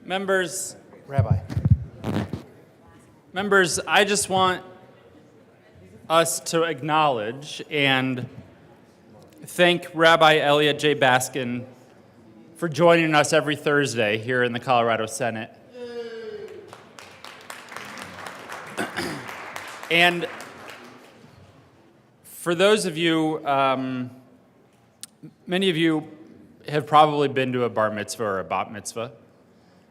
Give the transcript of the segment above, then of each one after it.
Members, Rabbi. I just want us to acknowledge and thank Rabbi Elliot J. Baskin for joining us every Thursday here in the Colorado Senate. And for those of you, many of you have probably been to a bar mitzvah or a bat mitzvah.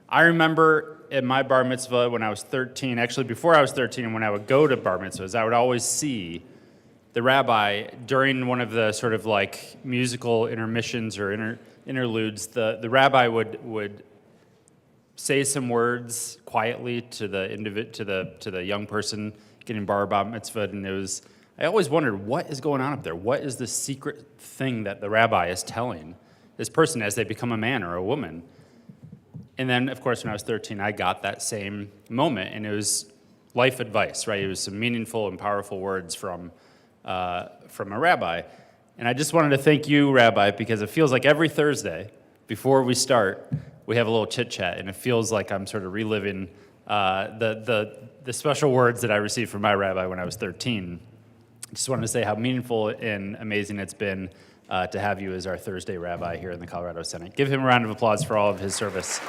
I remember at my bar mitzvah when I was 13, actually before I was 13 and when I would go to bar mitzvahs, I would always see the rabbi during one of the sort of like musical intermissions or interludes. The rabbi would say some words quietly to the young person getting bar mitzvah, and I always wondered, what is going on up there? What is the secret thing that the rabbi is telling this person as they become a man or a woman? And then, of course, when I was 13, I got that same moment, and it was life advice, right? It was some meaningful and powerful words from a rabbi. And I just wanted to thank you, Rabbi, because it feels like every Thursday before we start, we have a little chit-chat, and it feels like I'm sort of reliving the special words that I received from my rabbi when I was 13. I just wanted to say how meaningful and amazing it's been to have you as our Thursday rabbi here in the Colorado Senate. Give him a round of applause for all of his service.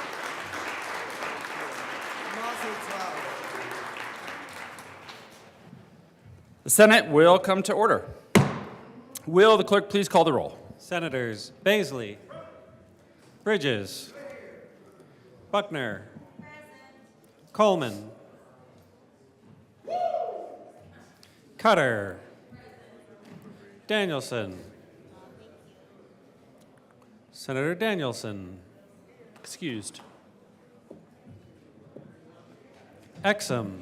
The Senate will come to order. Will the clerk please call the roll? Senators Baisley, Bridges, Buckner, Coleman, Cutter, Danielson, Senator Danielson, Excused. Exum,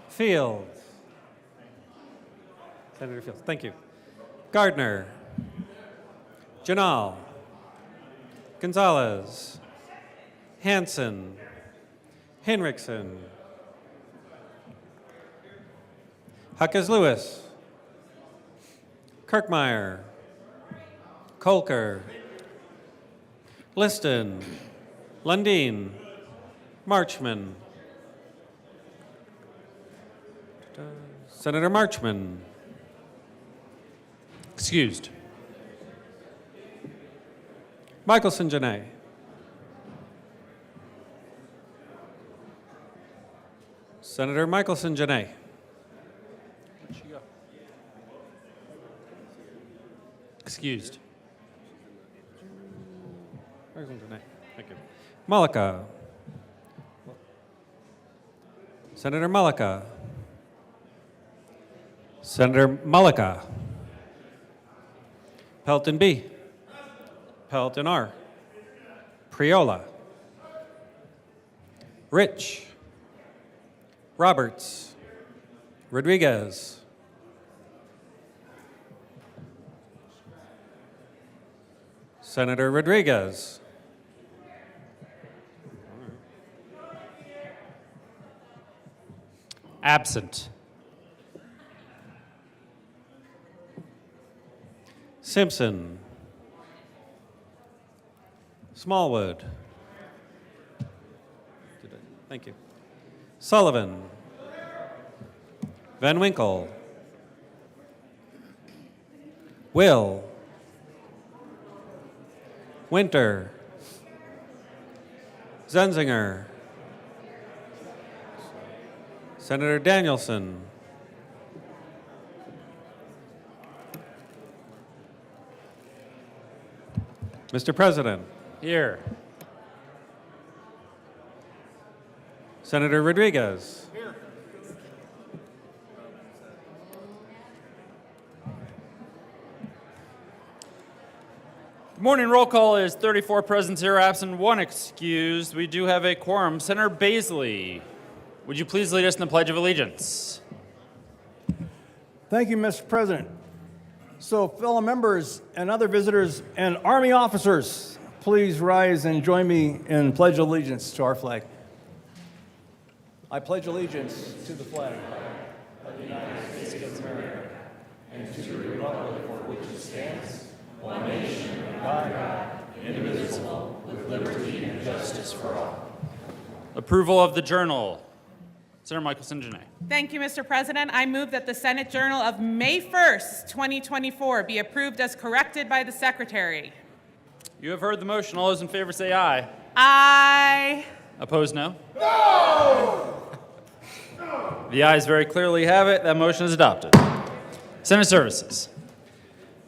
Fields, Senator Fields, thank you. Gardner, Janal, Gonzalez, Hanson, Henriksen, Huckes Lewis, Kirkmeyer, Kolker, Liston, Lundin, Marchman, Senator Marchman, Excused. Michelson Janay, Senator Michelson Janay, Excused. Michelson Janay, thank you. Malika, Senator Malika, Senator Malika, Pelton B, Pelton R, Priola, Rich, Roberts, Rodriguez, Senator Rodriguez, Absent. Simpson, Smallwood, thank you. Sullivan, Van Winkle, Will, Winter, Zenzinger, Senator Danielson, Mr. President, Here. Senator Rodriguez, Here. Morning roll call is 34 present, 0 absent, 1 excused. We do have a quorum. Senator Baisley, would you please lead us in the Pledge of Allegiance? Thank you, Mr. President. So, fellow members and other visitors and Army officers, please rise and join me in Pledge of Allegiance to our flag. I pledge allegiance to the flag of the United States of America and to the republic for which it stands, one nation, under God, indivisible, Approval of the journal. Senator Michelson-Janae. Thank you, Mr. President. I move that the Senate Journal of May 1st, 2024 be approved as corrected by the Secretary. You have heard the motion. All those in favor say aye. Aye. Opposed, no? No! The ayes very clearly have it. That motion is adopted. Senate Services.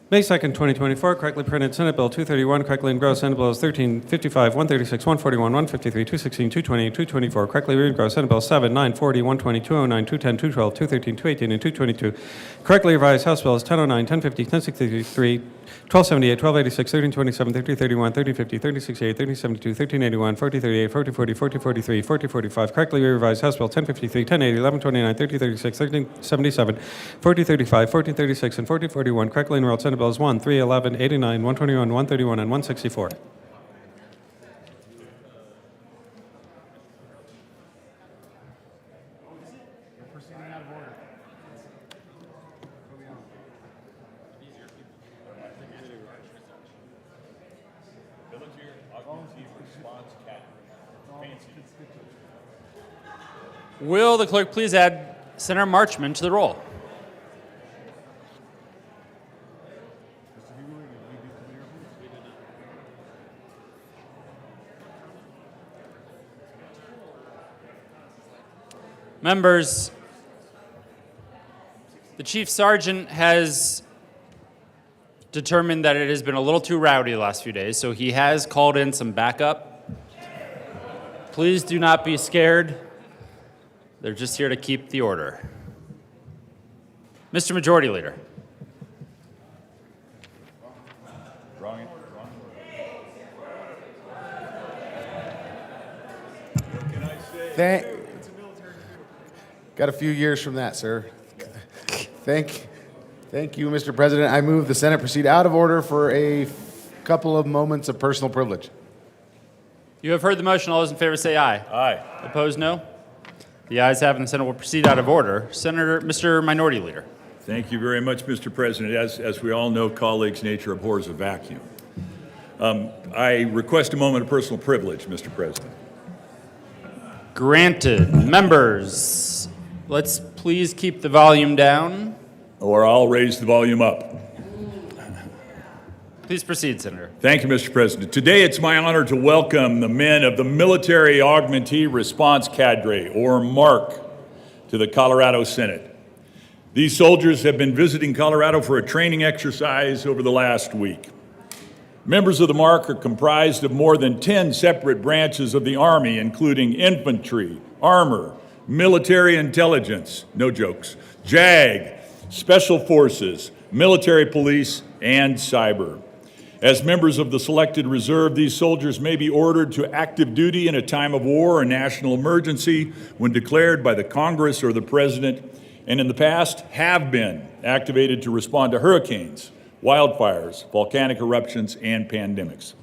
May 2nd, 2024, correctly printed Senate Bill 231, correctly engrossed Senate Bills 1355, 136, 141, 153, 216, 220, and 224, correctly re-engrossed Senate Bill 7, 9, 40, 120, 209, 210, 212, 213, 218, and 222, correctly revised House Bills 1009, 1050, 1063, 1278, 1286, 1327, 1331, 1350, 1368, 1372, 1381, 4038, 4040, 4043, 4045, correctly revised House Bill 1053, 1080, 1129, 1336, 1377, 4035, 1436, and 4041, correctly enrolled Senate Bills 1, 3, 11, 89, 121, 131, and 164. Will the clerk please add Senator Marchman to the roll? Members, the Chief Sergeant has determined that it has been a little too rowdy the last few days, so he has called in some backup. Please do not be scared. They're just here to keep the order. Mr. Majority Leader. Got a few years from that, sir. Thank you, Mr. President. I move the Senate proceed out of order for a couple of moments of personal privilege. You have heard the motion. All those in favor say aye. Aye. Opposed, no? The ayes have it, and the Senate will proceed out of order. Mr. Minority Leader. Thank you very much, Mr. President. As we all know, colleagues, nature abhors a vacuum. I request a moment of personal privilege, Mr. President. Granted. Members, let's please keep the volume down. Or I'll raise the volume up. Please proceed, Senator. Thank you, Mr. President. Today, it's my honor to welcome the men of the Military Augmentee Response Cadre, or MARC, to the Colorado Senate. These soldiers have been visiting Colorado for a training exercise over the last week. Members of the MARC are comprised of more than 10 separate branches of the Army, including infantry, armor, military intelligence, no jokes, JAG, special forces, military police, and cyber. As members of the selected reserve, these soldiers may be ordered to active duty in a time of war or national emergency when declared by the Congress or the President, and in the past have been activated to respond to hurricanes, wildfires, volcanic eruptions, and pandemics.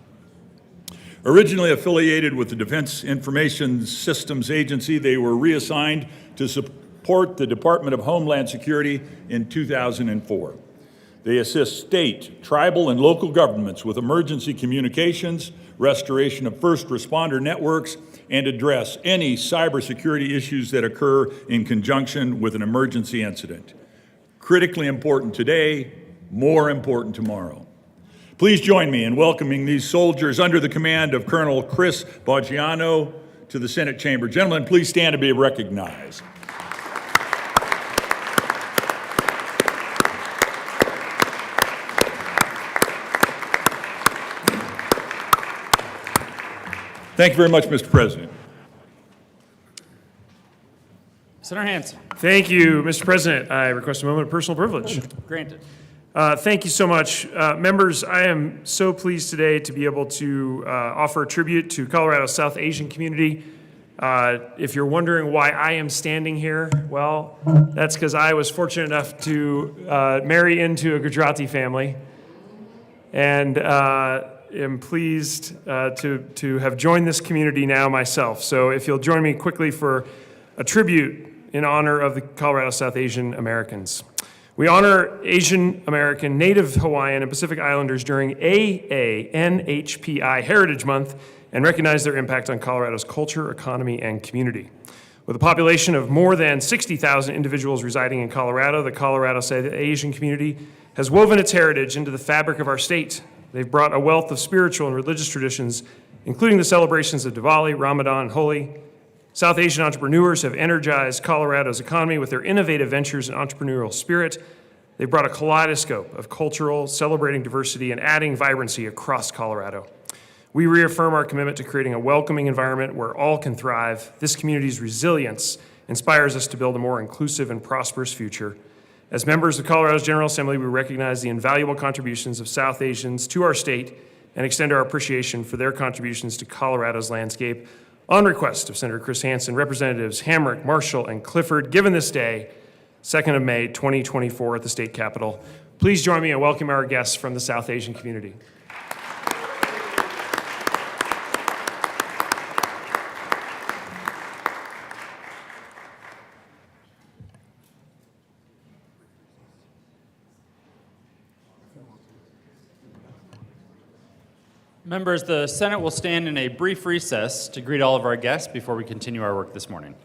Originally affiliated with the Defense Information Systems Agency, they were reassigned to support the Department of Homeland Security in 2004. They assist state, tribal, and local governments with emergency communications, restoration of first responder networks, and address any cybersecurity issues that occur in conjunction with an emergency incident. Critically important today, more important tomorrow. Please join me in welcoming these soldiers under the command of Colonel Chris Boggiano to the Senate chamber. Gentlemen, please stand to be recognized. Thank you very much, Mr. President. Senator Hansen. Thank you, Mr. President. I request a moment of personal privilege. Granted. Thank you so much. Members, I am so pleased today to be able to offer a tribute to Colorado's South Asian community. If you're wondering why I am standing here, well, that's because I was fortunate enough to marry into a Gujarati family, and am pleased to have joined this community now myself. So if you'll join me quickly for a tribute in honor of the Colorado South Asian Americans. We honor Asian American, Native Hawaiian, and Pacific Islanders during AANHPI Heritage Month and recognize their impact on Colorado's culture, economy, and community. With a population of more than 60,000 individuals residing in Colorado, the Colorado South Asian community has woven its heritage into the fabric of our state. They've brought a wealth of spiritual and religious traditions, including the celebrations of Diwali, Ramadan, and Holi. South Asian entrepreneurs have energized Colorado's economy with their innovative ventures and entrepreneurial spirit. They've brought a kaleidoscope of cultural, celebrating diversity, and adding vibrancy across Colorado. We reaffirm our commitment to creating a welcoming environment where all can thrive. This community's resilience inspires us to build a more inclusive and prosperous future. As members of Colorado's General Assembly, we recognize the invaluable contributions of South Asians to our state and extend our appreciation for their contributions to Colorado's landscape. On request of Senator Chris Hansen, Representatives Hamrick, Marshall, and Clifford, given this day, 2nd of May, 2024 at the state capitol. Please join me in welcoming our guests from the South Asian community. Members, the Senate will stand in a brief recess to greet all of our guests before we continue our work this morning.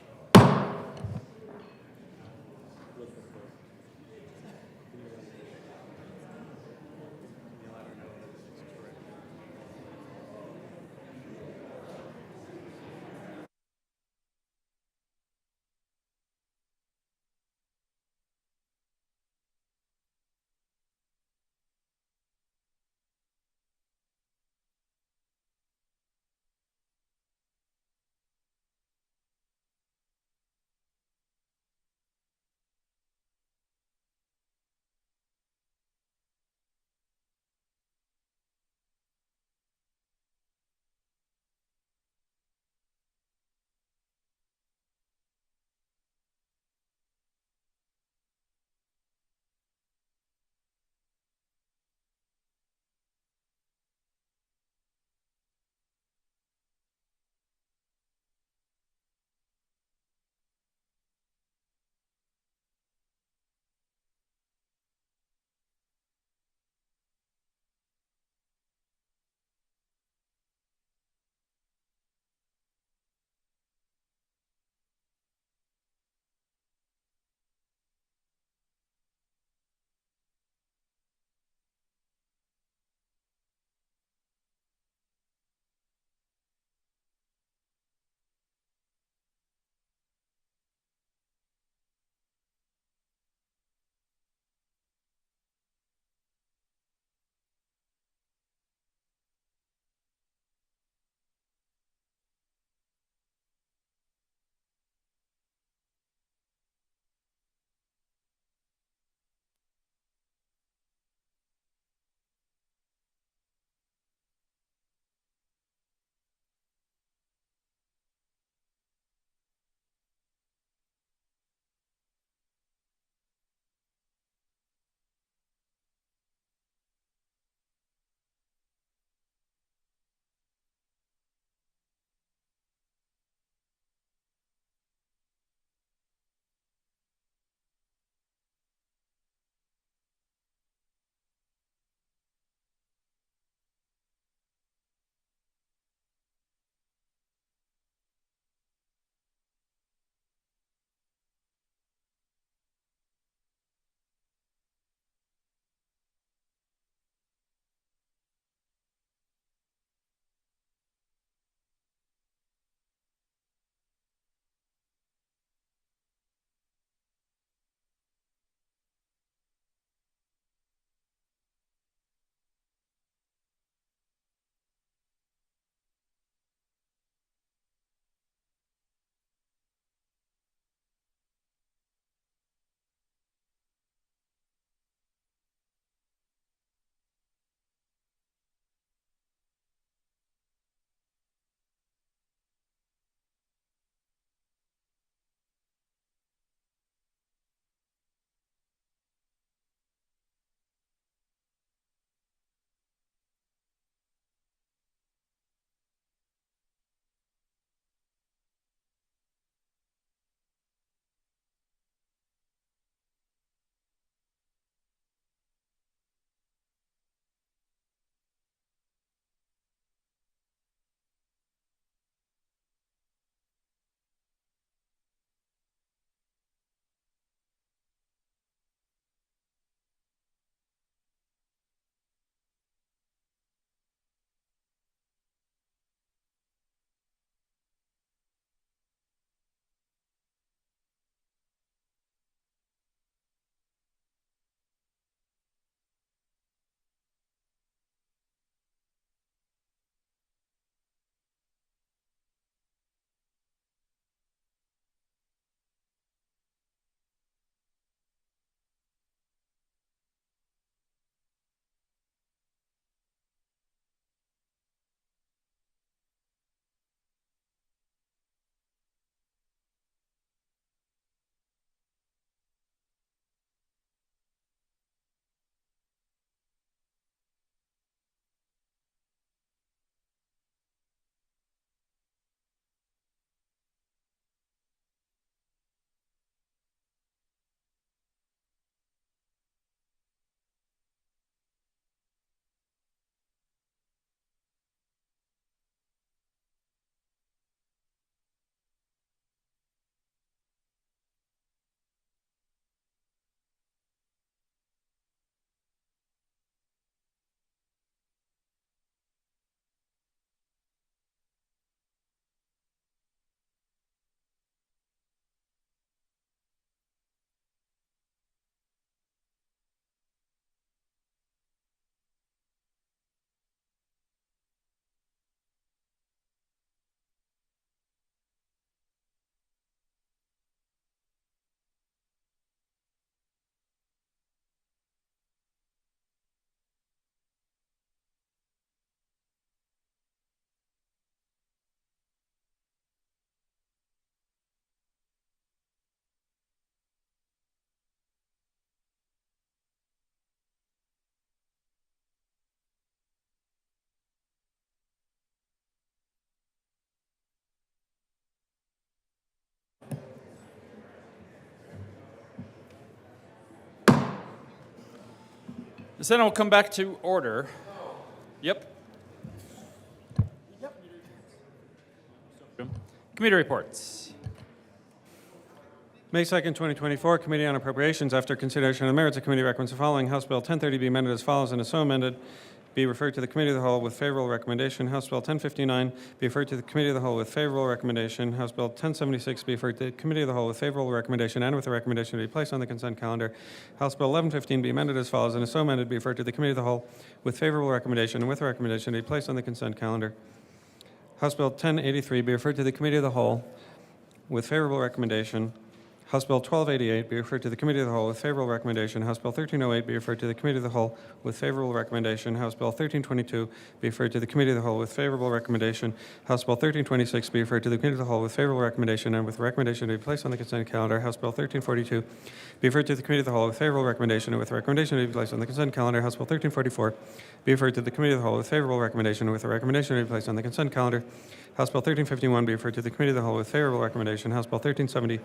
The Senate will come back to order. Yep. Committee reports. May 2nd, 2024, Committee on Appropriations. After consideration of the merits, the committee recommends the following. House Bill 1030 be amended as follows and is so amended. Be referred to the Committee of the Whole with favorable recommendation. House Bill 1059 be referred to the Committee of the Whole with favorable recommendation. House Bill 1076 be referred to the Committee of the Whole with favorable recommendation and with a recommendation to be placed on the consent calendar. House Bill 1115 be amended as follows and is so amended. Be referred to the Committee of the Whole with favorable recommendation and with a recommendation to be placed on the consent calendar. House Bill 1083 be referred to the Committee of the Whole with favorable recommendation. House Bill 1288 be referred to the Committee of the Whole with favorable recommendation. House Bill 1308 be referred to the Committee of the Whole with favorable recommendation. House Bill 1322 be referred to the Committee of the Whole with favorable recommendation. House Bill 1326 be referred to the Committee of the Whole with favorable recommendation and with recommendation to be placed on the consent calendar. House Bill 1342 be referred to the Committee of the Whole with favorable recommendation and with recommendation to be placed on the consent calendar. House Bill 1344 be referred to the Committee of the Whole with favorable recommendation and with a recommendation to be placed on the consent calendar. House Bill 1351 be referred to the Committee of the Whole with favorable recommendation. House Bill 1370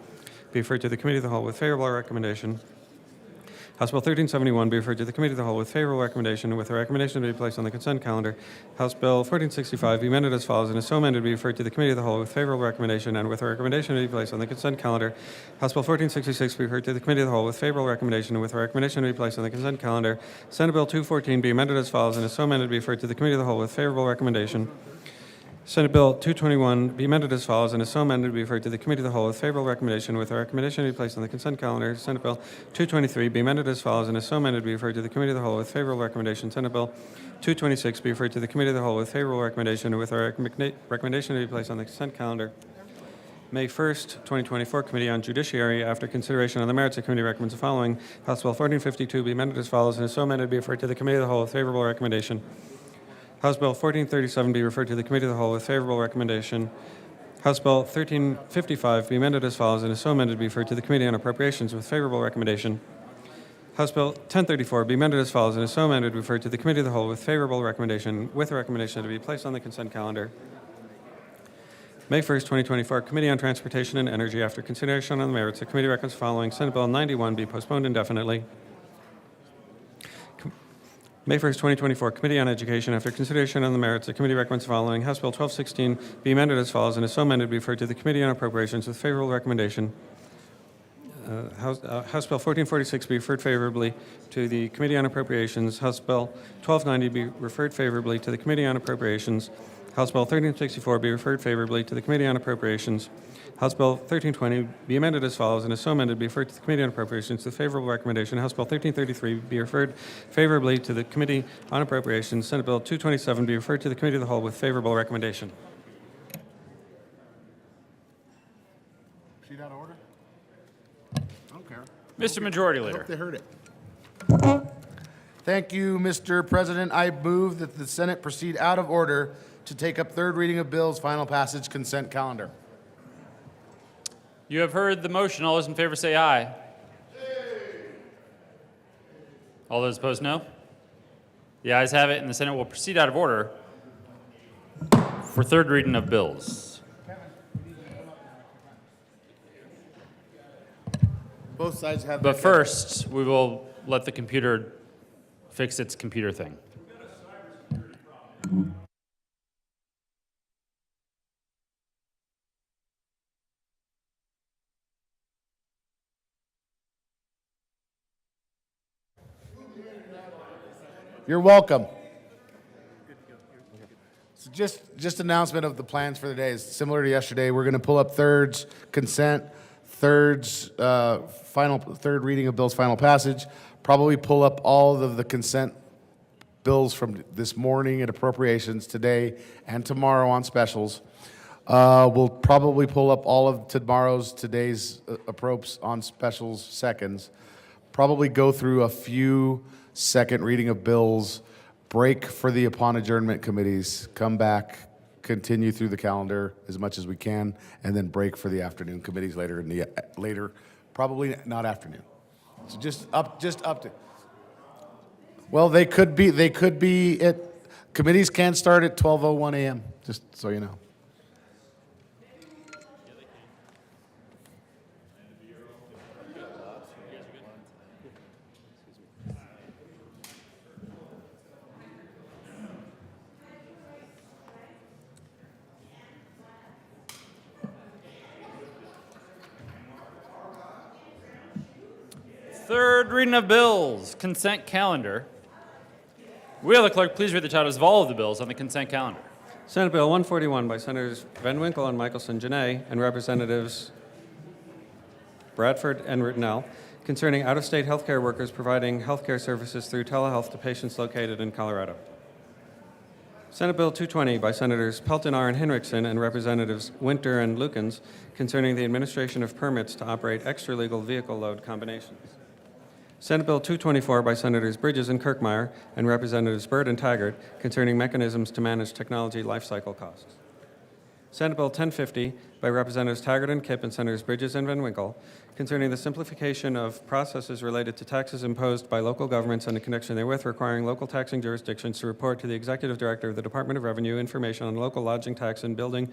be referred to the Committee of the Whole with favorable recommendation. House Bill 1371 be referred to the Committee of the Whole with favorable recommendation and with a recommendation to be placed on the consent calendar. House Bill 1465 be amended as follows and is so amended be referred to the Committee of the Whole with favorable recommendation and with a recommendation to be placed on the consent calendar. House Bill 1466 be referred to the Committee of the Whole with favorable recommendation and with a recommendation to be placed on the consent calendar. Senate Bill 214 be amended as follows and is so amended be referred to the Committee of the Whole with favorable recommendation. Senate Bill 221 be amended as follows and is so amended be referred to the Committee of the Whole with favorable recommendation with a recommendation to be placed on the consent calendar. Senate Bill 223 be amended as follows and is so amended be referred to the Committee of the Whole with favorable recommendation. Senate Bill 226 be referred to the Committee of the Whole with favorable recommendation and with a recommendation to be placed on the consent calendar. May 1st, 2024, Committee on Judiciary. After consideration on the merits, the committee recommends the following. House Bill 1452 be amended as follows and is so amended be referred to the Committee of the Whole with favorable recommendation. House Bill 1437 be referred to the Committee of the Whole with favorable recommendation. House Bill 1355 be amended as follows and is so amended be referred to the Committee on Appropriations with favorable recommendation. House Bill 1034 be amended as follows and is so amended be referred to the Committee of the Whole with favorable recommendation with a recommendation to be placed on the consent calendar. May 1st, 2024, Committee on Transportation and Energy. After consideration on the merits, the committee recommends the following. Senate Bill 91 be postponed indefinitely. May 1st, 2024, Committee on Education. After consideration on the merits, the committee recommends the following. House Bill 1216 be amended as follows and is so amended be referred to the Committee on Appropriations with favorable recommendation. House Bill 1446 be referred favorably to the Committee on Appropriations. House Bill 1290 be referred favorably to the Committee on Appropriations. House Bill 1364 be referred favorably to the Committee on Appropriations. House Bill 1320 be amended as follows and is so amended be referred to the Committee on Appropriations with favorable recommendation. House Bill 1333 be referred favorably to the Committee on Appropriations. Senate Bill 227 be referred to the Committee of the Whole with favorable recommendation. Proceed out of order? I don't care. Mr. Majority I Leader. hope they heard it. Thank you, Mr. President. I move that the Senate proceed out of order to take up third reading of bills, final passage, consent calendar. You have heard the motion. All those in favor say aye. All those opposed, no. The ayes have it, and the Senate will proceed out of order for third reading of bills. Both sides have. But first, we will let the computer fix its computer thing. You're welcome. So just announcement of the plans for the day is similar to yesterday. We're going to pull up thirds, consent, thirds, third reading of bills, final passage. Probably pull up all of the consent bills from this morning at appropriations today and tomorrow on specials. We'll probably pull up all of today's appropes on specials seconds. Probably go through a few second reading of bills, break for the upon adjournment committees, come back, continue through the calendar as much as we can, and then break for the afternoon committees later, probably not afternoon. So just up to. Well, they could be at committees can start at 12:01 a.m. Just so you know. Third reading of bills, consent calendar. Will the clerk please read the titles of all of the bills on the consent calendar? Senate Bill 141 by Senators Van Winkle and Michelson Janay and Representatives Bradford and Rittenell, concerning out-of-state healthcare workers providing healthcare services through telehealth to patients located in Colorado. Senate Bill 220 by Senators Pelton R. and Hinrichsen and Representatives Winter and Lukens, concerning the administration of permits to operate extra-legal vehicle load combinations. Senate Bill 224 by Senators Bridges and Kirkmeyer and Representatives Byrd and Taggart, concerning mechanisms to manage technology lifecycle costs. Senate Bill 1050 by Representatives Taggart and Kipp and Senators Bridges and Van Winkle, concerning the simplification of processes related to taxes imposed by local governments and in connection therewith, requiring local taxing jurisdictions to report to the Executive Director of the Department of Revenue information on local lodging tax and building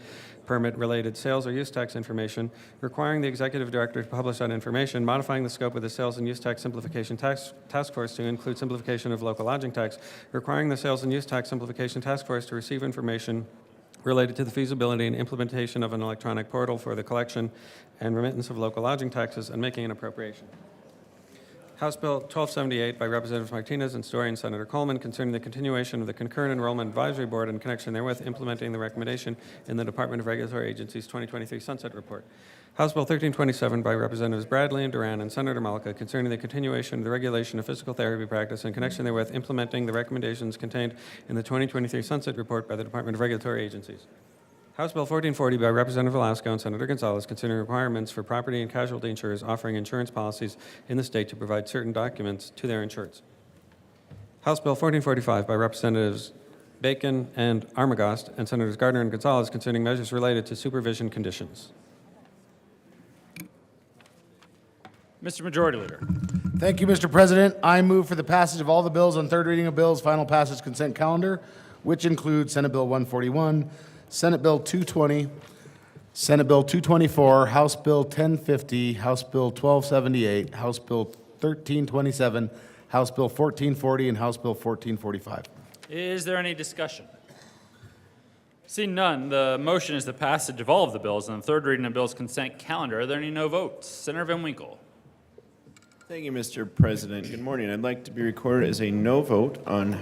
permit-related sales or use tax information, requiring the Executive Director to publish that information, modifying the scope of the Sales and Use Tax Simplification Task Force to include simplification of local lodging tax, requiring the Sales and Use Tax Simplification Task Force to receive information related to the feasibility and implementation of an electronic portal for the collection and remittance of local lodging taxes and making an appropriation. House Bill 1278 by Representatives Martinez and Story and Senator Coleman, concerning the continuation of the Concurrent Enrollment Advisory Board in connection therewith, implementing the recommendation in the Department of Regulatory Agencies 2023 Sunset Report. House Bill 1327 by Representatives Bradley and Duran and Senator Malika, concerning the continuation of the regulation of physical therapy practice in connection therewith, implementing the recommendations contained in the 2023 Sunset Report by the Department of Regulatory Agencies. House Bill 1440 by Representative Velasco and Senator Gonzalez, concerning requirements for property and casualty insurers offering insurance policies in the state to provide certain documents to their insureds. House Bill 1445 by Representatives Bacon and Armagost and Senators Gardner and Gonzalez, concerning measures related to supervision conditions. Mr. Majority Leader. Thank you, Mr. President. I move for the passage of all the bills on third reading of bills, final passage consent calendar, which includes Senate Bill 141, Senate Bill 220, Senate Bill 224, House Bill 1050, House Bill 1278, House Bill 1327, House Bill 1440, and House Bill 1445. Is there any discussion? Seeing none, the motion is the passage of all of the bills on the third reading of bills consent calendar. Are there any no votes? Senator Van Winkle. Thank you, Mr. President. Good morning. I'd like to be recorded as a no vote on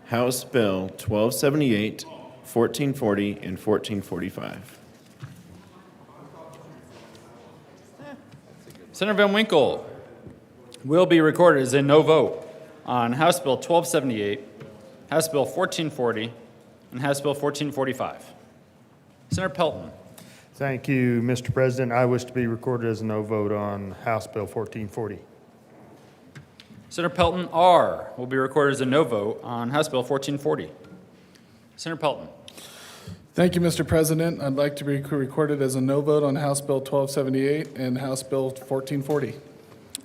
House Bill 1278, 1440, and 1445. Senator Van Winkle will be recorded as a no vote on House Bill 1278, House Bill 1440, and House Bill 1445. Senator Pelton. Thank you, Mr. President. I wish to be recorded as a no vote on House Bill 1440. Senator Pelton R. will be recorded as a no vote on House Bill 1440. Senator Pelton. Thank you, Mr. President. I'd like to be recorded as a no vote on House Bill 1278 and House Bill 1440.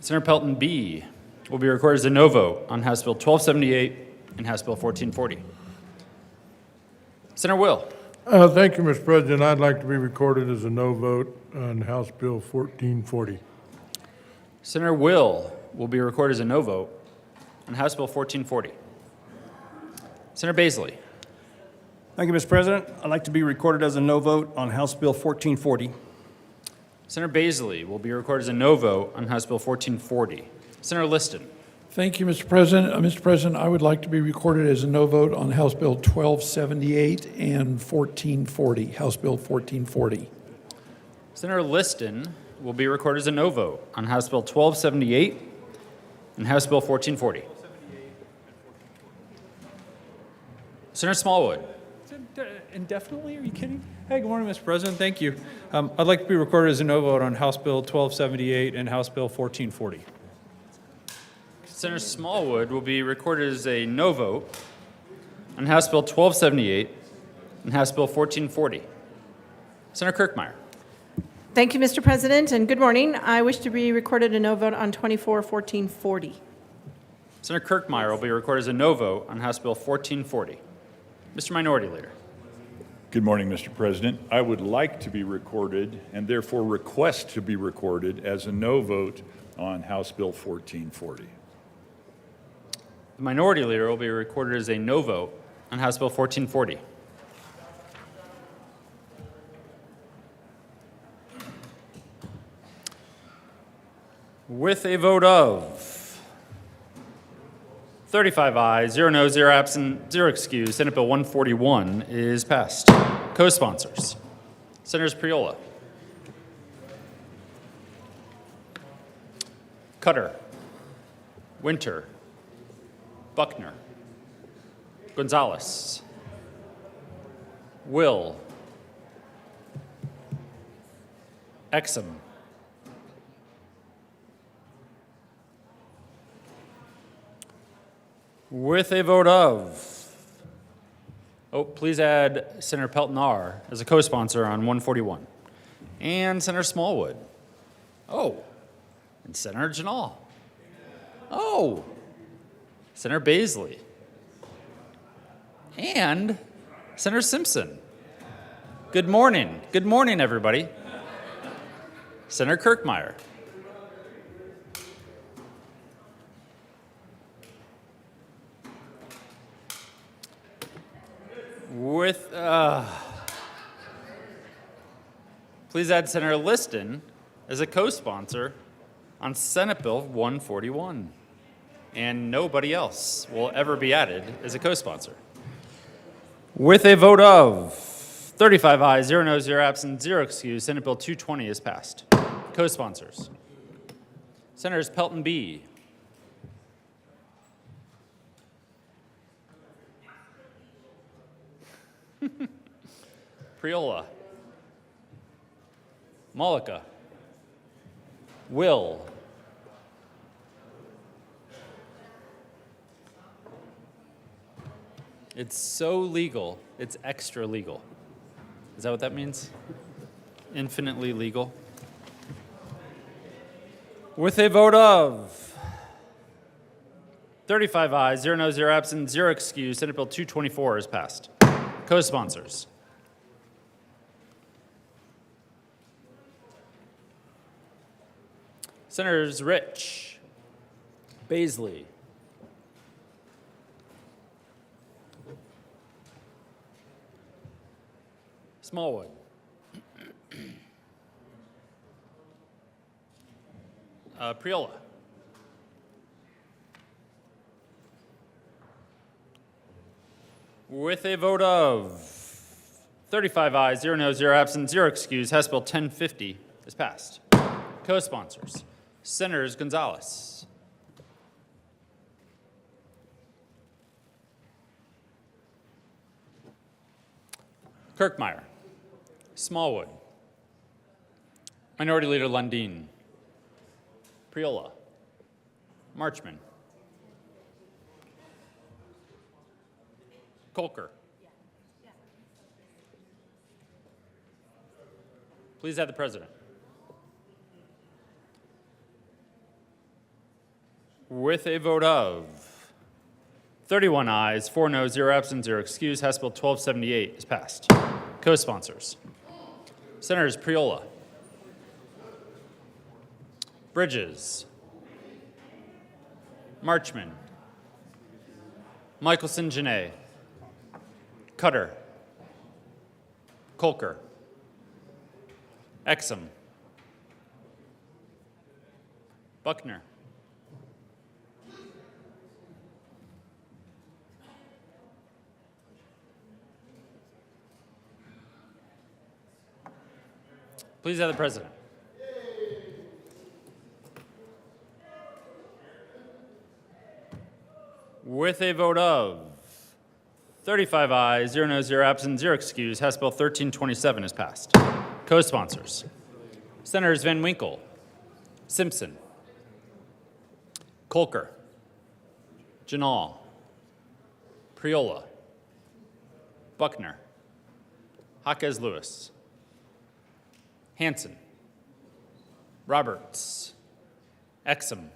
Senator Pelton B. will be recorded as a no vote on House Bill 1278 and House Bill 1440. Senator Will. Thank you, Mr. President. I'd like to be recorded as a no vote on House Bill 1440. Senator Will be recorded as a no vote on House Bill 1440. Senator Baisley. Thank you, Mr. President. I'd like to be recorded as a no vote on House Bill 1440. Senator Baisley will be recorded as a no vote on House Bill 1440. Senator Liston. Thank you, Mr. President. Mr. President, I would like to be recorded as a no vote on House Bill 1278 and 1440, House Bill 1440. Senator Liston will be recorded as a no vote on House Bill 1278 and House Bill 1440. Senator Smallwood. Indefinitely? Are you kidding? Hey, good morning, Mr. President. Thank you. I'd like to be recorded as a no vote on House Bill 1278 and House Bill 1440. Senator Smallwood will be recorded as a no vote on House Bill 1278 and House Bill 1440. Senator Kirkmeyer. Thank you, Mr. President, and good morning. I wish to be recorded a no vote on 1440. Senator Kirkmeyer will be recorded as a no vote on House Bill 1440. Mr. Minority Leader. Good morning, Mr. President. I would like to be recorded and therefore request to be recorded as a no vote on House Bill 1440. The Minority Leader will be recorded as a no vote on House Bill 1440. With a vote of 35 ayes, 0 noes, 0 absent, 0 excused, Senate Bill 141 is passed. Co-sponsors, Senators Priola, Cutter, Winter, Buckner, Gonzalez, Will, Exum, with a vote of, please add Senator Pelton R. as a co-sponsor on 141. And Senator Smallwood. And Senator Janal. Senator Baisley. And Senator Simpson. Good morning. Good morning, everybody. Senator Kirkmeyer. Please add Senator Liston as a co-sponsor on Senate Bill 141. And nobody else will ever be added as a co-sponsor. With a vote of 35 ayes, 0 noes, 0 absent, 0 excused, Senate Bill 220 is passed. Co-sponsors, Senators Pelton B., Priola, Malika, Will, it's so legal, it's extra legal. Is that what that means? Infinitely legal. With a vote of 35 ayes, 0 noes, 0 absent, 0 excused, Senate Bill 224 is passed. Co-sponsors, Senators Rich, Baisley, Smallwood, Priola, with a vote of 35 ayes, 0 noes, 0 absent, 0 excused, House Bill 1050 is passed. Co-sponsors, Senators Gonzalez, Kirkmeyer, Smallwood, Minority Leader Lundin, Priola, Marchman, Kolker. Please add the President. With a vote of 31 ayes, 4 noes, 0 absent, 0 excused, House Bill 1278 is passed. Co-sponsors, Senators Priola, Bridges, Marchman, Michelson-Janae, Cutter, Kolker, Exum, Buckner, please add the President. With a vote of 35 ayes, 0 noes, 0 absent, 0 excused, House Bill 1327 is passed. Co-sponsors, Senators Van Winkle, Simpson, Kolker, Janal, Priola, Buckner, Jaquez Lewis, Hanson, Roberts, Exum,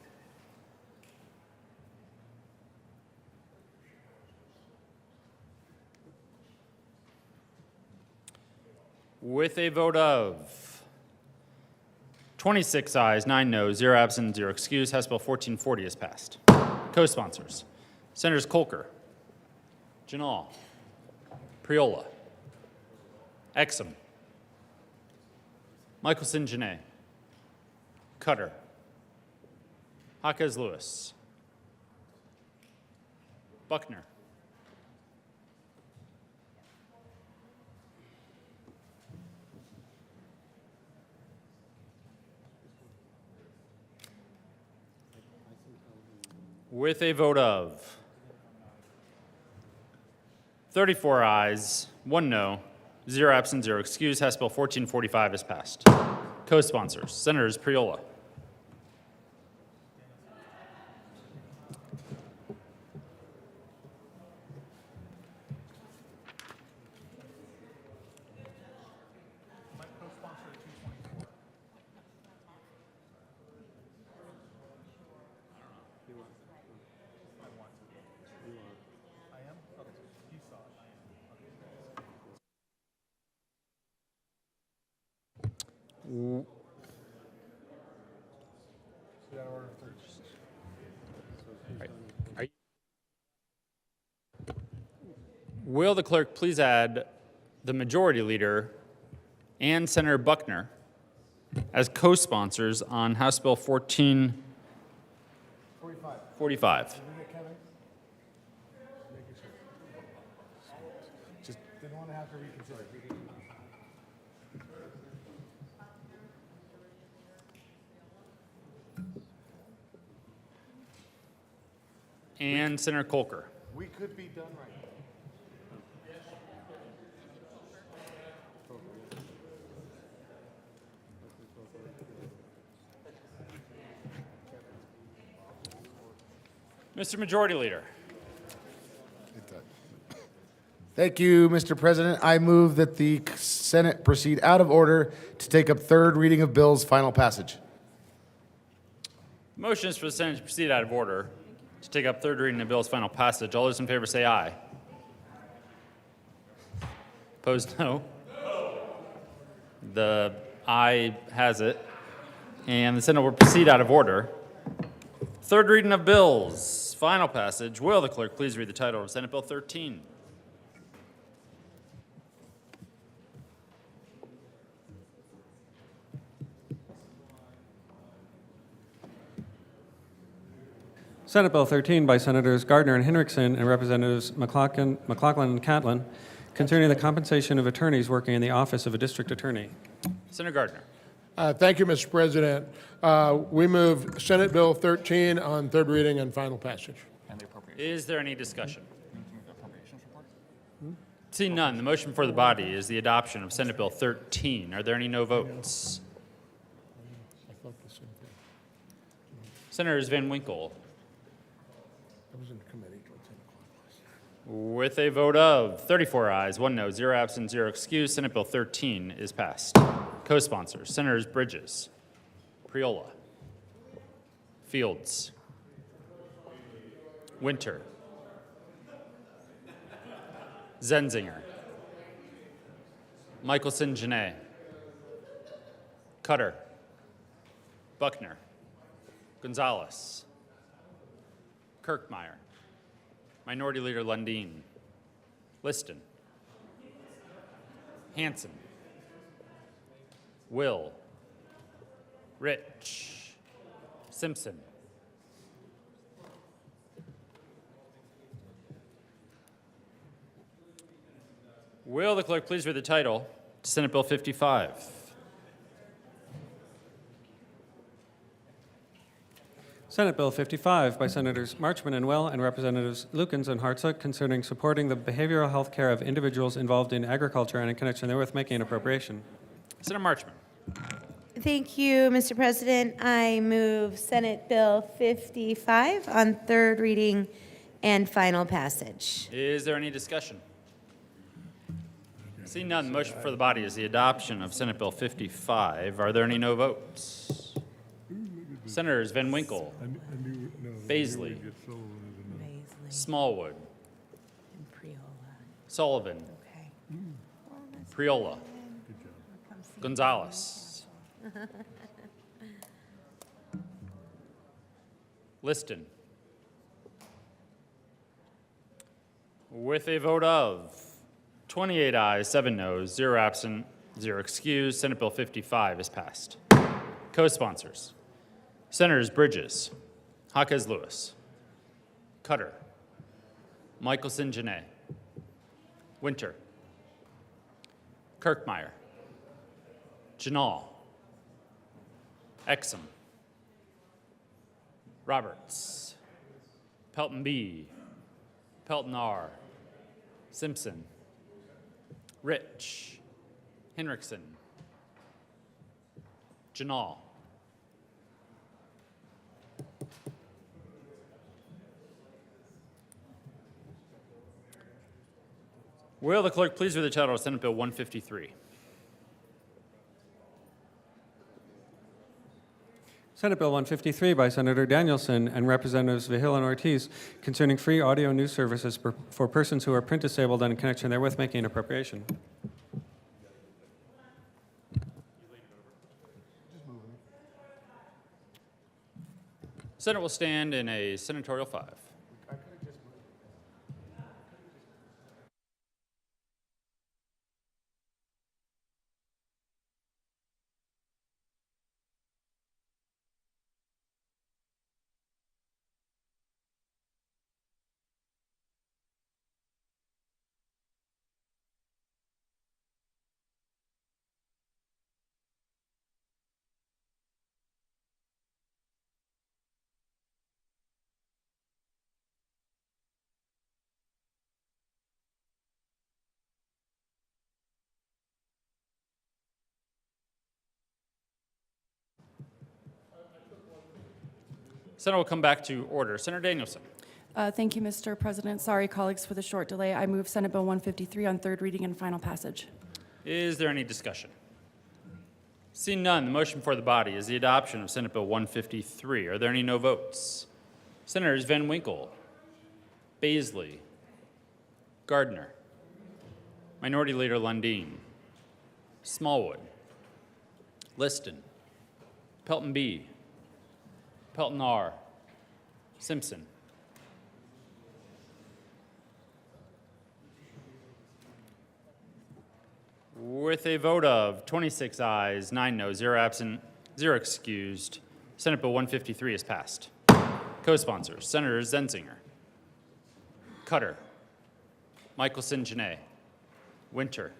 with a vote of 26 ayes, 9 noes, 0 absent, 0 excused, House Bill 1440 is passed. Co-sponsors, Senators Kolker, Janal, Priola, Exum, Michelson-Janae, Cutter, Jaquez Lewis. Buckner. With a vote of 34 ayes, 1 no, 0 absent, 0 excused, House Bill 1445 is passed. Co-sponsors, Senators Priola. Will the clerk please add the majority leader and Senator Buckner as co-sponsors on House Bill 1445? Just didn't want to have to reconsider. And Senator Kolker. We could be done right. Mr. Majority Leader. Thank you, Mr. President. I move that the Senate proceed out of order to take up third reading of bills, final passage. Motion is for the Senate to proceed out of order to take up third reading of bill's final passage. All those in favor say aye. Opposed, no. The aye has it. And the Senate will proceed out of order. Third reading of bills, final passage. Will the clerk please read the title of Senate Bill 13? Senate Bill 13 by Senators Gardner and Hinrichsen and Representatives McLaughlin and Catlin concerning the compensation of attorneys working in the office of a district attorney. Senator Gardner. Thank you, Mr. President. We move Senate Bill 13 on third reading and final passage. Is there any discussion? Seeing none, the motion for the body is the adoption of Senate Bill 13. Are there any no votes? Senators Van Winkle. With a vote of 34 ayes, 1 no, 0 absent, 0 excused, Senate Bill 13 is passed. Co-sponsors, Senators Bridges, Priola, Fields, Winter, Zenzinger, Michelson-Genet, Cutter, Buckner, Gonzalez, Kirkmeyer, Minority Leader Lundin, Liston, Hanson, Will, Rich, Simpson, will the clerk please read the title to Senate Bill 55? Senate Bill 55 by Senators Marchman and Well and Representatives Lukens and Hartsook concerning supporting the behavioral health care of individuals involved in agriculture and in connection therewith making an appropriation. Senator Marchman. Thank you, Mr. President. I move Senate Bill 55 on third reading and final passage. Is there any discussion? Seeing none, the motion for the body is the adoption of Senate Bill 55. Are there any no votes? Senators Van Winkle, Baisley, Smallwood, Sullivan, Priola, Gonzalez, Liston. With a vote of 28 ayes, 7 noes, 0 absent, 0 excused, Senate Bill 55 is passed. Co-sponsors, Senators Bridges, Jaquez Lewis. Cutter. Michelson Janae. Winter. Kirkmeyer. Janal. Exum. Roberts. Pelton B. Pelton R. Simpson. Rich. Henriksen. Janal. Will the clerk please read the title of Senate Bill 153? Senate Bill 153 by Senator Danielson and Representatives Vihil and Ortiz concerning free audio news services for persons who are print disabled and in connection therewith making an appropriation. Senate will stand in a senatorial 5. Senate will come back to order. Senator Danielson. Thank you, Mr. President. Sorry, colleagues, for the short delay. I move Senate Bill 153 on third reading and final passage. Is there any discussion? Seeing none, the motion before the body is the adoption of Senate Bill 153. Are there any no votes? Senators Van Winkle, Baisley, Gardner, Minority Leader Lundeen, Smallwood, Liston, Pelton B., Pelton R., Simpson. With a vote of 26 ayes, 9 no, 0 absent, 0 excused, Senate Bill 153 is passed. Co-sponsors, Senators Zenzinger, Cutter, Michelson Janae, Winter,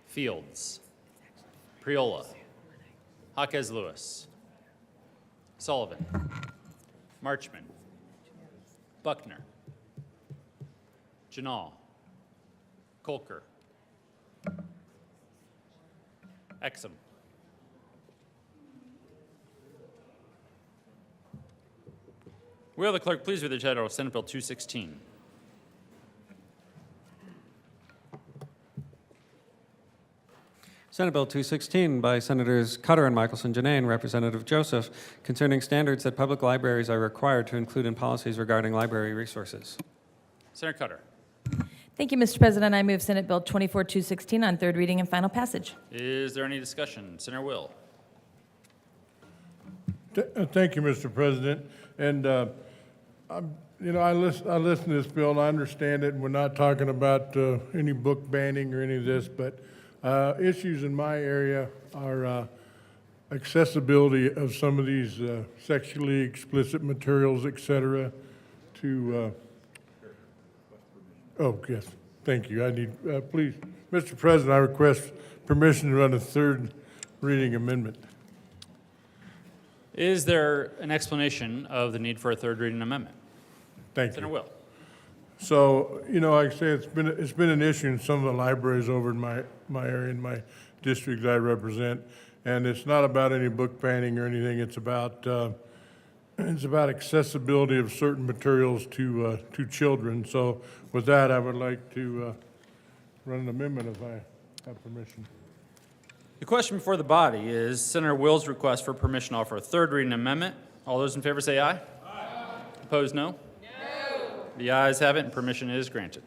Fields, Priola, Jaquez Lewis, Sullivan, Marchman, Buckner, Janal, Kolker, Exum. Will the clerk please read the title of Senate Bill 216? Senate Bill 216 by Senators Cutter and Michelson Janae and Representative Joseph concerning standards that public libraries are required to include in policies regarding library resources. Senator Cutter. Thank you, Mr. President. I move Senate Bill 24216 on third reading and final passage. Is there any discussion? Senator Will. Thank you, Mr. President. And I listen to this bill and I understand it. And we're not talking about any book banning or any of this, but issues in my area are accessibility of some of these sexually explicit materials, et cetera, to oh, yes, thank you. I need, please, Mr. President, I request permission to run a third reading amendment. Is there an explanation of the need for a third reading amendment? Thank Senator you. Will. So, like I say, it's been an issue in some of the libraries over in my area, in my district that I represent, and it's not about any book banning or anything. It's about accessibility of certain materials to children. So, with that, I would like to run an amendment if I have permission. The question before the body is Senator Will's request for permission to offer a third reading amendment. All those in favor say aye. Aye. Opposed, no? No. The ayes have it, and permission is granted.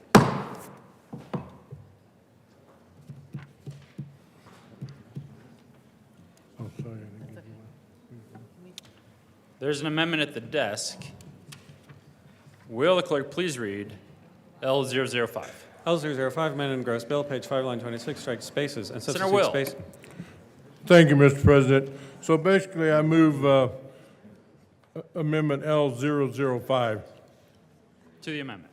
There's an amendment at the desk. Will the clerk please read L005? L005, amendment in gross bill, page 5, line 26, strike spaces and Senator substitute Will. space. Thank you, Mr. President. So basically, I move Amendment L005. To the amendment.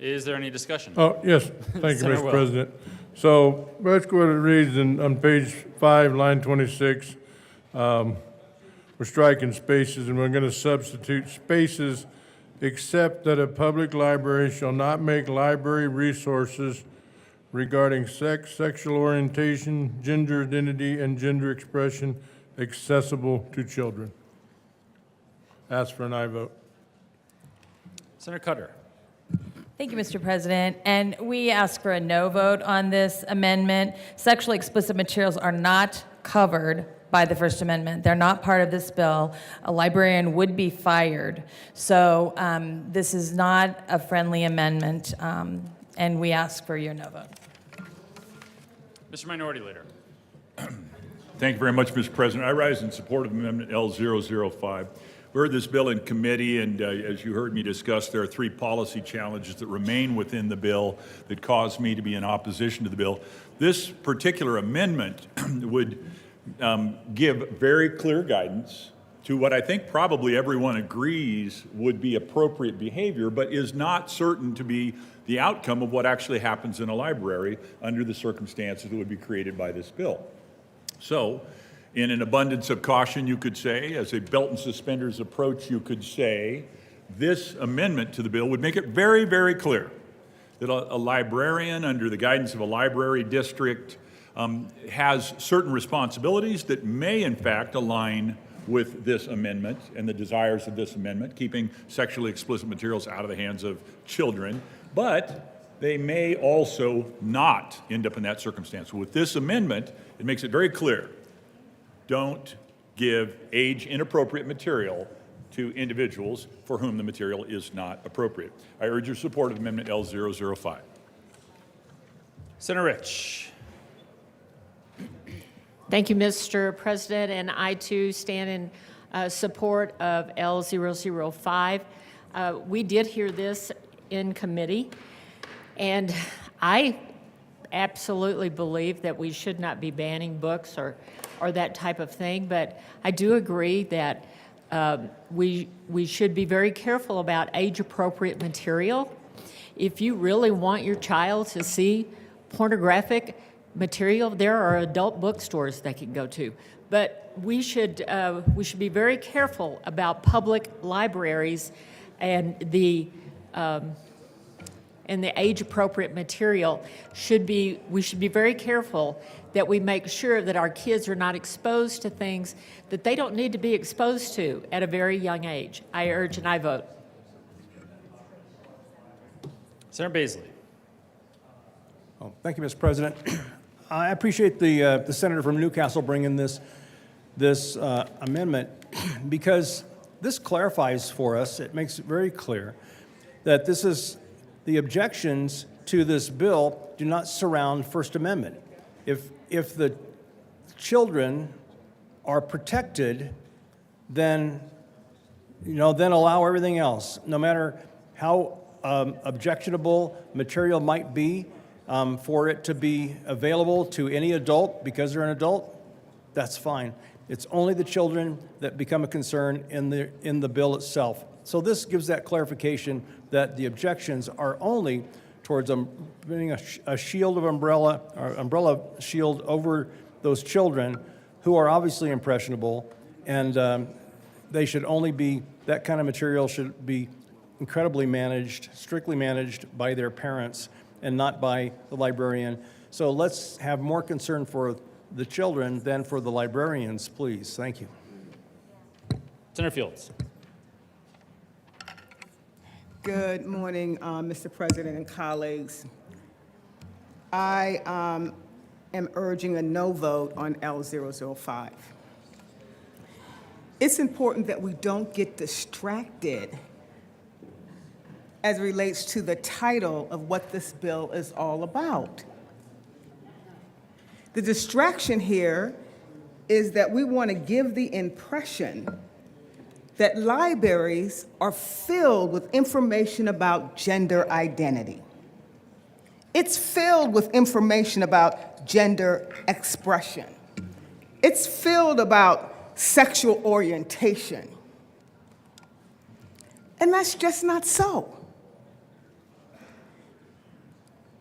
Is there any discussion? Oh, yes, thank you, Senator Mr. Will. President. So basically what it reads on page 5, line 26, we're striking spaces and we're going to substitute spaces except that a public library shall not make library resources regarding sex, sexual orientation, gender identity, and gender expression accessible to children. Ask for an aye vote. Senator Cutter. Thank you, Mr. President. And we ask for a no vote on this amendment. Sexually explicit materials are not covered by the First Amendment. They're not part of this bill. A librarian would be fired. So this is not a friendly amendment, and we ask for your no vote. Mr. Minority Leader. Thank you very much, Mr. President. I rise in support of Amendment L005. We heard this bill in committee, and as you heard me discuss, there are 3 policy challenges that remain within the bill that caused me to be in opposition to the bill. This particular amendment would give very clear guidance to what I think probably everyone agrees would be appropriate behavior, but is not certain to be the outcome of what actually happens in a library under the circumstances that would be created by this bill. So, in an abundance of caution, you could say, as a belt and suspenders approach, you could say, this amendment to the bill would make it very, very clear that a librarian under the guidance of a library district has certain responsibilities that may, in fact, align with this amendment and the desires of this amendment, keeping sexually explicit materials out of the hands of children, but they may also not end up in that circumstance. With this amendment, it makes it very clear. Don't give age-inappropriate material to individuals for whom the material is not appropriate. I urge your support of Amendment L005. Senator Rich. Thank you, Mr. President, and I too stand in support of L005. We did hear this in committee, and I absolutely believe that we should not be banning books or that type of thing, but I do agree that we should be very careful about age-appropriate material. If you really want your child to see pornographic material, there are adult bookstores they can go to. But we should be very careful about public libraries and the age-appropriate material. We should be very careful that we make sure that our kids are not exposed to things that they don't need to be exposed to at a very young age. I urge and I vote. Senator Baisley. Oh, thank you, Mr. President. I appreciate the senator from Newcastle bringing this amendment because this clarifies for us, it makes it very clear that the objections to this bill do not surround First Amendment. If the children are protected, then allow everything else, no matter how objectionable material might be, for it to be available to any adult because they're an adult, that's fine. It's only the children that become a concern in the bill itself. So this gives that clarification that the objections are only towards putting a shield of umbrella shield over those children who are obviously impressionable, and they should only be, that kind of material should be incredibly managed, strictly managed by their parents and not by the librarian. So let's have more concern for the children than for the librarians, please. Thank you. Senator Fields. Good morning, Mr. President and colleagues. I am urging a no vote on L005. It's important that we don't get distracted as it relates to the title of what this bill is all about. The distraction here is that we want to give the impression that libraries are filled with information about gender identity. It's filled with information about gender expression. It's filled about sexual orientation. And that's just not so.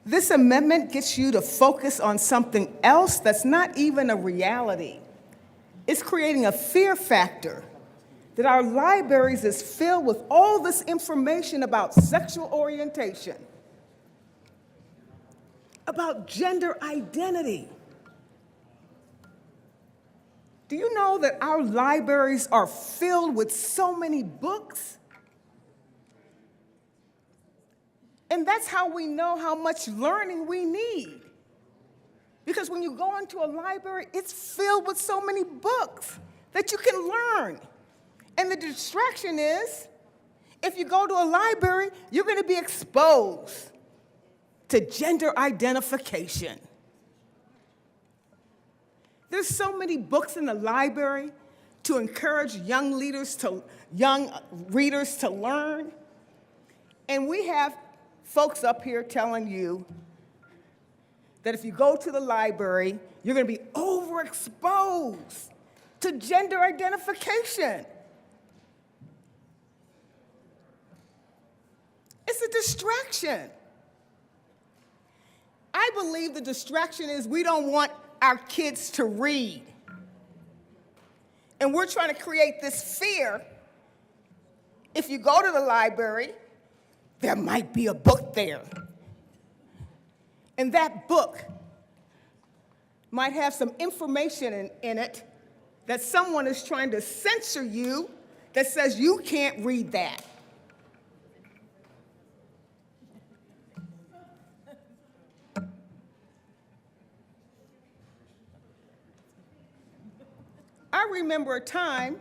This amendment gets you to focus on something else that's not even a reality. It's creating a fear factor that our libraries is filled with all this information about sexual orientation, about gender identity. Do you know that our libraries are filled with so many books? And that's how we know how much learning we need. Because when you go into a library, it's filled with so many books that you can learn. And the distraction is, if you go to a library, you're going to be exposed to gender identification. There's so many books in the library to encourage young readers to learn. And we have folks up here telling you that if you go to the library, you're going to be overexposed to gender identification. It's a distraction. I believe the distraction is we don't want our kids to read. And we're trying to create this fear. If you go to the library, there might be a book there. And that book might have some information in it that someone is trying to censor you that says you can't read that. I remember a time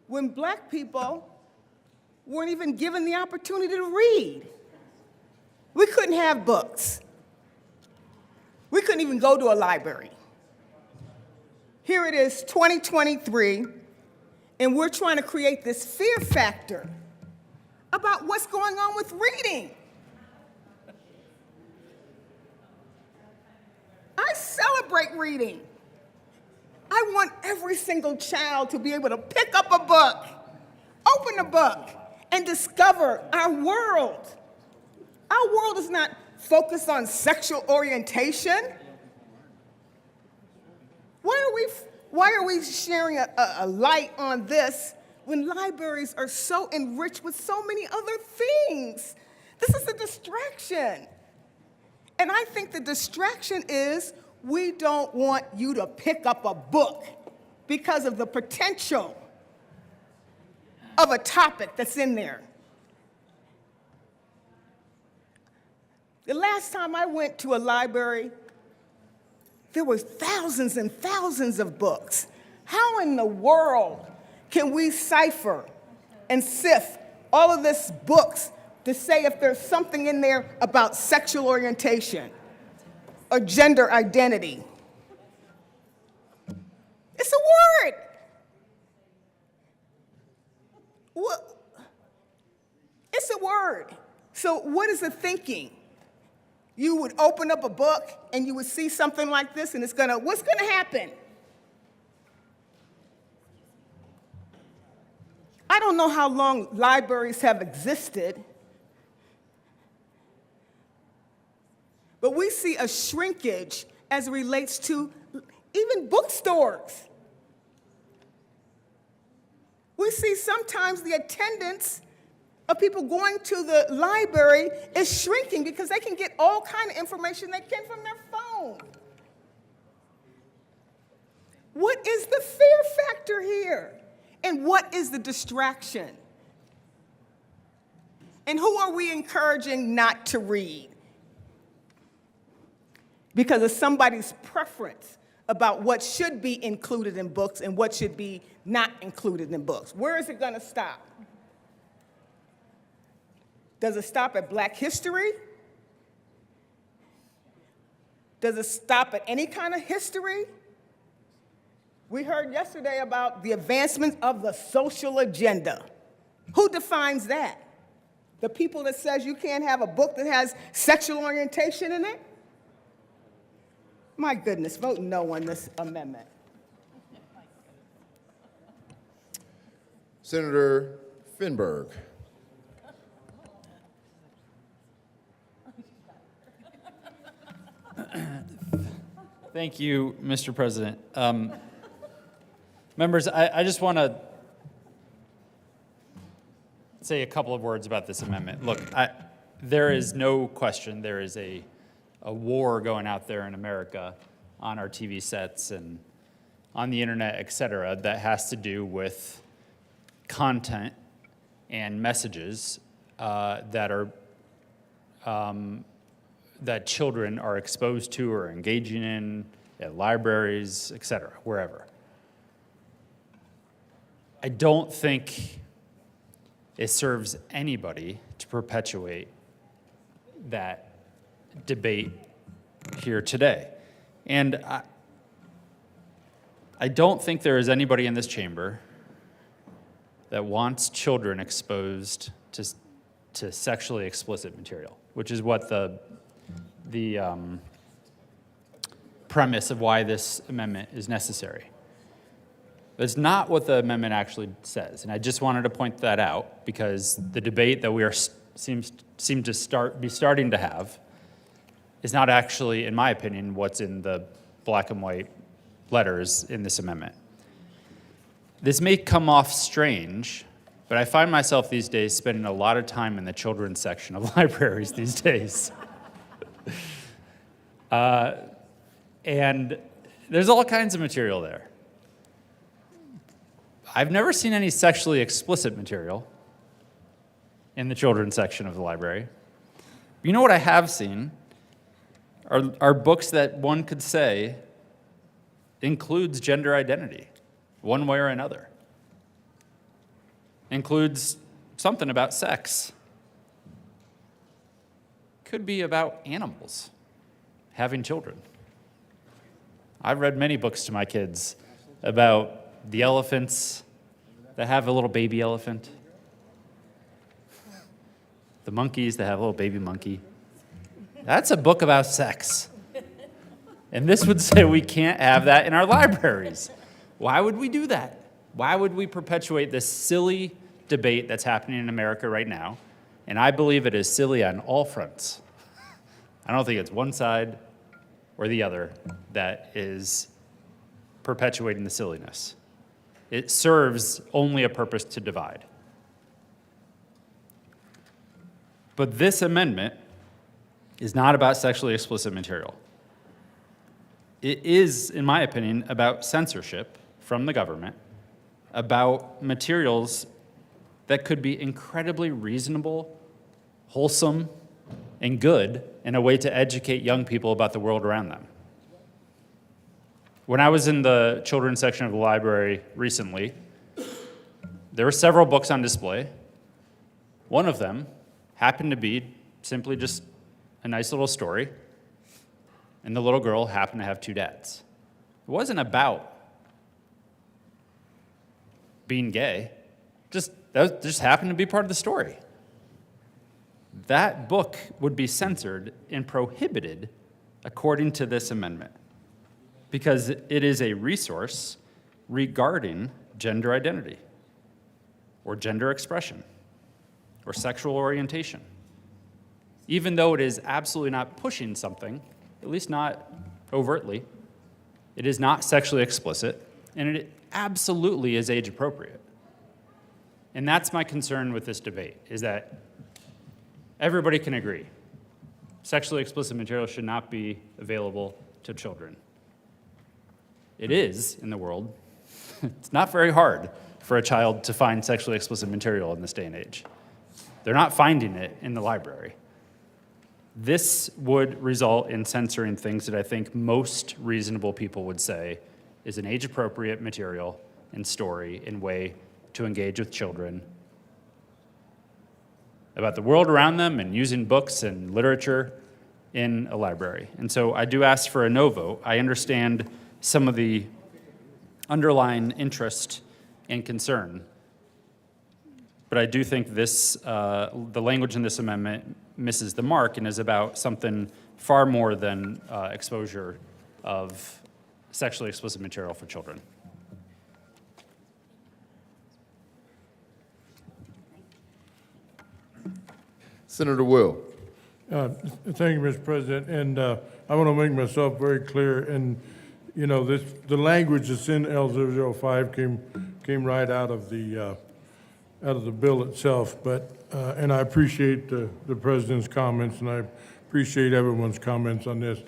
when black people weren't even given the opportunity to read. We couldn't have books. We couldn't even go to a library. Here it is, 2023, and we're trying to create this fear factor about what's going on with reading. I celebrate reading. I want every single child to be able to pick up a book, open a book, and discover our world. Our world is not focused on sexual orientation. Why are we sharing a light on this when libraries are so enriched with so many other things? This is a distraction. And I think the distraction is we don't want you to pick up a book because of the potential of a topic that's in there. The last time I went to a library, there were thousands and thousands of books. How in the world can we cipher and sift all of these books to say if there's something in there about sexual orientation or gender identity? It's a word. It's a word. So what is the thinking? You would open up a book and you would see something like this and what's gonna happen? I don't know how long libraries have existed, but we see a shrinkage as it relates to even bookstores. We see sometimes the attendance of people going to the library is shrinking because they can get all kind of information they can from their phone. What is the fear factor here? And what is the distraction? And who are we encouraging not to read? Because of somebody's preference about what should be included in books and what should be not included in books. Where is it going to stop? Does it stop at Black history? Does it stop at any kind of history? We heard yesterday about the advancement of the social agenda. Who defines that? The people that says you can't have a book that has sexual orientation in it? My goodness, vote no on this amendment. Senator Finberg. Thank you, Mr. President. Members, I just want to say a couple of words about this amendment. Look, there is no question there is a war going out there in America on our TV sets and on the internet, et cetera, that has to do with content and messages that are that children are exposed to or engaging in at libraries, et cetera, wherever. I don't think it serves anybody to perpetuate that debate here today. And I don't think there is anybody in this chamber that wants children exposed to sexually explicit material, which is what the premise of why this amendment is necessary. That's not what the amendment actually says, and I just wanted to point that out because the debate that we seem to be starting to have is not actually, in my opinion, what's in the black and white letters in this amendment. This may come off strange, but I find myself these days spending a lot of time in the children's section of libraries these days. And there's all kinds of material there. I've never seen any sexually explicit material in the children's section of the library. You know what I have seen are books that one could say includes gender identity, one way or another. Includes something about sex. Could be about animals having children. I've read many books to my kids about the elephants that have a little baby elephant, the monkeys that have a little baby monkey. That's a book about sex. And this would say we can't have that in our libraries. Why would we do that? Why would we perpetuate this silly debate that's happening in America right now? And I believe it is silly on all fronts. I don't think it's one side or the other that is perpetuating the silliness. It serves only a purpose to divide. But this amendment is not about sexually explicit material. It is, in my opinion, about censorship from the government, about materials that could be incredibly reasonable, wholesome, and good in a way to educate young people about the world around them. When I was in the children's section of the library recently, there were several books on display. One of them happened to be simply just a nice little story, and the little girl happened to have two dads. It wasn't about being gay. That just happened to be part of the story. That book would be censored and prohibited according to this amendment because it is a resource regarding gender identity or gender expression or sexual orientation. Even though it is absolutely not pushing something, at least not overtly, it is not sexually explicit, and it absolutely is age appropriate. And that's my concern with this debate, is that everybody can agree. Sexually explicit material should not be available to children. It is in the world. It's not very hard for a child to find sexually explicit material in this day and age. They're not finding it in the library. This would result in censoring things that I think most reasonable people would say is an age-appropriate material and story and way to engage with children about the world around them and using books and literature in a library. And so I do ask for a no vote. I understand some of the underlying interest and concern, but I do think this, the language in this amendment misses the mark and is about something far more than exposure of sexually explicit material for children. Senator Will. Thank you, Mr. President, and I want to make myself very clear, and, you know, the language that's in L005 came right out of the bill itself, but, and I appreciate the President's comments, and I appreciate everyone's comments on this.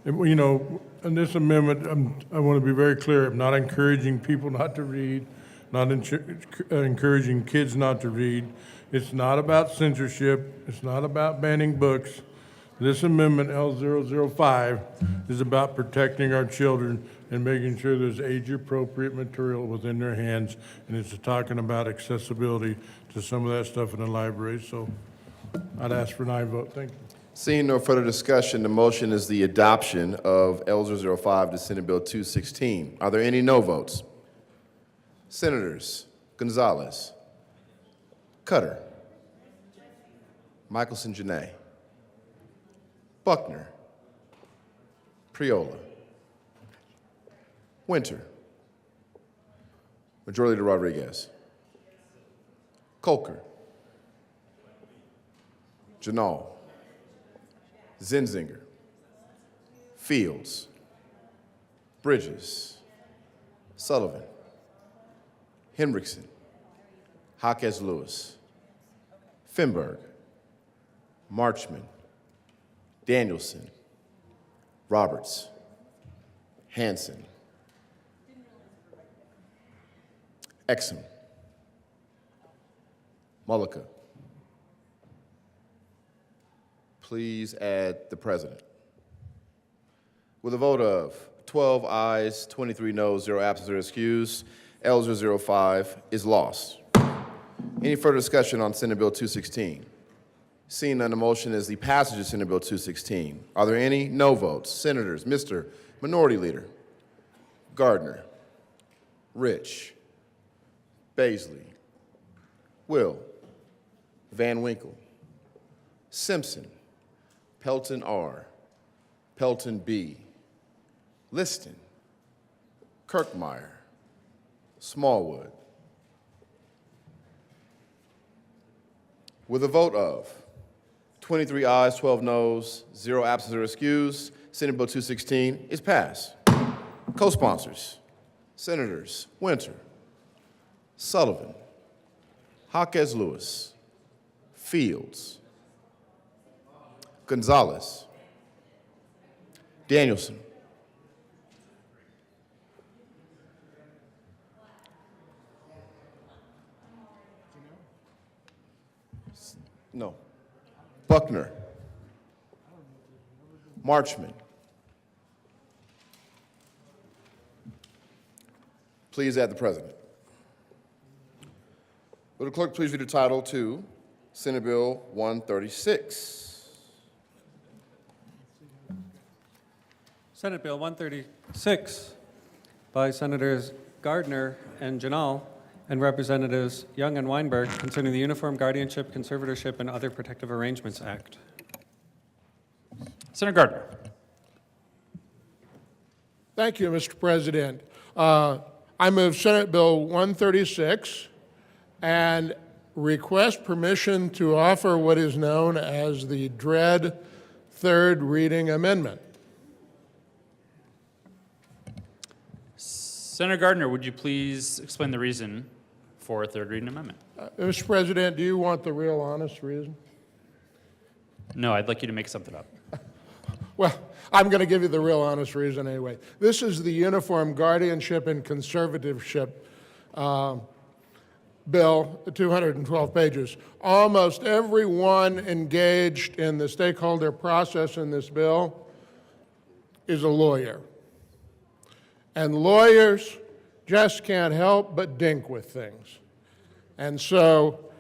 And, you know, in this amendment, I want to be very clear, I'm not encouraging people not to read, not encouraging kids not to read. It's not about censorship. It's not about banning books. This amendment, L005, is about protecting our children and making sure there's age-appropriate material within their hands, and it's talking about accessibility to some of that stuff in the library. So I'd ask for an aye vote. Thank you. Seeing no further discussion, the motion is the adoption of L005 to Senate Bill 216. Are there any no votes? Senators Gonzalez, Cutter, Michelson Janae, Buckner, Priola, Winter, Majority Leader Rodriguez, Colker, Janal, Zinzinger, Fields, Bridges, Sullivan, Hendrickson, Jaquez Lewis, Finberg, Marchman, Danielson, Roberts, Hanson, Exum, Mullica. Please add the President. With a vote of 12 ayes, 23 noes, 0 absent or excused, L005 is lost. Any further discussion on Senate Bill 216? Seeing none, the motion is the passage of Senate Bill 216. Are there any no votes? Senators, Mr. Minority Leader, Gardner, Rich, Baisley, Will, Van Winkle, Simpson, Pelton R, Pelton B, Liston, Kirkmeyer, Smallwood. With a vote of 23 ayes, 12 noes, 0 absent or excused, Senate Bill 216 is passed. Co-sponsors, Senators Winter, Sullivan, Jaquez Lewis, Fields, Gonzalez, Danielson, no, Buckner, Marchman. Please add the President. Will the clerk please read the title to Senate Bill 136? Senate Bill 136 by Senators Gardner and Janal and Representatives Young and Weinberg concerning the Uniform Guardianship, Conservatorship, and Other Protective Arrangements Act. Senator Gardner. Thank you, Mr. President. I move Senate Bill 136 and request permission to offer what is known as the dread third reading amendment. Senator Gardner, would you please explain the reason for a third reading amendment? Mr. President, do you want the real honest reason? No, I'd like you to make something up. Well, I'm going to give you the real honest reason anyway. This is the Uniform Guardianship and Conservatorship bill, 212 pages. Almost everyone engaged in the stakeholder process in this bill is a lawyer. And lawyers just can't help but dink with things. And so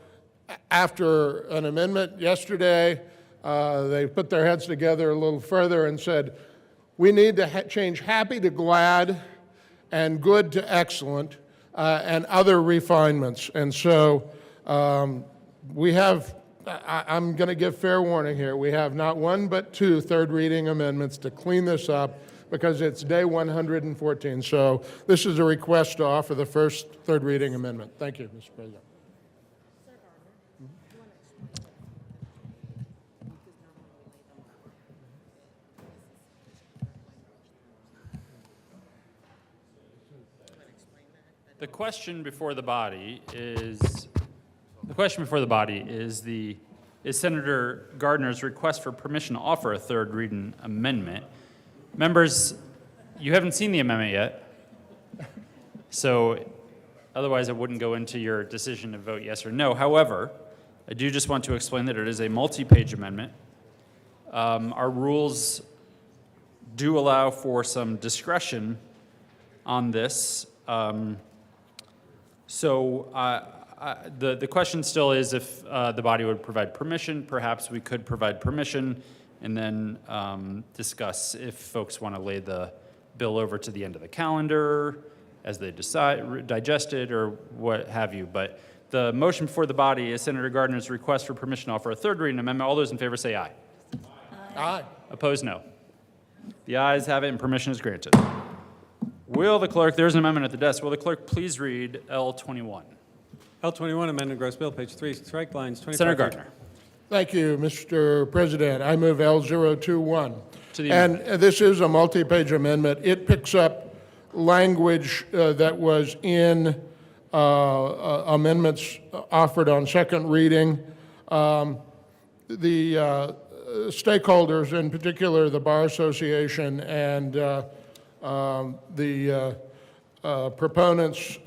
after an amendment yesterday, they put their heads together a little further and said, we need to change happy to glad and good to excellent and other refinements. And so We have, I'm going to give fair warning here, we have not one but two third reading amendments to clean this up because it's day 114. So this is a request to offer the first third reading amendment. Thank you, Mr. President. The question before the body is Senator Gardner's request for permission to offer a third reading amendment. Members, you haven't seen the amendment yet, so otherwise it wouldn't go into your decision to vote yes or no. However, I do just want to explain that it is a multi-page amendment. Our rules do allow for some discretion on this. The question still is if the body would provide permission. Perhaps we could provide permission and then discuss if folks want to lay the bill over to the end of the calendar as they digest it or what have you. But the motion before the body is Senator Gardner's request for permission to offer a third reading amendment. All those in favor say aye. Aye. Opposed, no. The ayes have it and permission is granted. Will the clerk, there's an amendment at the desk, will the clerk please read L21? L21, amended gross bill, page 3, strike lines 25. Senator Gardner. Thank you, Mr. President. I move L021. To the And amendment. this is a multi-page amendment. It picks up language that was in amendments offered on second reading. The stakeholders, in particular the Bar Association and the proponents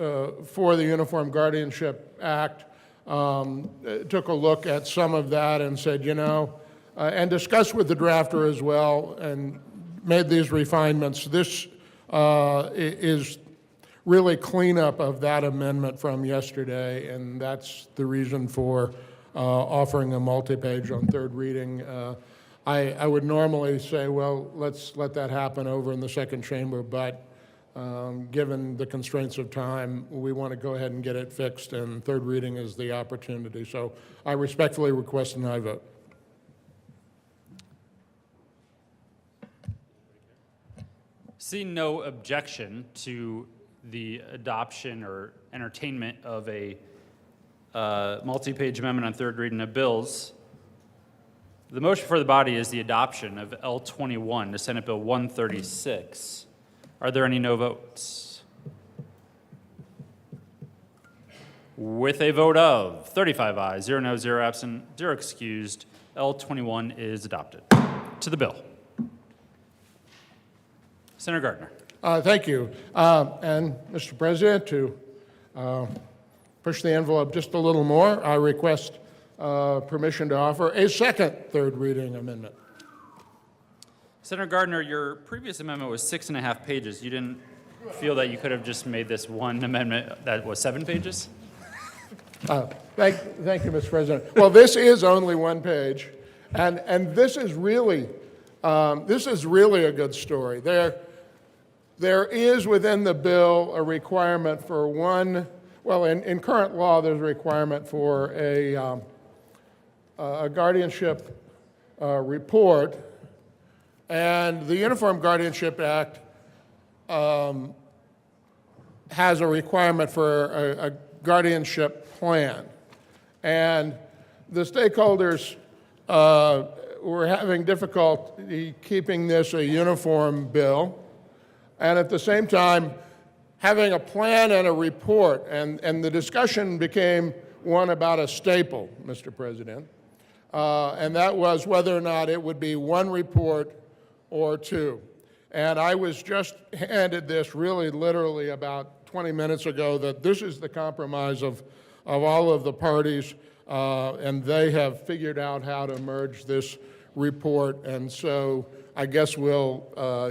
for the Uniform Guardianship Act took a look at some of that and said, and discussed with the drafter as well and made these refinements. This is really cleanup of that amendment from yesterday, and that's the reason for offering a multi-page on third reading. I would normally say, well, let's let that happen over in the second chamber, but given the constraints of time, we want to go ahead and get it fixed, and third reading is the opportunity. So I respectfully request an aye vote. Seeing no objection to the adoption or entertainment of a multi-page amendment on third reading of bills, the motion for the body is the adoption of L21 to Senate Bill 136. Are there any no votes? With a vote of 35 ayes, 0 no, 0 absent, 0 excused, L21 is adopted. To the bill. Senator Gardner. Thank you. And Mr. President, to push the envelope just a little more, I request permission to offer a second third reading amendment. Senator Gardner, your previous amendment was 6.5 pages. You didn't feel that you could have just made this one amendment that was 7 pages? Thank you, Mr. President. Well, this is only 1 page, and this is really a good story. There is within the bill a requirement for one. Well, in current law, there's a requirement for a guardianship report, and the Uniform Guardianship Act has a requirement for a guardianship plan. And the stakeholders were having difficulty keeping this a uniform bill, and at the same time, having a plan and a report, and the discussion became one about a staple, Mr. President, and that was whether or not it would be one report or two. And I was just handed this really literally about 20 minutes ago, that this is the compromise of all of the parties, and they have figured out how to merge this report, and so I guess we'll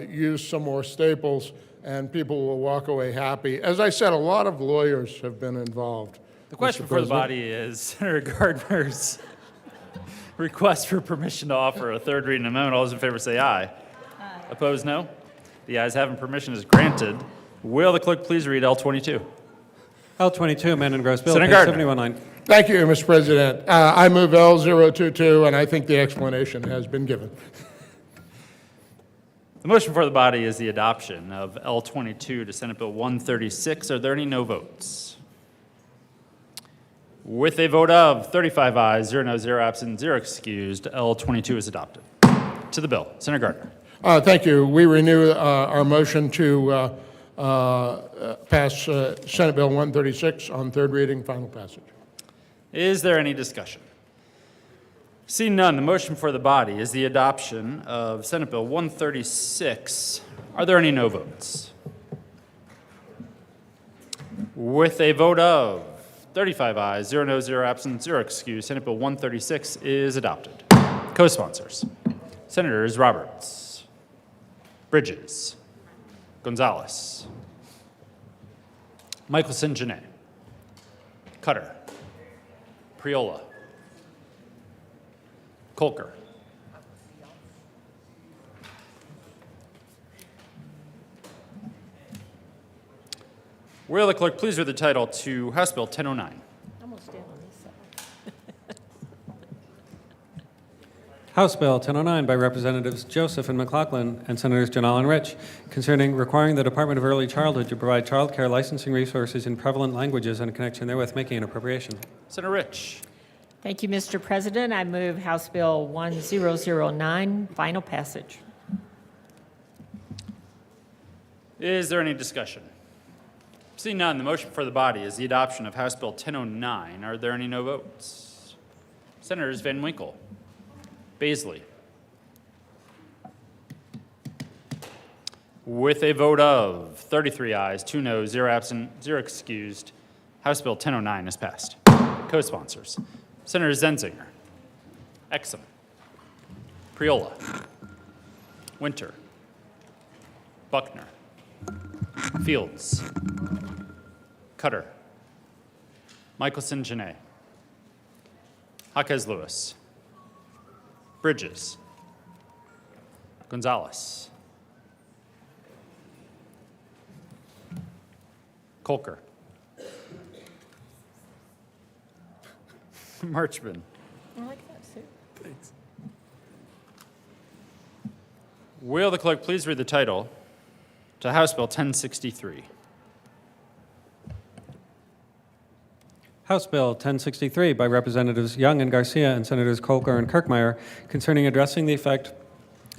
use some more staples and people will walk away happy. As I said, a lot of lawyers have been involved. The question before the body is Senator Gardner's request for permission to offer a third reading amendment. All those in favor say aye. Aye. Opposed, no. The ayes have it, permission is granted. Will the clerk please read L22? L22, amended gross bill, Senator page Gardner. 71 line Thank you, Mr. President. I move L022, and I think the explanation has been given. The motion for the body is the adoption of L22 to Senate Bill 136. Are there any no votes? With a vote of 35 ayes, 0 no, 0 absent, 0 excused, L22 is adopted. To the bill. Senator Gardner. Thank you. We renew our motion to pass Senate Bill 136 on third reading, final passage. Is there any discussion? Seeing none, the motion for the body is the adoption of Senate Bill 136. Are there any no votes? With a vote of 35 ayes, 0 no, 0 absent, 0 excused, Senate Bill 136 is adopted. Co-sponsors, Senators Roberts, Bridges, Gonzalez, Michelson, Janae, Cutter, Priola, Colker, will the clerk please read the title to House Bill 1009? I'm gonna stand on this side. House Bill 1009 by Representatives Joseph and McLaughlin and Senators Janal and Rich concerning requiring the Department of Early Childhood to provide child care licensing resources in prevalent languages and in connection therewith making an appropriation. Senator Rich. Thank you, Mr. President. I move House Bill 1009, final passage. Is there any discussion? Seeing none, the motion for the body is the adoption of House Bill 1009. Are there any no votes? Senators Van Winkle, Baisley. With a vote of 33 ayes, 2 noes, 0 absent, 0 excused, House Bill 1009 is passed. Co-sponsors, Senators Zenzinger, Exum, Priola, Winter, Buckner, Fields, Cutter, Michelson, Janae, Jaquez Lewis, Bridges, Gonzalez, Colker, Marchman. I like that suit. Thanks. Will the clerk please read the title to House Bill 1063? House Bill 1063 by Representatives Young and Garcia and Senators Colker and Kirkmeyer concerning addressing the effect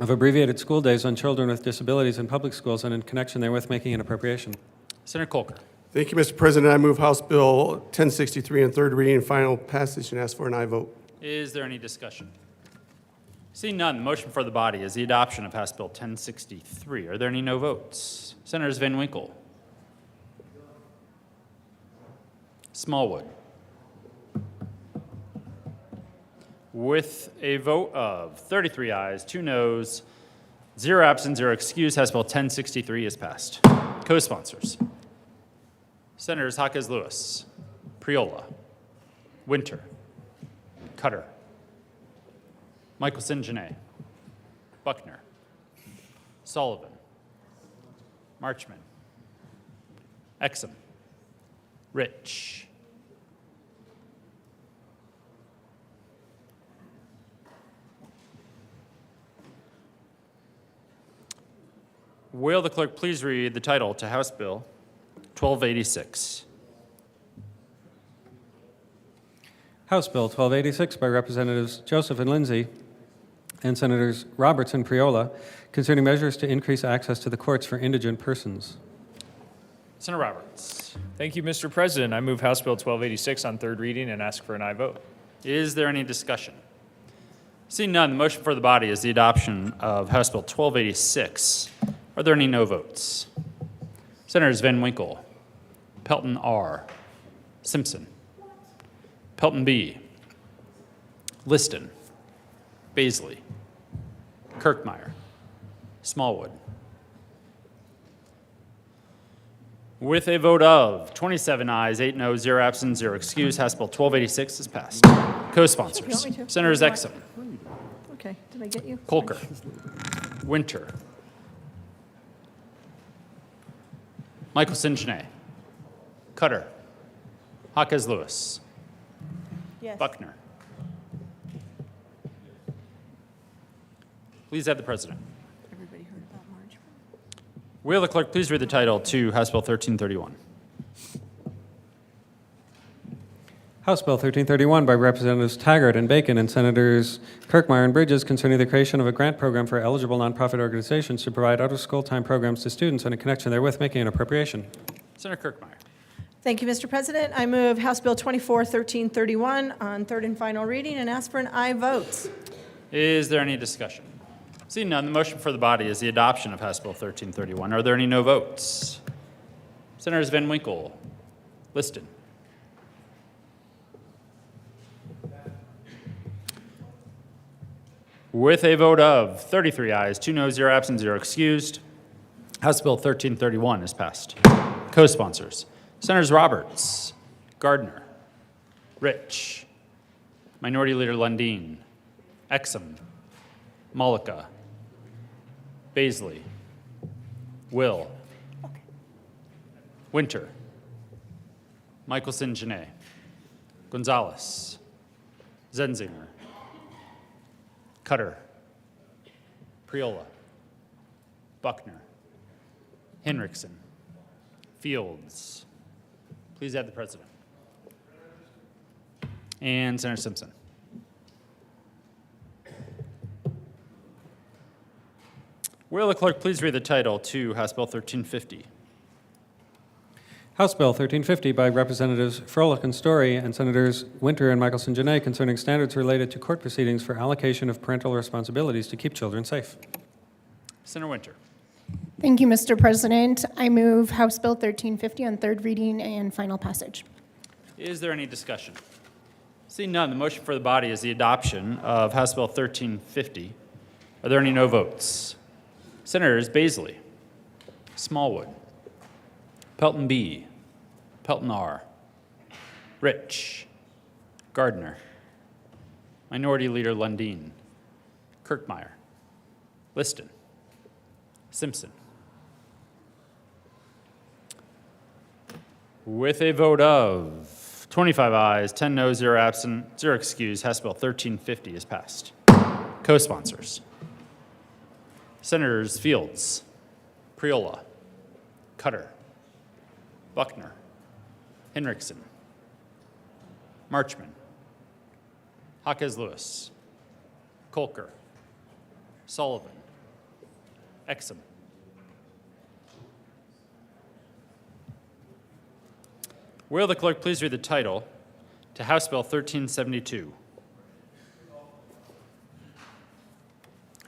of abbreviated school days on children with disabilities in public schools and in connection therewith making an appropriation. Senator Colker. Thank you, Mr. President. I move House Bill 1063 on third reading and final passage and ask for an aye vote. Is there any discussion? Seeing none, the motion for the body is the adoption of House Bill 1063. Are there any no votes? Senators Van Winkle, Smallwood. With a vote of 33 ayes, 2 noes, 0 absent, 0 excused, House Bill 1063 is passed. Co-sponsors, Senators Jaquez Lewis, Priola, Winter, Cutter, Michelson, Janae, Buckner, Sullivan, Marchman, Exum, Rich, will the clerk please read the title to House Bill 1286? House Bill 1286 by Representatives Joseph and Lindsay and Senators Roberts and Priola concerning measures to increase access to the courts for indigent persons. Senator Roberts. Thank you, Mr. President. I move House Bill 1286 on third reading and ask for an aye vote. Is there any discussion? Seeing none, the motion for the body is the adoption of House Bill 1286. Are there any no votes? Senators Van Winkle, Pelton R., Simpson, Pelton B., Liston, Baisley, Kirkmeyer, Smallwood. With a vote of 27 ayes, 8 noes, 0 absent, 0 excused, House Bill 1286 is passed. Co-sponsors, You want me to? Senators Exum, Okay, did I get you? Colker, Winter, Michelson, Janae, Cutter, Jaquez Lewis, Yes. Buckner. Please add the president. Everybody heard about March? Will the clerk please read the title to House Bill 1331? House Bill 1331 by Representatives Taggart and Bacon and Senators Kirkmeyer and Bridges concerning the creation of a grant program for eligible nonprofit organizations to provide out-of-school time programs to students and in connection therewith making an appropriation. Senator Kirkmeyer. Thank you, Mr. President. I move House Bill 1331 on third and final reading and ask for an aye vote. Is there any discussion? Seeing none, the motion for the body is the adoption of House Bill 1331. Are there any no votes? Senators Van Winkle, Liston. With a vote of 33 ayes, 2 noes, 0 absent, 0 excused, House Bill 1331 is passed. Co-sponsors, Senators Roberts, Gardner, Rich, Minority Leader Lundin, Exum, Mullica, Baisley, Will, Winter, Michelson Janae, Gonzalez, Zenzinger, Cutter, Priola, Buckner, Henriksen, Fields. Please add the president. And Senator Simpson. Will the clerk please read the title to House Bill 1350? House Bill 1350 by Representatives Froelich and Story and Senators Winter and Michelson Janae concerning standards related to court proceedings for allocation of parental responsibilities to keep children safe. Senator Winter. Thank you, Mr. President. I move House Bill 1350 on third reading and final passage. Is there any discussion? Seeing none, the motion for the body is the adoption of House Bill 1350. Are there any no votes? Senators Baisley, Smallwood, Pelton B., Pelton R., Rich, Gardner, Minority Leader Lundin, Kirkmeyer, Liston, Simpson. With a vote of 25 ayes, 10 noes, 0 absent, 0 excused, House Bill 1350 is passed. Co-sponsors, Senators Fields, Priola, Cutter, Buckner, Henriksen, Marchman, Jaquez Lewis, Kolker, Sullivan, Exum. Will the clerk please read the title to House Bill 1372?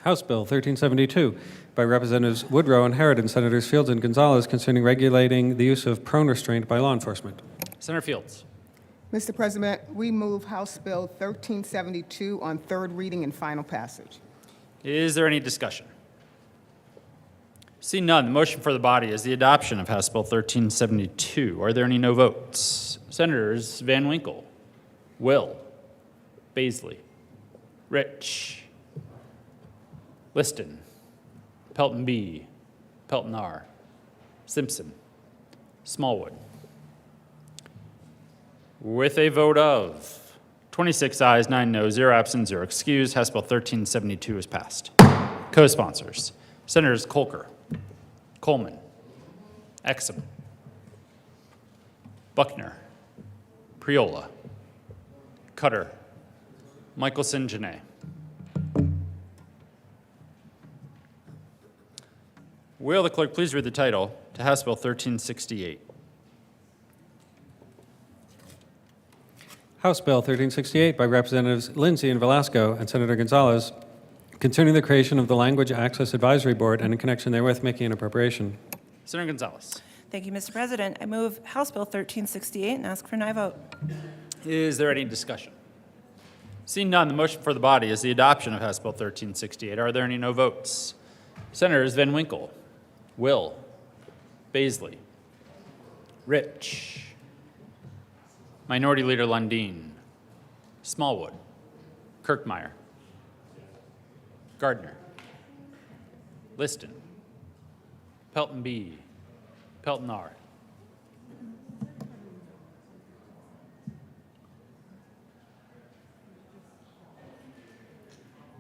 House Bill 1372 by Representatives Woodrow and Harrod and Senators Fields and Gonzalez concerning regulating the use of prone restraint by law enforcement. Senator Fields. Mr. President, we move House Bill 1372 on third reading and final passage. Is there any discussion? Seeing none, the motion for the body is the adoption of House Bill 1372. Are there any no votes? Senators Van Winkle, Will, Baisley, Rich, Liston, Pelton B., Pelton R., Simpson, Smallwood. With a vote of 26 ayes, 9 noes, 0 absent, 0 excused, House Bill 1372 is passed. Co-sponsors, Senators Kolker, Coleman, Exum, Buckner, Priola, Cutter, Michelson Janae. Will the clerk please read the title to House Bill 1368? House Bill 1368 by Representatives Lindsay and Velasco and Senator Gonzalez concerning the creation of the Language Access Advisory Board and in connection therewith making an appropriation. Senator Gonzalez. Thank you, Mr. President. I move House Bill 1368 and ask for an aye vote. Is there any discussion? Seeing none, the motion for the body is the adoption of House Bill 1368. Are there any no votes? Senators Van Winkle, Will, Baisley, Rich, Minority Leader Lundin, Smallwood, Kirkmeyer, Gardner, Liston, Pelton B., Pelton R.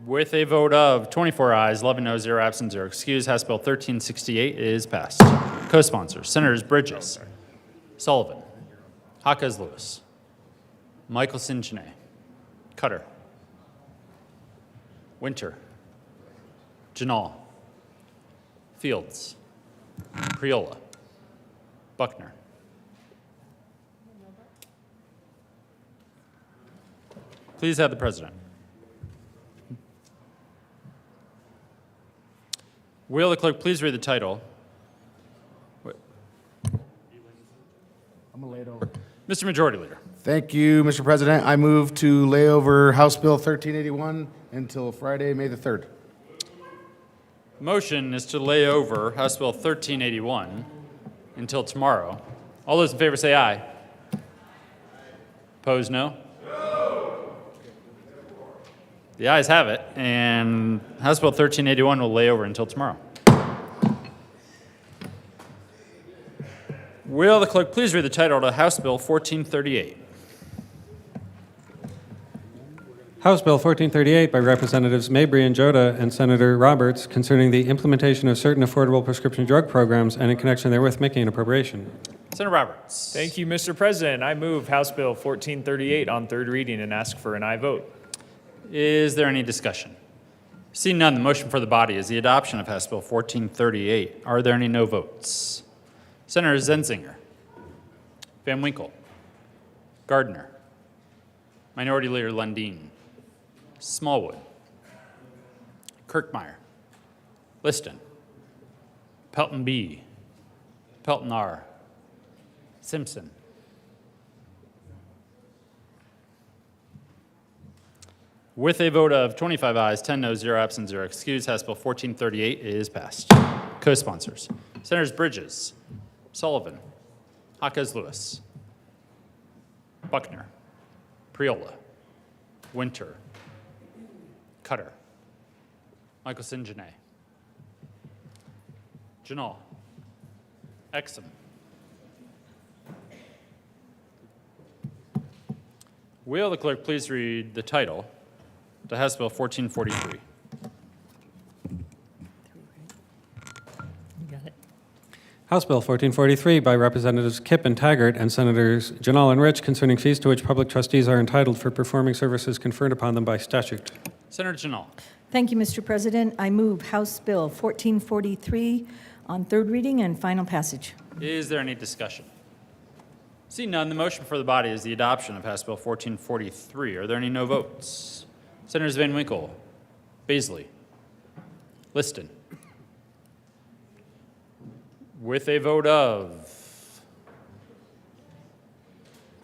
With a vote of 24 ayes, 11 noes, 0 absent, 0 excused, House Bill 1368 is passed. Co-sponsors, Senators Bridges, Sullivan, Hawkes Lewis, Michelson Janae, Cutter, Winter, Janal, Fields, Priola, Buckner. Please have the president. Will the clerk please read the title? I'm going to lay it over. Mr. Majority Leader. Thank you, Mr. President. I move to lay over House Bill 1381 until Friday, May the 3rd. Motion is to lay over House Bill 1381 until tomorrow. All those in favor say aye. Opposed, no? The ayes have it, and House Bill 1381 will lay over until tomorrow. Will the clerk please read the title to House Bill 1438? House Bill 1438 by Representatives Mabry and Joda and Senator Roberts concerning the implementation of certain affordable prescription drug programs and in connection therewith making an appropriation. Senator Roberts. Thank you, Mr. President. I move House Bill 1438 on third reading and ask for an aye vote. Is there any discussion? Seeing none, the motion for the body is the adoption of House Bill 1438. Are there any no votes? Senator Zenzinger, Van Winkle, Gardner, Minority Leader Lundin, Smallwood, Kirkmeyer, Liston, Pelton B, Pelton R, Simpson, with a vote of 25 ayes, 10 noes, 0 absent, 0 excused, House Bill 1438 is passed. Co-sponsors, Senators Bridges, Sullivan, Hawkes Lewis, Buckner, Priola, Winter, Cutter, Michelson Janae, Janal, Exum, will the clerk please read the title to House Bill 1443? House Bill 1443 by Representatives Kipp and Taggart and Senators Janal and Rich concerning fees to which public trustees are entitled for performing services conferred upon them by statute. Senator Janal. Thank you, Mr. President. I move House Bill 1443 on third reading and final passage. Is there any discussion? Seeing none, the motion for the body is the adoption of House Bill 1443. Are there any no votes? Senators Van Winkle, Baisley, Liston. With a vote of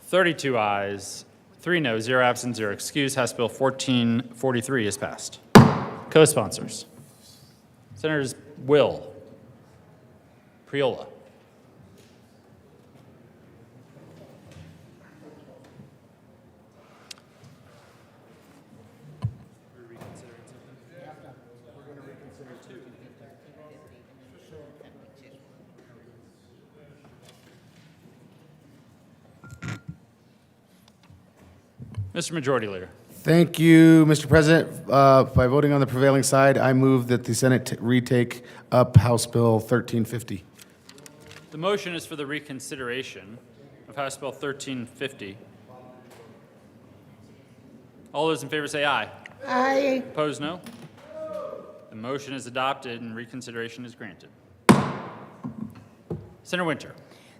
32 ayes, 3 noes, 0 absent, 0 excused, House Bill 1443 is passed. Co-sponsors, Senators Will, Priola, Mr. Majority Leader. Thank you, Mr. President. By voting on the prevailing side, I move that the Senate retake up House Bill 1350. The motion is for the reconsideration of House Bill 1350. All those in favor say aye. Aye. Opposed, no. The motion is adopted and reconsideration is granted. Senator Winter.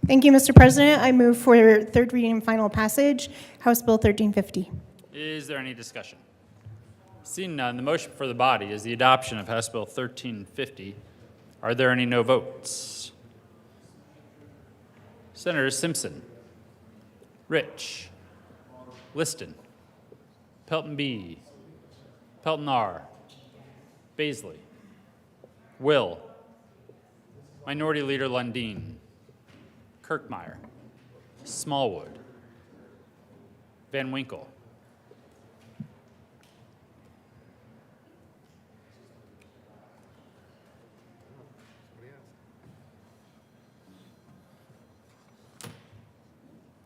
Thank you, Mr. President. I move for third reading and final passage, House Bill 1350. Is there any discussion? Seeing none, the motion for the body is the adoption of House Bill 1350. Are there any no votes? Senators Simpson, Rich, Liston, Pelton B, Pelton R, Baisley, Will, Minority Leader Lundin, Kirkmeyer, Smallwood, Van Winkle,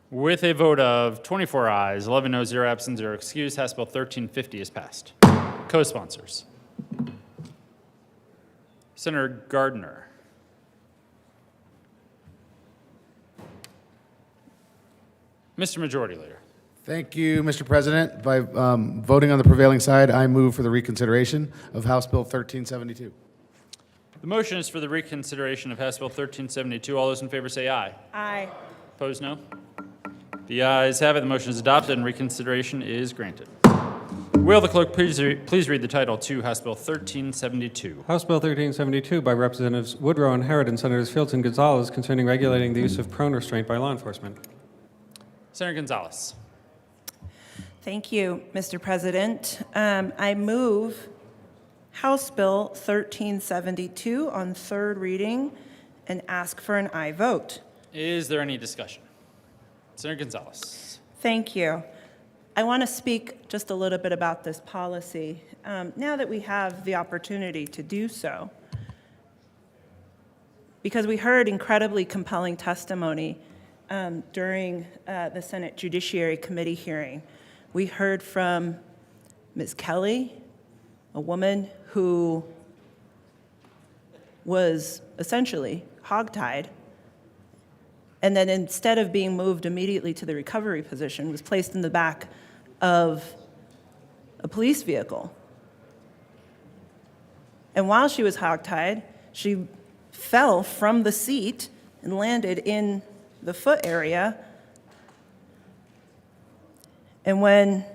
with a vote of 24 ayes, 11 noes, 0 absent, 0 excused, House Bill 1350 is passed. Co-sponsors. Senator Gardner. Mr. Majority Leader. Thank you, Mr. President. By voting on the prevailing side, I move for the reconsideration of House Bill 1372. The motion is for the reconsideration of House Bill 1372. All those in favor say aye. Aye. Opposed, no. The ayes have it. The motion is adopted and reconsideration is granted. Will the clerk please read the title to House Bill 1372? House Bill 1372 by Representatives Woodrow and Herod and Senators Fields and Gonzalez concerning regulating the use of prone restraint by law enforcement. Senator Gonzalez. Thank you, Mr. President. I move House Bill 1372 on third reading and ask for an aye vote. Is there any discussion? Senator Gonzalez. Thank you. I want to speak just a little bit about this policy now that we have the opportunity to do so, because we heard incredibly compelling testimony during the Senate Judiciary Committee hearing. We heard from Ms. Kelly, a woman who was essentially hogtied, and then instead of being moved immediately to the recovery position, was placed in the back of a police vehicle. And while she was hogtied, she fell from the seat and landed in the foot area. And when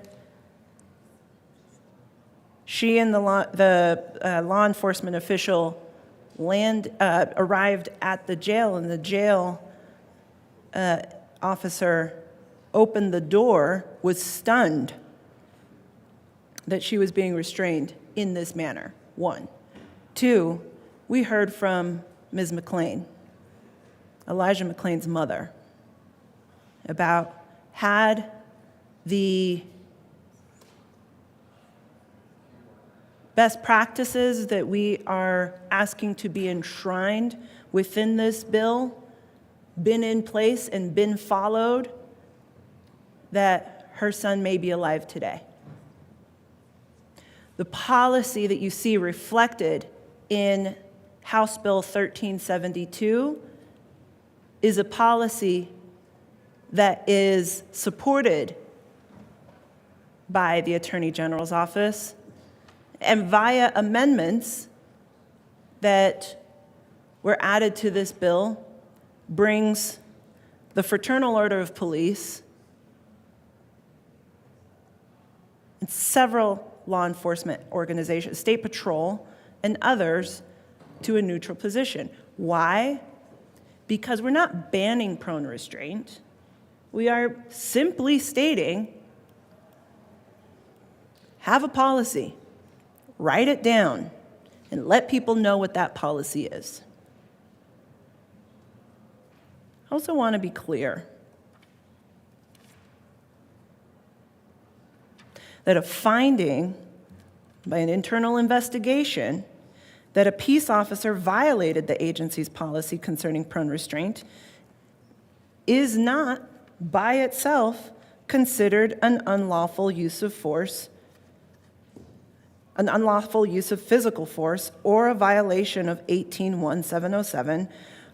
she and the law enforcement official arrived at the jail, and the jail officer opened the door, was stunned that she was being restrained in this manner, one. Two, we heard from Ms. McLean, Elijah McLean's mother, about had the best practices that we are asking to be enshrined within this bill been in place and been followed, that her son may be alive today. The policy that you see reflected in House Bill 1372 is a policy that is supported by the Attorney General's office, and via amendments that were added to this bill brings the Fraternal Order of Police and several law enforcement organizations, State Patrol and others, to a neutral position. Why? Because we're not banning prone restraint. We are simply stating, have a policy, write it down, and let people know what that policy is. I also want to be clear that a finding by an internal investigation that a peace officer violated the agency's policy concerning prone restraint is not by itself considered an unlawful use of force, an unlawful use of physical force, or a violation of 18-1707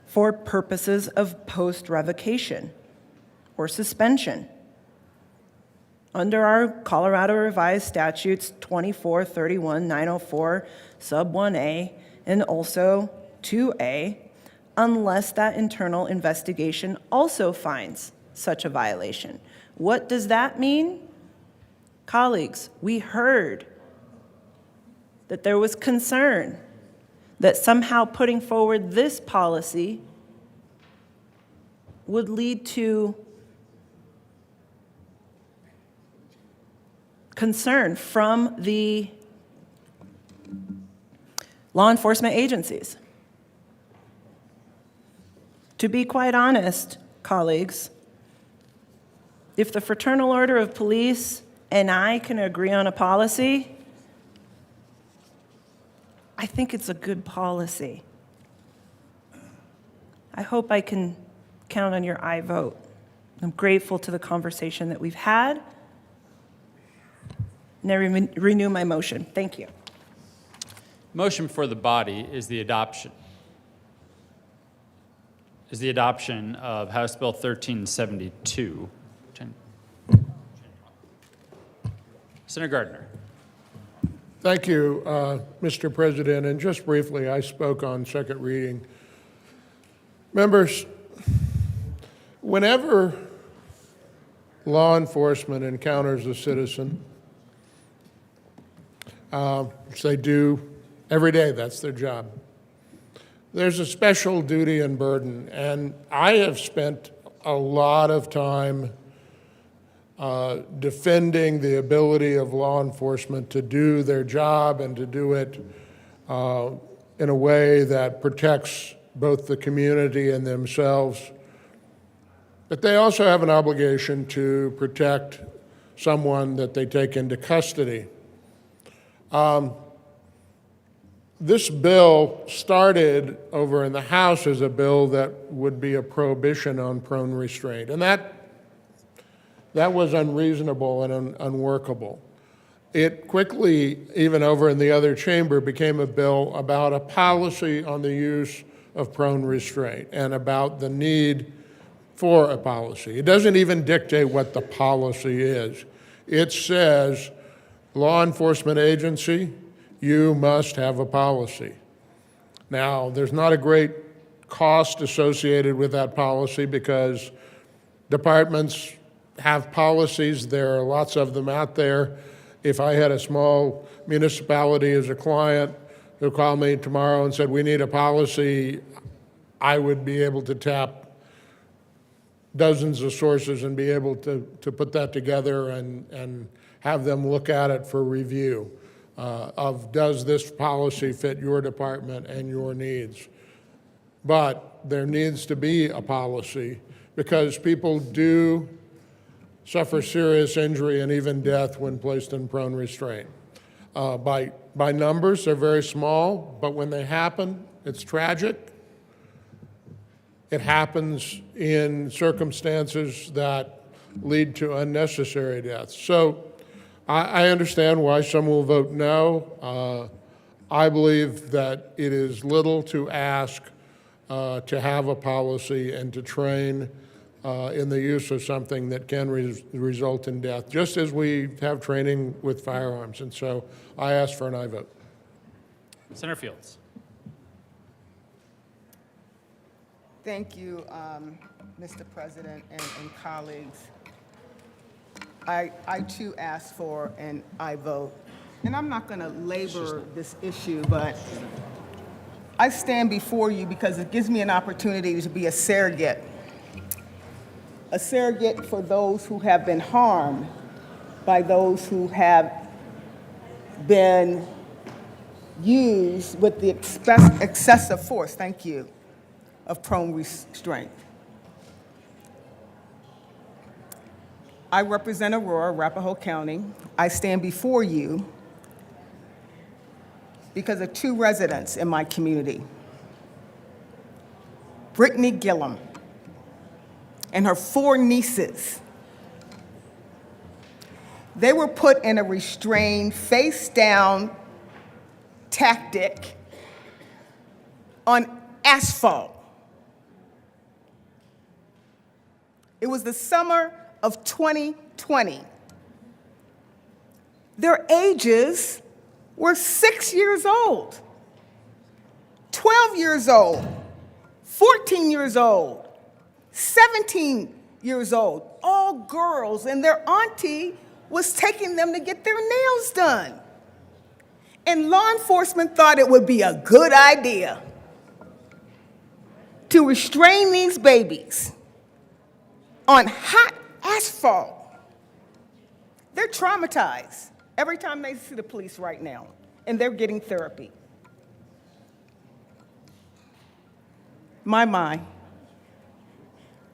for purposes of post-revocation or suspension. Under our Colorado Revised Statutes 2431-904, sub 1A, and also 2A, unless that internal investigation also finds such a violation. What does that mean? Colleagues, we heard that there was concern that somehow putting forward this policy would lead to concern from the law enforcement agencies. To be quite honest, colleagues, if the Fraternal Order of Police and I can agree on a policy, I think it's a good policy. I hope I can count on your aye vote. I'm grateful to the conversation that we've had, And I renew my motion. Thank you. Motion for the body is the adoption of House Bill 1372. Senator Gardner. Thank you, Mr. President. And just briefly, I spoke on second reading. Members, whenever law enforcement encounters a citizen, which they do every day, that's their job, there's a special duty and burden. And I have spent a lot of time defending the ability of law enforcement to do their job and to do it in a way that protects both the community and themselves. But they also have an obligation to protect someone that they take into custody. This bill started over in the House as a bill that would be a prohibition on prone restraint, and that was unreasonable and unworkable. It quickly, even over in the other chamber, became a bill about a policy on the use of prone restraint and about the need for a policy. It doesn't even dictate what the policy is. It says, law enforcement agency, you must have a policy. Now, there's not a great cost associated with that policy because departments have policies. There are lots of them out there. If I had a small municipality as a client who called me tomorrow and said, we need a policy, I would be able to tap dozens of sources and be able to put that together and have them look at it for review of does this policy fit your department and your needs. But there needs to be a policy because people do suffer serious injury and even death when placed in prone restraint. By numbers, they're very small, but when they happen, it's tragic. It happens in circumstances that lead to unnecessary deaths. So I understand why some will vote no. I believe that it is little to ask to have a policy and to train in the use of something that can result in death, just as we have training with firearms. And so I ask for an aye vote. Senator Fields. Thank you, Mr. President and colleagues. I too ask for an aye vote. And I'm not going to labor this issue, but I stand before you because it gives me an opportunity to be a surrogate for those who have been harmed by those who have been used with the excessive force, thank you, of prone restraint. I represent Aurora, Arapahoe County. I stand before you because of two residents in my community. Brittany Gillum and her 4 nieces. They were put in a restrained, face-down tactic on asphalt. It was the summer of 2020. Their ages were 6 years old, 12 years old, 14 years old, 17 years old, all girls, and their auntie was taking them to get their nails done. And law enforcement thought it would be a good idea to restrain these babies on hot asphalt. They're traumatized every time they see the police right now, and they're getting therapy. My.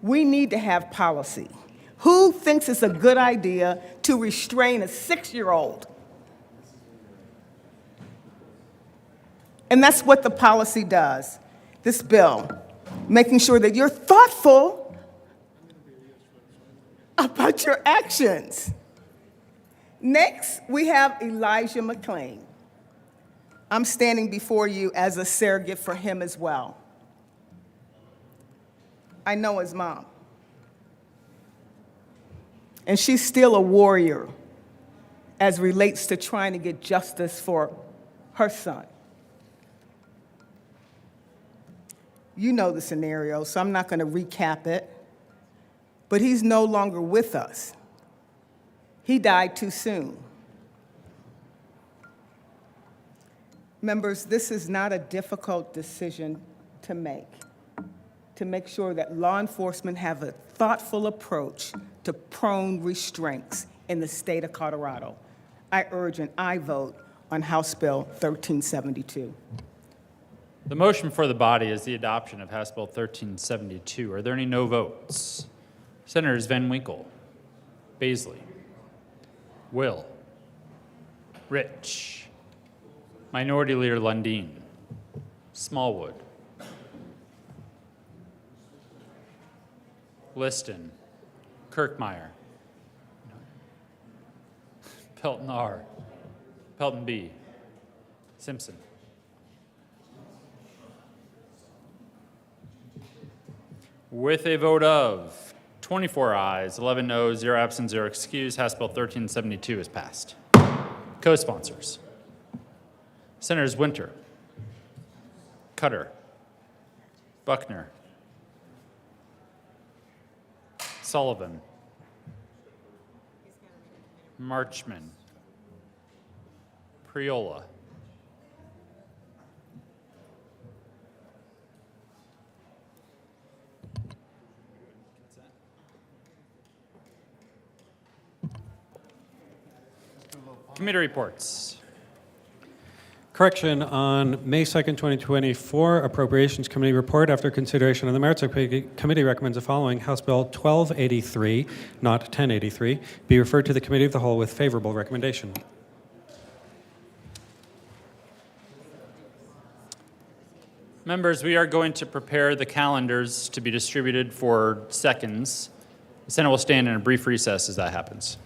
We need to have policy. Who thinks it's a good idea to restrain a 6-year-old? And that's what the policy does, this bill, making sure that you're thoughtful about your actions. Next, we have Elijah McLean. I'm standing before you as a surrogate for him as well. I know his mom. And she's still a warrior as relates to trying to get justice for her son. You know the scenario, so I'm not going to recap it. But he's no longer with us. He died too soon. Members, this is not a difficult decision to make sure that law enforcement have a thoughtful approach to prone restraints in the state of Colorado. I urge an aye vote on House Bill 1372. The motion for the body is the adoption of House Bill 1372. Are there any no votes? Senators Van Winkle, Baisley, Will, Rich, Minority Leader Lundin, Smallwood, Liston, Kirkmeyer, Pelton R, Pelton B, Simpson. With a vote of 24 ayes, 11 noes, 0 absent, 0 excused, House Bill 1372 is passed. Co-sponsors. Senators Winter, Cutter, Buckner, Sullivan, Marchman, Priola, committee reports. Correction on May 2nd, 2024, Appropriations Committee report. After consideration of the merits, the committee recommends the following: House Bill 1283, not 1083, be referred to the Committee of the Whole with favorable recommendation. Members, we are going to prepare the calendars to be distributed for seconds. The Senate will stand in a brief recess as that happens.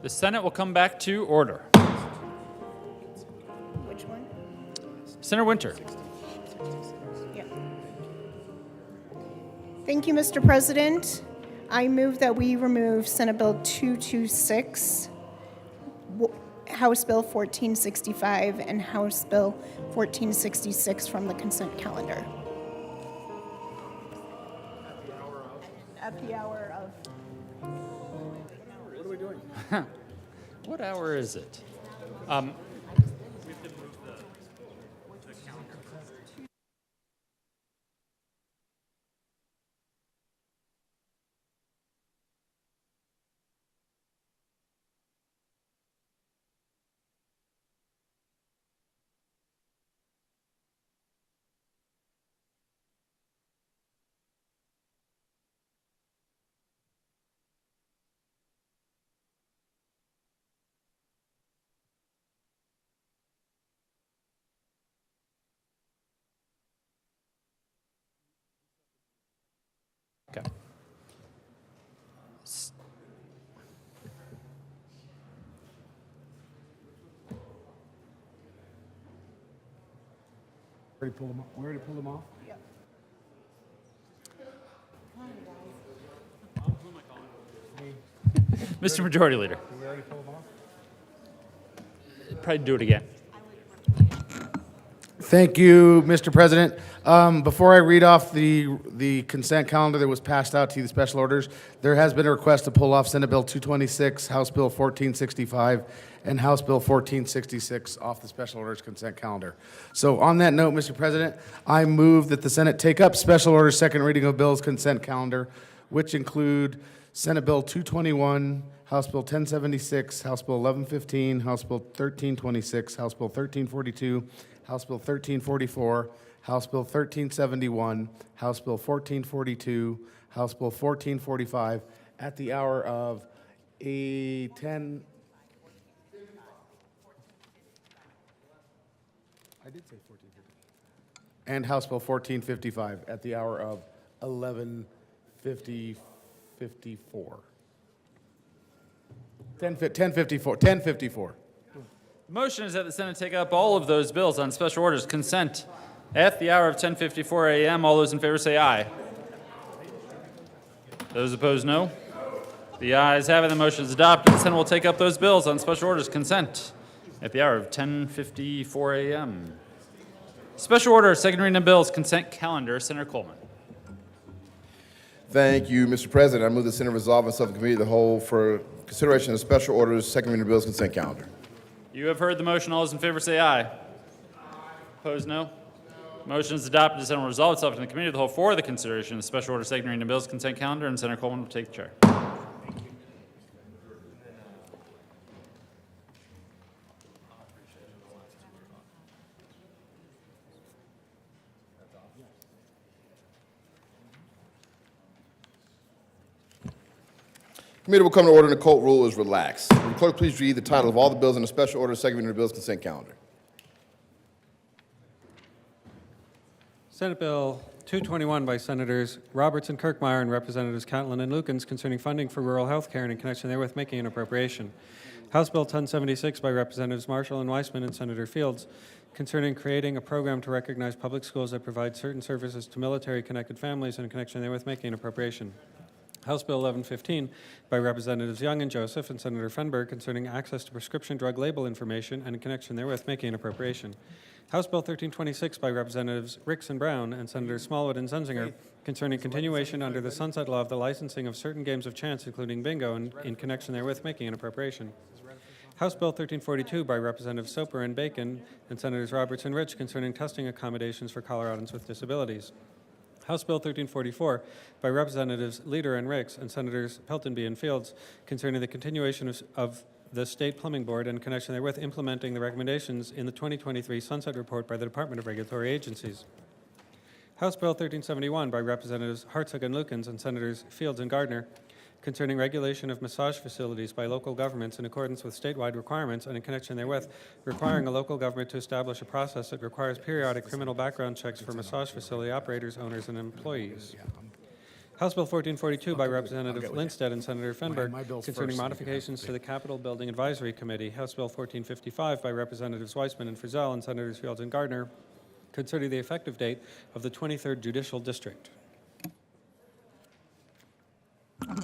The Senate will come back to order. Which one? Senator Winter. Yeah. Thank you, Mr. President. I move that we remove Senate Bill 226, House Bill 1465, and House Bill 1466 from the consent calendar. At the hour of... What are we doing? What hour is it? Okay. We already pulled them off? Mr. Majority Leader. We already pulled them off? Probably do it again. Thank you, Mr. President. Before I read off the consent calendar that was passed out to you, the special orders, there has been a request to pull off Senate Bill 226, House Bill 1465, and House Bill 1466 off the special orders consent calendar. So on that note, Mr. President, I move that the Senate take up special orders second reading of bills consent calendar, which include Senate Bill 221, House Bill 1076, House Bill 1115, House Bill 1326, House Bill 1342, House Bill 1344, House Bill 1371, House Bill 1442, House Bill 1445, at the hour of 10. I did say 1450. And House Bill 1455 at the hour of 11:54. 10:54. The motion is that the Senate take up all of those bills on special orders consent at the hour of 10:54 a.m. All those in favor say aye. Those opposed, no. The ayes have it. The motion is adopted. The Senate will take up those bills on special orders consent at the hour of 10:54 a.m. Special order, second reading of bills, consent calendar. Senator Coleman. Thank you, Mr. President. I move the Senate resolve itself in committee of the whole for consideration of special orders, second reading of bills, consent calendar. You have heard the motion. All those in favor say aye. Opposed, no. Motion is adopted. The Senate will resolve itself in the committee of the whole for the consideration of special order, second reading of bills, consent calendar, and Senator Coleman will take the chair. Committee will come to order and the court rule is relaxed. Will the clerk please read the title of all the bills in the special order, second reading of bills, consent calendar. Senate Bill 221 by Senators Robertson, Kirkmeyer, and Representatives Catlin and Lukens concerning funding for rural health care and in connection therewith making an appropriation. House Bill 1076 by Representatives Marshall and Weissman and Senator Fields concerning creating a program to recognize public schools that provide certain services to military-connected families and in connection therewith making an appropriation. House Bill 1115 by Representatives Young and Joseph and Senator Fenberg concerning access to prescription drug label information and in connection therewith making an appropriation. House Bill 1326 by Representatives Ricks and Brown and Senators Smallwood and Zenzinger concerning continuation under the sunset law of the licensing of certain games of chance, including bingo, and in connection therewith making an appropriation. House Bill 1342 by Representatives Soper and Bacon and Senators Roberts and Rich concerning testing accommodations for Coloradans with disabilities. House Bill 1344 by Representatives Leader and Ricks and Senators Peltonby and Fields concerning the continuation of the State Plumbing Board and in connection therewith implementing the recommendations in the 2023 Sunset Report by the Department of Regulatory Agencies. House Bill 1371 by Representatives Hartzog and Lukens and Senators Fields and Gardner concerning regulation of massage facilities by local governments in accordance with statewide requirements and in connection therewith requiring a local government to establish a process that requires periodic criminal background checks for massage facility operators, owners, and employees. House Bill 1442 by Representative with Lindstedt and Senator Fenberg my bill's concerning first, so you can modifications to the Capitol Building Advisory Committee. House Bill 1455 by Representatives Weissman and Frizzell and Senators Fields and Gardner concerning the effective date of the 23rd Judicial District.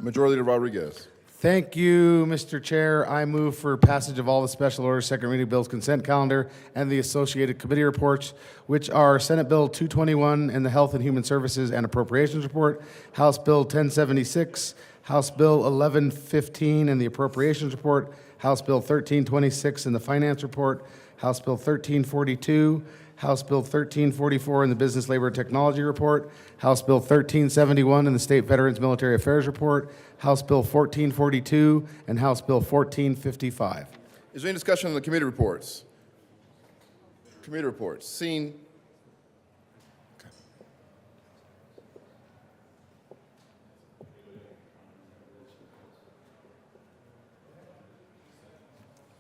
Majority Leader Rodriguez. Thank you, Mr. Chair. I move for passage of all the special orders, second reading bills, consent calendar, and the associated committee reports, which are Senate Bill 221 and the Health and Human Services and Appropriations Report, House Bill 1076, House Bill 1115 and the Appropriations Report, House Bill 1326 and the Finance Report, House Bill 1342, House Bill 1344 and the Business, Labor, and Technology Report, House Bill 1371 and the State Veterans Military Affairs Report, House Bill 1442, and House Bill 1455. Is there any discussion on the committee reports? Committee reports. Seen.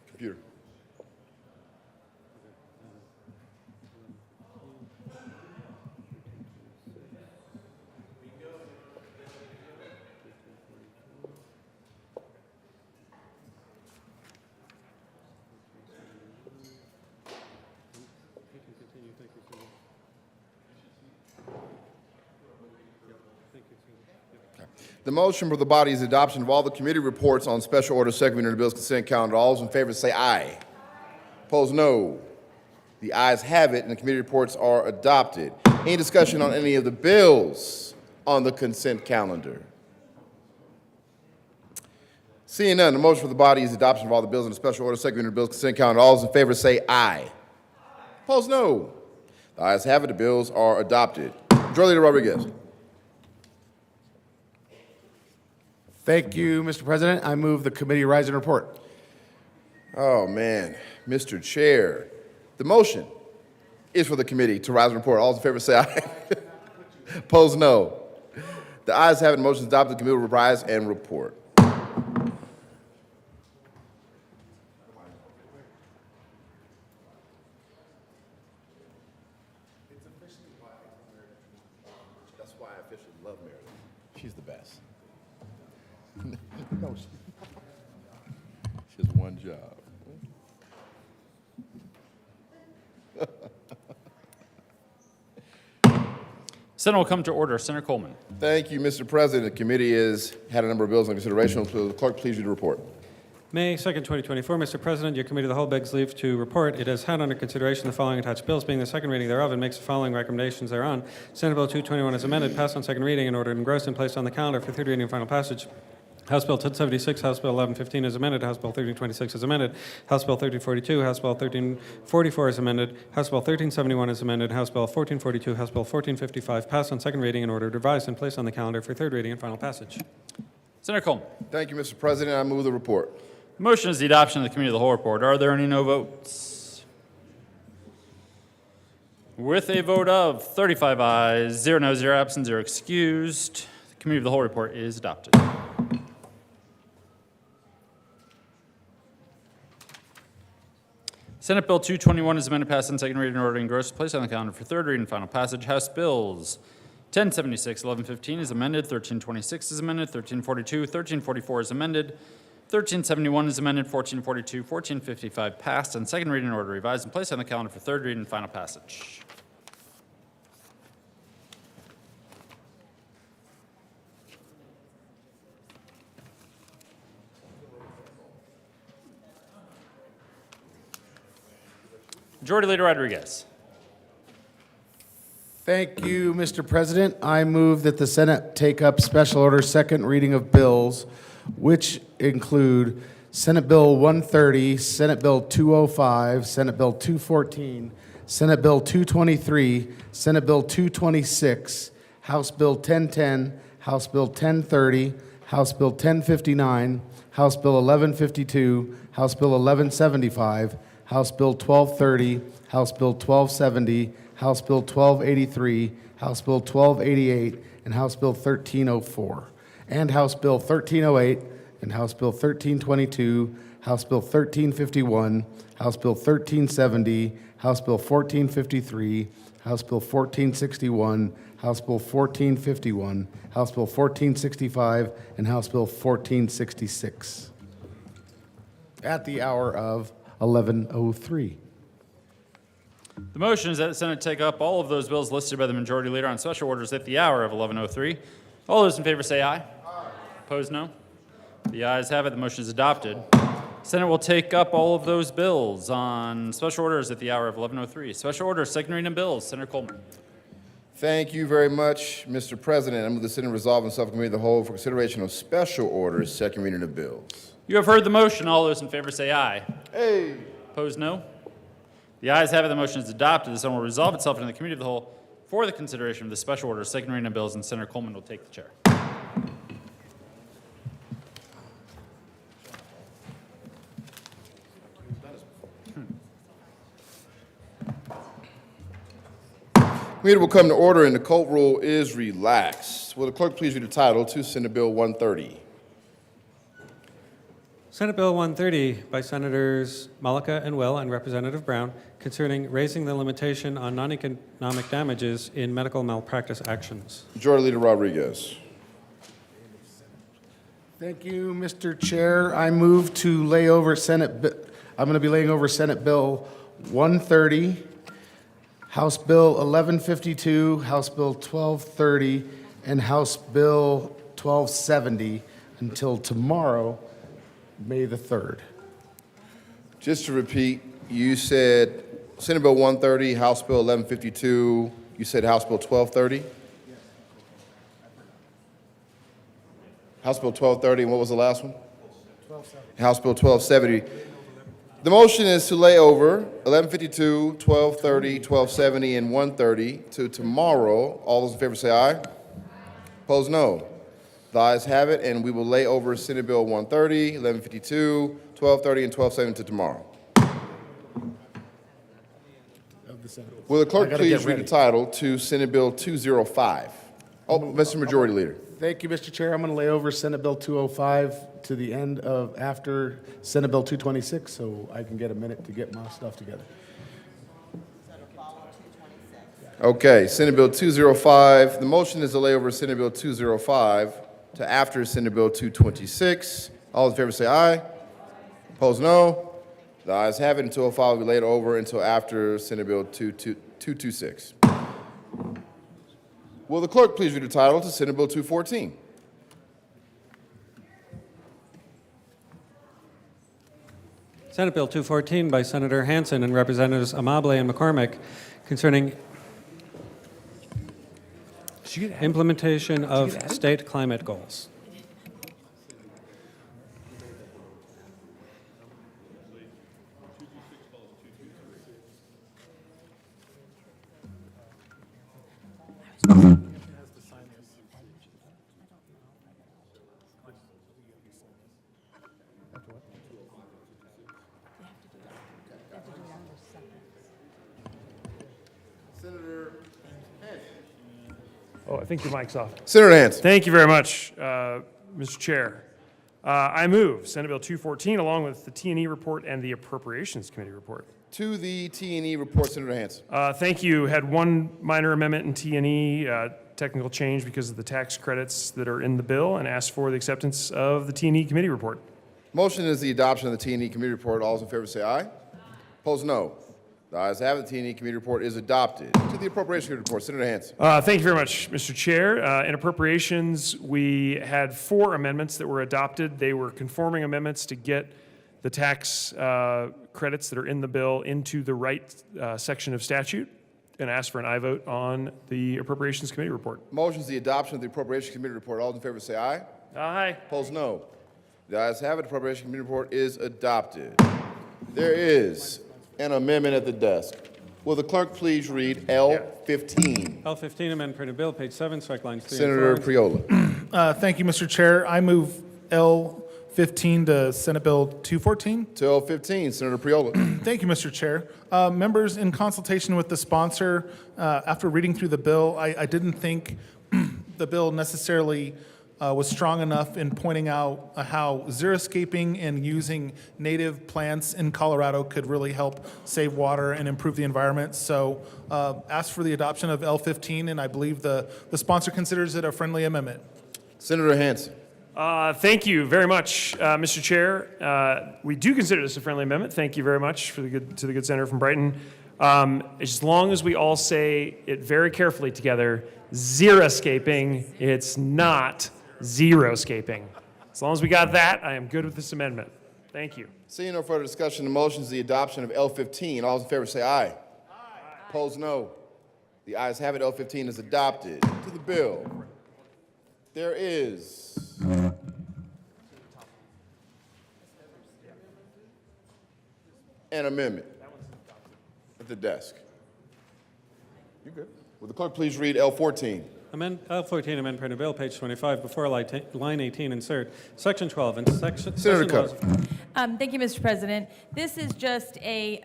Computer. The motion for the body is adoption of all the committee reports on special order second reading of the bills consent calendar. All those in favor say aye. Opposed, no. The ayes have it, and the committee reports are adopted. Any discussion on any of the bills on the consent calendar? Seeing none, the motion for the body is adoption of all the bills on the special order second reading of the bills consent calendar. All those in favor say aye. Opposed, no. The ayes have it, the bills are adopted. Majority Leader Rodriguez. Thank you, Mr. President. I move the committee rise and report. Oh, man. Mr. Chair, the motion is for the committee to rise and report. All those in favor say aye. Opposed, no. The ayes have it. The motion is adopted. The committee will rise and report. That's why I officially love Meredith. She's the best. No, she has one job. Senate will come to order. Senator Coleman. Thank you, Mr. President. The committee has had a number of bills under consideration. Will the clerk please read the report? May 2nd, 2024. Mr. President, your committee of the whole begs leave to report. It has had under consideration the following attached bills, being the second reading thereof, and makes the following recommendations thereon. Senate Bill 221 is amended, passed on second reading, and ordered engrossed and placed on the calendar for third reading and final passage. House Bill 1076, House Bill 1115 is amended, House Bill 1326 is amended, House Bill 1342, House Bill 1344 is amended, House Bill 1371 is amended, House Bill 1442, House Bill 1455 passed on second reading and ordered revised and placed on the calendar for third reading and final passage. Senator Coleman. Thank you, Mr. President. I move the report. The motion is the adoption of the committee of the whole report. Are there any no votes? With a vote of 35 ayes, 0 no, 0 absent, 0 excused, the committee of the whole report is adopted. Senate Bill 221 is amended, passed on second reading, and ordered engrossed, placed on the calendar for third reading and final passage. House Bills 1076, 1115 is amended, 1326 is amended, 1342, 1344 is amended, 1371 is amended, 1442, 1455 passed on second reading and ordered revised and placed on the calendar for third reading and final passage. Majority Leader Rodriguez. Thank you, Mr. President. I move that the Senate take up special order second reading of bills, which include Senate Bill 130, Senate Bill 205, Senate Bill 214, Senate Bill 223, Senate Bill 226, House Bill 1010, House Bill 1030, House Bill 1059, House Bill 1152, House Bill 1175, House Bill 1230, House Bill 1270, House Bill 1283, House Bill 1288, and House Bill 1304, and House Bill 1308, and House Bill 1322, House Bill 1351, House Bill 1370, House Bill 1453, House Bill 1461, House Bill 1451, House Bill 1465, and House Bill 1466 at the hour of 11:03. The motion is that the Senate take up all of those bills listed by the Majority Leader on special orders at the hour of 11:03. All those in favor say aye. Aye. Opposed, no. The ayes have it. The motion is adopted. Senate will take up all of those bills on special orders at the hour of 11:03. Special orders, second reading of bills. Senator Coleman. Thank you very much, Mr. President. I move the Senate resolve in subcommittee of the whole for consideration of special orders, second reading of bills. You have heard the motion. All those in favor say aye. Hey. Opposed, no. The ayes have it. The motion is adopted. The Senate will resolve itself into the committee of the whole for the consideration of the special orders, second reading of bills, and Senator Coleman will take the chair. Meeting will come to order and the court rule is relaxed. Will the clerk please read the title to Senate Bill 130? Senate Bill 130 by Senators Malika and Will and Representative Brown concerning raising the limitation on non-economic damages in medical malpractice actions. Majority Leader Rodriguez. Thank you, Mr. Chair. I move to lay over I'm going to be laying over Senate Bill 130, House Bill 1152, House Bill 1230, and House Bill 1270 until tomorrow, May the 3rd. Just to repeat, you said Senate Bill 130, House Bill 1152, you said House Bill 1230? House Bill 1230, and what was the last one? 1270. House Bill 1270. The motion is to lay over 1152, 1230, 1270, and 130 to tomorrow. All those in favor say aye. Opposed, no. The ayes have it, and we will lay over Senate Bill 130, 1152, 1230, and 1270 to tomorrow. Will the clerk please read the title to Senate Bill 205? Oh, Mr. Majority Leader. Thank you, Mr. Chair. I'm going to lay over Senate Bill 205 to the end of after Senate Bill 226, so I can get a minute to get my stuff together. Okay, Senate Bill 205. The motion is to lay over Senate Bill 205 to after Senate Bill 226. All in favor say aye. Opposed, no. The ayes have it, and 205 will be laid over until after Senate Bill 226. Will the clerk please read the title to Senate Bill 214? Senate Bill 214 by Senator Hansen and Representatives Amable and McCormick concerning implementation of state climate goals. Oh, I think your mic's off. Senator Hansen. Thank you very much, Mr. Chair. I move Senate Bill 214 along with the T&E report and the Appropriations Committee report. To the T&E report, Senator Hansen. Thank you. Had one minor amendment in T&E, technical change because of the tax credits that are in the bill, and ask for the acceptance of the T&E committee report. Motion is the adoption of the T&E committee report. All those in favor say aye. Opposed, no. The ayes have it. The T&E committee report is adopted. To the Appropriations Committee report, Senator Hansen. Thank you very much, Mr. Chair. In Appropriations, we had 4 amendments that were adopted. They were conforming amendments to get the tax credits that are in the bill into the right section of statute, and ask for an aye vote on the Appropriations Committee report. Motion is the adoption of the Appropriations Committee report. All those in favor say aye. Aye. Opposed, no. The ayes have it. The Appropriations Committee report is adopted. There is an amendment at the desk. Will the clerk please read L15? L15, amend printed bill, page 7, strike lines 3 Senator and 4. Priola. Thank you, Mr. Chair. I move L15 to Senate Bill 214. To L15, Senator Priola. Thank you, Mr. Chair. Members, in consultation with the sponsor, after reading through the bill, I didn't think the bill necessarily was strong enough in pointing out how xeriscaping and using native plants in Colorado could really help save water and improve the environment. So ask for the adoption of L15, and I believe the sponsor considers it a friendly amendment. Senator Hansen. Thank you very much, Mr. Chair. We do consider this a friendly amendment. Thank you very much to the good senator from Brighton. As long as we all say it very carefully together, xeriscaping, it's not zero-scaping. As long as we got that, I am good with this amendment. Thank you. Seeing no further discussion, the motion is the adoption of L15. All those in favor say aye. Aye. Opposed, no. The ayes have it. L15 is adopted. To the bill. There is an amendment at the desk. You good? Will the clerk please read L14? L14, amend printed bill, page 25, before line 18, insert section 12 and section. Senator Cutter. Thank you, Mr. President. This is just a,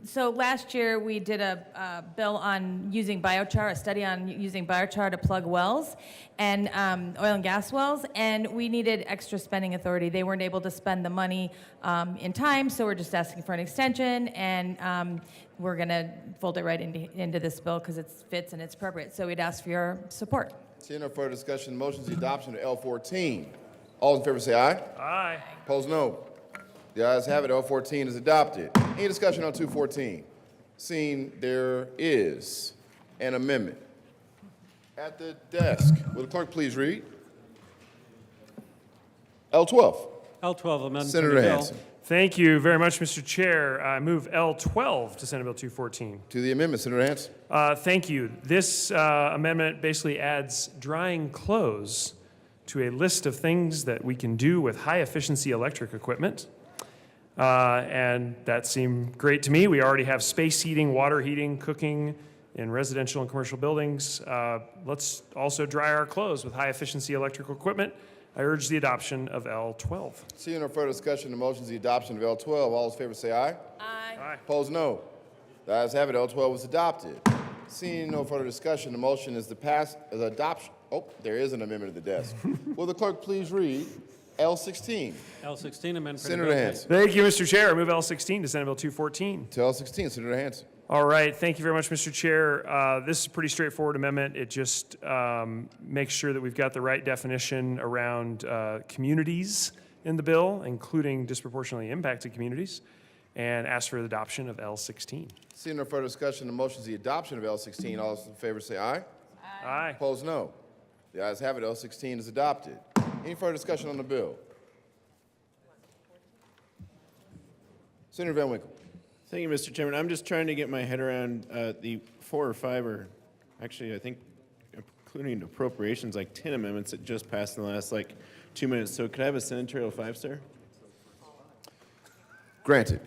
so last year we did a bill on using biochar, a study on using biochar to plug wells and oil and gas wells, and we needed extra spending authority. They weren't able to spend the money in time, so we're just asking for an extension, and we're going to fold it right into this bill because it fits and it's appropriate. So we'd ask for your support. Seeing no further discussion, the motion is the adoption of L14. All in favor say aye. Aye. Opposed, no. The ayes have it. L14 is adopted. Any discussion on 214? Seeing there is an amendment at the desk. Will the clerk please read? L12. L12, amend Senator printed bill. Hansen. Thank you very much, Mr. Chair. I move L12 to Senate Bill 214. To the amendment, Senator Hansen. Thank you. This amendment basically adds drying clothes to a list of things that we can do with high-efficiency electric equipment. And that seemed great to me. We already have space heating, water heating, cooking in residential and commercial buildings. Let's also dry our clothes with high-efficiency electrical equipment. I urge the adoption of L12. Seeing no further discussion, the motion is the adoption of L12. All those in favor say aye. Aye. Opposed, no. The ayes have it. L12 was adopted. Seeing no further discussion, the motion is the adoption. Oh, there is an amendment at the desk. Will the clerk please read L16? L16, amend printed Senator bill. Hansen. Thank you, Mr. Chair. I move L16 to Senate Bill 214. To L16, Senator Hansen. All right. Thank you very much, Mr. Chair. This is a pretty straightforward amendment. It just makes sure that we've got the right definition around communities in the bill, including disproportionately impacted communities, and asks for the adoption of L16. Seeing no further discussion, the motion is the adoption of L16. All those in favor say aye. Aye. Opposed, no. The ayes have it. L16 is adopted. Any further discussion on the bill? Senator Van Winkle. Thank you, Mr. Chairman. I'm just trying to get my head around the 4 or 5, or actually I think including appropriations, like 10 amendments that just passed in the last 2 minutes. So could I have a senatorial 5, sir? Granted.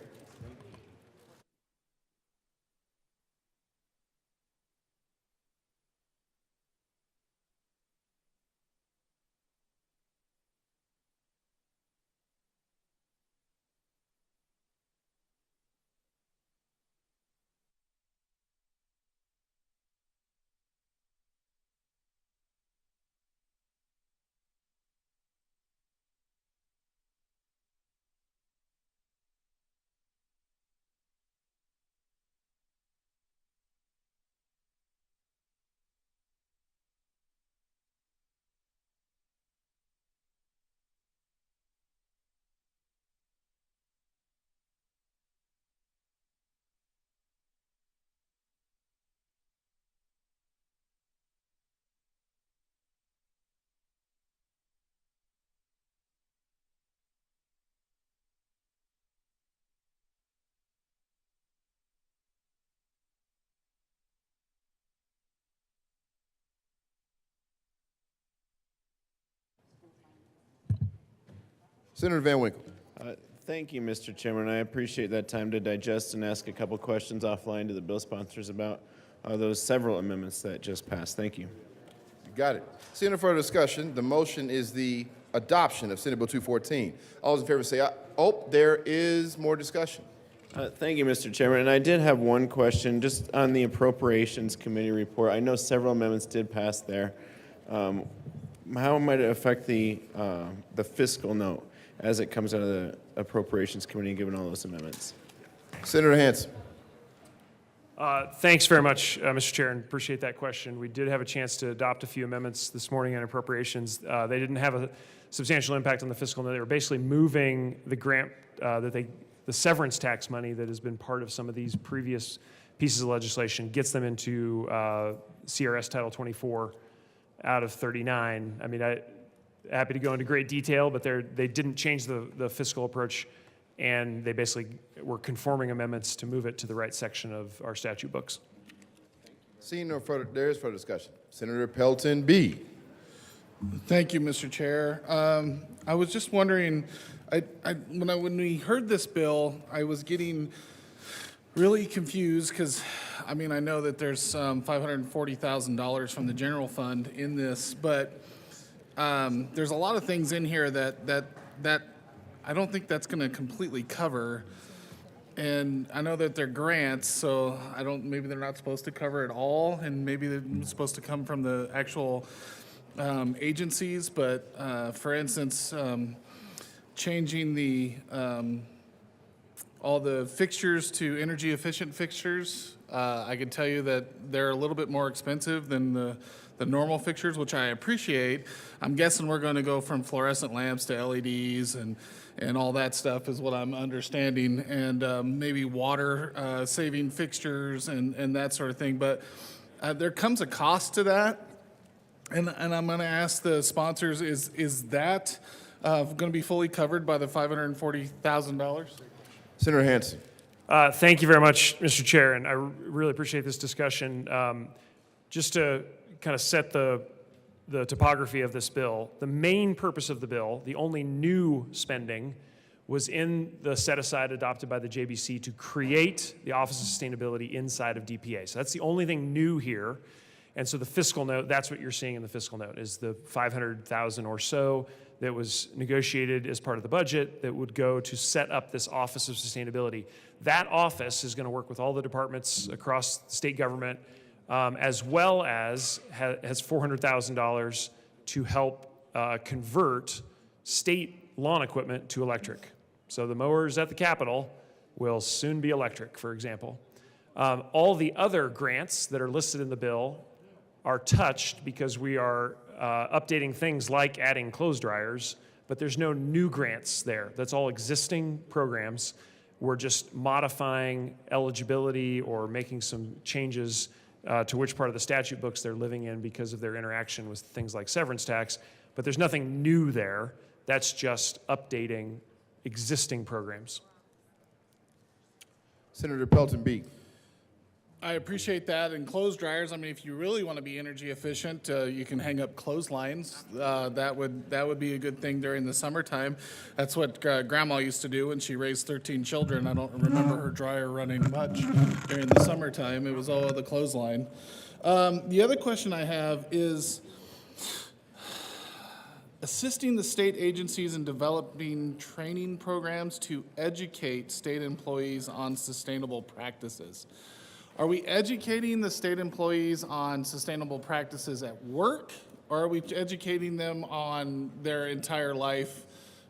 Senator Van Winkle. Thank you, Mr. Chairman. I appreciate that time to digest and ask a couple questions offline to the bill sponsors about those several amendments that just passed. Thank you. You got it. Seeing no further discussion, the motion is the adoption of Senate Bill 214. All those in favor say aye. Oh, there is more discussion. Thank you, Mr. Chairman. And I did have one question just on the Appropriations Committee report. I know several amendments did pass there. how might it affect the fiscal note as it comes out of the Appropriations Committee, given all those amendments? Senator Hansen. Thanks very much, Mr. Chair, and appreciate that question. We did have a chance to adopt a few amendments this morning on appropriations. They didn't have a substantial impact on the fiscal note. They were basically moving the grant, the severance tax money that has been part of some of these previous pieces of legislation, gets them into CRS Title 24 out of 39. I mean, happy to go into great detail, but they didn't change the fiscal approach, and they basically were conforming amendments to move it to the right section of our statute books. Seeing no further, there is further discussion. Senator Pelton B. Thank you, Mr. Chair. I was just wondering, when we heard this bill, I was getting really confused because, I mean, I know that there's $540,000 from the general fund in this, but there's a lot of things in here that I don't think that's going to completely cover. And I know that they're grants, so maybe they're not supposed to cover it all, and maybe they're supposed to come from the actual agencies. But for instance, changing all the fixtures to energy efficient fixtures, I can tell you that they're a little bit more expensive than the normal fixtures, which I appreciate. I'm guessing we're going to go from fluorescent lamps to LEDs and all that stuff is what I'm understanding, and maybe water saving fixtures and that sort of thing. But there comes a cost to that, and I'm going to ask the sponsors: is that going to be fully covered by the $540,000? Senator Hansen. Thank you very much, Mr. Chair, and I really appreciate this discussion. Just to kind of set the topography of this bill, the main purpose of the bill, the only new spending, was in the set-aside adopted by the JBC to create the Office of Sustainability inside of DPA. So that's the only thing new here. And so the fiscal note, that's what you're seeing in the fiscal note, is the $500,000 or so that was negotiated as part of the budget that would go to set up this Office of Sustainability. That office is going to work with all the departments across the state government, as well as has $400,000 to help convert state lawn equipment to electric. So the mowers at the Capitol will soon be electric, for example. All the other grants that are listed in the bill are touched because we are updating things like adding clothes dryers, but there's no new grants there. That's all existing programs. We're just modifying eligibility or making some changes to which part of the statute books they're living in because of their interaction with things like severance tax, but there's nothing new there. That's just updating existing programs. Senator Pelton B. I appreciate that. And clothes dryers, I mean, if you really want to be energy efficient, you can hang up clotheslines. That would be a good thing during the summertime. That's what Grandma used to do when she raised 13 children. I don't remember her dryer running much during the summertime. It was all the clothesline. The other question I have is assisting the state agencies in developing training programs to educate state employees on sustainable practices. Are we educating the state employees on sustainable practices at work, or are we educating them on their entire life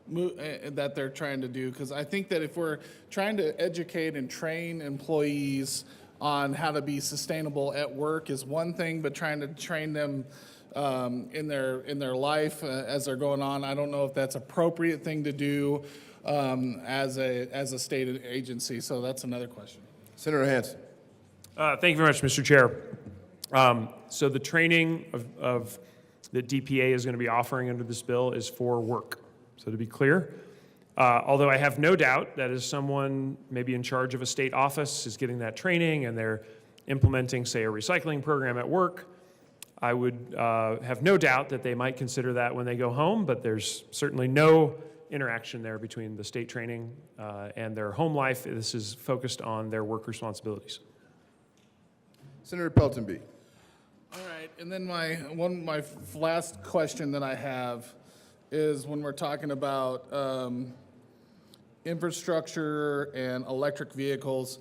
that they're trying to do? Because I think that if we're trying to educate and train employees on how to be sustainable at work is one thing, but trying to train them in their life as they're going on, I don't know if that's an appropriate thing to do as a state agency. So that's another question. Senator Hansen. Thank you very much, Mr. Chair. So the training that DPA is going to be offering under this bill is for work. So to be clear, although I have no doubt that as someone maybe in charge of a state office is getting that training and they're implementing, say, a recycling program at work, I would have no doubt that they might consider that when they go home, but there's certainly no interaction there between the state training and their home life. This is focused on their work responsibilities. Senator Pelton B. All right, and then my last question that I have is when we're talking about infrastructure and electric vehicles.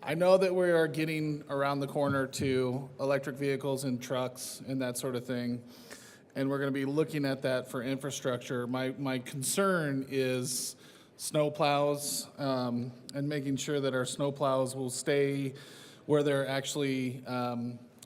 I know that we are getting around the corner to electric vehicles and trucks and that sort of thing. and we're going to be looking at that for infrastructure. My concern is snow plows and making sure that our snow plows will stay where they're actually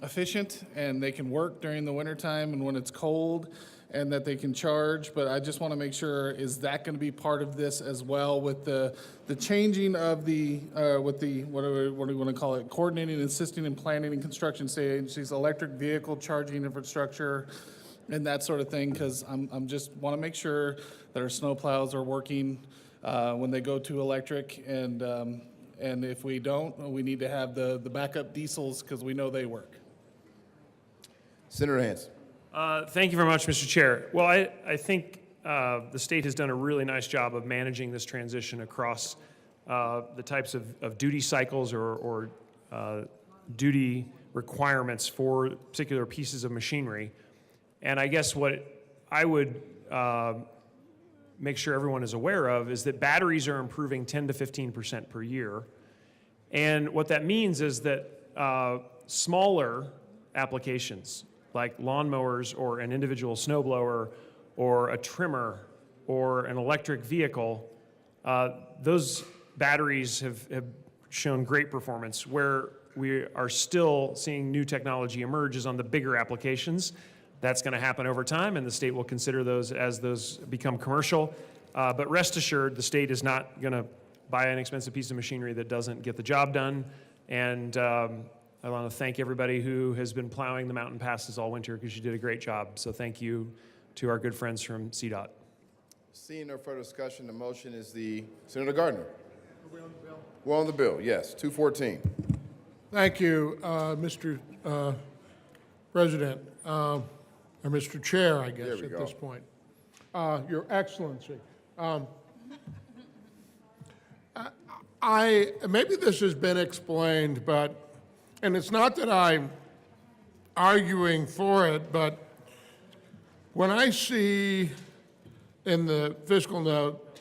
efficient and they can work during the wintertime and when it's cold, and that they can charge. But I just want to make sure, is that going to be part of this as well with the changing of with the what do we want to call it, coordinating, assisting, and planning and construction state agencies, electric vehicle charging infrastructure, and that sort of thing, because I'm just want to make sure that our snow plows are working when they go to electric, and if we don't, we need to have the backup diesels because we know they work. Senator Hansen. Thank you very much, Mr. Chair. Well, I think the state has done a really nice job of managing this transition across the types of duty cycles or duty requirements for particular pieces of machinery. And I guess what I would make sure everyone is aware of is that batteries are improving 10 to 15% per year. And what that means is that smaller applications, like lawnmowers or an individual snowblower or a trimmer or an electric vehicle, those batteries have shown great performance. Where we are still seeing new technology emerge is on the bigger applications. That's going to happen over time, and the state will consider those as those become commercial. But rest assured, the state is not going to buy an expensive piece of machinery that doesn't get the job done. And I want to thank everybody who has been plowing the mountain passes all winter, because you did a great job. So thank you to our good friends from CDOT. Seeing no further discussion, the motion is Senator Gardner. Are we on the bill? We're on the bill, yes. 214. Thank you, Mr. President, or Mr. Chair, I guess, at this point. Your Excellency. Maybe this has been explained, and it's not that I'm arguing for it, but when I see in the fiscal note,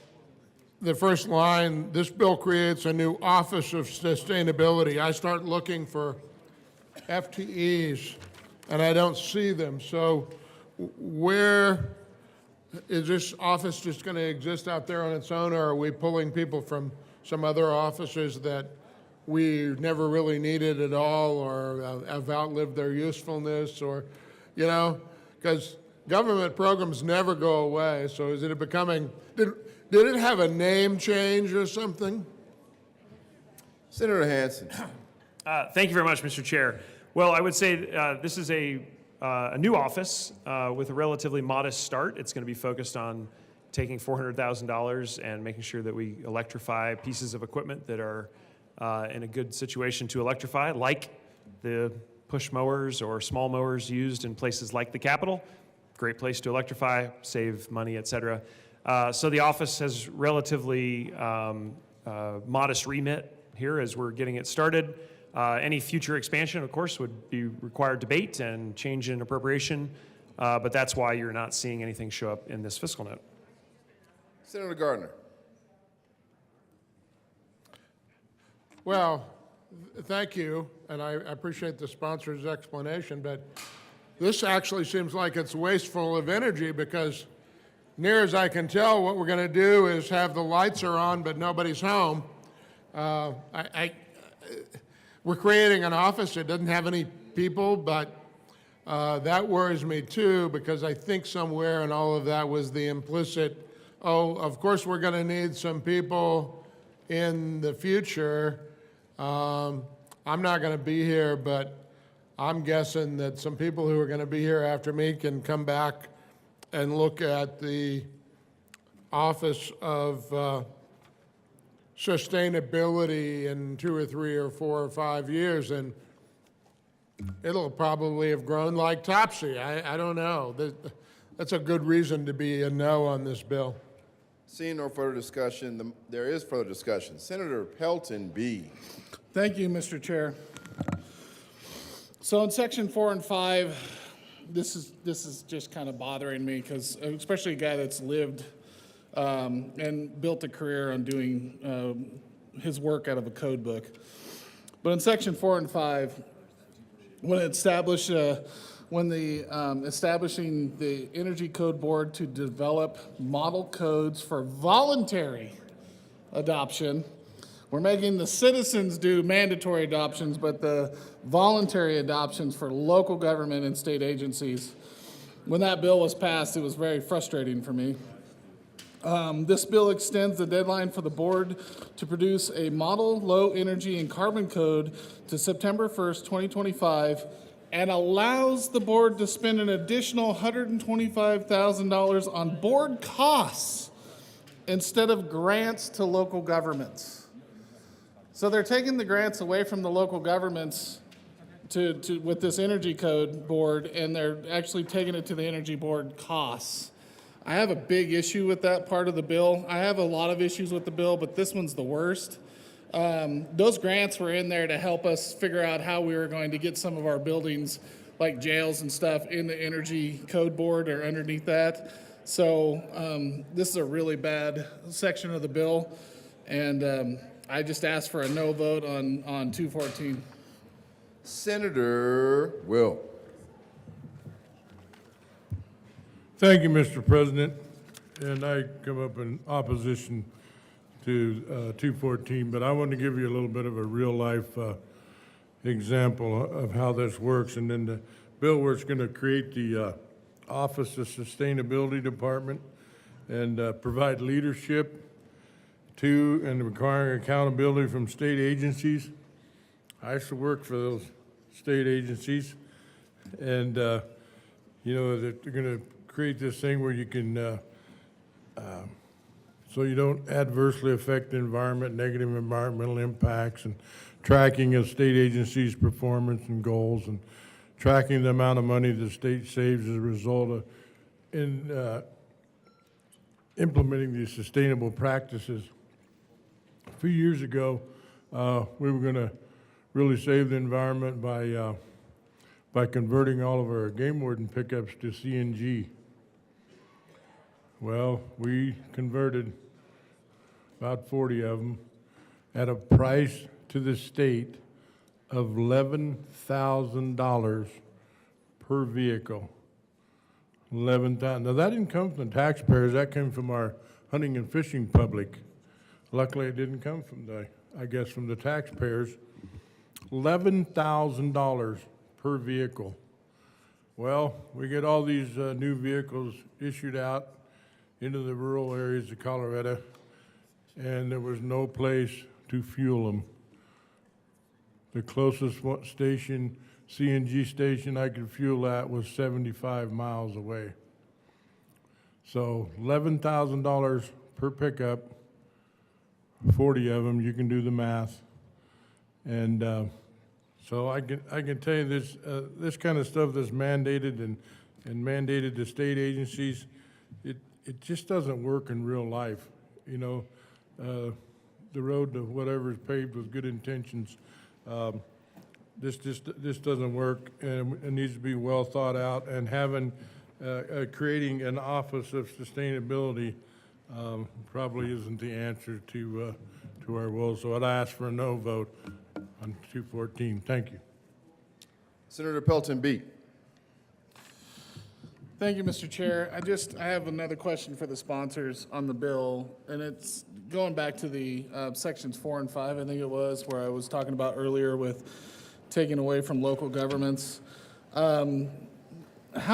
the first line, this bill creates a new Office of Sustainability, I start looking for FTEs, and I don't see them. So where is this office just going to exist out there on its own, or are we pulling people from some other offices that we never really needed at all, or have outlived their usefulness, or, because government programs never go away. So is it becoming, did it have a name change or something? Senator Hansen. Thank you very much, Mr. Chair. Well, I would say this is a new office with a relatively modest start. It's going to be focused on taking $400,000 and making sure that we electrify pieces of equipment that are in a good situation to electrify, like the push mowers or small mowers used in places like the Capitol. Great place to electrify, save money, et cetera. So the office has relatively modest remit here as we're getting it started. Any future expansion, of course, would be required debate and change in appropriation, but that's why you're not seeing anything show up in this fiscal note. Senator Gardner. Well, thank you, and I appreciate the sponsor's explanation, but this actually seems like it's wasteful of energy, because near as I can tell, what we're going to do is have the lights are on, but nobody's home. We're creating an office that doesn't have any people, but that worries me too, because I think somewhere in all of that was the implicit, of course we're going to need some people in the future. I'm not going to be here, but I'm guessing that some people who are going to be here after me can come back and look at the Office of Sustainability in 2 or 3 or 4 or 5 years, and it'll probably have grown like Topsy. I don't know. That's a good reason to be a no on this bill. Seeing no further discussion, there is further discussion. Senator Pelton B. Thank you, Mr. Chair. So in section 4 and 5, this is just kind of bothering me, because especially a guy that's lived and built a career on doing his work out of a code book. But in section 4 and 5, when it established a when the establishing the Energy Code Board to develop model codes for voluntary adoption. We're making the citizens do mandatory adoptions, but the voluntary adoptions for local government and state agencies. When that bill was passed, it was very frustrating for me. This bill extends the deadline for the board to produce a model low energy and carbon code to September 1st, 2025, and allows the board to spend an additional $125,000 on board costs instead of grants to local governments. So they're taking the grants away from the local governments with this Energy Code Board, and they're actually taking it to the Energy Board costs. I have a big issue with that part of the bill. I have a lot of issues with the bill, but this one's the worst. Those grants were in there to help us figure out how we were going to get some of our buildings, like jails and stuff, in the Energy Code Board or underneath that. So this is a really bad section of the bill, and I just asked for a no vote on 214. Senator Will. Thank you, Mr. President. And I come up in opposition to 214, but I want to give you a little bit of a real-life example of how this works. And then the bill where it's going to create the Office of Sustainability Department and provide leadership to and requiring accountability from state agencies. I used to work for those state agencies, and you know, they're going to create this thing where you can, so you don't adversely affect the environment, negative environmental impacts, and tracking of state agencies' performance and goals, and tracking the amount of money the state saves as a result of implementing these sustainable practices. A few years ago, we were going to really save the environment by converting all of our game warden pickups to CNG. Well, we converted about 40 of them at a price to the state of $11,000 per vehicle. $11,000. Now that didn't come from the taxpayers. That came from our hunting and fishing public. Luckily, it didn't come from from the taxpayers. $11,000 per vehicle. Well, we get all these new vehicles issued out into the rural areas of Colorado, and there was no place to fuel them. The closest station, CNG station I could fuel at was 75 miles away. So $11,000 per pickup, 40 of them, you can do the math. And so I can tell you this, this kind of stuff that's mandated and mandated to state agencies, it just doesn't work in real life. You know, the road to whatever is paved with good intentions, this doesn't work, and it needs to be well thought out. And having creating an Office of Sustainability probably isn't the answer to our woes. So I'd ask for a no vote on 214. Thank you. Senator Pelton B. Thank you, Mr. Chair. I have another question for the sponsors on the bill, and it's going back to the sections 4 and 5, I think it was, where I was talking about earlier with taking away from local governments. How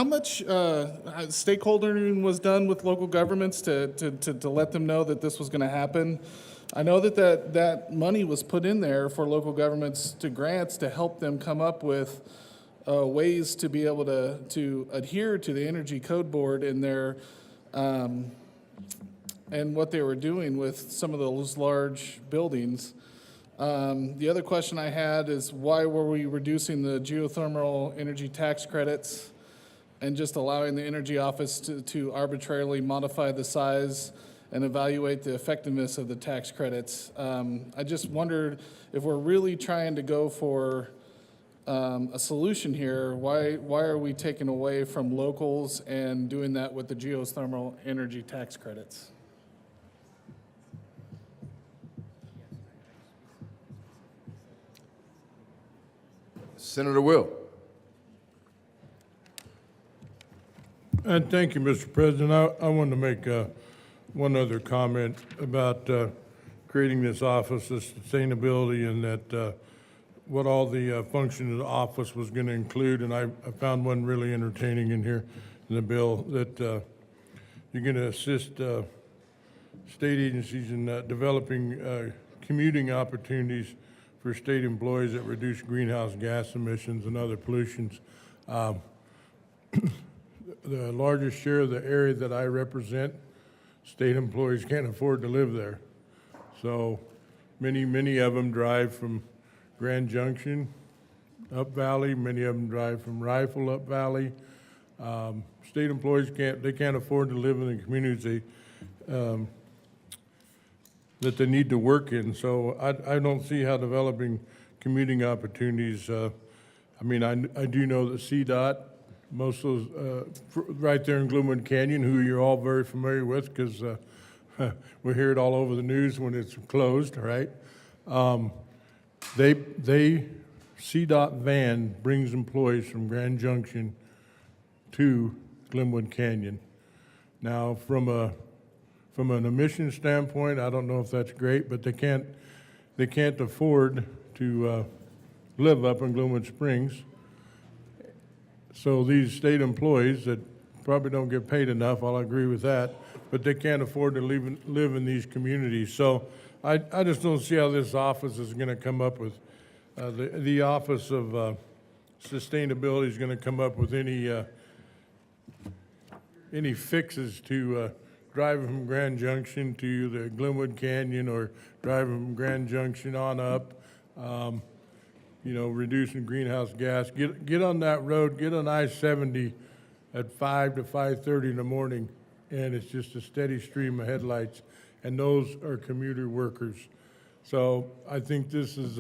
much stakeholdering was done with local governments to let them know that this was going to happen? I know that money was put in there for local governments to grants to help them come up with ways to be able to adhere to the Energy Code Board and their and what they were doing with some of those large buildings. The other question I had is, why were we reducing the geothermal energy tax credits and just allowing the Energy Office to arbitrarily modify the size and evaluate the effectiveness of the tax credits? I just wondered if we're really trying to go for a solution here, why are we taking away from locals and doing that with the geothermal energy tax credits? Senator Will. And thank you, Mr. President. I wanted to make one other comment about creating this Office of Sustainability and that what all the function of the office was going to include. And I found one really entertaining in here in the bill that you're going to assist state agencies in developing commuting opportunities for state employees that reduce greenhouse gas emissions and other pollutions. The largest share of the area that I represent, state employees can't afford to live there. So many of them drive from Grand Junction up Valley. Many of them drive from Rifle up Valley. State employees can't afford to live in the communities that they need to work in. So I don't see how developing commuting opportunities. I mean, I do know that CDOT, most of those right there in Glenwood Canyon, who you're all very familiar with because we hear it all over the news when it's closed, right? CDOT van brings employees from Grand Junction to Glenwood Canyon. Now, from an emission standpoint, I don't know if that's great, but they can't afford to live up in Glenwood Springs. So these state employees that probably don't get paid enough, I'll agree with that, but they can't afford to live in these communities. So I just don't see how this office is going to come up with, the Office of Sustainability is going to come up with any fixes to driving from Grand Junction to the Glenwood Canyon or driving from Grand Junction on up. Reducing greenhouse gas. Get on that road, get on I-70 at 5 to 5:30 in the morning, and it's just a steady stream of headlights, and those are commuter workers. So I think this is,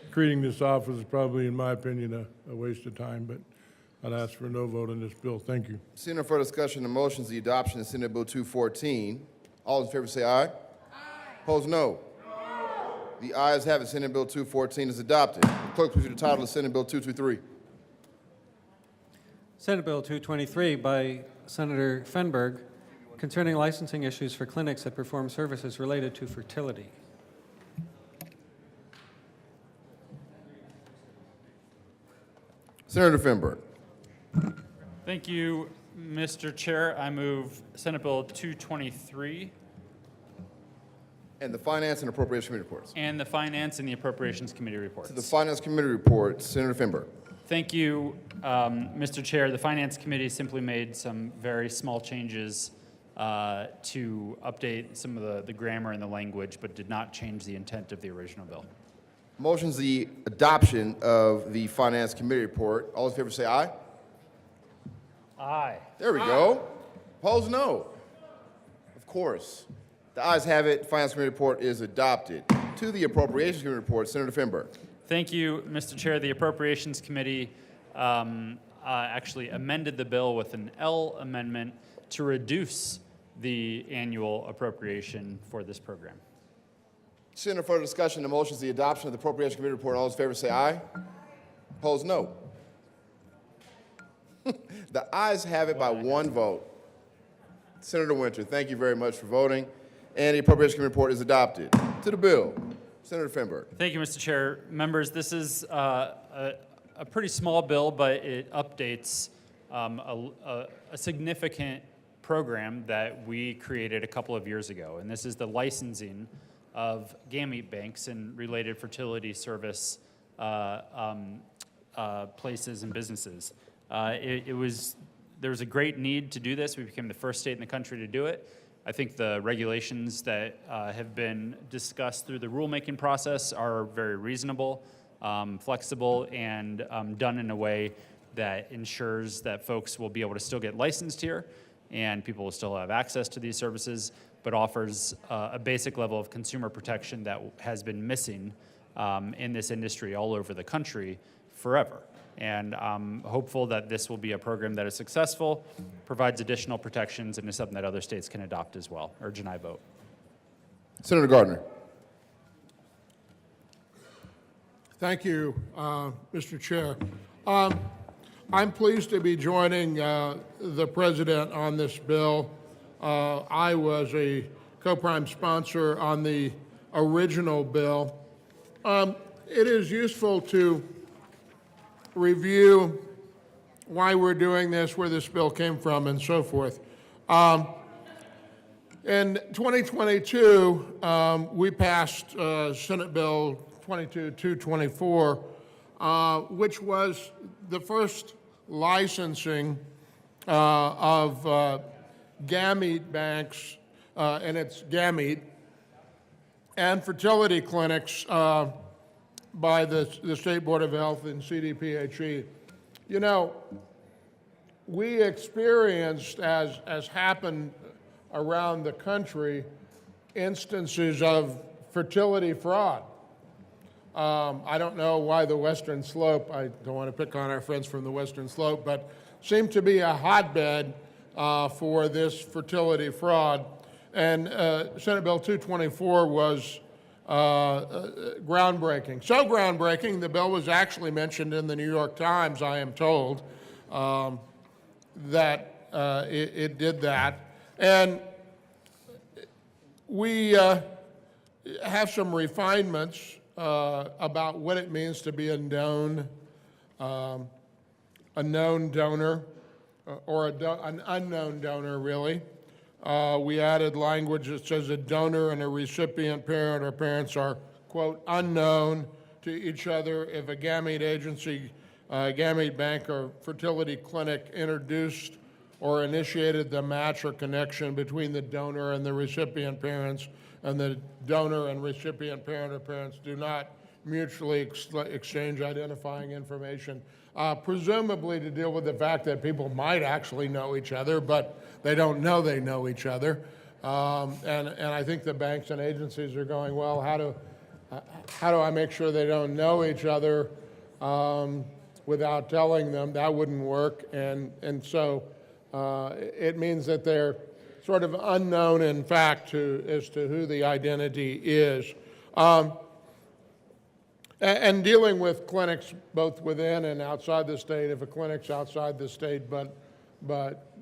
creating this office is probably, in my opinion, a waste of time, but I'd ask for no vote on this bill. Thank you. Seeing no further discussion, the motion is the adoption of Senate Bill 214. All in favor say aye. Aye. Opposed, no. The ayes have it. Senate Bill 214 is adopted. Clerk, please read the title of Senate Bill 223. Senate Bill 223 by Senator Fenberg concerning licensing issues for clinics that perform services related to fertility. Senator Fenberg. Thank you, Mr. Chair. I move Senate Bill 223. And the Finance and Appropriations Committee reports. And the Finance and the Appropriations Committee reports. To the Finance Committee report, Senator Fenberg. Thank you, Mr. Chair. The Finance Committee simply made some very small changes to update some of the grammar and the language, but did not change the intent of the original bill. Motion's the adoption of the Finance Committee report. All in favor say aye. Aye. There we go. Opposed, no. Of course. The ayes have it. Finance Committee report is adopted. To the Appropriations Committee report, Senator Fenberg. Thank you, Mr. Chair. The Appropriations Committee actually amended the bill with an L amendment to reduce the annual appropriation for this program. Seeing no further discussion, the motion is the adoption of the Appropriations Committee report. All in favor say aye. Opposed, no. The ayes have it by one vote. Senator Winter, thank you very much for voting. And the Appropriations Committee report is adopted. To the bill, Senator Fenberg. Thank you, Mr. Chair. Members, this is a pretty small bill, but it updates a significant program that we created a couple of years ago. And this is the licensing of gamete banks and related fertility service places and businesses. There was a great need to do this. We became the first state in the country to do it. I think the regulations that have been discussed through the rulemaking process are very reasonable, flexible, and done in a way that ensures that folks will be able to still get licensed here and people will still have access to these services, but offers a basic level of consumer protection that has been missing in this industry all over the country forever. And I'm hopeful that this will be a program that is successful, provides additional protections, and is something that other states can adopt as well. Urge an aye vote. Senator Gardner. Thank you, Mr. Chair. I'm pleased to be joining the president on this bill. I was a co-prime sponsor on the original bill. It is useful to review why we're doing this, where this bill came from, and so forth. In 2022, we passed Senate Bill 22-224, which was the first licensing of gamete banks, and it's gamete, and fertility clinics by the State Board of Health and CDPHE. You know, we experienced, as happened around the country, instances of fertility fraud. I don't know why the Western Slope, I don't want to pick on our friends from the Western Slope, but seemed to be a hotbed for this fertility fraud. And Senate Bill 224 was groundbreaking. So groundbreaking, the bill was actually mentioned in the New York Times, I am told, that it did that. And we have some refinements about what it means to be a known donor, or an unknown donor, really. We added language that says a donor and a recipient parent or parents are, quote, unknown to each other if a gamete agency, gamete bank, or fertility clinic introduced or initiated the match or connection between the donor and the recipient parents, and the donor and recipient parent or parents do not mutually exchange identifying information, presumably to deal with the fact that people might actually know each other, but they don't know they know each other. And I think the banks and agencies are going, well, how do I make sure they don't know each other without telling them? That wouldn't work. And so it means that they're sort of unknown, in fact, as to who the identity is. And dealing with clinics both within and outside the state, if a clinic's outside the state, but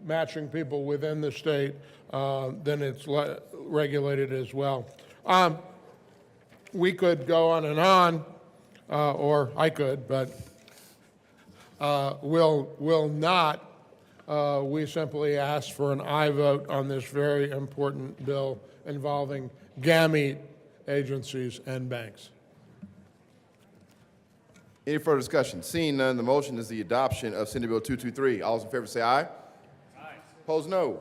matching people within the state, then it's regulated as well. We could go on and on, or I could, but will not. We simply ask for an aye vote on this very important bill involving gamete agencies and banks. Any further discussion? Seeing none, the motion is the adoption of Senate Bill 223. All those in favor say aye. Aye. Opposed, no.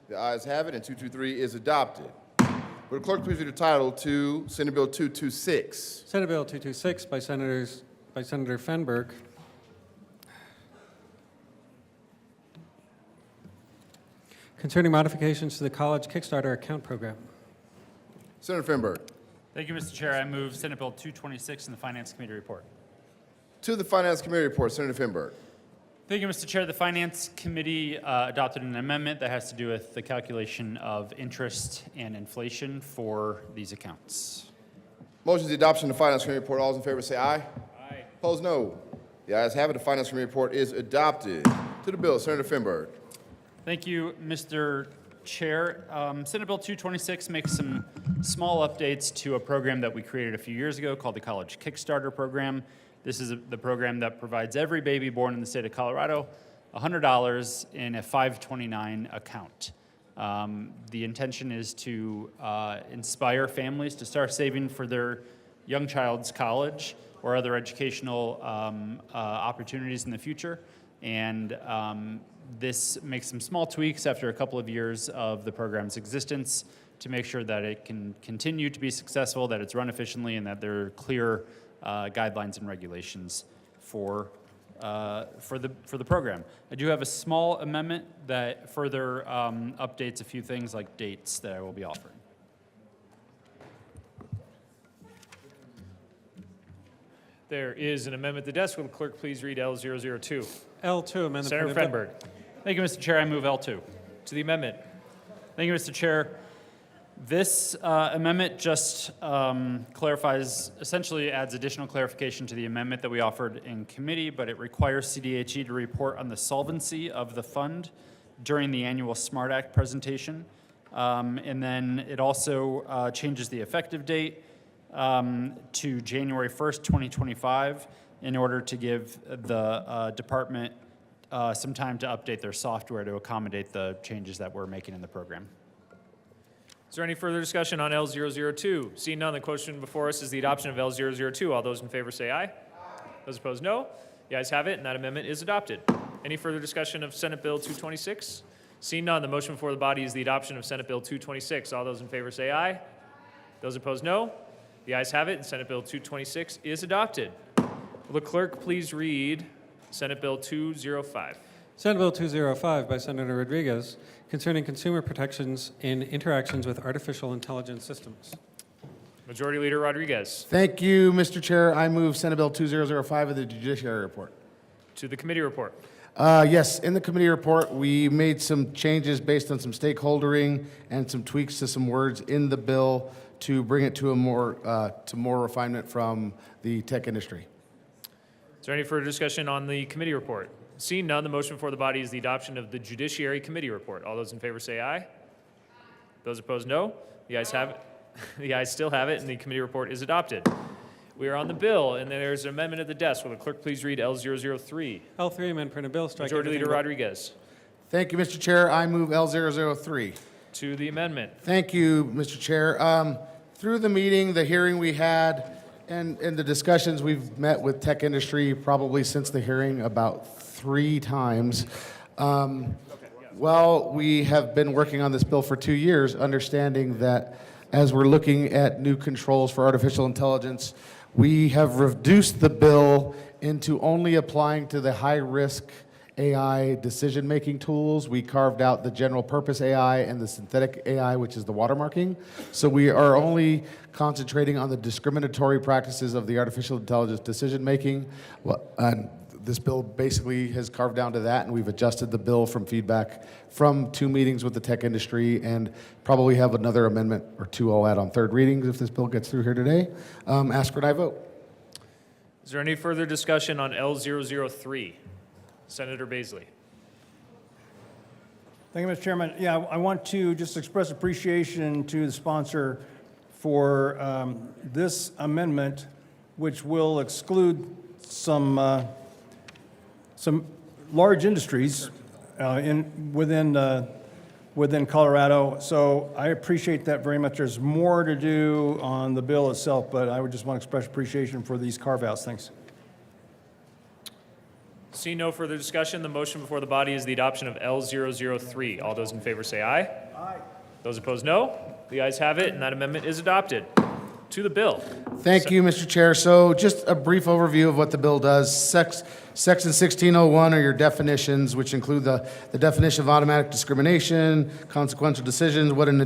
The ayes have it, and 223 is adopted. Will the clerk please read the title to Senate Bill 226? Senate Bill 226 by Senator Fenberg. Concerning modifications to the college Kickstarter account program. Senator Fenberg. Thank you, Mr. Chair. I move Senate Bill 226 in the Finance Committee report. To the Finance Committee report, Senator Fenberg. Thank you, Mr. Chair. The Finance Committee adopted an amendment that has to do with the calculation of interest and inflation for these accounts. Motion is the adoption of the Finance Committee report. All those in favor say aye. Aye. Opposed, no. The ayes have it. The Finance Committee report is adopted. To the bill, Senator Fenberg. Thank you, Mr. Chair. Senate Bill 226 makes some small updates to a program that we created a few years ago called the College Kickstarter Program. This is the program that provides every baby born in the state of Colorado $100 in a 529 account. The intention is to inspire families to start saving for their young child's college or other educational opportunities in the future. And this makes some small tweaks after a couple of years of the program's existence to make sure that it can continue to be successful, that it's run efficiently, and that there are clear guidelines and regulations for the program. I do have a small amendment that further updates a few things like dates that I will be offering. There is an amendment at the desk. Will the clerk please read L002? L2, amendment. Senator Fenberg. Thank you, Mr. Chair. I move L2. To the amendment. Thank you, Mr. Chair. This amendment just clarifies, essentially adds additional clarification to the amendment that we offered in committee, but it requires CDHE to report on the solvency of the fund during the annual SMART Act presentation. And then it also changes the effective date to January 1st, 2025, in order to give the department some time to update their software to accommodate the changes that we're making in the program. Is there any further discussion on L002? Seeing none, the question before us is the adoption of L002. All those in favor say aye. Those opposed, no. The ayes have it, and that amendment is adopted. Any further discussion of Senate Bill 226? Seeing none, the motion before the body is the adoption of Senate Bill 226. All those in favor say aye. Those opposed, no. The ayes have it, and Senate Bill 226 is adopted. Will the clerk please read Senate Bill 205? Senate Bill 205 by Senator Rodriguez concerning consumer protections in interactions with artificial intelligence systems. Majority Leader Rodriguez. Thank you, Mr. Chair. I move Senate Bill 2005 of the Judiciary Report. To the committee report. Yes, in the committee report, we made some changes based on some stakeholdering and some tweaks to some words in the bill to bring it to a more refinement from the tech industry. Is there any further discussion on the committee report? Seeing none, the motion before the body is the adoption of the Judiciary Committee report. All those in favor say aye. Those opposed, no. The ayes have it. The ayes still have it, and the committee report is adopted. We are on the bill, and there's an amendment at the desk. Will the clerk please read L003? L3, amend printed bill, strike Majority Leader everything Rodriguez. Thank you, Mr. Chair. I move L003. To the amendment. Thank you, Mr. Chair. Through the meeting, the hearing we had, and the discussions, we've met with tech industry probably since the hearing about 3 times. Well, we have been working on this bill for 2 years, understanding that as we're looking at new controls for artificial intelligence, we have reduced the bill into only applying to the high-risk AI decision-making tools. We carved out the general purpose AI and the synthetic AI, which is the watermarking. So we are only concentrating on the discriminatory practices of the artificial intelligence decision-making. And this bill basically has carved down to that, and we've adjusted the bill from feedback from 2 meetings with the tech industry, and probably have another amendment or 2 I'll add on 3rd readings if this bill gets through here today. Ask for an aye vote. Is there any further discussion on L003? Senator Baisley. Thank you, Mr. Chairman. Yeah, I want to just express appreciation to the sponsor for this amendment, which will exclude some large industries within Colorado. So I appreciate that very much. There's more to do on the bill itself, but I would just want to express appreciation for these carve-outs. Thanks. Seeing no further discussion, the motion before the body is the adoption of L003. All those in favor say aye. Aye. Those opposed, no. The ayes have it, and that amendment is adopted. To the bill. Thank you, Mr. Chair. So just a brief overview of what the bill does. Section 1601 are your definitions, which include the definition of automatic discrimination, consequential decisions, what an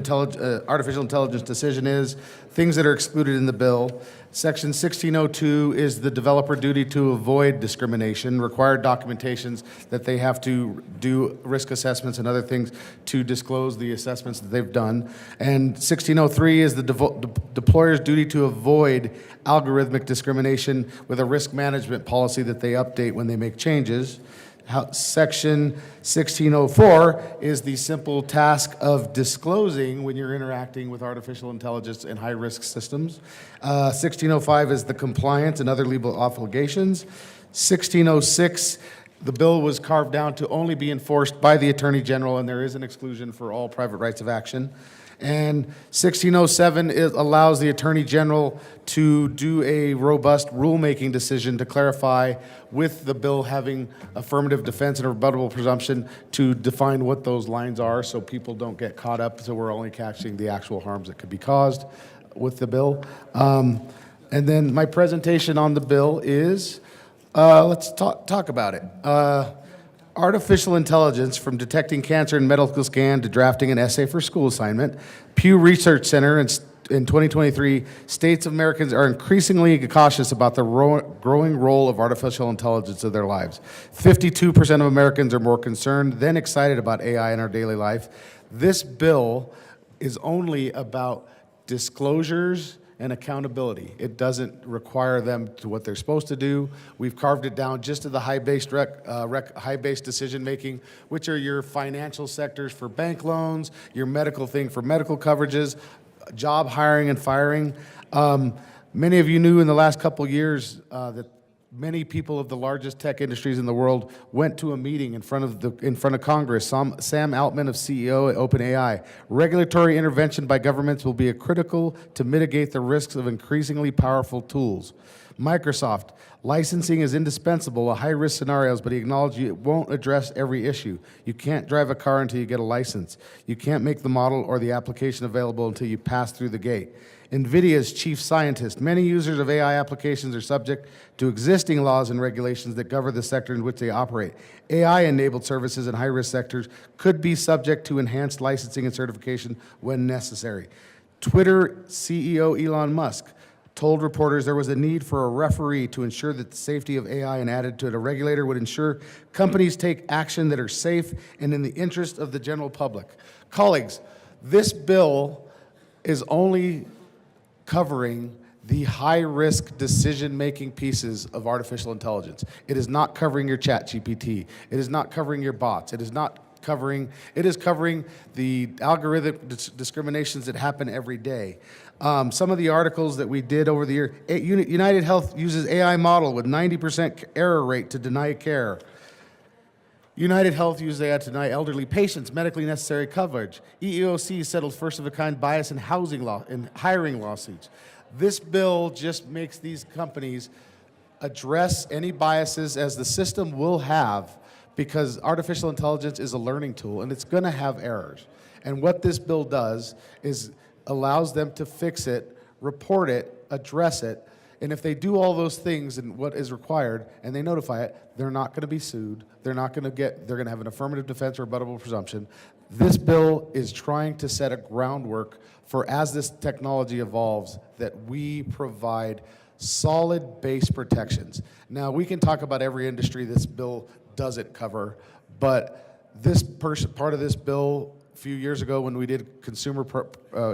artificial intelligence decision is, things that are excluded in the bill. Section 1602 is the developer duty to avoid discrimination, required documentations that they have to do risk assessments and other things to disclose the assessments that they've done. And 1603 is the deployer's duty to avoid algorithmic discrimination with a risk management policy that they update when they make changes. Section 1604 is the simple task of disclosing when you're interacting with artificial intelligence and high-risk systems. 1605 is the compliance and other legal obligations. 1606, the bill was carved down to only be enforced by the Attorney General, and there is an exclusion for all private rights of action. And 1607 allows the Attorney General to do a robust rulemaking decision to clarify, with the bill having affirmative defense and a rebuttable presumption, to define what those lines are so people don't get caught up, so we're only catching the actual harms that could be caused with the bill. And then my presentation on the bill is, let's talk about it. Artificial intelligence, from detecting cancer in medical scan to drafting an essay for school assignment. Pew Research Center in 2023 states Americans are increasingly cautious about the growing role of artificial intelligence in their lives. 52% of Americans are more concerned than excited about AI in our daily life. This bill is only about disclosures and accountability. It doesn't require them to what they're supposed to do. We've carved it down just to the high-based high-based decision-making, which are your financial sectors for bank loans, your medical thing for medical coverages, job hiring and firing. Many of you knew in the last couple years that many people of the largest tech industries in the world went to a meeting in front of Congress. Sam Altman of CEO at OpenAI. Regulatory intervention by governments will be critical to mitigate the risks of increasingly powerful tools. Microsoft, licensing is indispensable in high-risk scenarios, but he acknowledged it won't address every issue. You can't drive a car until you get a license. You can't make the model or the application available until you pass through the gate. NVIDIA's chief scientist, many users of AI applications are subject to existing laws and regulations that govern the sector in which they operate. AI-enabled services in high-risk sectors could be subject to enhanced licensing and certification when necessary. Twitter CEO Elon Musk told reporters there was a need for a referee to ensure that the safety of AI and added to it a regulator would ensure companies take action that are safe and in the interest of the general public. Colleagues, this bill is only covering the high-risk decision-making pieces of artificial intelligence. It is not covering your ChatGPT. It is not covering your bots. It is covering the algorithmic discriminations that happen every day. Some of the articles that we did over the year, United Health uses AI model with 90% error rate to deny care. United Health uses AI to deny elderly patients medically necessary coverage. EEOC settled first-of-a-kind bias in hiring lawsuits. This bill just makes these companies address any biases as the system will have, because artificial intelligence is a learning tool and it's going to have errors. And what this bill does is allows them to fix it, report it, address it, and if they do all those things and what is required and they notify it, they're not going to be sued. They're going to have an affirmative defense or rebuttable presumption. This bill is trying to set a groundwork for, as this technology evolves, that we provide solid base protections. Now, we can talk about every industry this bill doesn't cover, but this part of this bill a few years ago when we did consumer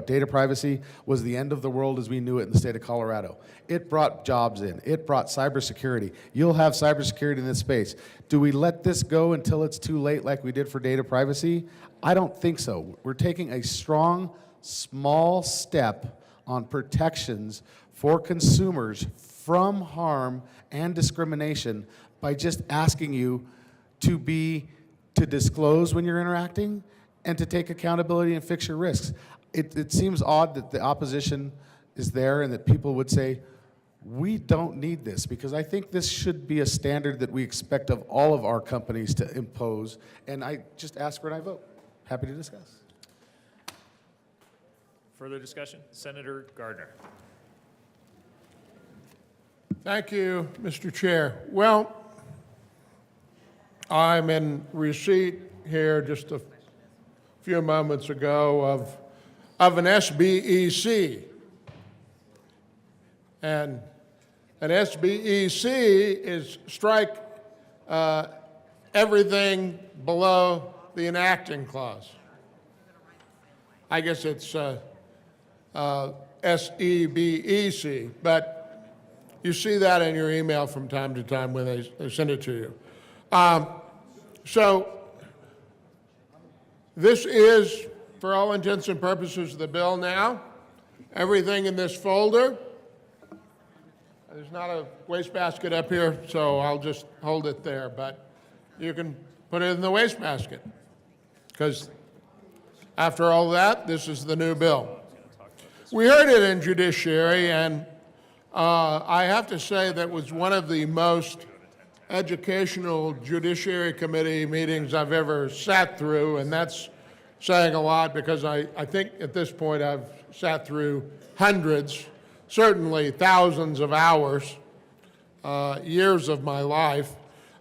data privacy was the end of the world as we knew it in the state of Colorado. It brought jobs in. It brought cybersecurity. You'll have cybersecurity in this space. Do we let this go until it's too late like we did for data privacy? I don't think so. We're taking a strong, small step on protections for consumers from harm and discrimination by just asking you to disclose when you're interacting and to take accountability and fix your risks. It seems odd that the opposition is there and that people would say, we don't need this, because I think this should be a standard that we expect of all of our companies to impose, and I just ask for an aye vote. Happy to discuss. Further discussion? Senator Gardner. Thank you, Mr. Chair. Well, I'm in receipt here just a few moments ago of an SBEC. And an SBEC is strike everything below the enacting clause. I guess it's SEBEC, but you see that in your email from time to time when they send it to you. So this is, for all intents and purposes, the bill now. Everything in this folder. There's not a wastebasket up here, so I'll just hold it there, but you can put it in the wastebasket, because after all that, this is the new bill. We heard it in Judiciary, and I have to say that was one of the most educational Judiciary Committee meetings I've ever sat through, and that's saying a lot, because I think at this point I've sat through hundreds, certainly thousands of hours, years of my life.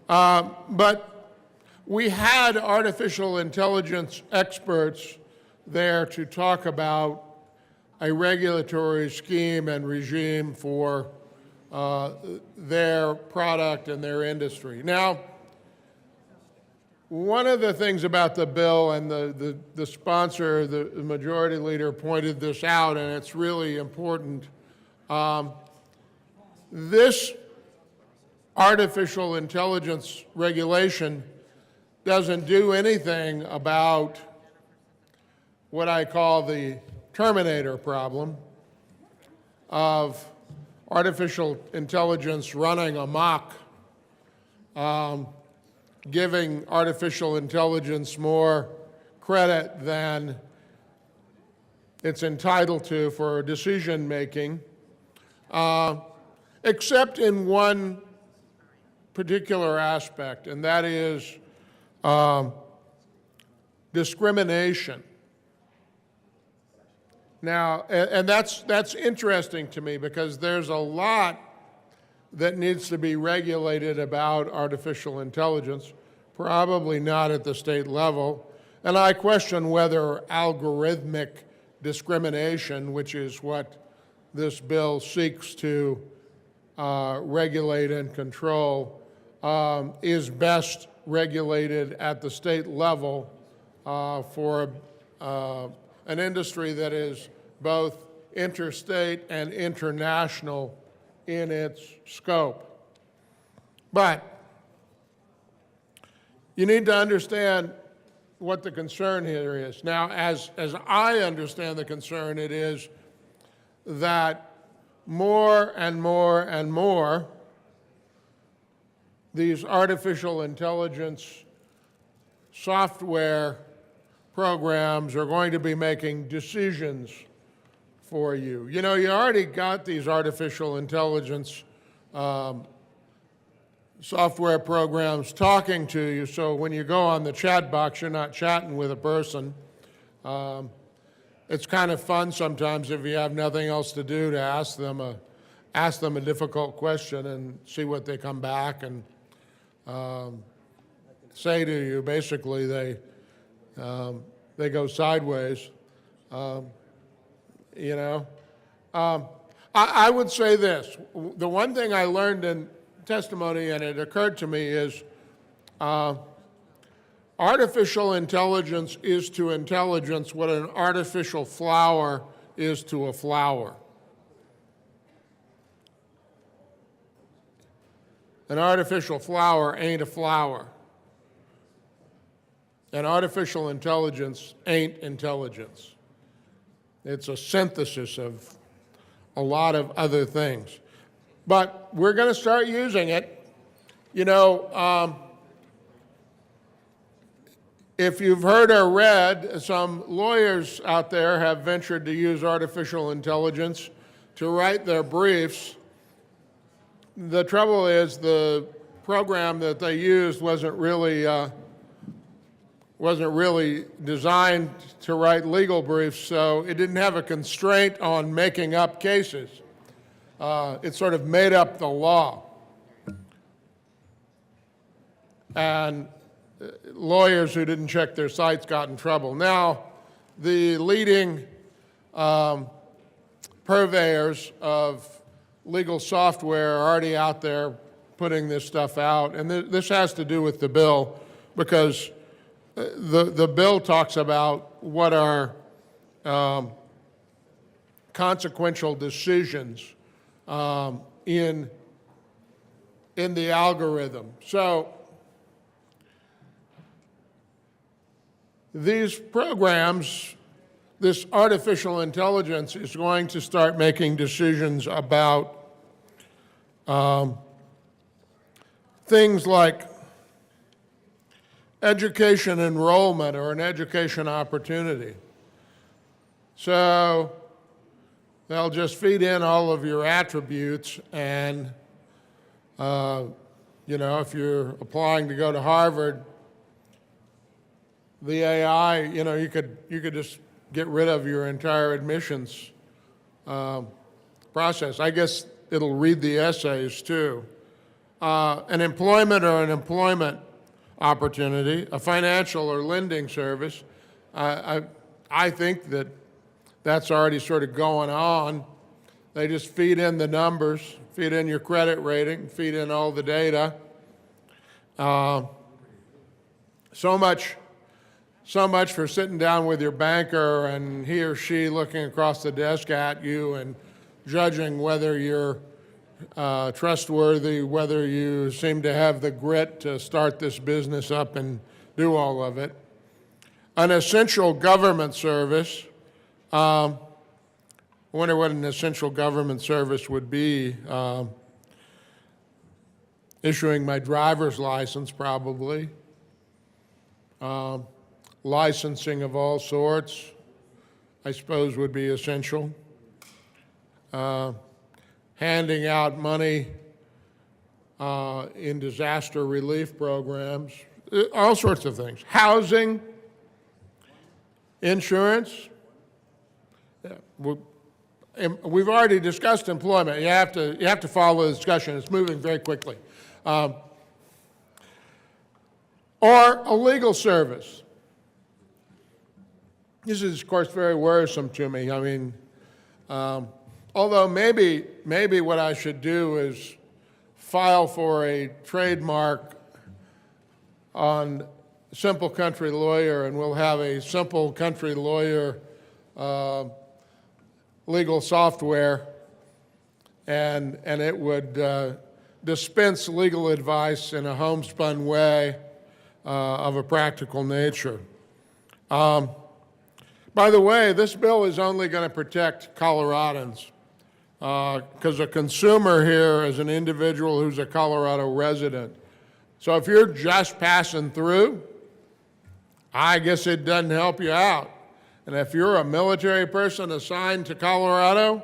But we had artificial intelligence experts there to talk about a regulatory scheme and regime for their product and their industry. Now, one of the things about the bill, and the sponsor, the majority leader, pointed this out, and it's really important. This artificial intelligence regulation doesn't do anything about what I call the Terminator problem of artificial intelligence running amok, giving artificial intelligence more credit than it's entitled to for decision making, except in one particular aspect, and that is discrimination. Now, and that's interesting to me because there's a lot that needs to be regulated about artificial intelligence, probably not at the state level. And I question whether algorithmic discrimination, which is what this bill seeks to regulate and control, is best regulated at the state level for an industry that is both interstate and international in its scope. But you need to understand what the concern here is. Now, as I understand the concern, it is that more and more and more these artificial intelligence software programs are going to be making decisions for you. You know, you already got these artificial intelligence software programs talking to you, so when you go on the chat box, you're not chatting with a person. It's kind of fun sometimes if you have nothing else to do to ask them a difficult question and see what they come back and say to you. Basically, they go sideways. You know, I would say this. The one thing I learned in testimony, and it occurred to me, is artificial intelligence is to intelligence what an artificial flower is to a flower. An artificial flower ain't a flower. And artificial intelligence ain't intelligence. It's a synthesis of a lot of other things. But we're going to start using it. You know, if you've heard or read, some lawyers out there have ventured to use artificial intelligence to write their briefs. The trouble is the program that they used wasn't really designed to write legal briefs, so it didn't have a constraint on making up cases. It sort of made up the law. And lawyers who didn't check their sites got in trouble. Now, the leading purveyors of legal software are already out there putting this stuff out, and this has to do with the bill because the bill talks about what are consequential decisions in the algorithm. So these programs, this artificial intelligence is going to start making decisions about things like education enrollment or an education opportunity. So they'll just feed in all of your attributes and, you know, if you're applying to go to Harvard, the AI, you know, you could just get rid of your entire admissions process. I guess it'll read the essays too. An employment or an employment opportunity, a financial or lending service. I think that that's already sort of going on. They just feed in the numbers, feed in your credit rating, feed in all the data. So much for sitting down with your banker and he or she looking across the desk at you and judging whether you're trustworthy, whether you seem to have the grit to start this business up and do all of it. An essential government service. I wonder what an essential government service would be. Issuing my driver's license, probably. Licensing of all sorts, I suppose, would be essential. Handing out money in disaster relief programs, all sorts of things. Housing, insurance. We've already discussed employment. You have to follow the discussion. It's moving very quickly. Or a legal service. This is, of course, very worrisome to me. I mean, although maybe what I should do is file for a trademark on Simple Country Lawyer, and we'll have a Simple Country Lawyer legal software, and it would dispense legal advice in a homespun way of a practical nature. By the way, this bill is only going to protect Coloradans because a consumer here is an individual who's a Colorado resident. So if you're just passing through, I guess it doesn't help you out. And if you're a military person assigned to Colorado,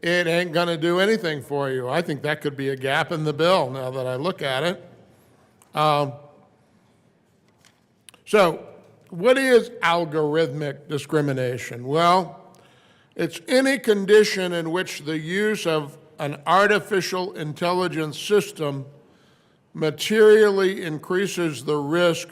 it ain't going to do anything for you. I think that could be a gap in the bill now that I look at it. So what is algorithmic discrimination? Well, it's any condition in which the use of an artificial intelligence system materially increases the risk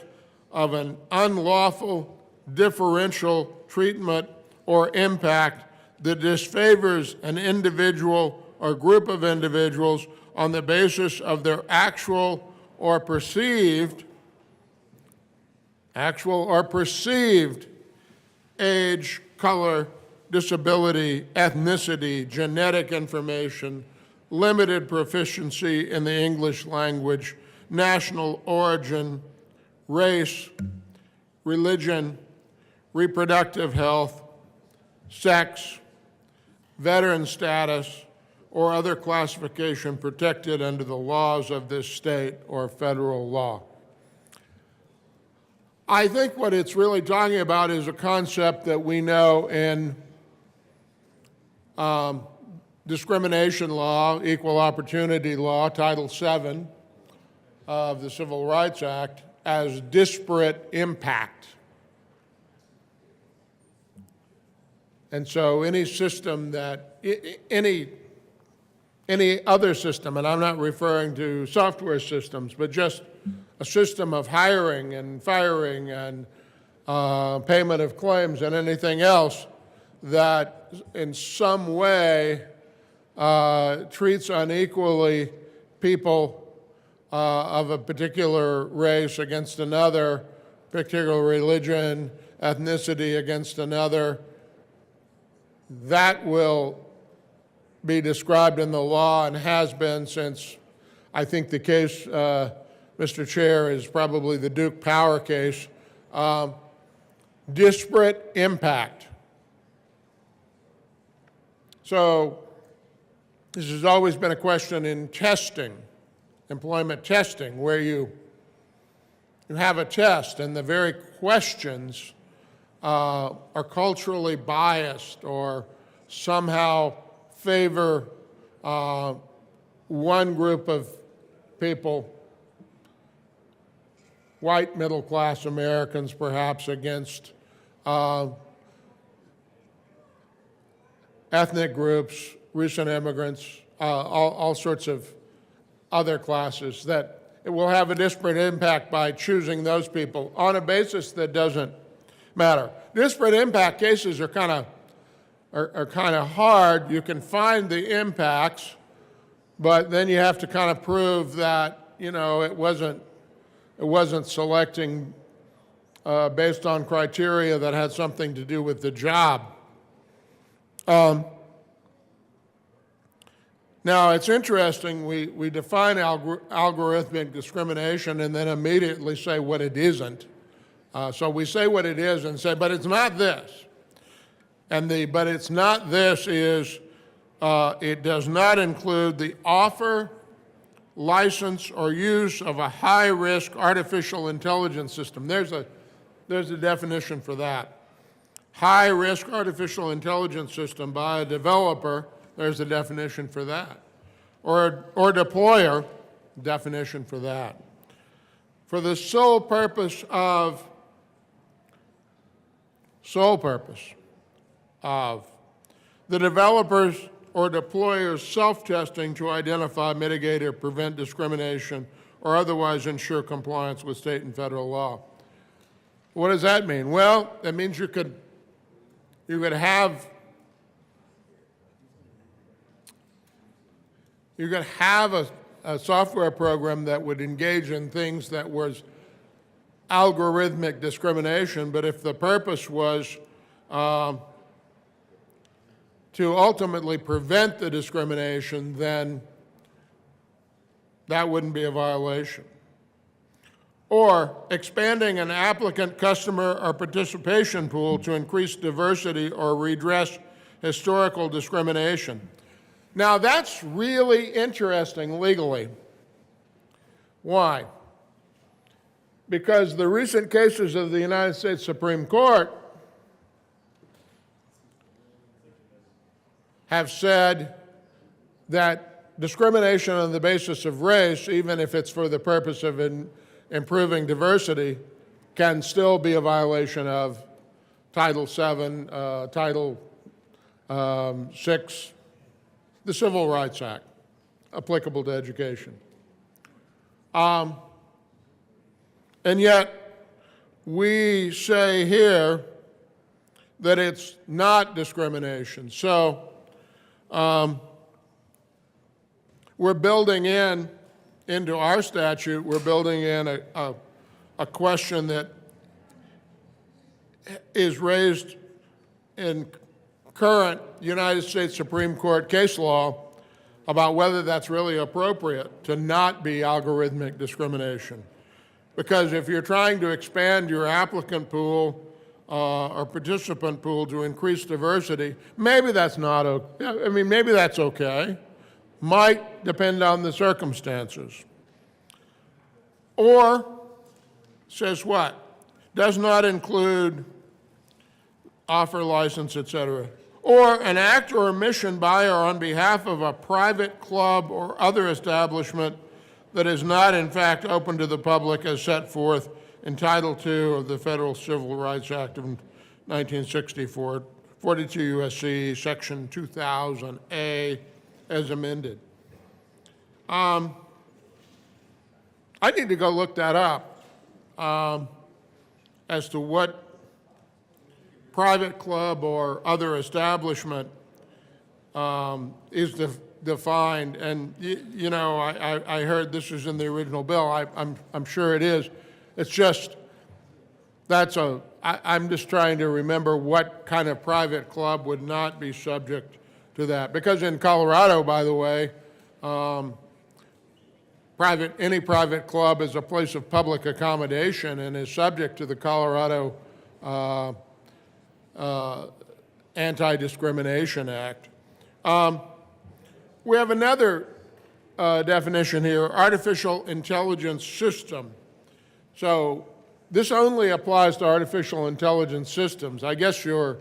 of an unlawful differential treatment or impact that disfavors an individual or group of individuals on the basis of their actual or perceived age, color, disability, ethnicity, genetic information, limited proficiency in the English language, national origin, race, religion, reproductive health, sex, veteran status, or other classification protected under the laws of this state or federal law. I think what it's really talking about is a concept that we know in discrimination law, equal opportunity law, Title VII of the Civil Rights Act, as disparate impact. And so any system that, any other system, and I'm not referring to software systems, but just a system of hiring and firing and payment of claims and anything else that in some way treats unequally people of a particular race against another, particular religion, ethnicity against another, that will be described in the law and has been since, I think the case, Mr. Chair, is probably the Duke Power case. Disparate impact. So this has always been a question in testing, employment testing, where you have a test and the very questions are culturally biased or somehow favor one group of people, white middle-class Americans perhaps, against ethnic groups, recent immigrants, all sorts of other classes, that it will have a disparate impact by choosing those people on a basis that doesn't matter. Disparate impact cases are kind of hard. You can find the impacts, but then you have to kind of prove that, you know, it wasn't It wasn't selecting based on criteria that had something to do with the job. Now, it's interesting, we define algorithmic discrimination and then immediately say what it isn't. So we say what it is and say, but it's not this. And the but it's not this is, it does not include the offer, license, or use of a high-risk artificial intelligence system. There's a definition for that. High-risk artificial intelligence system by a developer, there's a definition for that. Or deployer, definition for that. For the sole purpose of the developers or deployers self-testing to identify, mitigate, or prevent discrimination or otherwise ensure compliance with state and federal law. What does that mean? Well, that means you could have a software program that would engage in things that was algorithmic discrimination, but if the purpose was to ultimately prevent the discrimination, then that wouldn't be a violation. Or expanding an applicant, customer, or participation pool to increase diversity or redress historical discrimination. Now, that's really interesting legally. Why? Because the recent cases of the United States Supreme Court have said that discrimination on the basis of race, even if it's for the purpose of improving diversity, can still be a violation of Title VII, Title VI, the Civil Rights Act, applicable to education. And yet, we say here that it's not discrimination. So, we're building into our statute, we're building in a question that is raised in current United States Supreme Court case law about whether that's really appropriate to not be algorithmic discrimination. Because if you're trying to expand your applicant pool or participant pool to increase diversity, maybe that's not okay. I mean, maybe that's okay. Might depend on the circumstances. Or says what? Does not include offer, license, etc. Or an act or omission by or on behalf of a private club or other establishment that is not in fact open to the public as set forth in Title II of the Federal Civil Rights Act of 1964, 42 U.S.C. Section 2000A as amended. I need to go look that up as to what private club or other establishment is defined. And you know, I heard this is in the original bill. I'm sure it is. It's just I'm just trying to remember what kind of private club would not be subject to that. Because in Colorado, by the way, any private club is a place of public accommodation and is subject to the Colorado Anti-Discrimination Act. We have another definition here, artificial intelligence system. So this only applies to artificial intelligence systems. I guess you're,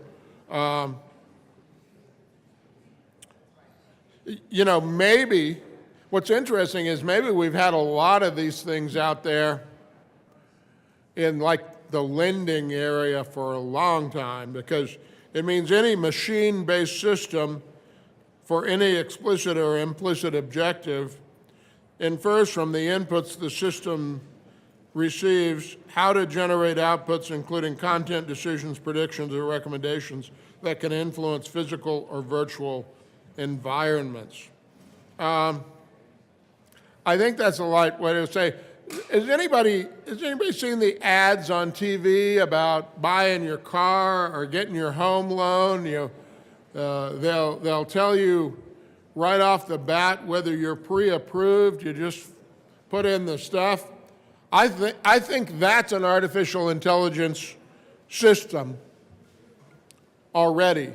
you know, maybe, what's interesting is maybe we've had a lot of these things out there in like the lending area for a long time, because it means any machine-based system for any explicit or implicit objective infers from the inputs the system receives how to generate outputs, including content, decisions, predictions, or recommendations that can influence physical or virtual environments. I think that's a light way to say has anybody seen the ads on TV about buying your car or getting your home loan? They'll tell you right off the bat whether you're pre-approved. You just put in the stuff. I think that's an artificial intelligence system already,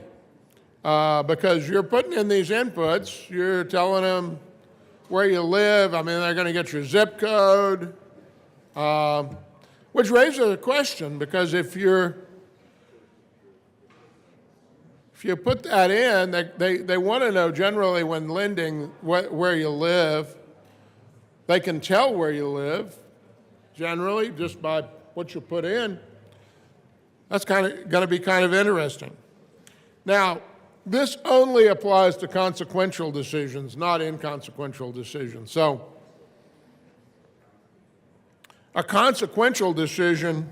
because you're putting in these inputs. You're telling them where you live. I mean, they're going to get your zip code, which raises a question, because if you put that in, they want to know generally when lending where you live. They can tell where you live generally just by what you put in. That's going to be kind of interesting. Now, this only applies to consequential decisions, not inconsequential decisions. So, a consequential decision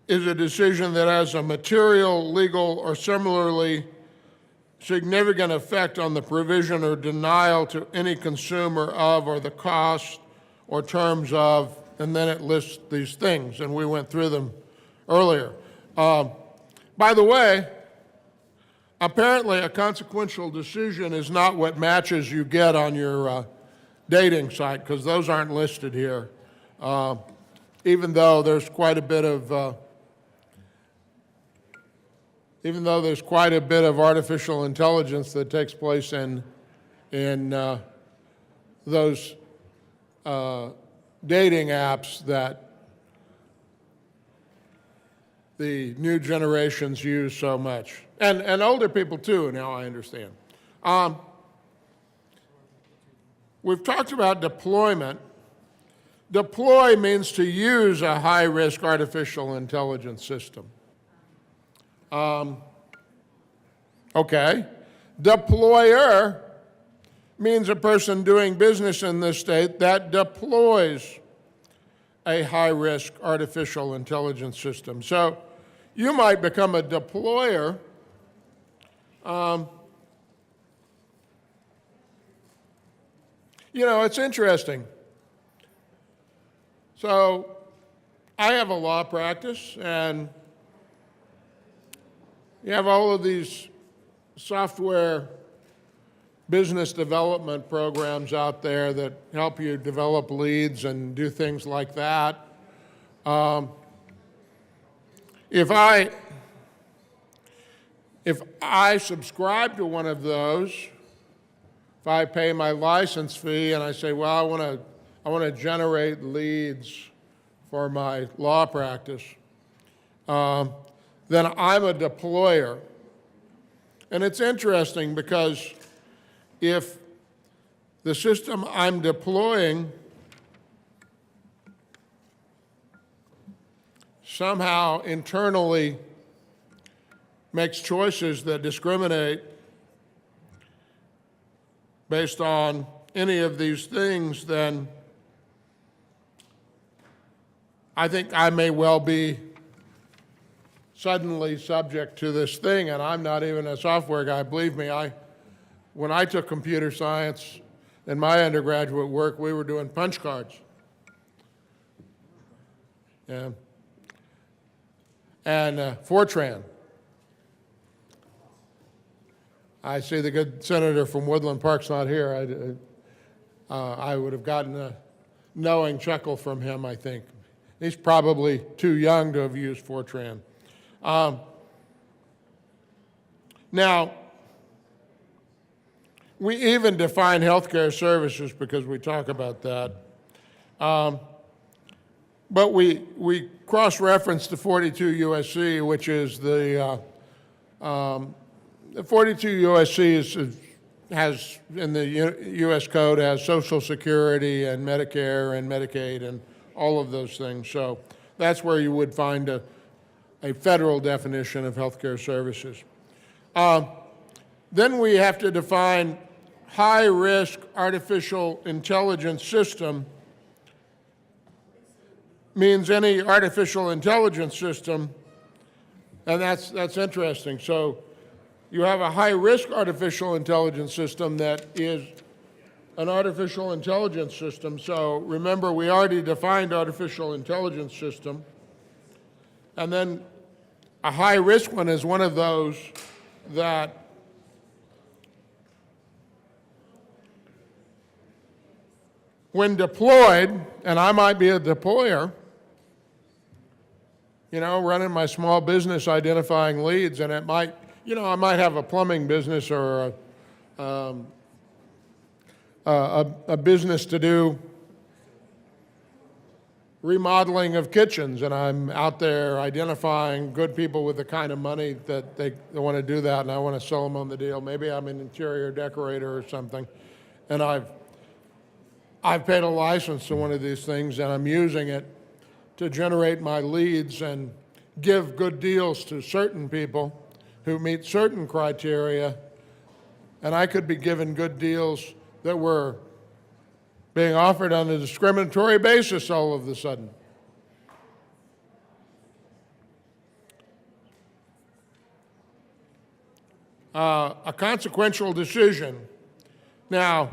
is a decision that has a material, legal, or similarly significant effect on the provision or denial to any consumer of, or the cost or terms of, and then it lists these things, and we went through them earlier. By the way, apparently a consequential decision is not what matches you get on your dating site, because those aren't listed here, even though there's quite a bit of artificial intelligence that takes place in those dating apps that the new generations use so much. And older people too, now I understand. We've talked about deployment. Deploy means to use a high-risk artificial intelligence system. Okay. Deployer means a person doing business in this state that deploys a high-risk artificial intelligence system. So you might become a deployer it's interesting. So I have a law practice, and you have all of these software business development programs out there that help you develop leads and do things like that. If I subscribe to one of those, if I pay my license fee and I say, well, I want to generate leads for my law practice, then I'm a deployer. And it's interesting because if the system I'm deploying somehow internally makes choices that discriminate based on any of these things, then I think I may well be suddenly subject to this thing, and I'm not even a software guy. Believe me, when I took computer science in my undergraduate work, we were doing punch cards. Yeah. And Fortran. I see the good senator from Woodland Park's not here. I would have gotten a knowing chuckle from him, I think. He's probably too young to have used Fortran. Now, we even define healthcare services because we talk about that. But we cross-reference the 42 U.S.C., which is the 42 U.S.C. has in the U.S. Code has Social Security and Medicare and Medicaid and all of those things. So that's where you would find a federal definition of healthcare services. Then we have to define high-risk artificial intelligence system. Means any artificial intelligence system, and that's interesting. So you have a high-risk artificial intelligence system that is an artificial intelligence system. So remember, we already defined artificial intelligence system. And then a high-risk one is one of those that when deployed, and I might be a deployer, you know, running my small business identifying leads, and it might, you know, I might have a plumbing business or a business to do remodeling of kitchens, and I'm out there identifying good people with the kind of money that they want to do that, and I want to sell them on the deal. Maybe I'm an interior decorator or something, and I've paid a license to one of these things, and I'm using it to generate my leads and give good deals to certain people who meet certain criteria, and I could be given good deals that were being offered on a discriminatory basis all of a sudden. A consequential decision. Now,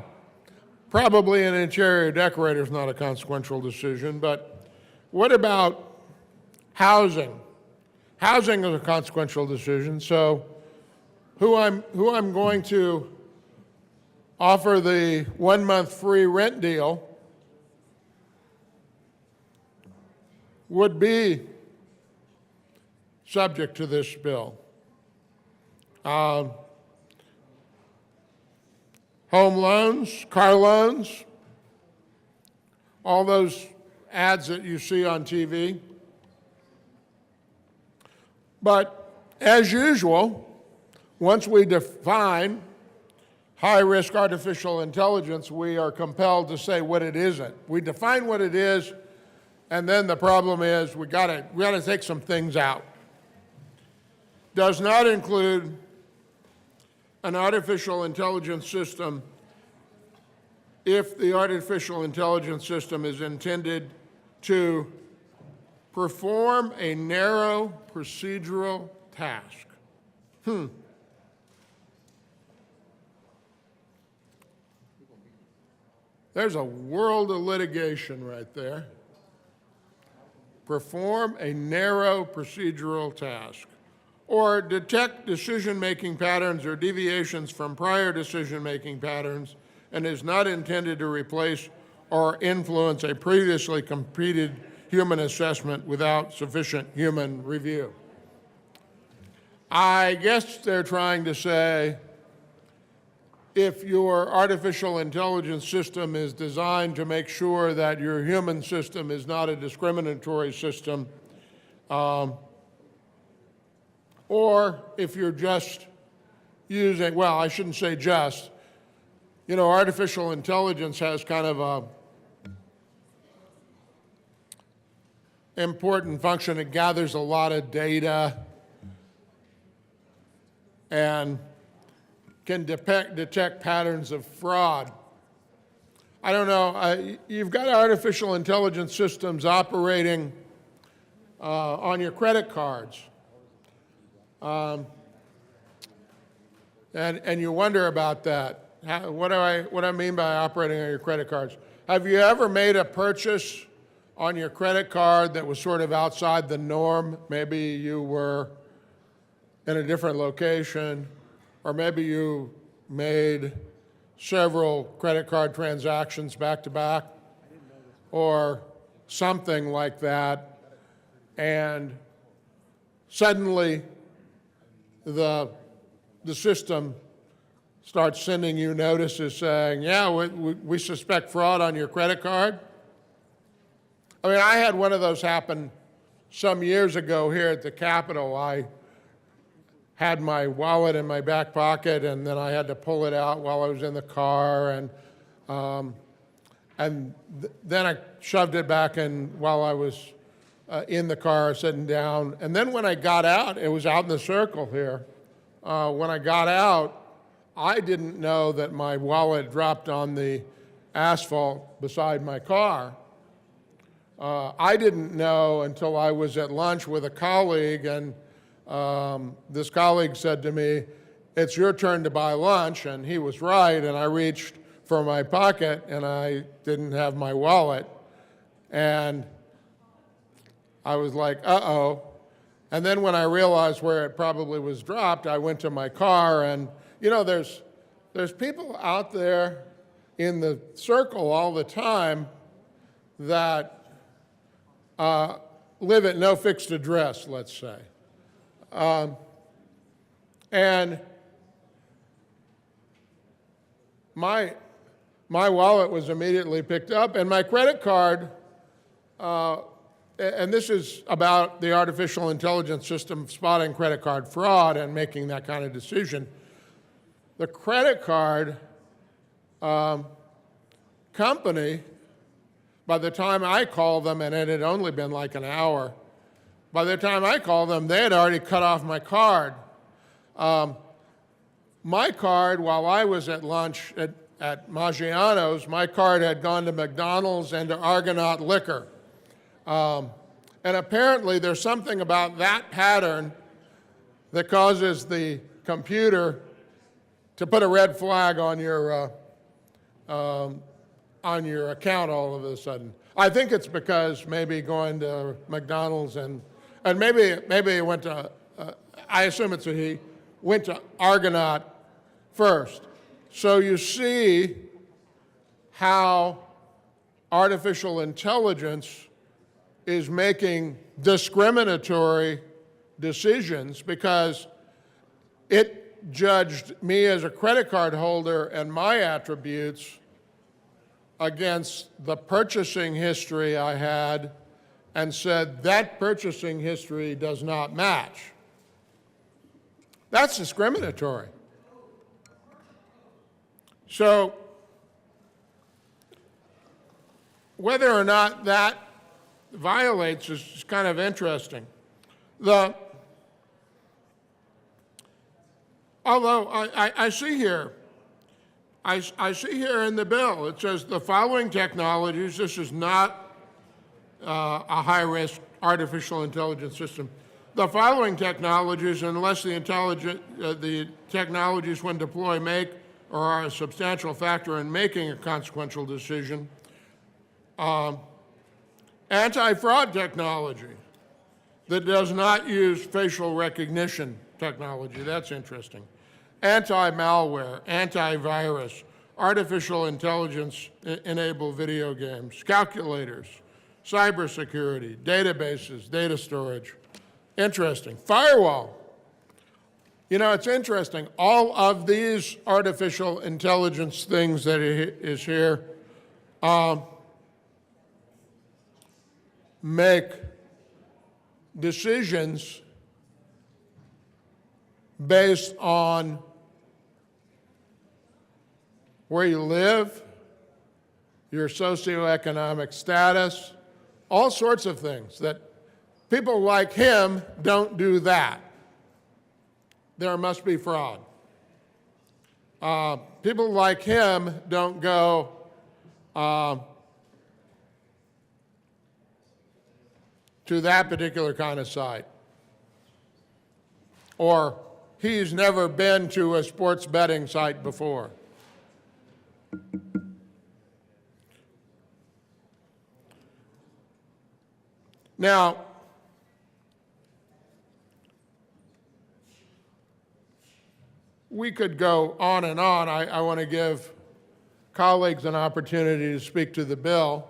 probably an interior decorator is not a consequential decision, but what about housing? Housing is a consequential decision, so who I'm going to offer the 1 month free rent deal would be subject to this bill. Home loans, car loans, all those ads that you see on TV. But as usual, once we define high-risk artificial intelligence, we are compelled to say what it isn't. We define what it is, and then the problem is we gotta take some things out. Does not include an artificial intelligence system if the artificial intelligence system is intended to perform a narrow procedural task. There's a world of litigation right there. Perform a narrow procedural task. Or detect decision-making patterns or deviations from prior decision-making patterns and is not intended to replace or influence a previously completed human assessment without sufficient human review. I guess they're trying to say if your artificial intelligence system is designed to make sure that your human system is not a discriminatory system, or if you're just using, well, I shouldn't say just, you know, artificial intelligence has kind of a important function. It gathers a lot of data and can detect patterns of fraud. I don't know, you've got artificial intelligence systems operating on your credit cards. And you wonder about that. What do I mean by operating on your credit cards? Have you ever made a purchase on your credit card that was sort of outside the norm? Maybe you were in a different location, or maybe you made several credit card transactions back to back, or something like that, and suddenly the system starts sending you notices saying, yeah, we suspect fraud on your credit card. I mean, I had one of those happen some years ago here at the Capitol. I had my wallet in my back pocket, and then I had to pull it out while I was in the car, and then I shoved it back in while I was in the car sitting down. And then when I got out, it was out in the circle here. When I got out, I didn't know that my wallet dropped on the asphalt beside my car. I didn't know until I was at lunch with a colleague, and this colleague said to me, "It's your turn to buy lunch," and he was right, and I reached for my pocket, and I didn't have my wallet. And I was like, uh-oh. And then when I realized where it probably was dropped, I went to my car, and, you know, there's people out there in the circle all the time that live at no fixed address, let's say. And my wallet was immediately picked up, and my credit card, and this is about the artificial intelligence system spotting credit card fraud and making that kind of decision. The credit card company, by the time I called them, and it had only been like an hour, by the time I called them, they had already cut off my card. My card, while I was at lunch at Maggiano's, my card had gone to McDonald's and to Argonaut Liquor. And apparently there's something about that pattern that causes the computer to put a red flag on your account all of a sudden. I think it's because maybe going to McDonald's and maybe it went to, I assume it's a he, went to Argonaut first. So you see how artificial intelligence is making discriminatory decisions because it judged me as a credit card holder and my attributes against the purchasing history I had and said that purchasing history does not match. That's discriminatory. So whether or not that violates is kind of interesting. Although I see here, I see here in the bill, it says the following technologies, this is not a high-risk artificial intelligence system. The following technologies, unless the technologies when deployed make or are a substantial factor in making a consequential decision. Anti-fraud technology that does not use facial recognition technology. That's interesting. Anti-malware, antivirus, artificial intelligence-enabled video games, calculators, cybersecurity, databases, data storage. Interesting. Firewall. You know, it's interesting. All of these artificial intelligence things that is here make decisions based on where you live, your socioeconomic status, all sorts of things that people like him don't do that. There must be fraud. People like him don't go to that particular kind of site. Or he's never been to a sports betting site before. Now, we could go on and on. I want to give colleagues an opportunity to speak to the bill.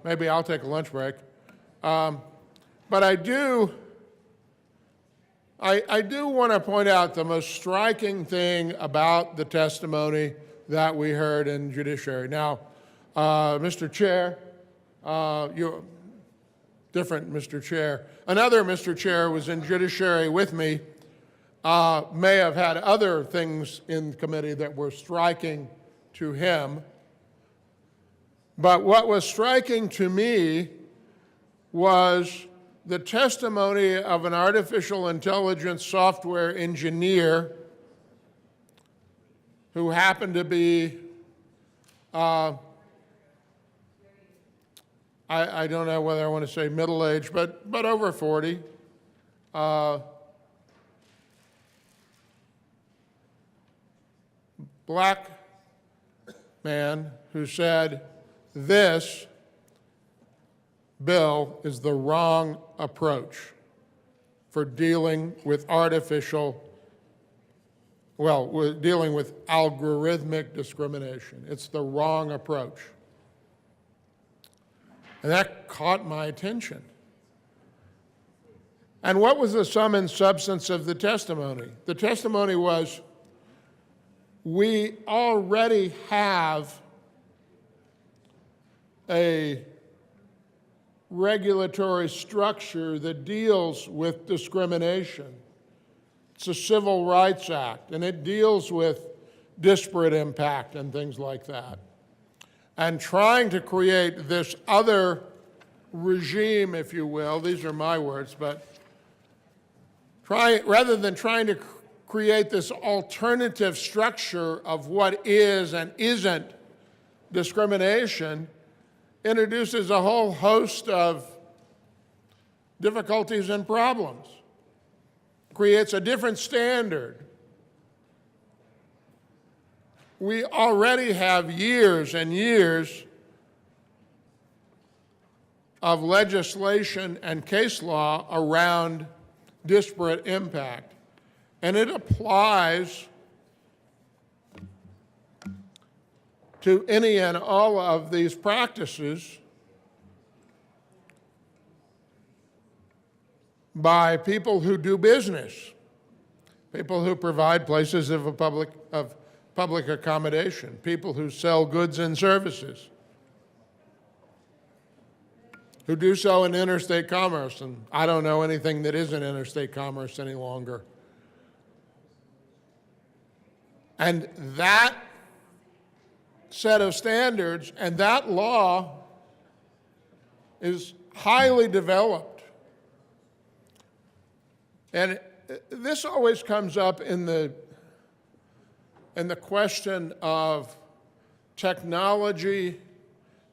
Maybe I'll take a lunch break. But I do want to point out the most striking thing about the testimony that we heard in judiciary. Now, Mr. Chair, different Mr. Chair, another Mr. Chair was in judiciary with me, may have had other things in committee that were striking to him. But what was striking to me was the testimony of an artificial intelligence software engineer who happened to be, I don't know whether I want to say middle-aged, but over 40. Black man who said, this bill is the wrong approach for dealing with we're dealing with algorithmic discrimination. It's the wrong approach. And that caught my attention. And what was the sum and substance of the testimony? The testimony was, we already have a regulatory structure that deals with discrimination. It's a Civil Rights Act, and it deals with disparate impact and things like that. And trying to create this other regime, if you will, these are my words, but rather than trying to create this alternative structure of what is and isn't discrimination, introduces a whole host of difficulties and problems, creates a different standard. We already have years and years of legislation and case law around disparate impact, and it applies to any and all of these practices by people who do business, people who provide places of public accommodation, people who sell goods and services, who do so in interstate commerce, and I don't know anything that isn't interstate commerce any longer. And that set of standards and that law is highly developed. And this always comes up in the question of technology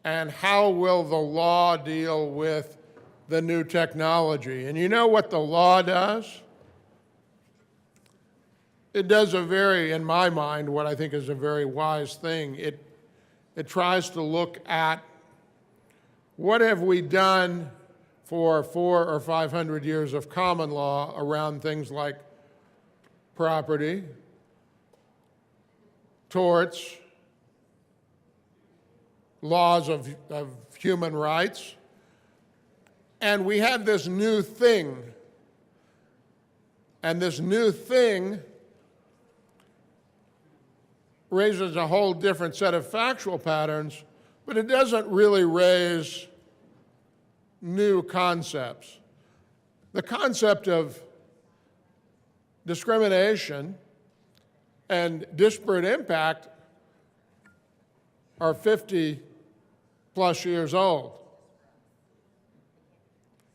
and how will the law deal with the new technology. And you know what the law does? It does in my mind, what I think is a very wise thing. It tries to look at what have we done for 400 or 500 years of common law around things like property, torts, laws of human rights, and we have this new thing. And this new thing raises a whole different set of factual patterns, but it doesn't really raise new concepts. The concept of discrimination and disparate impact are 50 plus years old.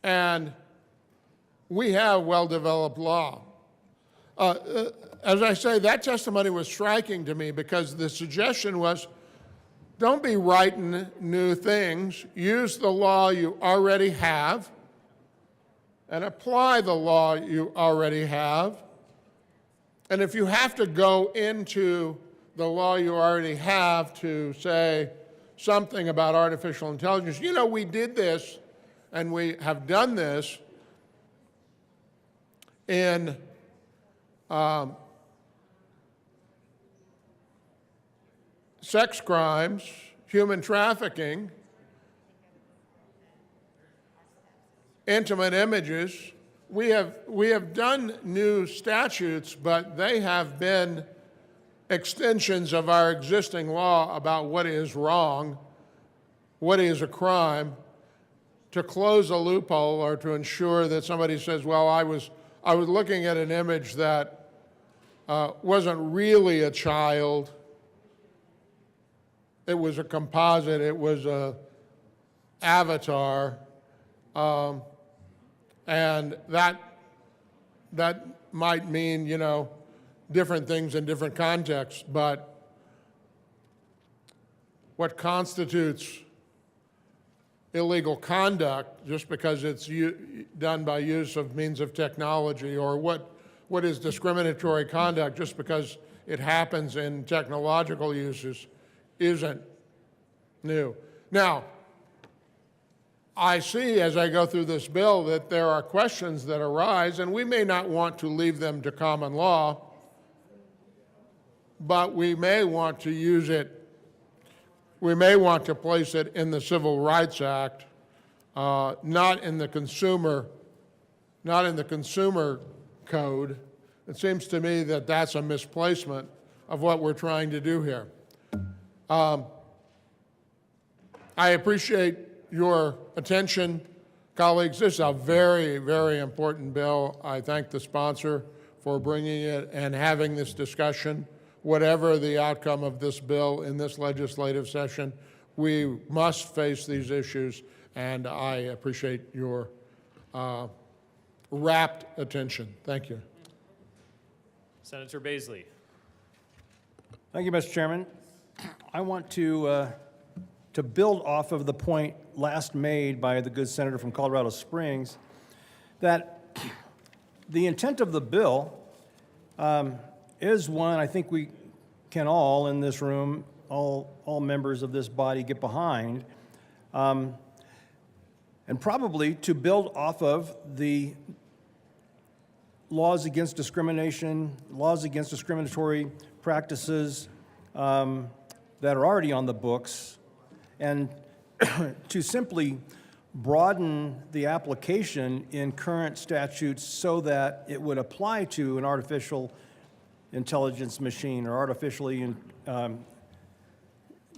And we have well-developed law. As I say, that testimony was striking to me because the suggestion was, don't be writing new things. Use the law you already have and apply the law you already have. And if you have to go into the law you already have to say something about artificial intelligence, you know, we did this and we have done this in sex crimes, human trafficking, intimate images. We have done new statutes, but they have been extensions of our existing law about what is wrong, what is a crime, to close a loophole or to ensure that somebody says, well, I was looking at an image that wasn't really a child. It was a composite. It was a avatar. And that might mean, you know, different things in different contexts, but what constitutes illegal conduct just because it's done by use of means of technology, or what is discriminatory conduct just because it happens in technological uses, isn't new. Now, I see as I go through this bill that there are questions that arise, and we may not want to leave them to common law, but we may want to use it, we may want to place it in the Civil Rights Act, not in the consumer code. It seems to me that that's a misplacement of what we're trying to do here. I appreciate your attention, colleagues. This is a very, very important bill. I thank the sponsor for bringing it and having this discussion. Whatever the outcome of this bill in this legislative session, we must face these issues, and I appreciate your rapt attention. Thank you. Senator Baisley. Thank you, Mr. Chairman. I want to build off of the point last made by the good senator from Colorado Springs, that the intent of the bill is one I think we can all in this room, all members of this body, get behind, and probably to build off of the laws against discrimination, laws against discriminatory practices that are already on the books, and to simply broaden the application in current statutes so that it would apply to an artificial intelligence machine or artificially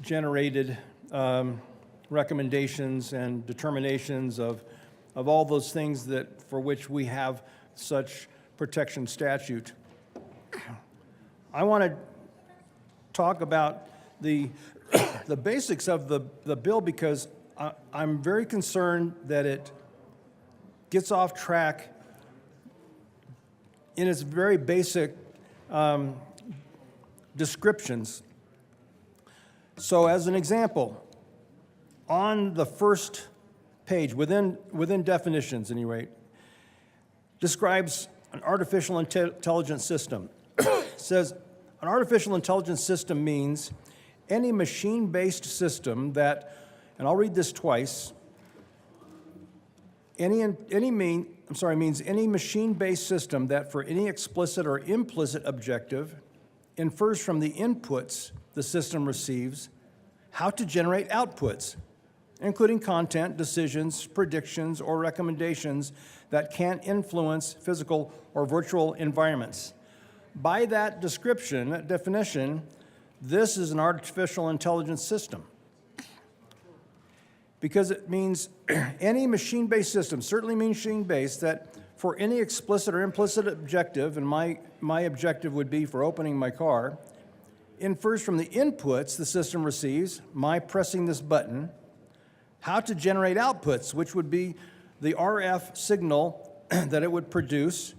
generated recommendations and determinations of all those things that for which we have such protection statute. I want to talk about the basics of the bill because I'm very concerned that it gets off track in its very basic descriptions. So as an example, on the first page, within definitions, at any rate, describes an artificial intelligence system. It says, an artificial intelligence system means any machine-based system that, and I'll read this twice, means any machine-based system that for any explicit or implicit objective infers from the inputs the system receives how to generate outputs, including content, decisions, predictions, or recommendations that can influence physical or virtual environments. By that description, that definition, this is an artificial intelligence system. Because it means any machine-based system, certainly machine-based, that for any explicit or implicit objective, and my objective would be for opening my car, infers from the inputs the system receives, my pressing this button, how to generate outputs, which would be the RF signal that it would produce,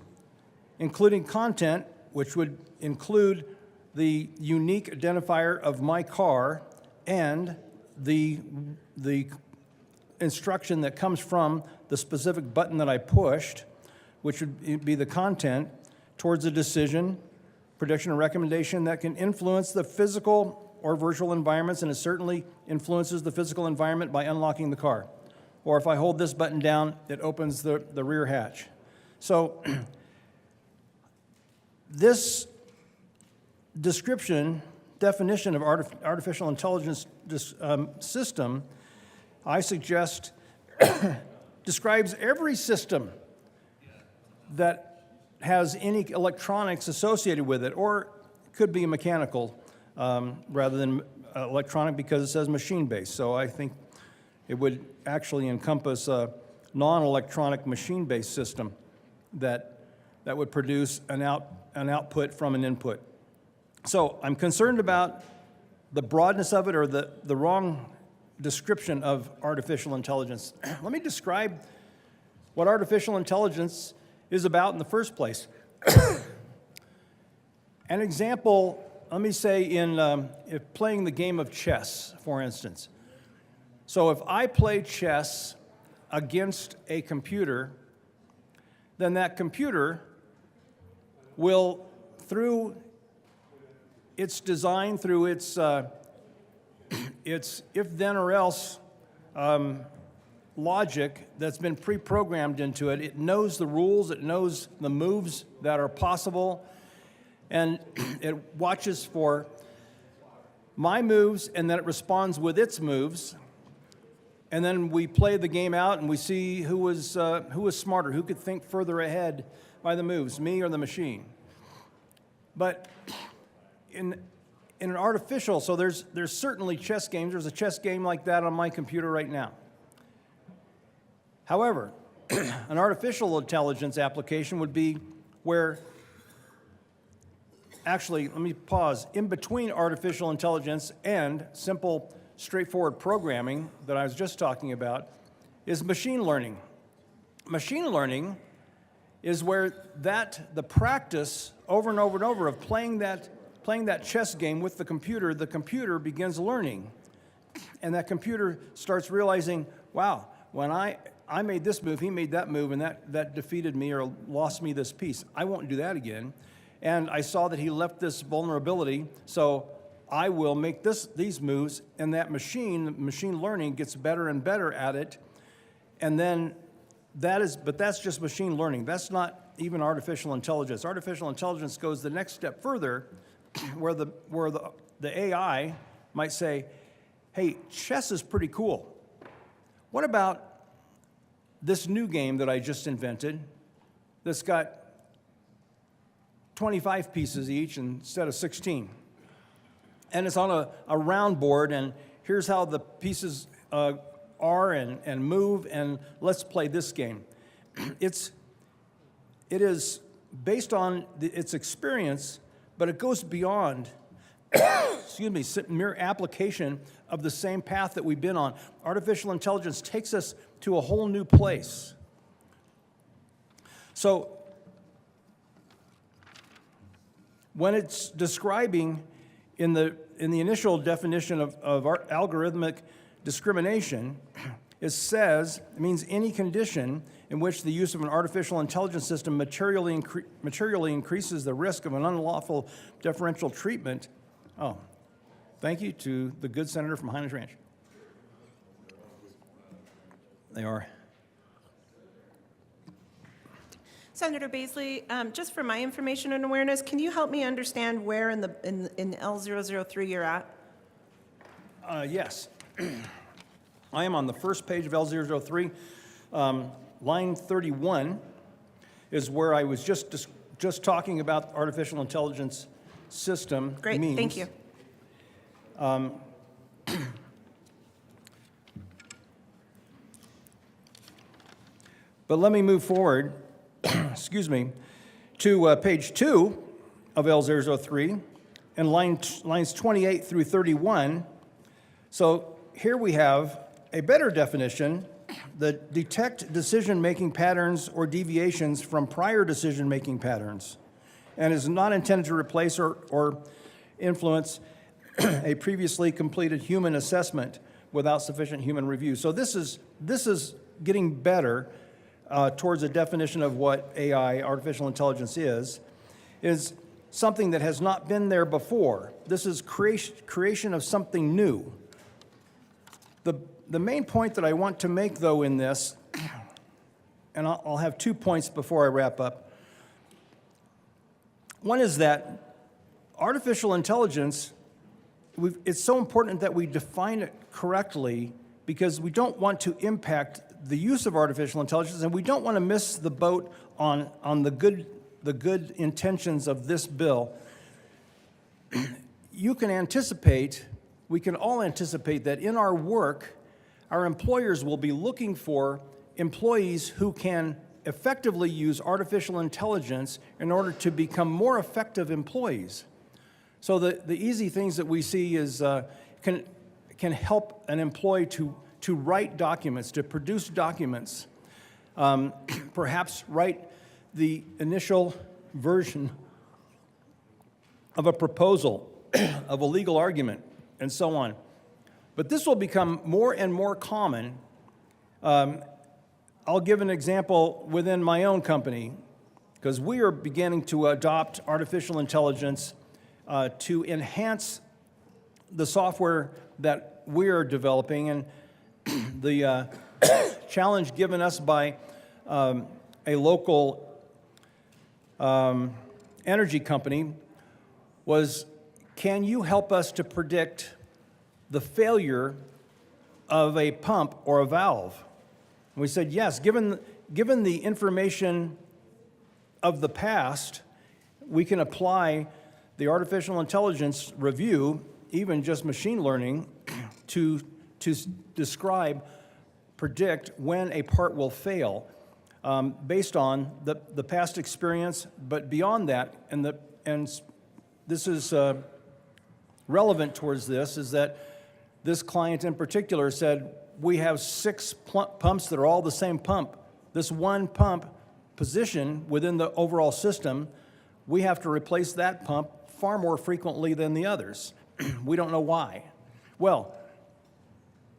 including content, which would include the unique identifier of my car and the instruction that comes from the specific button that I pushed, which would be the content, towards a decision, prediction, or recommendation that can influence the physical or virtual environments, and it certainly influences the physical environment by unlocking the car. Or if I hold this button down, it opens the rear hatch. So this definition of artificial intelligence system, I suggest, describes every system that has any electronics associated with it, or could be mechanical rather than electronic because it says machine-based. So I think it would actually encompass a non-electronic machine-based system that would produce an output from an input. So I'm concerned about the broadness of it or the wrong description of artificial intelligence. Let me describe what artificial intelligence is about in the first place. An example, let me say, if playing the game of chess, for instance. So if I play chess against a computer, then that computer will, through its design, through its it's if then or else logic that's been pre-programmed into it. It knows the rules, it knows the moves that are possible, and it watches for my moves, and then it responds with its moves. And then we play the game out, and we see who was smarter, who could think further ahead by the moves, me or the machine. But in an artificial, so there's certainly chess games. There's a chess game like that on my computer right now. However, an artificial intelligence application would be where, actually, let me pause. In between artificial intelligence and simple, straightforward programming that I was just talking about is machine learning. Machine learning is where the practice over and over and over of playing that chess game with the computer begins learning. And that computer starts realizing, wow, when I made this move, he made that move, and that defeated me or lost me this piece. I won't do that again. And I saw that he left this vulnerability, so I will make these moves, and that machine learning gets better and better at it. And then but that's just machine learning. That's not even artificial intelligence. Artificial intelligence goes the next step further, where the AI might say, hey, chess is pretty cool. What about this new game that I just invented that's got 25 pieces each instead of 16? And it's on a round board, and here's how the pieces are and move, and let's play this game. It is based on its experience, but it goes beyond mere application of the same path that we've been on. Artificial intelligence takes us to a whole new place. So when it's describing in the initial definition of algorithmic discrimination, it means any condition in which the use of an artificial intelligence system materially increases the risk of an unlawful differential treatment. Oh, thank you to the good senator from Highlands Ranch. They are. Senator Baisley, just for my information and awareness, can you help me understand where in L003 you're at? Yes. I am on the first page of L003. Line 31 is where I was just talking about artificial intelligence system. Great, means. thank you. But let me move forward, excuse me, to page 2 of L003 and lines 28 through 31. So here we have a better definition that detect decision-making patterns or deviations from prior decision-making patterns and is not intended to replace or influence a previously completed human assessment without sufficient human review. So this is getting better towards a definition of what AI, artificial intelligence, is something that has not been there before. This is creation of something new. The main point that I want to make, though, in this, and I'll have 2 points before I wrap up. One is that artificial intelligence, it's so important that we define it correctly because we don't want to impact the use of artificial intelligence, and we don't want to miss the boat on the good intentions of this bill. You can anticipate, we can all anticipate that in our work, our employers will be looking for employees who can effectively use artificial intelligence in order to become more effective employees. So the easy things that we see is can help an employee to write documents, to produce documents, perhaps write the initial version of a proposal, of a legal argument, and so on. But this will become more and more common. I'll give an example within my own company, because we are beginning to adopt artificial intelligence to enhance the software that that we are developing, and the challenge given us by a local energy company was, can you help us to predict the failure of a pump or a valve? And we said, yes, given the information of the past, we can apply the artificial intelligence review, even just machine learning, to predict when a part will fail based on the past experience. But beyond that, and this is relevant towards this, is that this client in particular said, we have 6 pumps that are all the same pump. This one pump position within the overall system, we have to replace that pump far more frequently than the others. We don't know why. Well,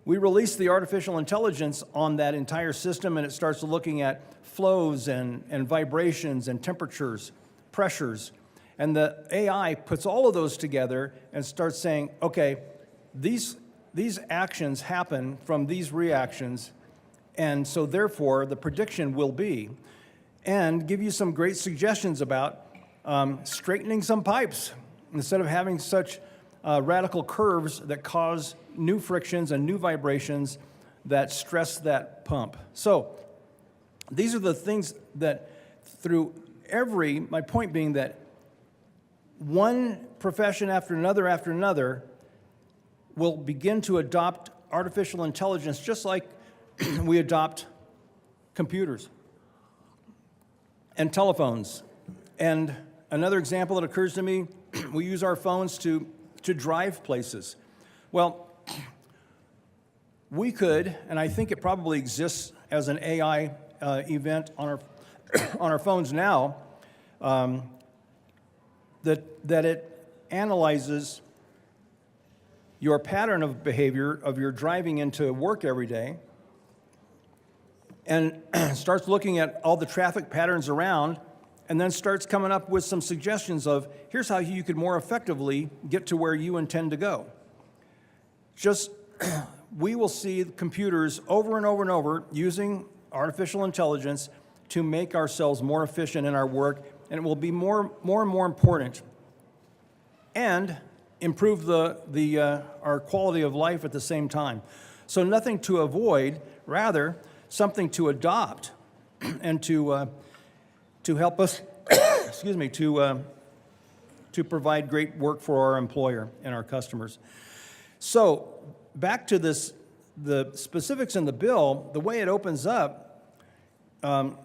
we release the artificial intelligence on that entire system, and it starts looking at flows and vibrations and temperatures, pressures. And the AI puts all of those together and starts saying, okay, these actions happen from these reactions, and so therefore the prediction will be, and give you some great suggestions about straightening some pipes instead of having such radical curves that cause new frictions and new vibrations that stress that pump. So these are the things that through my point being that one profession after another will begin to adopt artificial intelligence just like we adopt computers and telephones. And another example that occurs to me, we use our phones to drive places. Well, we could, and I think it probably exists as an AI event on our phones now, that it analyzes your pattern of behavior of your driving into work every day and starts looking at all the traffic patterns around, and then starts coming up with some suggestions of, here's how you could more effectively get to where you intend to go. We will see computers over and over and over using artificial intelligence to make ourselves more efficient in our work, and it will be more and more important and improve our quality of life at the same time. So nothing to avoid, rather something to adopt and to help us, excuse me, to provide great work for our employer and our customers. So back to the specifics in the bill, the way it opens up, and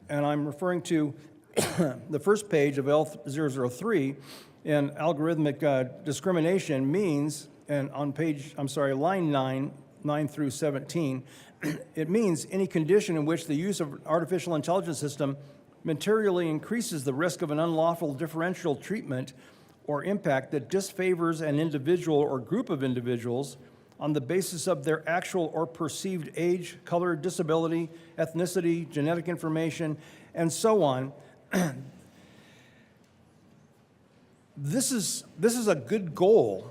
I'm referring to the first page of L003, and algorithmic discrimination means, and on line 9 through 17, it means any condition in which the use of an artificial intelligence system materially increases the risk of an unlawful differential treatment or impact that disfavors an individual or group of individuals on the basis of their actual or perceived age, color, disability, ethnicity, genetic information, and so on. This is a good goal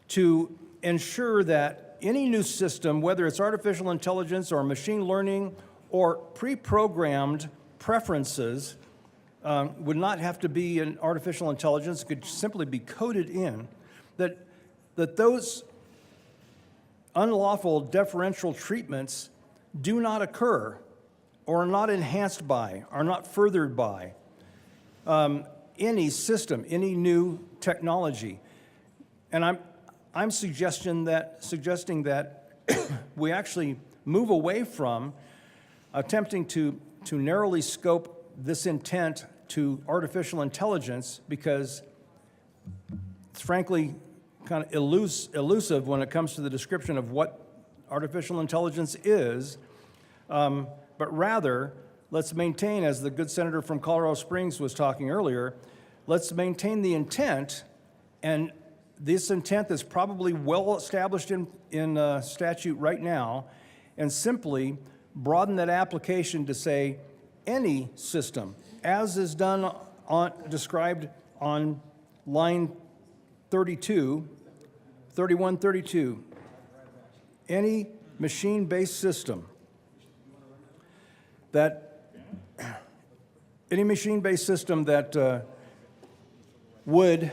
to ensure that any new system, whether it's artificial intelligence or machine learning or pre-programmed preferences, would not have to be an artificial intelligence, could simply be coded in, that those unlawful differential treatments do not occur or are not enhanced by, are not furthered by any system, any new technology. And I'm suggesting that we actually move away from attempting to narrowly scope this intent to artificial intelligence, because it's frankly kind of elusive when it comes to the description of what artificial intelligence is, but rather let's maintain, as the good senator from Colorado Springs was talking earlier, let's maintain the intent, and this intent is probably well established in statute right now, and simply broaden that application to say any system, as is done described on line 3132, any machine-based system that would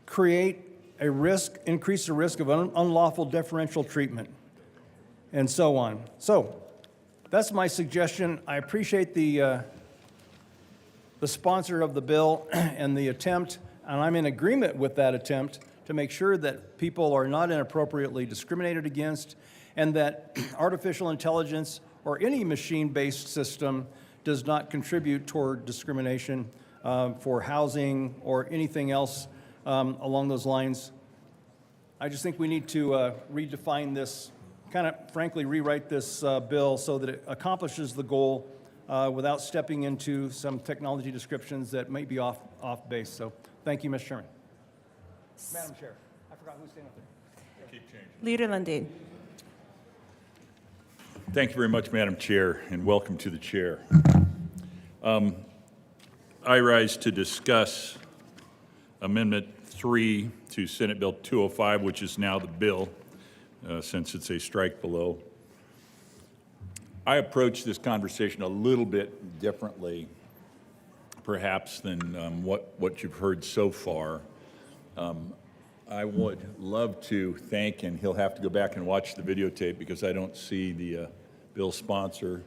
create a risk, increase the risk of unlawful deferential treatment, and so on. So that's my suggestion. I appreciate the sponsor of the bill and the attempt, and I'm in agreement with that attempt to make sure that people are not inappropriately discriminated against, and that artificial intelligence or any machine-based system does not contribute toward discrimination for housing or anything else along those lines. I just think we need to redefine this, kind of frankly rewrite this bill so that it accomplishes the goal without stepping into some technology descriptions that may be off base. So thank you, Mr. Chairman. Madam Chair, I forgot who's standing up there. Keep changing. Leader Lundin. Thank you very much, Madam Chair, and welcome to the chair. I rise to discuss Amendment 3 to Senate Bill 205, which is now the bill, since it's a strike below. I approach this conversation a little bit differently, perhaps, than what you've heard so far. I would love to thank, and he'll have to go back and watch the videotape because I don't see the bill sponsor,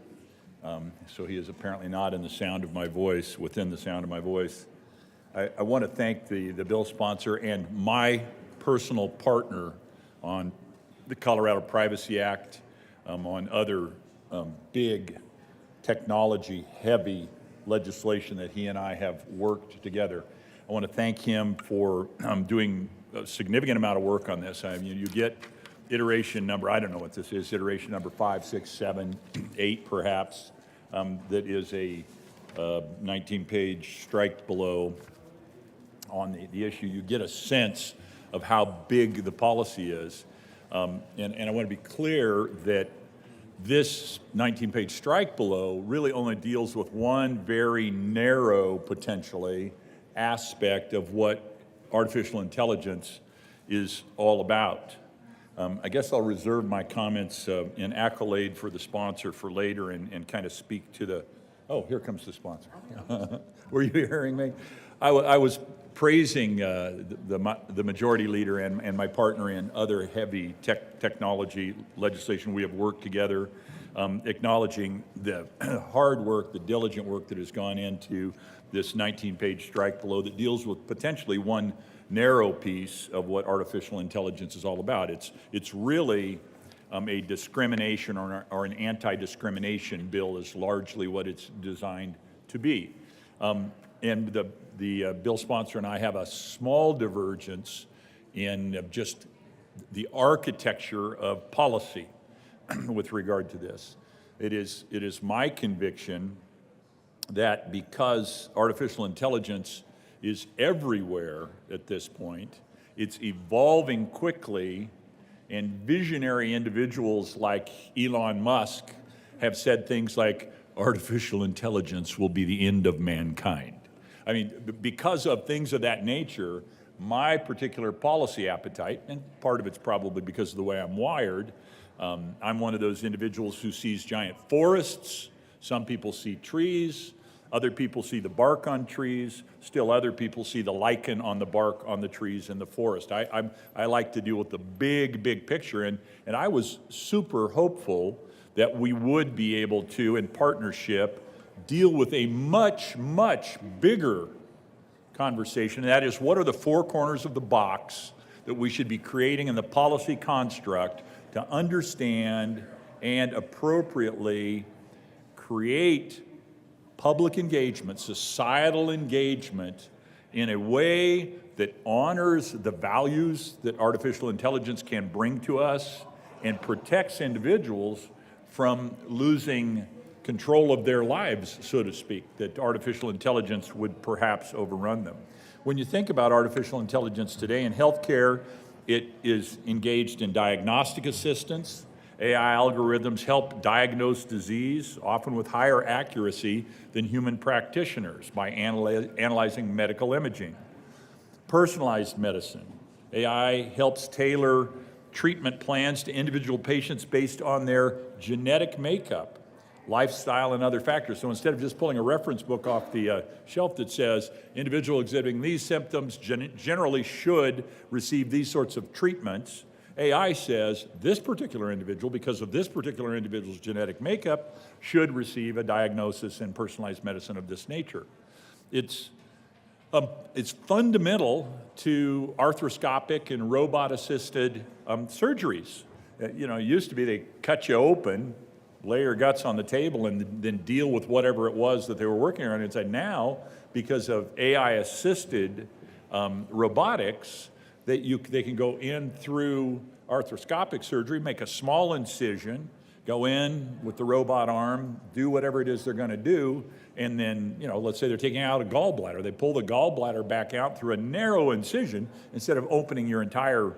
so he is apparently not in the sound of my voice, within the sound of my voice. I want to thank the bill sponsor and my personal partner on the Colorado Privacy Act, on other big technology-heavy legislation that he and I have worked together. I want to thank him for doing a significant amount of work on this. I mean, you get iteration number, I don't know what this is, iteration number 5, 6, 7, 8 perhaps, that is a 19-page strike below on the issue. You get a sense of how big the policy is. And I want to be clear that this 19-page strike below really only deals with one very narrow, potentially, aspect of what artificial intelligence is all about. I guess I'll reserve my comments in accolade for the sponsor for later and kind of speak to the, oh, here comes the sponsor. Were you hearing me? I was praising the majority leader and my partner in other heavy technology legislation. We have worked together, acknowledging the hard work, the diligent work that has gone into this 19-page strike below that deals with potentially one narrow piece of what artificial intelligence is all about. It's really a discrimination or an anti-discrimination bill is largely what it's designed to be. And the bill sponsor and I have a small divergence in just the architecture of policy with regard to this. It is my conviction that because artificial intelligence is everywhere at this point, it's evolving quickly, and visionary individuals like Elon Musk have said things like, artificial intelligence will be the end of mankind. I mean, because of things of that nature, my particular policy appetite, and part of it's probably because of the way I'm wired, I'm one of those individuals who sees giant forests. Some people see trees. Other people see the bark on trees. Still other people see the lichen on the bark on the trees in the forest. I like to deal with the big picture, and I was super hopeful that we would be able to, in partnership, deal with a much bigger conversation. And that is, what are the four corners of the box that we should be creating in the policy construct to understand and appropriately create public engagement, societal engagement, in a way that honors the values that artificial intelligence can bring to us and protects individuals from losing control of their lives, so to speak, that artificial intelligence would perhaps overrun them. When you think about artificial intelligence today in healthcare, it is engaged in diagnostic assistance. AI algorithms help diagnose disease, often with higher accuracy than human practitioners by analyzing medical imaging. Personalized medicine. AI helps tailor treatment plans to individual patients based on their genetic makeup, lifestyle, and other factors. So instead of just pulling a reference book off the shelf that says individual exhibiting these symptoms generally should receive these sorts of treatments, AI says this particular individual, because of this particular individual's genetic makeup, should receive a diagnosis in personalized medicine of this nature. It's fundamental to arthroscopic and robot-assisted surgeries. It used to be they cut you open, lay your guts on the table, and then deal with whatever it was that they were working on. It's like now, because of AI-assisted robotics, they can go in through arthroscopic surgery, make a small incision, go in with the robot arm, do whatever it is they're going to do, and then, let's say they're taking out a gallbladder. They pull the gallbladder back out through a narrow incision instead of opening your entire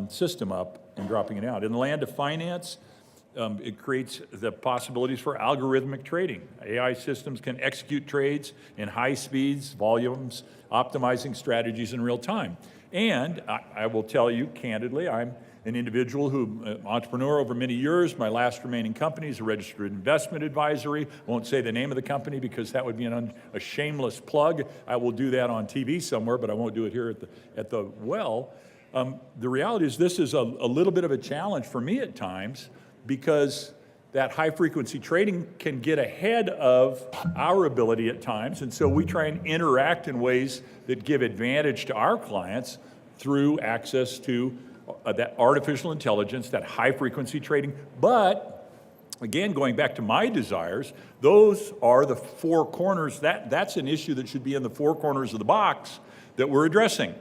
system up and dropping it out. In the land of finance, it creates the possibilities for algorithmic trading. AI systems can execute trades in high speeds, volumes, optimizing strategies in real time. And I will tell you candidly, I'm an individual entrepreneur over many years. My last remaining company is a registered investment advisory. I won't say the name of the company because that would be a shameless plug. I will do that on TV somewhere, but I won't do it here at the well. The reality is this is a little bit of a challenge for me at times, because that high-frequency trading can get ahead of our ability at times, and so we try and interact in ways that give advantage to our clients through access to that artificial intelligence, that high-frequency trading. But, again, going back to my desires, those are the four corners. That's an issue that should be in the four corners of the box that we're addressing.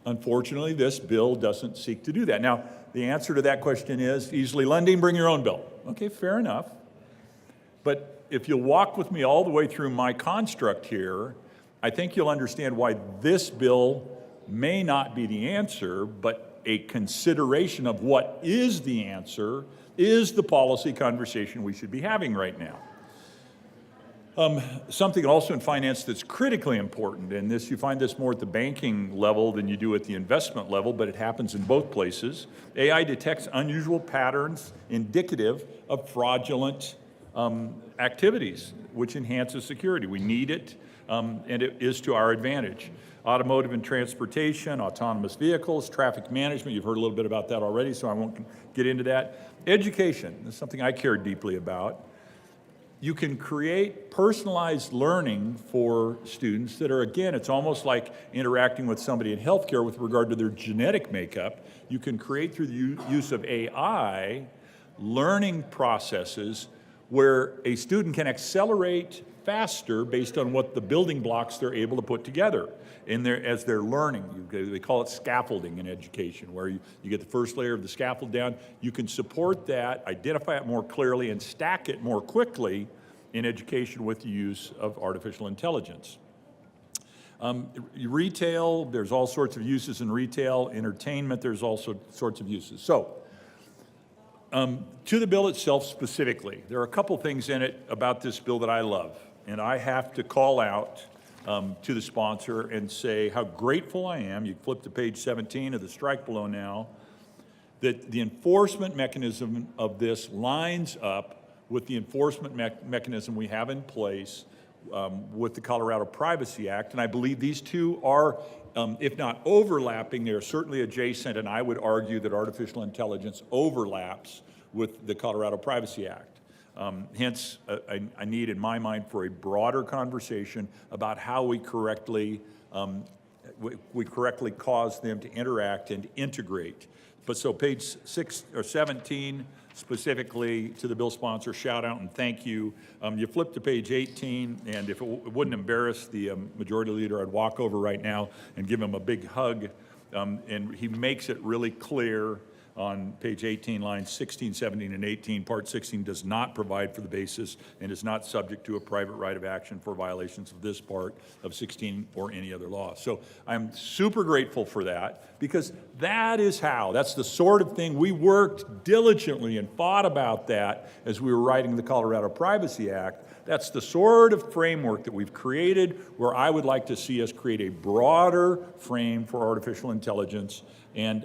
Unfortunately, this bill doesn't seek to do that. Now, the answer to that question is easily lending, bring your own bill. Okay, fair enough. But if you'll walk with me all the way through my construct here, I think you'll understand why this bill may not be the answer, but a consideration of what is the answer is the policy conversation we should be having right now. Something also in finance that's critically important, and you find this more at the banking level than you do at the investment level, but it happens in both places. AI detects unusual patterns indicative of fraudulent activities, which enhances security. We need it, and it is to our advantage. Automotive and transportation, autonomous vehicles, traffic management, you've heard a little bit about that already, so I won't get into that. Education is something I care deeply about. You can create personalized learning for students that are, again, it's almost like interacting with somebody in healthcare with regard to their genetic makeup. You can create, through the use of AI, learning processes where a student can accelerate faster based on what the building blocks they're able to put together as they're learning. They call it scaffolding in education, where you get the first layer of the scaffold down. You can support that, identify it more clearly, and stack it more quickly in education with the use of artificial intelligence. Retail, there's all sorts of uses in retail. Entertainment, there's also sorts of uses. So, to the bill itself specifically, there are a couple things in it about this bill that I love, and I have to call out to the sponsor and say how grateful I am. You flip to page 17 of the strike below now, that the enforcement mechanism of this lines up with the enforcement mechanism we have in place with the Colorado Privacy Act. And I believe these two are, if not overlapping, they're certainly adjacent, and I would argue that artificial intelligence overlaps with the Colorado Privacy Act. Hence, a need in my mind for a broader conversation about how we correctly cause them to interact and integrate. But so page 6 or 17, specifically to the bill sponsor, shout out and thank you. You flip to page 18, and if it wouldn't embarrass the majority leader, I'd walk over right now and give him a big hug. And he makes it really clear on page 18, lines 16, 17, and 18, Part 16 does not provide for the basis and is not subject to a private right of action for violations of this part of 16 or any other law. So I'm super grateful for that, because that's the sort of thing we worked diligently and fought about that as we were writing the Colorado Privacy Act. That's the sort of framework that we've created, where I would like to see us create a broader frame for artificial intelligence and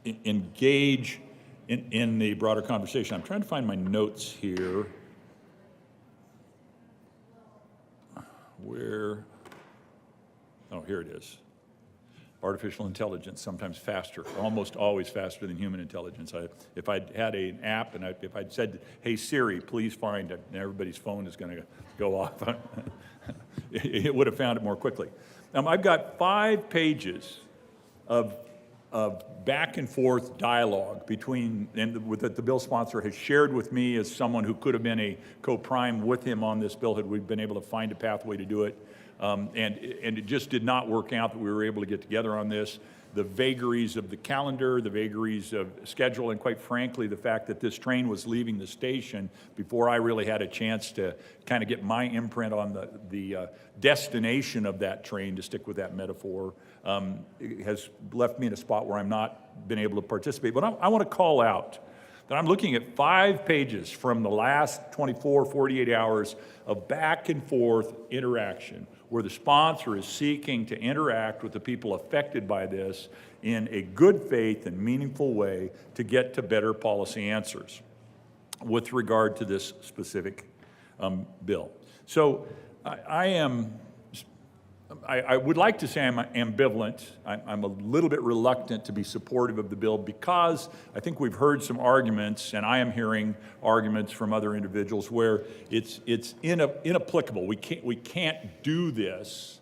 engage in the broader conversation. I'm trying to find my notes here. Where? Oh, here it is. Artificial intelligence, sometimes faster, almost always faster than human intelligence. If I'd had an app and if I'd said, hey Siri, please find it, and everybody's phone is going to go off, it would have found it more quickly. I've got 5 pages of back and forth dialogue between, that the bill sponsor has shared with me as someone who could have been a co-prime with him on this bill had we been able to find a pathway to do it. And it just did not work out that we were able to get together on this. The vagaries of the calendar, the vagaries of schedule, and quite frankly, the fact that this train was leaving the station before I really had a chance to kind of get my imprint on the destination of that train, to stick with that metaphor, has left me in a spot where I'm not been able to participate. But I want to call out that I'm looking at 5 pages from the last 24, 48 hours of back and forth interaction, where the sponsor is seeking to interact with the people affected by this in a good faith and meaningful way to get to better policy answers with regard to this specific bill. So I would like to say I'm ambivalent. I'm a little bit reluctant to be supportive of the bill because I think we've heard some arguments, and I am hearing arguments from other individuals where it's inapplicable. We can't do this,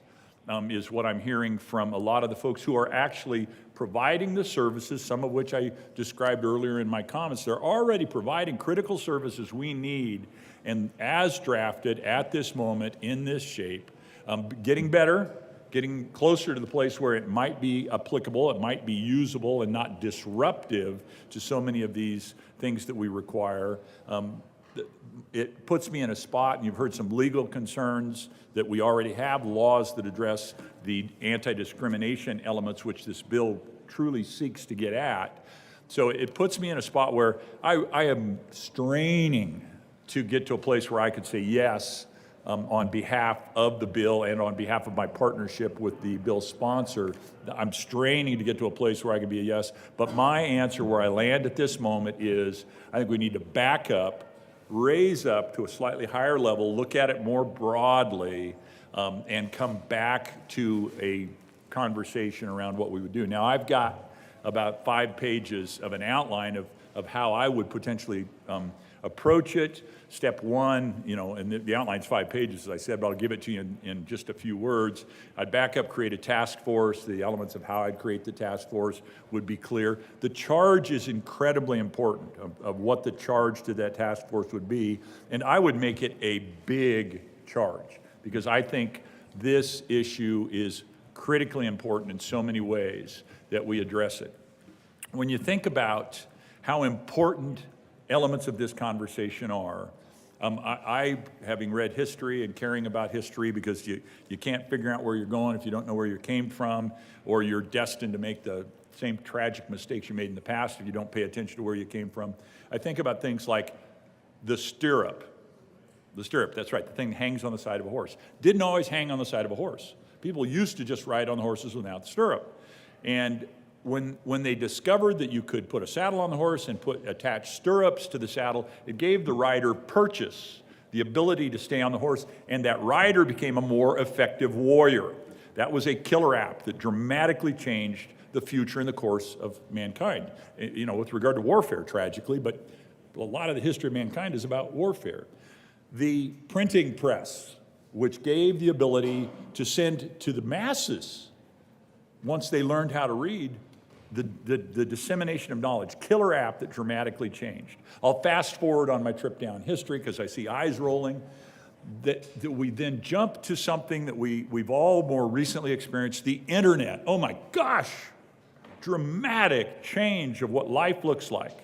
is what I'm hearing from a lot of the folks who are actually providing the services, some of which I described earlier in my comments. They're already providing critical services we need, and as drafted at this moment in this shape, getting better, getting closer to the place where it might be applicable, it might be usable and not disruptive to so many of these things that we require. It puts me in a spot, and you've heard some legal concerns, that we already have laws that address the anti-discrimination elements which this bill truly seeks to get at. So it puts me in a spot where I am straining to get to a place where I could say yes, on behalf of the bill and on behalf of my partnership with the bill sponsor. I'm straining to get to a place where I can be a yes, but my answer where I land at this moment is I think we need to back up, raise up to a slightly higher level, look at it more broadly, and come back to a conversation around what we would do. Now, I've got about 5 pages of an outline of how I would potentially approach it. Step 1, and the outline's 5 pages, as I said, but I'll give it to you in just a few words. I'd back up, create a task force. The elements of how I'd create the task force would be clear. The charge is incredibly important of what the charge to that task force would be, and I would make it a big charge because I think this issue is critically important in so many ways that we address it. When you think about how important elements of this conversation are, I, having read history and caring about history, because you can't figure out where you're going if you don't know where you came from, or you're destined to make the same tragic mistakes you made in the past if you don't pay attention to where you came from. I think about things like the stirrup. The stirrup, that's right, the thing that hangs on the side of a horse. Didn't always hang on the side of a horse. People used to just ride on the horses without the stirrup. And when they discovered that you could put a saddle on the horse and attach stirrups to the saddle, it gave the rider purchase, the ability to stay on the horse, and that rider became a more effective warrior. That was a killer app that dramatically changed the future and the course of mankind. With regard to warfare, tragically, but a lot of the history of mankind is about warfare. The printing press, which gave the ability to send to the masses, once they learned how to read, the dissemination of knowledge, killer app that dramatically changed. I'll fast forward on my trip down history because I see eyes rolling. That we then jump to something that we've all more recently experienced, the internet. Oh my gosh, dramatic change of what life looks like.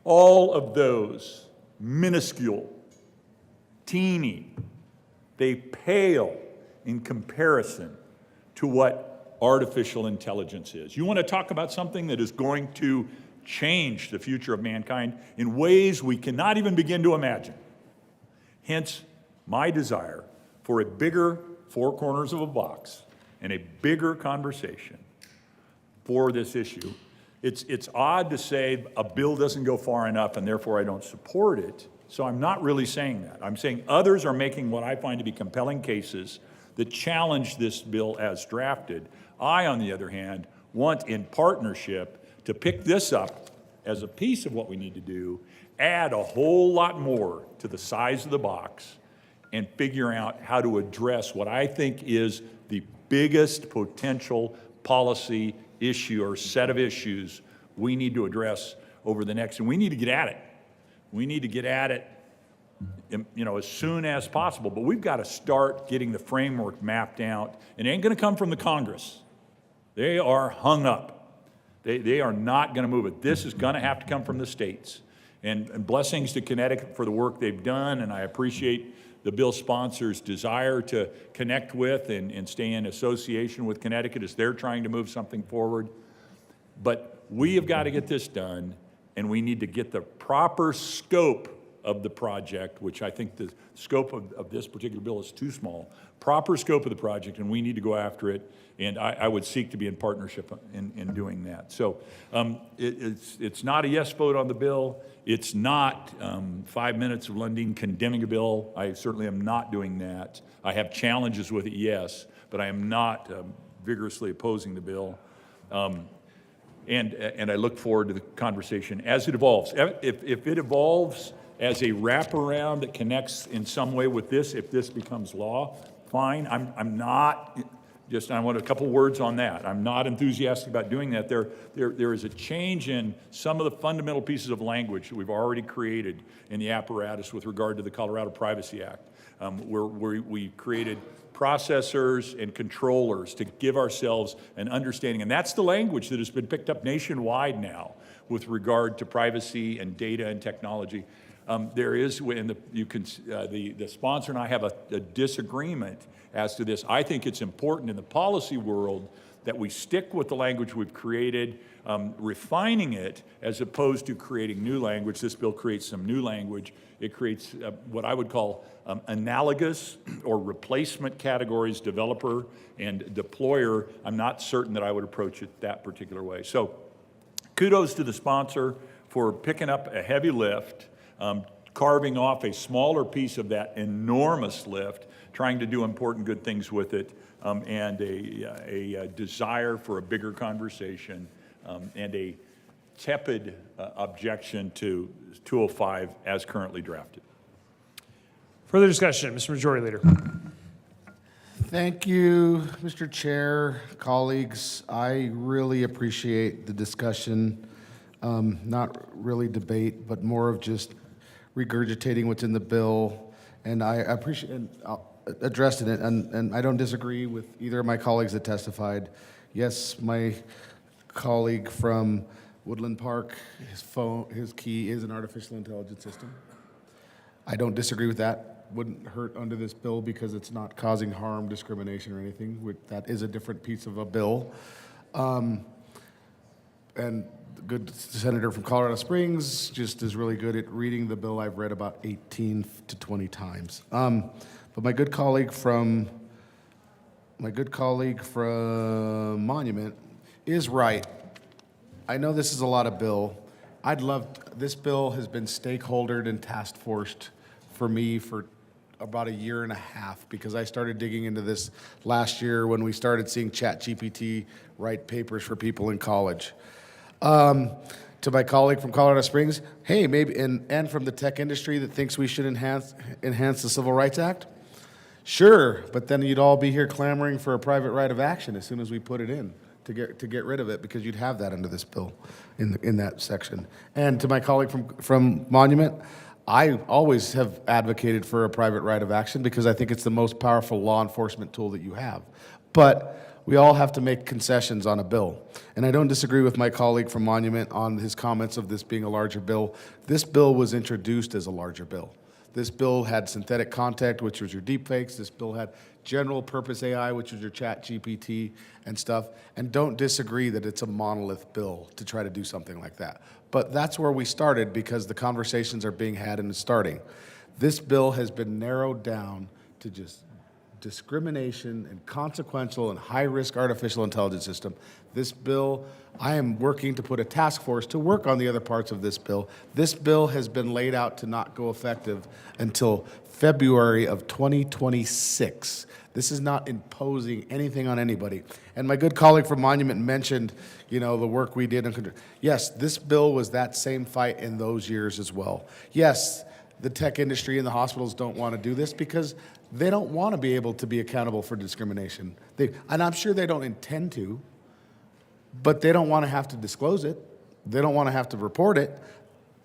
All of those minuscule, teeny, they pale in comparison to what artificial intelligence is. You want to talk about something that is going to change the future of mankind in ways we cannot even begin to imagine. Hence, my desire for a bigger 4 corners of a box and a bigger conversation for this issue It's odd to say a bill doesn't go far enough and therefore I don't support it. So I'm not really saying that. I'm saying others are making what I find to be compelling cases that challenge this bill as drafted. I, on the other hand, want in partnership to pick this up as a piece of what we need to do, add a whole lot more to the size of the box, and figure out how to address what I think is the biggest potential policy issue or set of issues we need to address over the next, and we need to get at it. We need to get at it, as soon as possible, but we've got to start getting the framework mapped out, and it ain't gonna come from the Congress. They are hung up. They are not gonna move it. This is gonna have to come from the states. And blessings to Connecticut for the work they've done, and I appreciate the bill sponsors' desire to connect with and stay in association with Connecticut as they're trying to move something forward. But we have got to get this done, and we need to get the proper scope of the project, which I think the scope of this particular bill is too small. Proper scope of the project, and we need to go after it, and I would seek to be in partnership in doing that. So it's not a yes vote on the bill. It's not 5 minutes of Lundin condemning a bill. I certainly am not doing that. I have challenges with it, yes, but I am not vigorously opposing the bill. And I look forward to the conversation as it evolves. If it evolves as a wraparound that connects in some way with this, if this becomes law, fine. I'm not, I want a couple words on that. I'm not enthusiastic about doing that. There is a change in some of the fundamental pieces of language that we've already created in the apparatus with regard to the Colorado Privacy Act, where we created processors and controllers to give ourselves an understanding. And that's the language that has been picked up nationwide now with regard to privacy and data and technology. There is, the sponsor and I have a disagreement as to this. I think it's important in the policy world that we stick with the language we've created, refining it as opposed to creating new language. This bill creates some new language. It creates what I would call analogous or replacement categories, developer and deployer. I'm not certain that I would approach it that particular way. So kudos to the sponsor for picking up a heavy lift, carving off a smaller piece of that enormous lift, trying to do important good things with it, and a desire for a bigger conversation, and a tepid objection to 205 as currently drafted. Further discussion, Mr. Majority Leader. Thank you, Mr. Chair, colleagues. I really appreciate the discussion, not really debate, but more of just regurgitating what's in the bill. And I appreciate and addressing it, and I don't disagree with either of my colleagues that testified. Yes, my colleague from Woodland Park, his key is an artificial intelligence system. I don't disagree with that. Wouldn't hurt under this bill because it's not causing harm, discrimination, or anything. That is a different piece of a bill. And the good senator from Colorado Springs just is really good at reading the bill. I've read about 18 to 20 times. But my good colleague from Monument is right. I know this is a lot of bill. This bill has been stakeholdered and task forced for me for about a year and a half, because I started digging into this last year when we started seeing ChatGPT write papers for people in college. To my colleague from Colorado Springs, hey, maybe, and from the tech industry that thinks we should enhance the Civil Rights Act, sure, but then you'd all be here clamoring for a private right of action as soon as we put it in to get rid of it, because you'd have that under this bill in that section. And to my colleague from Monument, I always have advocated for a private right of action because I think it's the most powerful law enforcement tool that you have. But we all have to make concessions on a bill. And I don't disagree with my colleague from Monument on his comments of this being a larger bill. This bill was introduced as a larger bill. This bill had synthetic content, which was your deepfakes. This bill had general purpose AI, which was your ChatGPT and stuff. And don't disagree that it's a monolith bill to try to do something like that. But that's where we started, because the conversations are being had and it's starting. This bill has been narrowed down to just discrimination and consequential and high-risk artificial intelligence system. This bill, I am working to put a task force to work on the other parts of this bill. This bill has been laid out to not go effective until February of 2026. This is not imposing anything on anybody. And my good colleague from Monument mentioned, the work we did. Yes, this bill was that same fight in those years as well. Yes, the tech industry and the hospitals don't want to do this because they don't want to be able to be accountable for discrimination. And I'm sure they don't intend to, but they don't want to have to disclose it. They don't want to have to report it.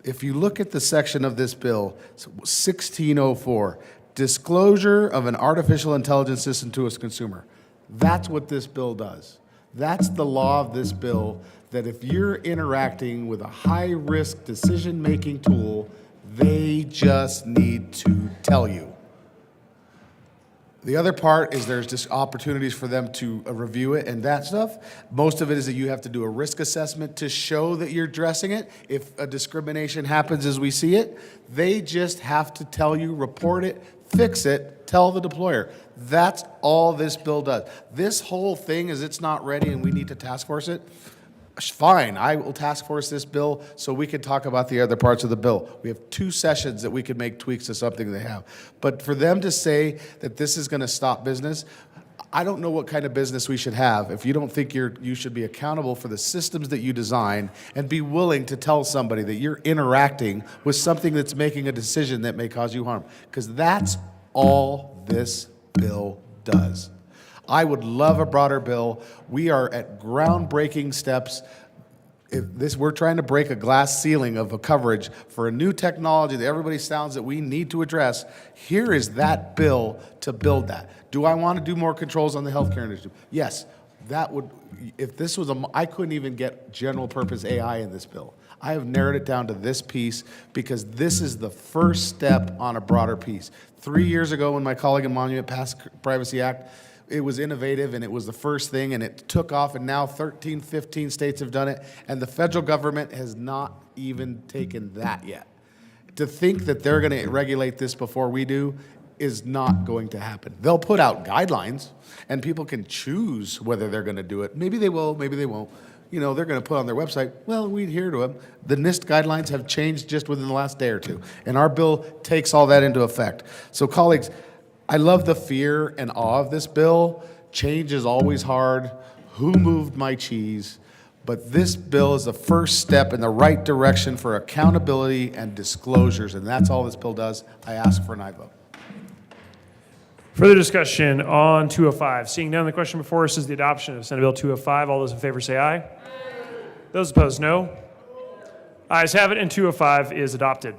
If you look at the section of this bill, 1604, disclosure of an artificial intelligence system to a consumer. That's what this bill does. That's the law of this bill, that if you're interacting with a high-risk decision-making tool, they just need to tell you. The other part is there's just opportunities for them to review it and that stuff. Most of it is that you have to do a risk assessment to show that you're addressing it. If a discrimination happens as we see it, they just have to tell you, report it, fix it, tell the deployer. That's all this bill does. This whole thing is it's not ready and we need to task force it. Fine, I will task force this bill so we can talk about the other parts of the bill. We have 2 sessions that we could make tweaks to something they have. But for them to say that this is going to stop business, I don't know what kind of business we should have if you don't think you should be accountable for the systems that you design and be willing to tell somebody that you're interacting with something that's making a decision that may cause you harm. Because that's all this bill does. I would love a broader bill. We are at groundbreaking steps. We're trying to break a glass ceiling of a coverage for a new technology that everybody sounds that we need to address. Here is that bill to build that. Do I want to do more controls on the healthcare industry? Yes, that would. If this was I couldn't even get general purpose AI in this bill. I have narrowed it down to this piece because this is the first step on a broader piece. 3 years ago, when my colleague in Monument passed Privacy Act, it was innovative and it was the first thing and it took off, and now 13, 15 states have done it, and the federal government has not even taken that yet. To think that they're going to regulate this before we do is not going to happen. They'll put out guidelines and people can choose whether they're going to do it. Maybe they will, maybe they won't. They're going to put on their website, well, we adhere to them. The NIST guidelines have changed just within the last day or two, and our bill takes all that into effect. So colleagues, I love the fear and awe of this bill. Change is always hard. Who moved my cheese? But this bill is the first step in the right direction for accountability and disclosures, and that's all this bill does. I ask for an aye vote. Further discussion on 205. Seeing none, the question before us is the adoption of Senate Bill 205. All those in favor say aye. Aye. Those opposed, no. Ayes have it, and 205 is adopted.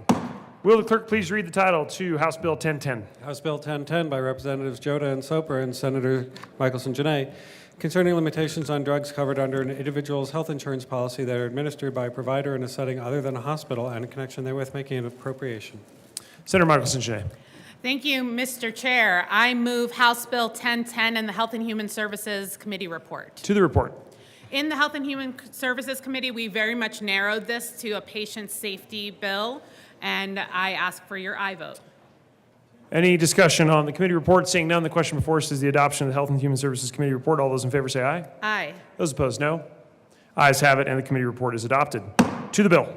Will the clerk please read the title to House Bill 1010? House Bill 1010 by Representatives Joda and Soper and Senator Michelson-Janay, concerning limitations on drugs covered under an individual's health insurance policy that are administered by a provider in a setting other than a hospital and in connection therewith making an appropriation. Senator Michelson-Janay. Thank you, Mr. Chair. I move House Bill 1010 and the Health and Human Services Committee report. To the report. In the Health and Human Services Committee, we very much narrowed this to a patient safety bill, and I ask for your aye vote. Any discussion on the committee report? Seeing none, the question before us is the adoption of the Health and Human Services Committee report. All those in favor say aye. Aye. Those opposed, no. Ayes have it, and the committee report is adopted. To the bill.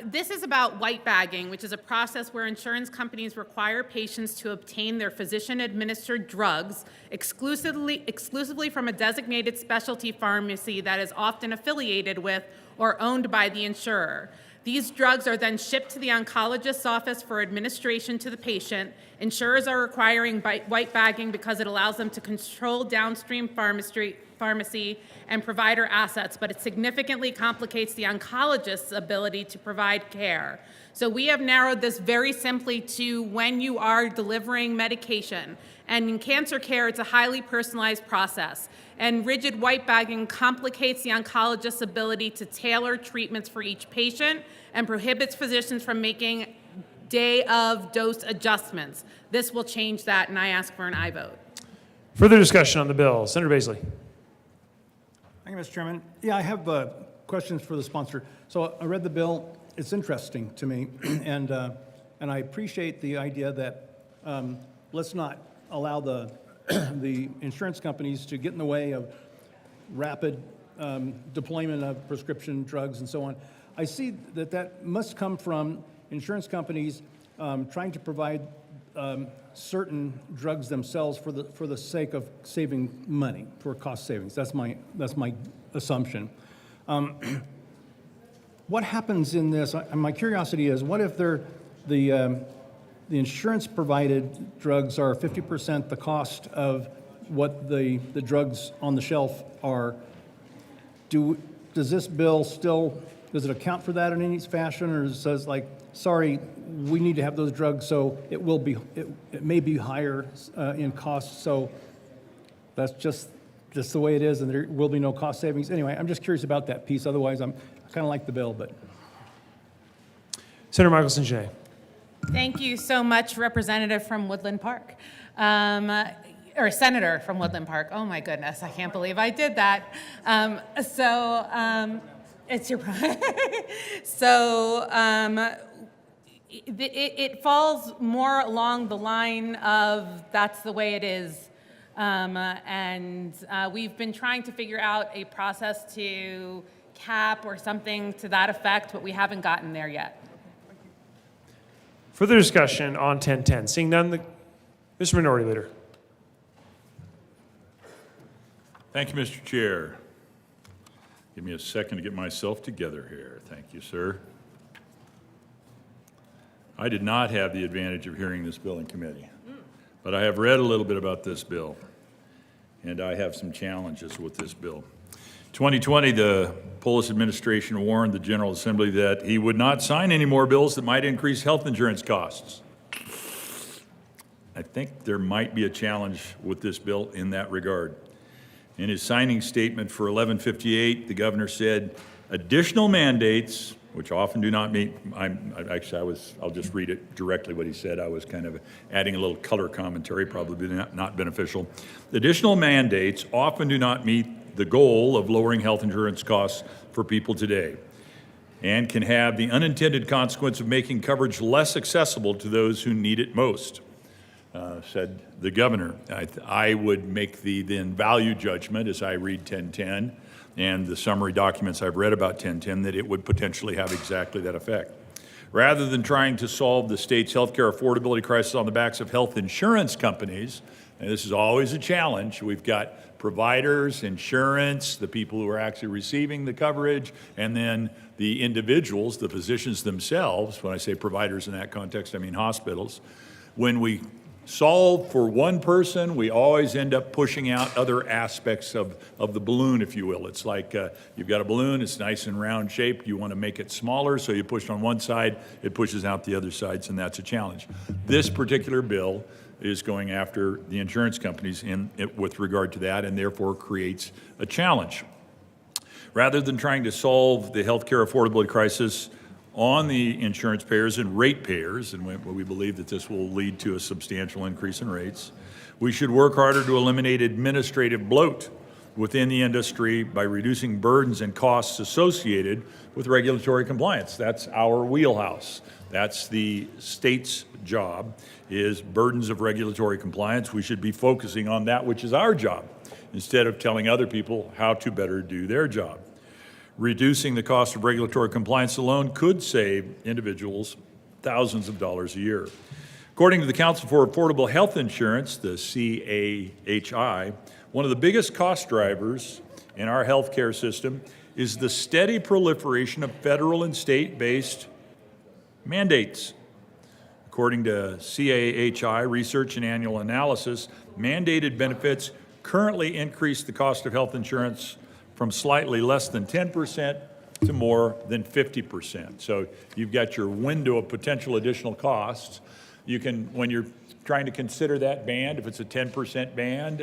This is about white bagging, which is a process where insurance companies require patients to obtain their physician-administered drugs exclusively from a designated specialty pharmacy that is often affiliated with or owned by the insurer. These drugs are then shipped to the oncologist's office for administration to the patient. Insurers are requiring white bagging because it allows them to control downstream pharmacy and provider assets, but it significantly complicates the oncologist's ability to provide care. So we have narrowed this very simply to when you are delivering medication. And in cancer care, it's a highly personalized process. And rigid white bagging complicates the oncologist's ability to tailor treatments for each patient and prohibits physicians from making day-of dose adjustments. This will change that, and I ask for an aye vote. Further discussion on the bill. Senator Baisley. Thank you, Mr. Chairman. Yeah, I have questions for the sponsor. So I read the bill. It's interesting to me, and I appreciate the idea that let's not allow the insurance companies to get in the way of rapid deployment of prescription drugs and so on. I see that that must come from insurance companies trying to provide certain drugs themselves for the sake of saving money, for cost savings. That's my assumption. What happens in this? My curiosity is, what if the insurance-provided drugs are 50% the cost of what the drugs on the shelf are? Does this bill still, does it account for that in any fashion, or it says like, sorry, we need to have those drugs, so it may be higher in cost, so that's just the way it is, and there will be no cost savings? Anyway, I'm just curious about that piece. Otherwise, I kind of like the bill, but. Senator Michelson Shea. Thank you so much, Representative from Woodland Park. Or Senator from Woodland Park. Oh my goodness, I can't believe I did that. It's your it falls more along the line of that's the way it is. We've been trying to figure out a process to cap or something to that effect, but we haven't gotten there yet. Further discussion on 1010. Seeing none, Mr. Minority Leader. Thank you, Mr. Chair. Give me a second to get myself together here. Thank you, sir. I did not have the advantage of hearing this bill in committee, but I have read a little bit about this bill, and I have some challenges with this bill. 2020, the Polis administration warned the General Assembly that he would not sign any more bills that might increase health insurance costs. I think there might be a challenge with this bill in that regard. In his signing statement for 1158, the governor said, additional mandates, which often do not meet, I'll just read it directly what he said. I was kind of adding a little color commentary, probably not beneficial. Additional mandates often do not meet the goal of lowering health insurance costs for people today and can have the unintended consequence of making coverage less accessible to those who need it most, said the governor. I would make the then value judgment as I read 1010 and the summary documents I've read about 1010 that it would potentially have exactly that effect. Rather than trying to solve the state's healthcare affordability crisis on the backs of health insurance companies, and this is always a challenge, we've got providers, insurance, the people who are actually receiving the coverage, and then the individuals, the physicians themselves. When I say providers in that context, I mean hospitals. When we solve for one person, we always end up pushing out other aspects of the balloon, if you will. It's like you've got a balloon, it's nice and round shaped, you want to make it smaller, so you push on one side, it pushes out the other sides, and that's a challenge. This particular bill is going after the insurance companies with regard to that, and therefore creates a challenge. Rather than trying to solve the healthcare affordability crisis on the insurance payers and ratepayers, and we believe that this will lead to a substantial increase in rates, we should work harder to eliminate administrative bloat within the industry by reducing burdens and costs associated with regulatory compliance. That's our wheelhouse. That's the state's job, is burdens of regulatory compliance. We should be focusing on that which is our job, instead of telling other people how to better do their job. Reducing the cost of regulatory compliance alone could save individuals thousands of dollars a year. According to the Council for Affordable Health Insurance, the CAHI, one of the biggest cost drivers in our healthcare system is the steady proliferation of federal and state-based mandates. According to CAHI research and annual analysis, mandated benefits currently increase the cost of health insurance from slightly less than 10% to more than 50%. So you've got your window of potential additional costs. You can, when you're trying to consider that band, if it's a 10% band,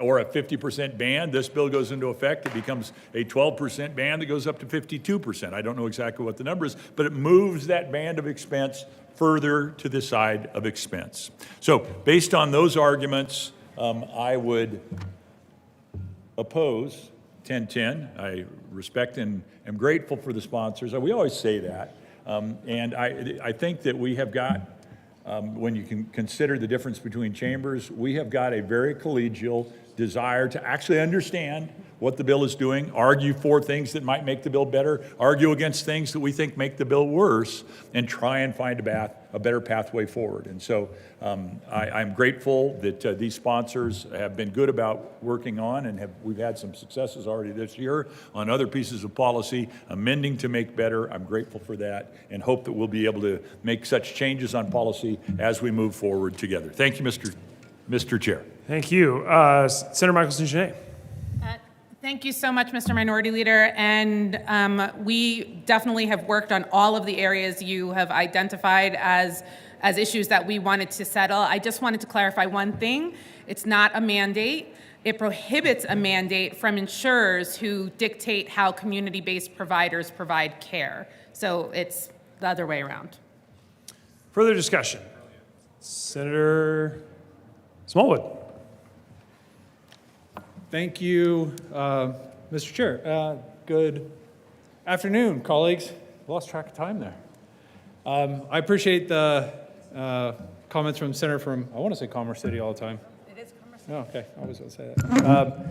or a 50% band, this bill goes into effect, it becomes a 12% band that goes up to 52%. I don't know exactly what the number is, but it moves that band of expense further to the side of expense. So based on those arguments, I would oppose 1010. I respect and am grateful for the sponsors. We always say that. And I think that we have got, when you can consider the difference between chambers, we have got a very collegial desire to actually understand what the bill is doing, argue for things that might make the bill better, argue against things that we think make the bill worse, and try and find a better pathway forward. And so I'm grateful that these sponsors have been good about working on, and we've had some successes already this year on other pieces of policy, amending to make better. I'm grateful for that and hope that we'll be able to make such changes on policy as we move forward together. Thank you, Mr. Chair. Thank you. Senator Michaelson-Jeanette. Thank you so much, Mr. Minority Leader. And we definitely have worked on all of the areas you have identified as issues that we wanted to settle. I just wanted to clarify one thing. It's not a mandate. It prohibits a mandate from insurers who dictate how community-based providers provide care. So it's the other way around. Further discussion. Senator Smallwood. Thank you, Mr. Chair. Good afternoon, colleagues. Lost track of time there. I appreciate the comments from Senator from, I want to say Commerce City all the time. It is Commerce Oh, okay, I was going to say that.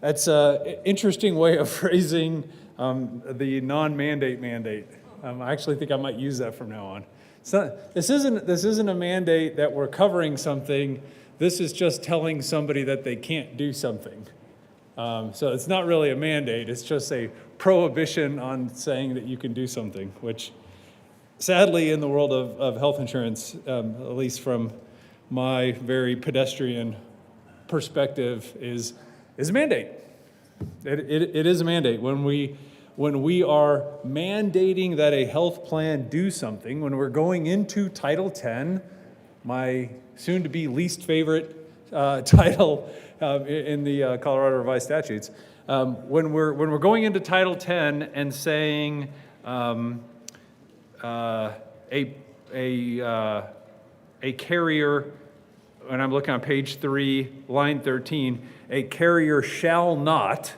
That's an interesting way of phrasing the non-mandate mandate. I actually think I might use that from now on. This isn't a mandate that we're covering something. This is just telling somebody that they can't do something. So it's not really a mandate. It's just a prohibition on saying that you can do something, which sadly in the world of health insurance, at least from my very pedestrian perspective, is a mandate. It is a mandate. When we are mandating that a health plan do something, when we're going into Title 10, my soon-to-be least favorite title in the Colorado Revised Statutes, when we're going into Title 10 and saying a carrier, and I'm looking on page 3, line 13, a carrier shall not,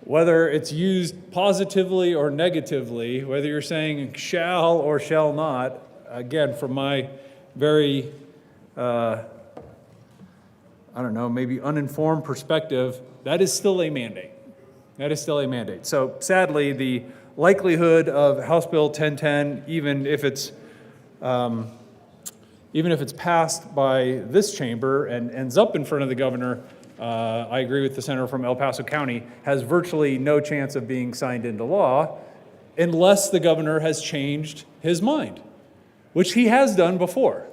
whether it's used positively or negatively, whether you're saying shall or shall not, again, from my very, maybe uninformed perspective, that is still a mandate. That is still a mandate. So sadly, the likelihood of House Bill 1010, even if it's passed by this chamber and ends up in front of the governor, I agree with the senator from El Paso County, has virtually no chance of being signed into law unless the governor has changed his mind, which he has done before.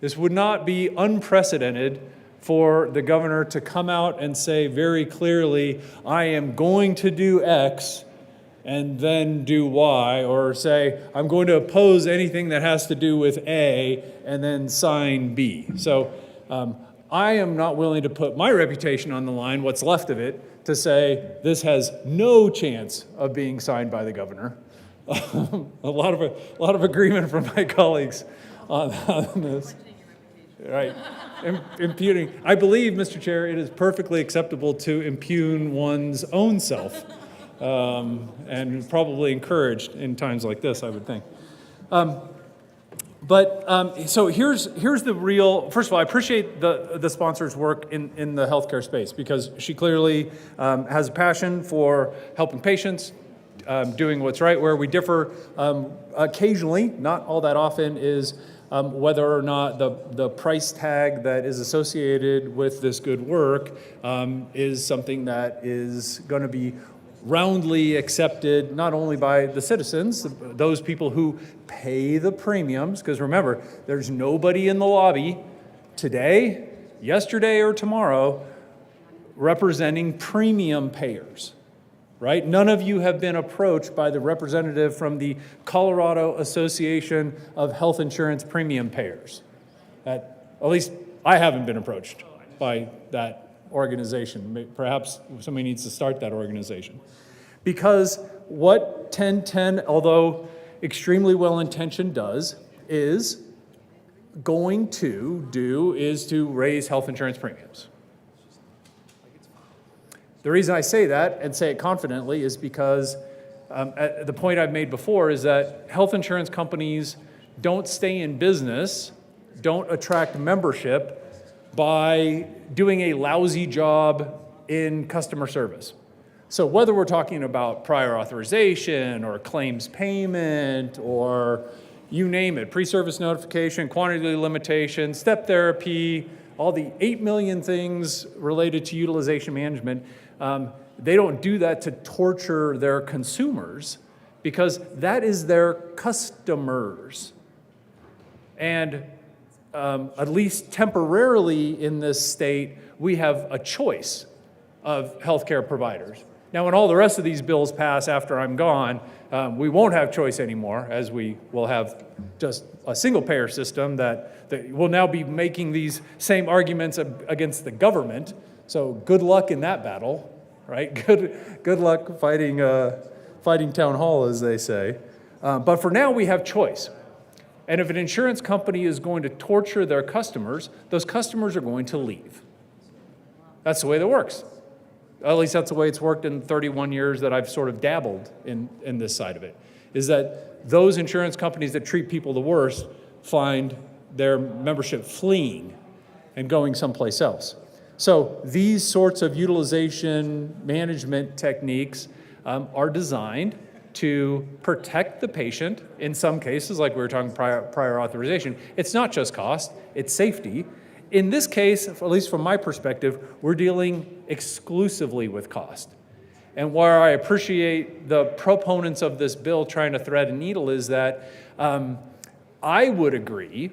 This would not be unprecedented for the governor to come out and say very clearly, I am going to do X and then do Y, or say, I'm going to oppose anything that has to do with A and then sign B. So I am not willing to put my reputation on the line, what's left of it, to say this has no chance of being signed by the governor. A lot of agreement from my colleagues on this. Right. Impugning. I believe, Mr. Chair, it is perfectly acceptable to impugn one's own self, and probably encouraged in times like this, I would think. So here's the real. First of all, I appreciate the sponsor's work in the healthcare space, because she clearly has a passion for helping patients, doing what's right. Where we differ occasionally, not all that often, is whether or not the price tag that is associated with this good work is something that is going to be roundly accepted, not only by the citizens, those people who pay the premiums, because remember, there's nobody in the lobby today, yesterday, or tomorrow representing premium payers. Right? None of you have been approached by the representative from the Colorado Association of Health Insurance Premium Payers. At least I haven't been approached by that organization. Perhaps somebody needs to start that organization. Because what 1010, although extremely well-intentioned, does is to raise health insurance premiums. The reason I say that, and say it confidently, is because the point I've made before is that health insurance companies don't stay in business, don't attract membership by doing a lousy job in customer service. So whether we're talking about prior authorization or claims payment or you name it, pre-service notification, quantity limitation, step therapy, all the 8 million things related to utilization management, they don't do that to torture their consumers because that is their customers. And at least temporarily in this state, we have a choice of healthcare providers. Now, when all the rest of these bills pass after I'm gone, we won't have choice anymore, as we will have just a single-payer system that will now be making these same arguments against the government. So good luck in that battle, right? Good luck fighting town hall, as they say. But for now, we have choice. And if an insurance company is going to torture their customers, those customers are going to leave. That's the way that works. At least that's the way it's worked in 31 years that I've sort of dabbled in this side of it, is that those insurance companies that treat people the worst find their membership fleeing and going someplace else. So these sorts of utilization management techniques are designed to protect the patient. In some cases, like we were talking prior authorization, it's not just cost, it's safety. In this case, at least from my perspective, we're dealing exclusively with cost. And where I appreciate the proponents of this bill trying to thread a needle is that I would agree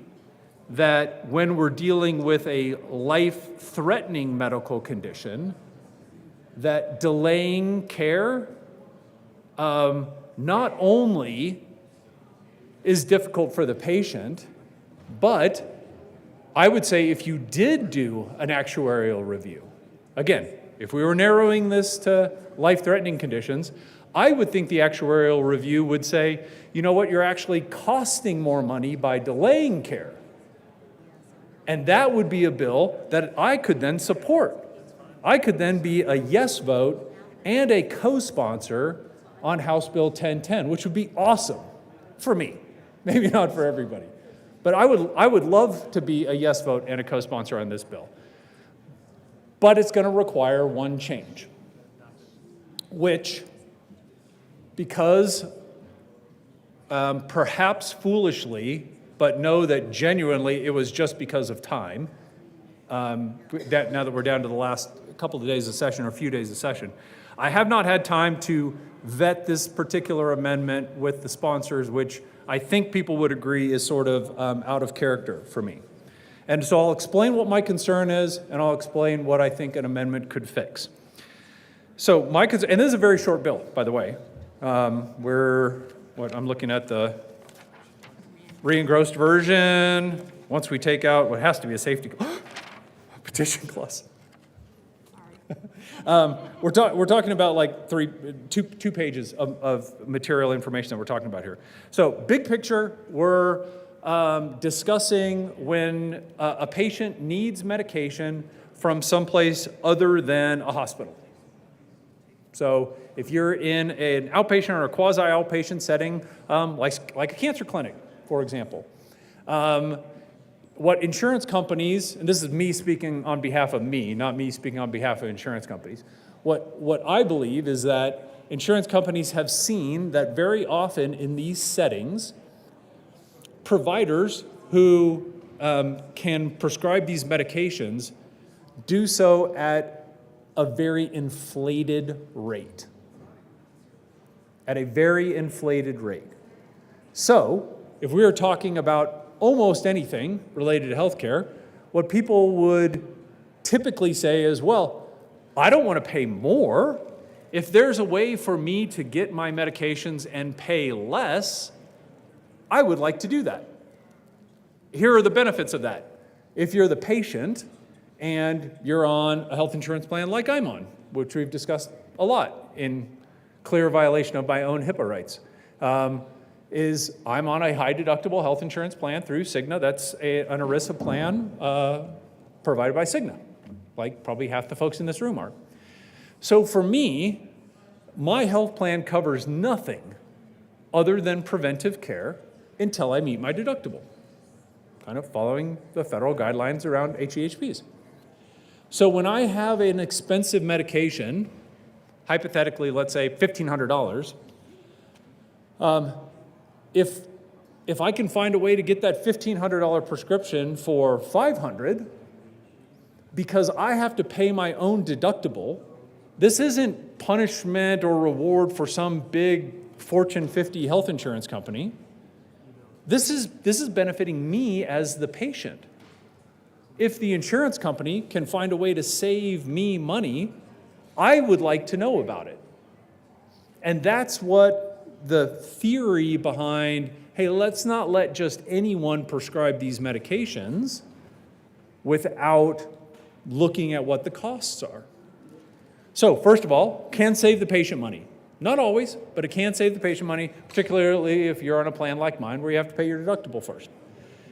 that when we're dealing with a life-threatening medical condition, that delaying care not only is difficult for the patient, but I would say if you did do an actuarial review, again, if we were narrowing this to life-threatening conditions, I would think the actuarial review would say, you know what, you're actually costing more money by delaying care. And that would be a bill that I could then support. I could then be a yes vote and a co-sponsor on House Bill 1010, which would be awesome for me, maybe not for everybody. But I would love to be a yes vote and a co-sponsor on this bill. But it's going to require one change, which, because perhaps foolishly, but know that genuinely it was just because of time, now that we're down to the last couple of days of session or a few days of session, I have not had time to vet this particular amendment with the sponsors, which I think people would agree is sort of out of character for me. And so I'll explain what my concern is, and I'll explain what I think an amendment could fix. So my concern, and this is a very short bill, by the way. I'm looking at the re-engrossed version. Once we take out what has to be a safety petition clause. We're talking about like two pages of material information that we're talking about here. So big picture, we're discussing when a patient needs medication from someplace other than a hospital. So if you're in an outpatient or a quasi-outpatient setting, like a cancer clinic, for example, what insurance companies, and this is me speaking on behalf of me, not me speaking on behalf of insurance companies, what I believe is that insurance companies have seen that very often in these settings, providers who can prescribe these medications do so at a very inflated rate. At a very inflated rate. So, if we are talking about almost anything related to healthcare, what people would typically say is, well, I don't want to pay more. If there's a way for me to get my medications and pay less, I would like to do that. Here are the benefits of that. If you're the patient and you're on a health insurance plan like I'm on, which we've discussed a lot in clear violation of my own HIPAA rights, is I'm on a high deductible health insurance plan through Cigna. That's an ERISA plan provided by Cigna, like probably half the folks in this room are. So for me, my health plan covers nothing other than preventive care until I meet my deductible. kind of following the federal guidelines around HEHPs. So when I have an expensive medication, hypothetically, let's say $1,500, if I can find a way to get that $1,500 prescription for $500, because I have to pay my own deductible, this isn't punishment or reward for some big Fortune 50 health insurance company. This is benefiting me as the patient. If the insurance company can find a way to save me money, I would like to know about it. And that's what the theory behind, hey, let's not let just anyone prescribe these medications without looking at what the costs are. So first of all, can save the patient money. Not always, but it can save the patient money, particularly if you're on a plan like mine where you have to pay your deductible first.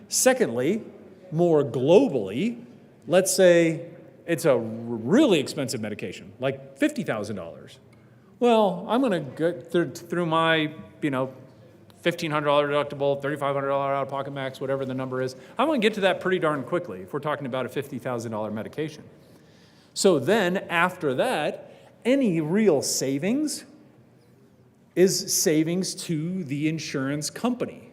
Secondly, more globally, let's say it's a really expensive medication, like $50,000. Well, I'm going to go through my, $1,500 deductible, $3,500 out-of-pocket max, whatever the number is. I'm going to get to that pretty darn quickly if we're talking about a $50,000 medication. So then after that, any real savings is savings to the insurance company.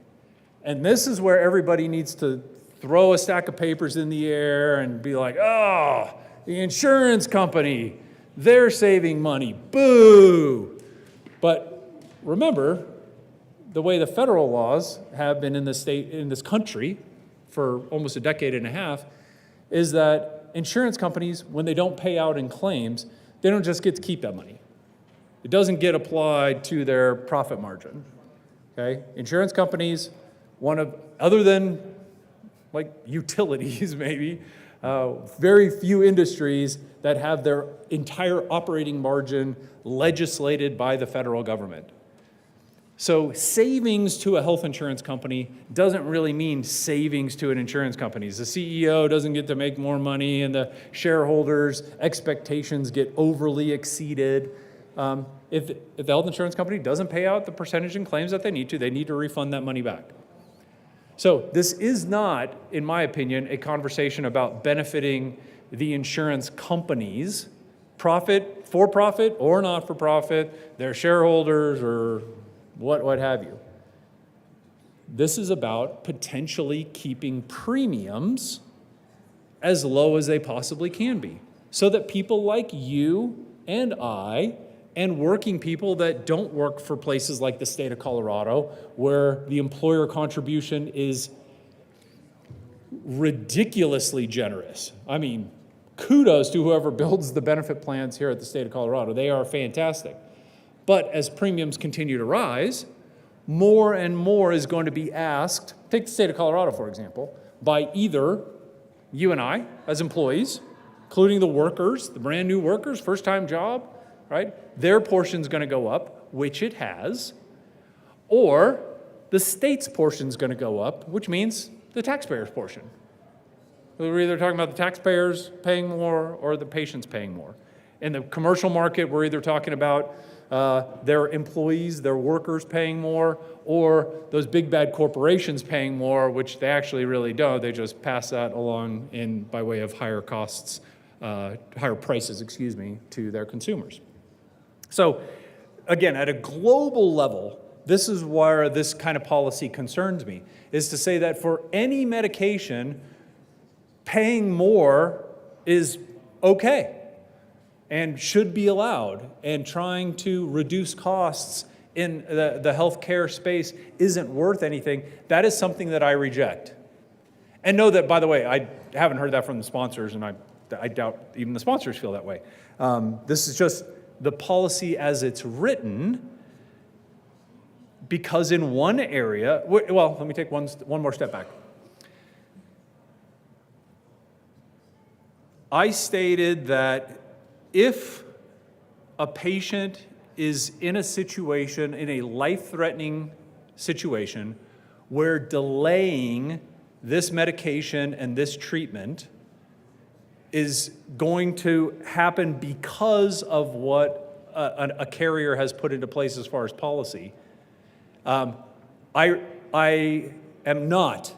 And this is where everybody needs to throw a stack of papers in the air and be like, oh, the insurance company, they're saving money, boo. But remember, the way the federal laws have been in this country for almost a decade and a half is that insurance companies, when they don't pay out in claims, they don't just get to keep that money. It doesn't get applied to their profit margin, okay? Insurance companies, other than like utilities maybe, very few industries that have their entire operating margin legislated by the federal government. So savings to a health insurance company doesn't really mean savings to an insurance company. The CEO doesn't get to make more money and the shareholders' expectations get overly exceeded. If the health insurance company doesn't pay out the percentage in claims that they need to refund that money back. So this is not, in my opinion, a conversation about benefiting the insurance companies, for profit or not for profit, their shareholders or what have you. This is about potentially keeping premiums as low as they possibly can be, so that people like you and I and working people that don't work for places like the state of Colorado, where the employer contribution is ridiculously generous. I mean, kudos to whoever builds the benefit plans here at the state of Colorado. They are fantastic. But as premiums continue to rise, more and more is going to be asked, take the state of Colorado, for example, by either you and I as employees, including the workers, the brand new workers, first-time job, right? Their portion's going to go up, which it has, or the state's portion's going to go up, which means the taxpayer's portion. We're either talking about the taxpayers paying more or the patients paying more. In the commercial market, we're either talking about their employees, their workers paying more, or those big bad corporations paying more, which they actually really don't. They just pass that along by way of higher costs, higher prices, to their consumers. So again, at a global level, this is where this kind of policy concerns me, is to say that for any medication, paying more is okay and should be allowed, and trying to reduce costs in the healthcare space isn't worth anything. That is something that I reject. And know that, by the way, I haven't heard that from the sponsors, and I doubt even the sponsors feel that way. This is just the policy as it's written, because in one area, well, let me take one more step back. I stated that if a patient is in a situation, in a life-threatening situation, where delaying this medication and this treatment is going to happen because of what a carrier has put into place as far as policy, I am not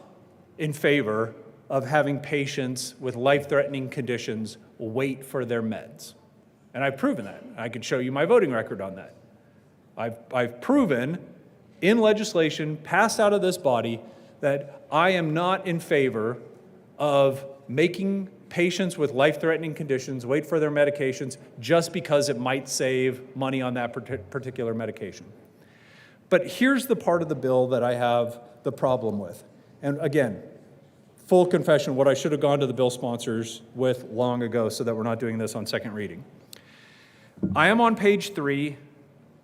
in favor of having patients with life-threatening conditions wait for their meds. And I've proven that. I could show you my voting record on that. I've proven in legislation passed out of this body that I am not in favor of making patients with life-threatening conditions wait for their medications just because it might save money on that particular medication. But here's the part of the bill that I have the problem with. And again, full confession, what I should have gone to the bill sponsors with long ago so that we're not doing this on second reading. I am on page 3,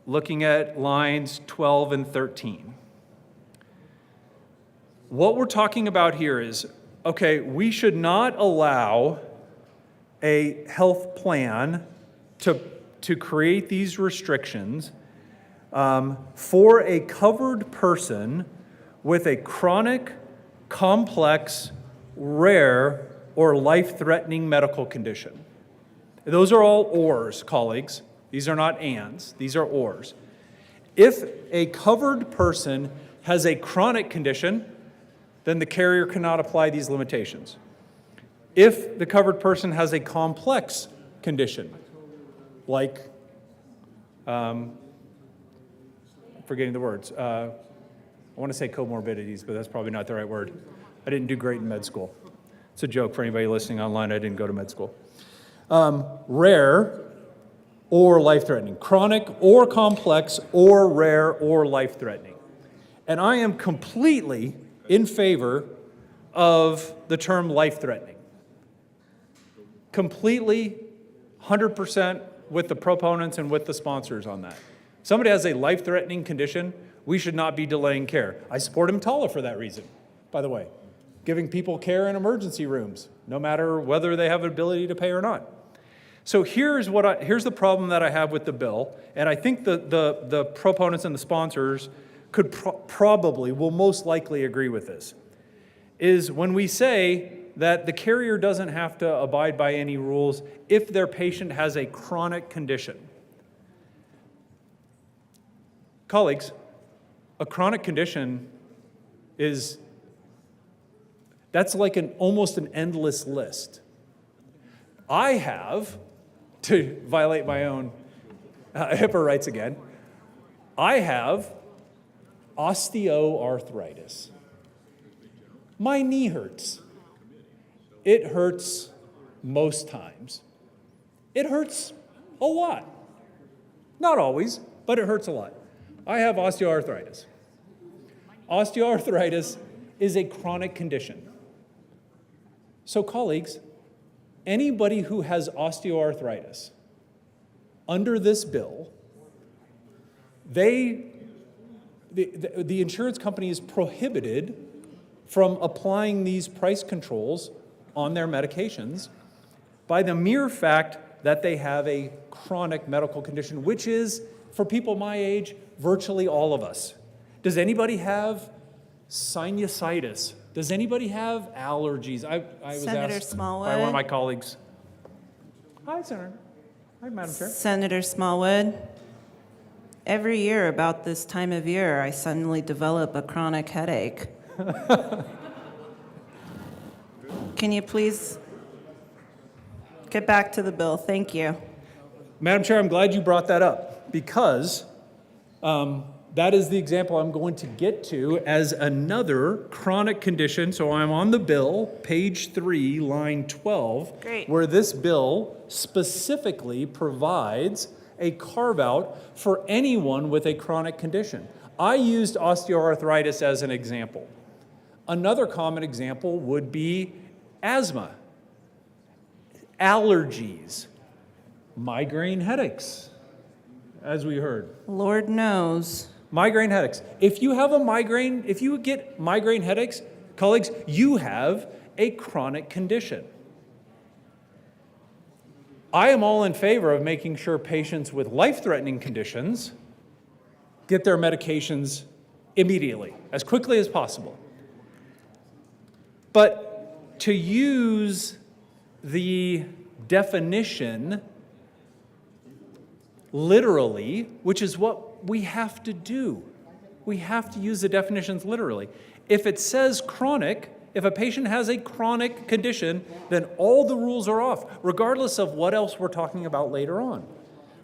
looking at lines 12 and 13. What we're talking about here is, okay, we should not allow a health plan to create these restrictions for a covered person with a chronic, complex, rare, or life-threatening medical condition. Those are all ors, colleagues. These are not ands. These are ors. If a covered person has a chronic condition, then the carrier cannot apply these limitations. If the covered person has a complex condition, like, I'm forgetting the words. I want to say comorbidities, but that's probably not the right word. I didn't do great in med school. It's a joke for anybody listening online. I didn't go to med school. Rare or life-threatening. Chronic or complex or rare or life-threatening. And I am completely in favor of the term life-threatening. Completely, 100% with the proponents and with the sponsors on that. Somebody has a life-threatening condition, we should not be delaying care. I support EMTALA for that reason, by the way. Giving people care in emergency rooms, no matter whether they have an ability to pay or not. So here's the problem that I have with the bill, and I think the proponents and the sponsors could will most likely agree with this, is when we say that the carrier doesn't have to abide by any rules if their patient has a chronic condition. Colleagues, a chronic condition that's like almost an endless list. I have, to violate my own HIPAA rights again, I have osteoarthritis. My knee hurts. It hurts most times. It hurts a lot. Not always, but it hurts a lot. I have osteoarthritis. Osteoarthritis is a chronic condition. So colleagues, anybody who has osteoarthritis under this bill, the insurance company is prohibited from applying these price controls on their medications by the mere fact that they have a chronic medical condition, which is, for people my age, virtually all of us. Does anybody have sinusitis? Does anybody have allergies? I was Senator asked Smallwood. by one of my colleagues. Hi, Senator. Hi, Madam Chair. Senator Smallwood, every year about this time of year, I suddenly develop a chronic headache. Can you please get back to the bill? Thank you. Madam Chair, I'm glad you brought that up because that is the example I'm going to get to as another chronic condition. So I'm on the bill, page 3, line 12, Great. where this bill specifically provides a carve-out for anyone with a chronic condition. I used osteoarthritis as an example. Another common example would be asthma, allergies, migraine headaches, as we heard. Lord knows. Migraine headaches. If you have a migraine, if you get migraine headaches, colleagues, you have a chronic condition. I am all in favor of making sure patients with life-threatening conditions get their medications immediately, as quickly as possible. But to use the definition literally, which is what we have to do. We have to use the definitions literally. If it says chronic, If a patient has a chronic condition, then all the rules are off, regardless of what else we're talking about later on.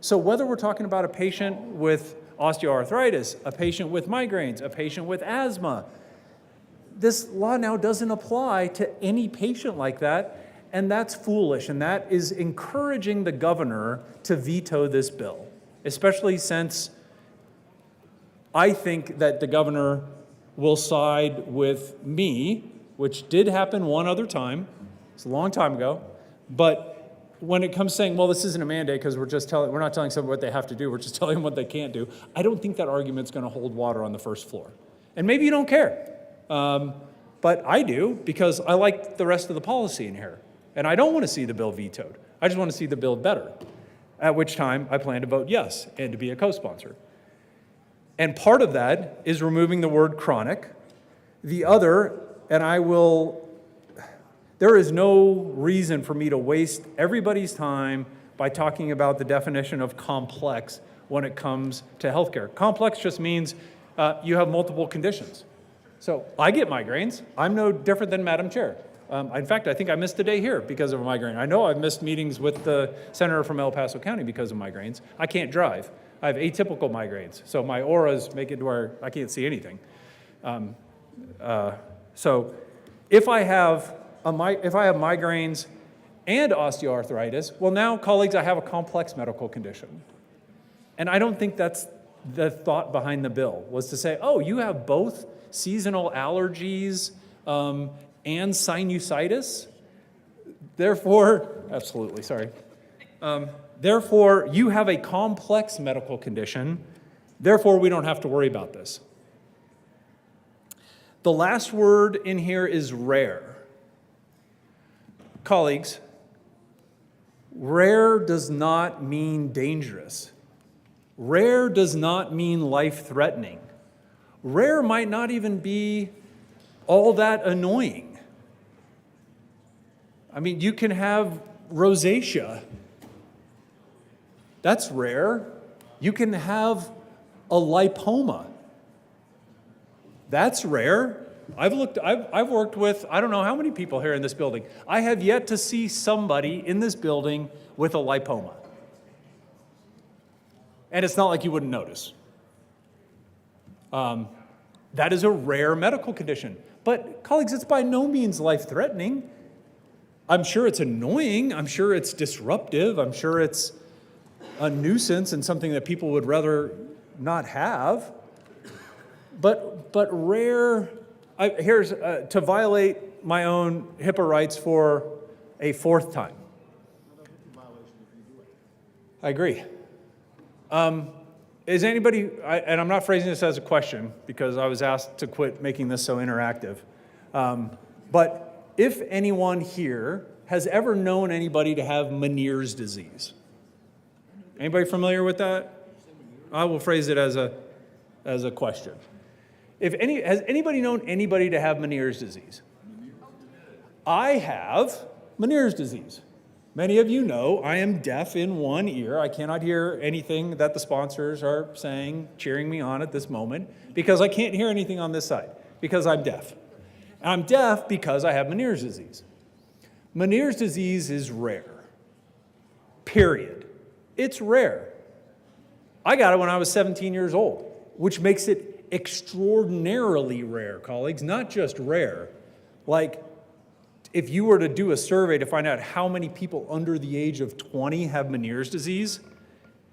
So whether we're talking about a patient with osteoarthritis, a patient with migraines, a patient with asthma, this law now doesn't apply to any patient like that, and that's foolish, and that is encouraging the governor to veto this bill, especially since I think that the governor will side with me, which did happen one other time. It's a long time ago. But when it comes saying, well, this isn't a mandate because we're not telling someone what they have to do, we're just telling them what they can't do, I don't think that argument's going to hold water on the first floor. And maybe you don't care. But I do, because I like the rest of the policy in here. And I don't want to see the bill vetoed. I just want to see the bill better, at which time I plan to vote yes and to be a co-sponsor. And part of that is removing the word chronic. The other, there is no reason for me to waste everybody's time by talking about the definition of complex when it comes to healthcare. Complex just means you have multiple conditions. So I get migraines. I'm no different than Madam Chair. In fact, I think I missed a day here because of a migraine. I know I've missed meetings with the senator from El Paso County because of migraines. I can't drive. I have atypical migraines, so my auras make it to where I can't see anything. So if I have migraines and osteoarthritis, well now, colleagues, I have a complex medical condition. And I don't think that's the thought behind the bill, was to say, oh, you have both seasonal allergies and sinusitis? Therefore, absolutely, sorry. Therefore, you have a complex medical condition. Therefore, we don't have to worry about this. The last word in here is rare. Colleagues, rare does not mean dangerous. Rare does not mean life-threatening. Rare might not even be all that annoying. I mean, you can have rosacea. That's rare. You can have a lipoma. That's rare. I've worked with, I don't know how many people here in this building. I have yet to see somebody in this building with a lipoma. And it's not like you wouldn't notice. That is a rare medical condition. But colleagues, it's by no means life-threatening. I'm sure it's annoying. I'm sure it's disruptive. I'm sure it's a nuisance and something that people would rather not have. But rare, here's to violate my own HIPAA rights for a fourth time. I agree. Is anybody, and I'm not phrasing this as a question because I was asked to quit making this so interactive, but if anyone here has ever known anybody to have Meniere's disease? Anybody familiar with that? I will phrase it as a question. Has anybody known anybody to have Meniere's disease? I have Meniere's disease. Many of you know I am deaf in one ear. I cannot hear anything that the sponsors are saying, cheering me on at this moment, because I can't hear anything on this side, because I'm deaf. I'm deaf because I have Meniere's disease. Meniere's disease is rare. Period. It's rare. I got it when I was 17 years old, which makes it extraordinarily rare, colleagues, not just rare. Like, if you were to do a survey to find out how many people under the age of 20 have Meniere's disease,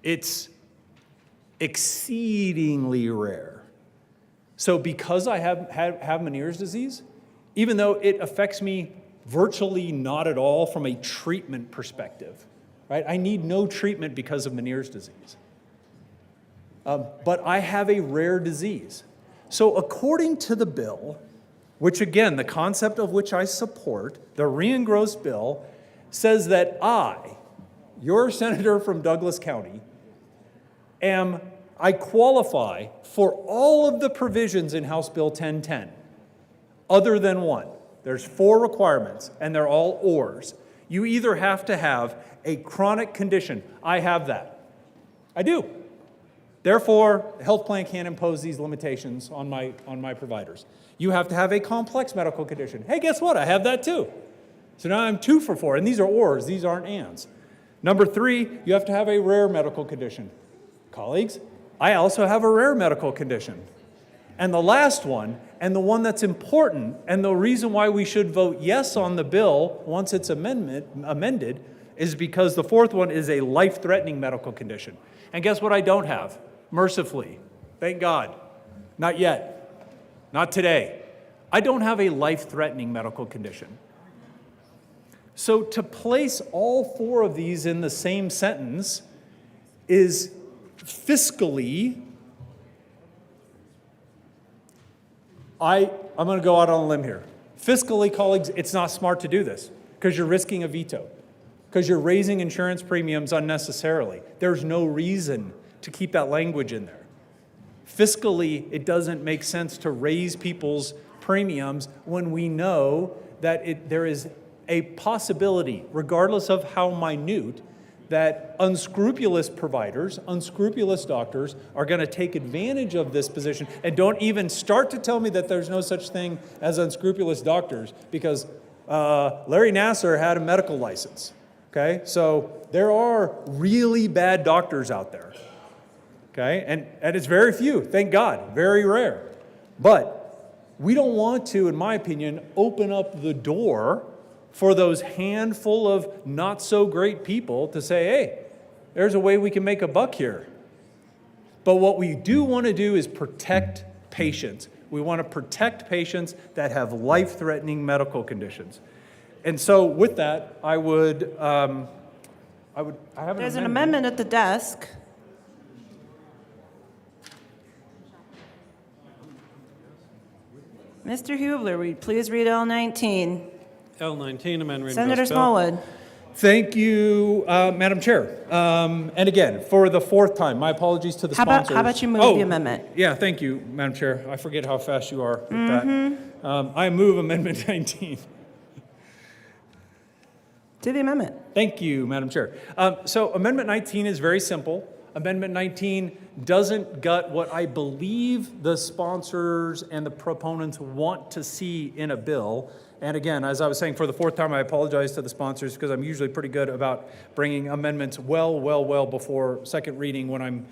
it's exceedingly rare. So because I have Meniere's disease, even though it affects me virtually not at all from a treatment perspective, right? I need no treatment because of Meniere's disease. But I have a rare disease. So according to the bill, which again, the concept of which I support, the re-engrossed bill, says that I, your senator from Douglas County, I qualify for all of the provisions in House Bill 1010, other than one. There's 4 requirements, and they're all ors. You either have to have a chronic condition. I have that. I do. Therefore, a health plan can't impose these limitations on my providers. You have to have a complex medical condition. Hey, guess what? I have that too. So now I'm 2 for 4, and these are ors, these aren't ands. Number 3, you have to have a rare medical condition. Colleagues, I also have a rare medical condition. And the last one, and the one that's important, and the reason why we should vote yes on the bill once it's amended, is because the 4th one is a life-threatening medical condition. And guess what I don't have? Mercifully. Thank God. Not yet. Not today. I don't have a life-threatening medical condition. So to place all 4 of these in the same sentence is fiscally, I'm going to go out on a limb here. Fiscally, colleagues, it's not smart to do this because you're risking a veto, because you're raising insurance premiums unnecessarily. There's no reason to keep that language in there. Fiscally, it doesn't make sense to raise people's premiums when we know that there is a possibility, regardless of how minute, that unscrupulous providers, unscrupulous doctors are going to take advantage of this position. And don't even start to tell me that there's no such thing as unscrupulous doctors, because Larry Nassar had a medical license. Okay, so there are really bad doctors out there. Okay, and it's very few, thank God, very rare. But we don't want to, in my opinion, open up the door for those handful of not so great people to say, hey, there's a way we can make a buck here. But what we do want to do is protect patients. We want to protect patients that have life-threatening medical conditions. And so with that, I have There's an amendment at the desk. Mr. Hubler, will you please read L19? L19, amendment. Senator Smallwood. Thank you, Madam Chair. And again, for the 4th time, my apologies to the sponsors. How about you move the amendment? Yeah, thank you, Madam Chair. I forget how fast you are with that. I move Amendment 19. To the amendment. Thank you, Madam Chair. So Amendment 19 is very simple. Amendment 19 doesn't gut what I believe the sponsors and the proponents want to see in a bill. And again, as I was saying, for the 4th time, I apologize to the sponsors because I'm usually pretty good about bringing amendments well before second reading when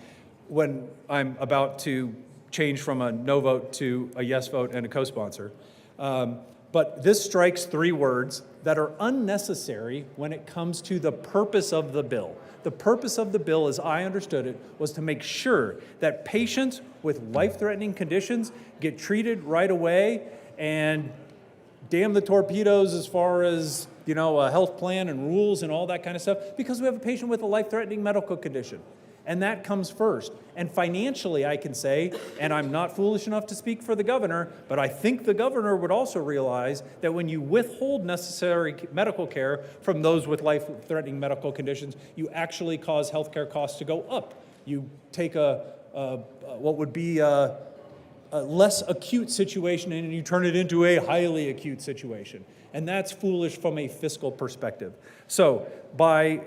I'm about to change from a no vote to a yes vote and a co-sponsor. But this strikes 3 words that are unnecessary when it comes to the purpose of the bill. The purpose of the bill, as I understood it, was to make sure that patients with life-threatening conditions get treated right away, and damn the torpedoes as far as, a health plan and rules and all that kind of stuff, because we have a patient with a life-threatening medical condition. And that comes first. And financially, I can say, and I'm not foolish enough to speak for the governor, but I think the governor would also realize that when you withhold necessary medical care from those with life-threatening medical conditions, you actually cause healthcare costs to go up. You take what would be a less acute situation and you turn it into a highly acute situation. And that's foolish from a fiscal perspective. So by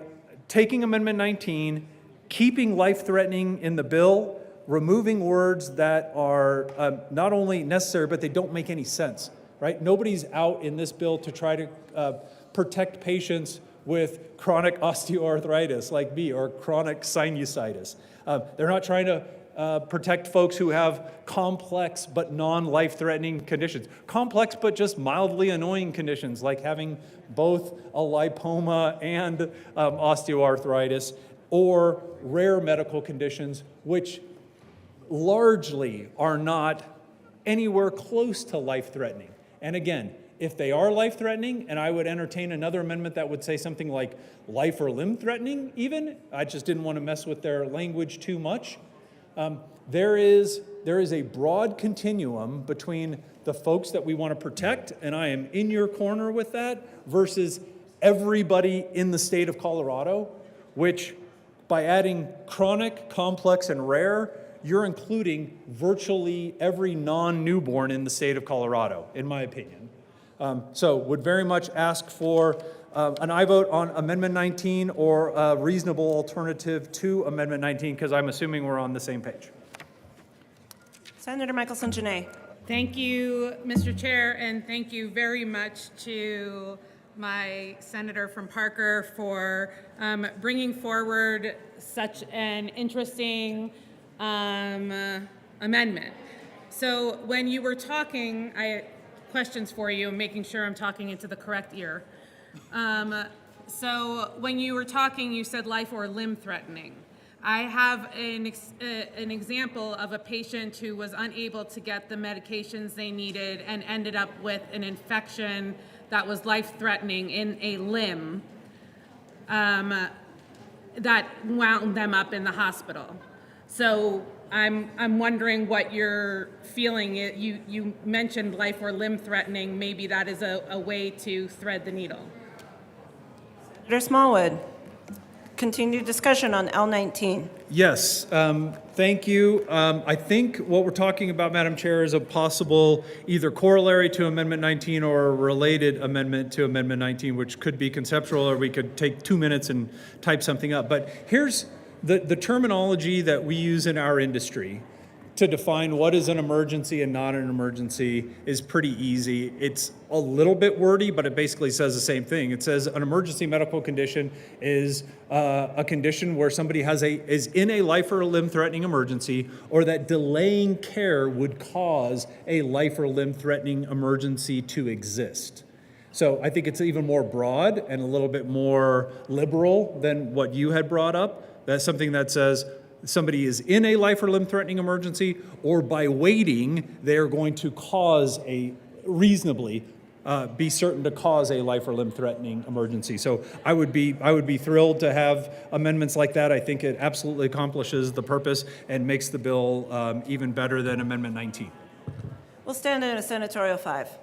taking Amendment 19, keeping life-threatening in the bill, removing words that are not only necessary, but they don't make any sense, right? Nobody's out in this bill to try to protect patients with chronic osteoarthritis like me or chronic sinusitis. They're not trying to protect folks who have complex but non-life-threatening conditions. Complex but just mildly annoying conditions like having both a lipoma and osteoarthritis, or rare medical conditions which largely are not anywhere close to life-threatening. And again, if they are life-threatening, and I would entertain another amendment that would say something like life or limb-threatening even, I just didn't want to mess with their language too much. There is a broad continuum between the folks that we want to protect, and I am in your corner with that, versus everybody in the state of Colorado, which by adding chronic, complex, and rare, you're including virtually every non-newborn in the state of Colorado, in my opinion. So would very much ask for an aye vote on Amendment 19 or a reasonable alternative to Amendment 19, because I'm assuming we're on the same page. Senator Michelson Janae. Thank you, Mr. Chair, and thank you very much to my senator from Parker for bringing forward such an interesting amendment. So when you were talking, I had questions for you, making sure I'm talking into the correct ear. So when you were talking, you said life or limb threatening. I have an example of a patient who was unable to get the medications they needed and ended up with an infection that was life-threatening in a limb that wound them up in the hospital. So I'm wondering what you're feeling. You mentioned life or limb threatening. Maybe that is a way to thread the needle. Senator Smallwood. Continued discussion on L19. Yes, thank you. I think what we're talking about, Madam Chair, is a possible either corollary to Amendment 19 or a related amendment to Amendment 19, which could be conceptual, or we could take 2 minutes and type something up. But here's the terminology that we use in our industry to define what is an emergency and not an emergency is pretty easy. It's a little bit wordy, but it basically says the same thing. It says an emergency medical condition is a condition where somebody is in a life or limb-threatening emergency, or that delaying care would cause a life or limb-threatening emergency to exist. So I think it's even more broad and a little bit more liberal than what you had brought up. That's something that says somebody is in a life or limb-threatening emergency, or by waiting, they're going to cause reasonably be certain to cause a life or limb-threatening emergency. So I would be thrilled to have amendments like that. I think it absolutely accomplishes the purpose and makes the bill even better than Amendment 19. We'll stand in a senatorial 5.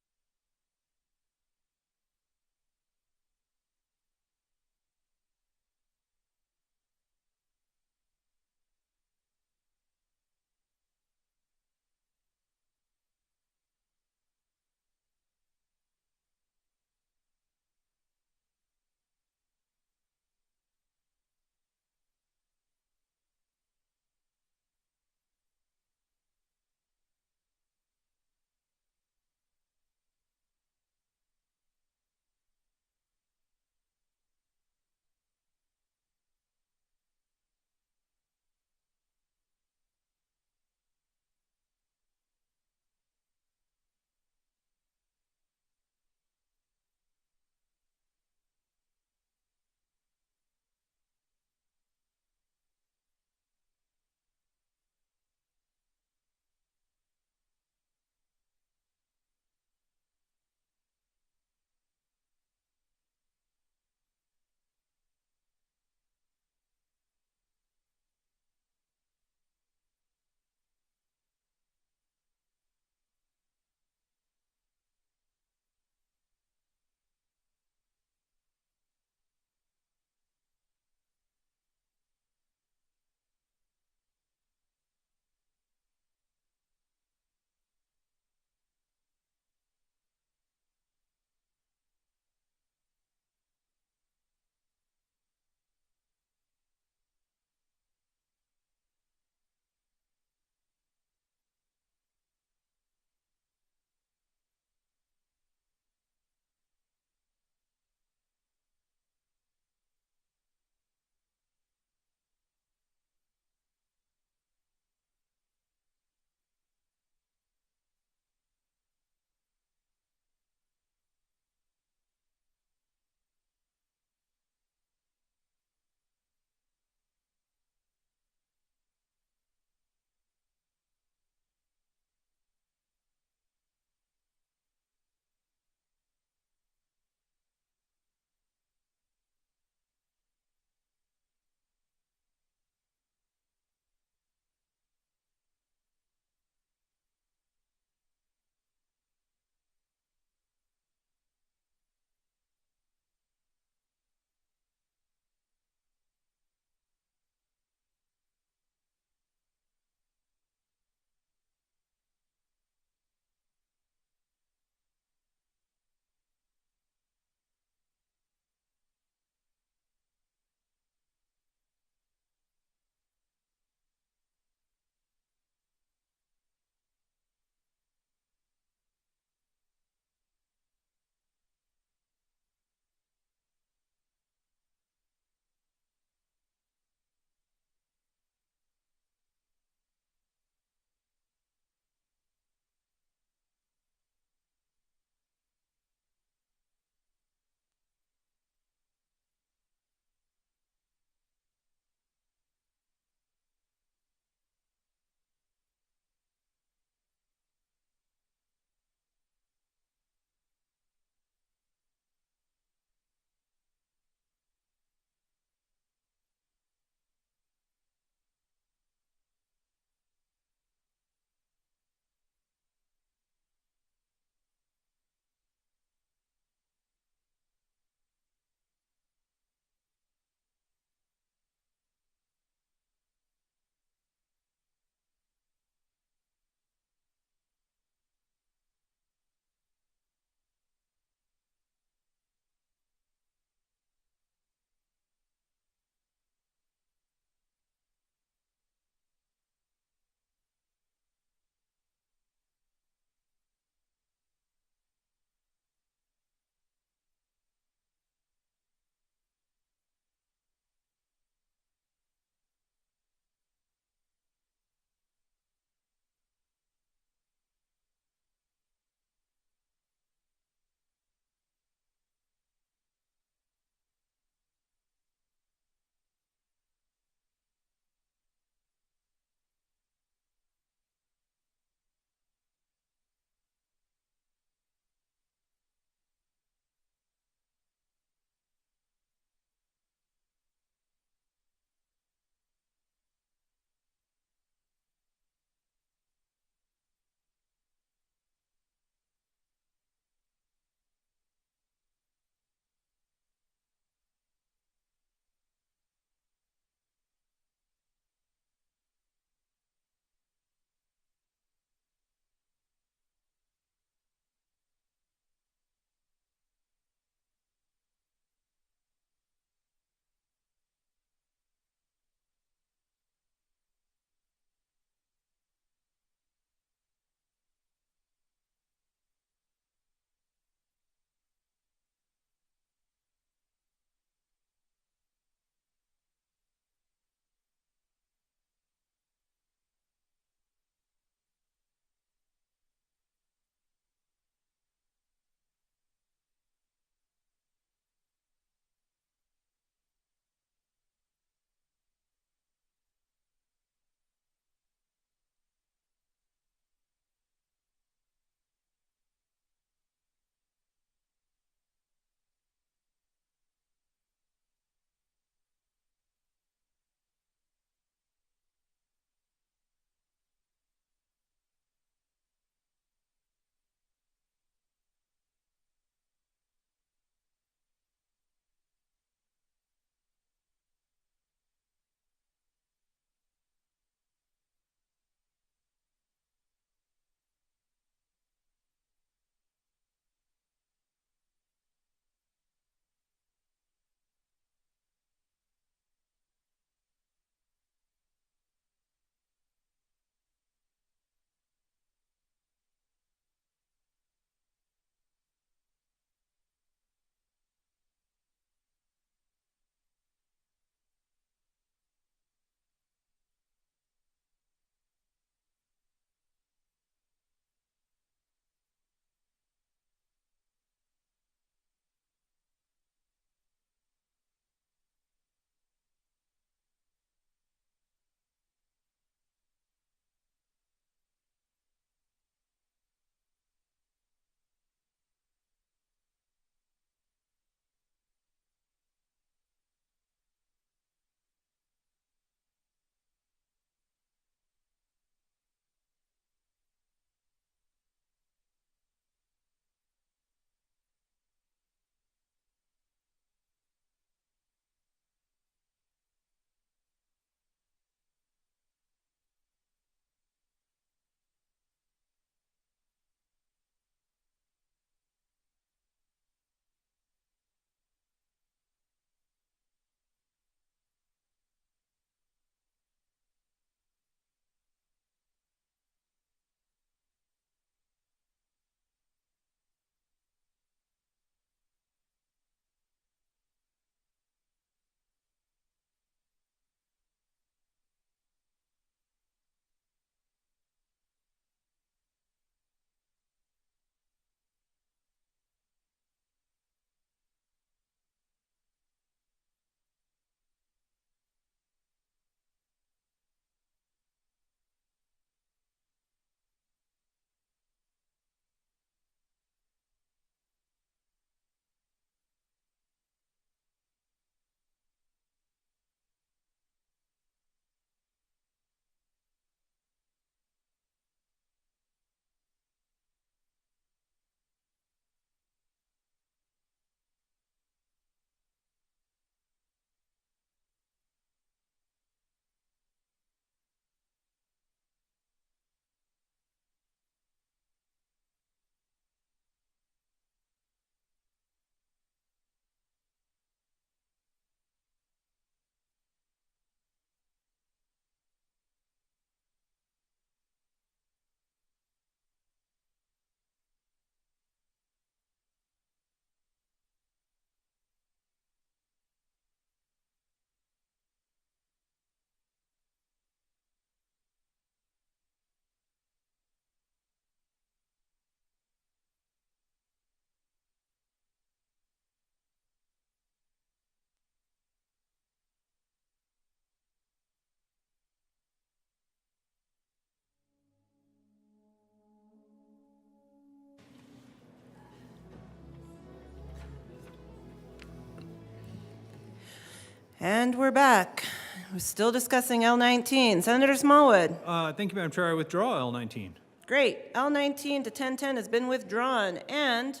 And we're back. We're still discussing L19. Senator Smallwood. Thank you, Madam Chair. I withdraw L19. Great. L19 to 1010 has been withdrawn. And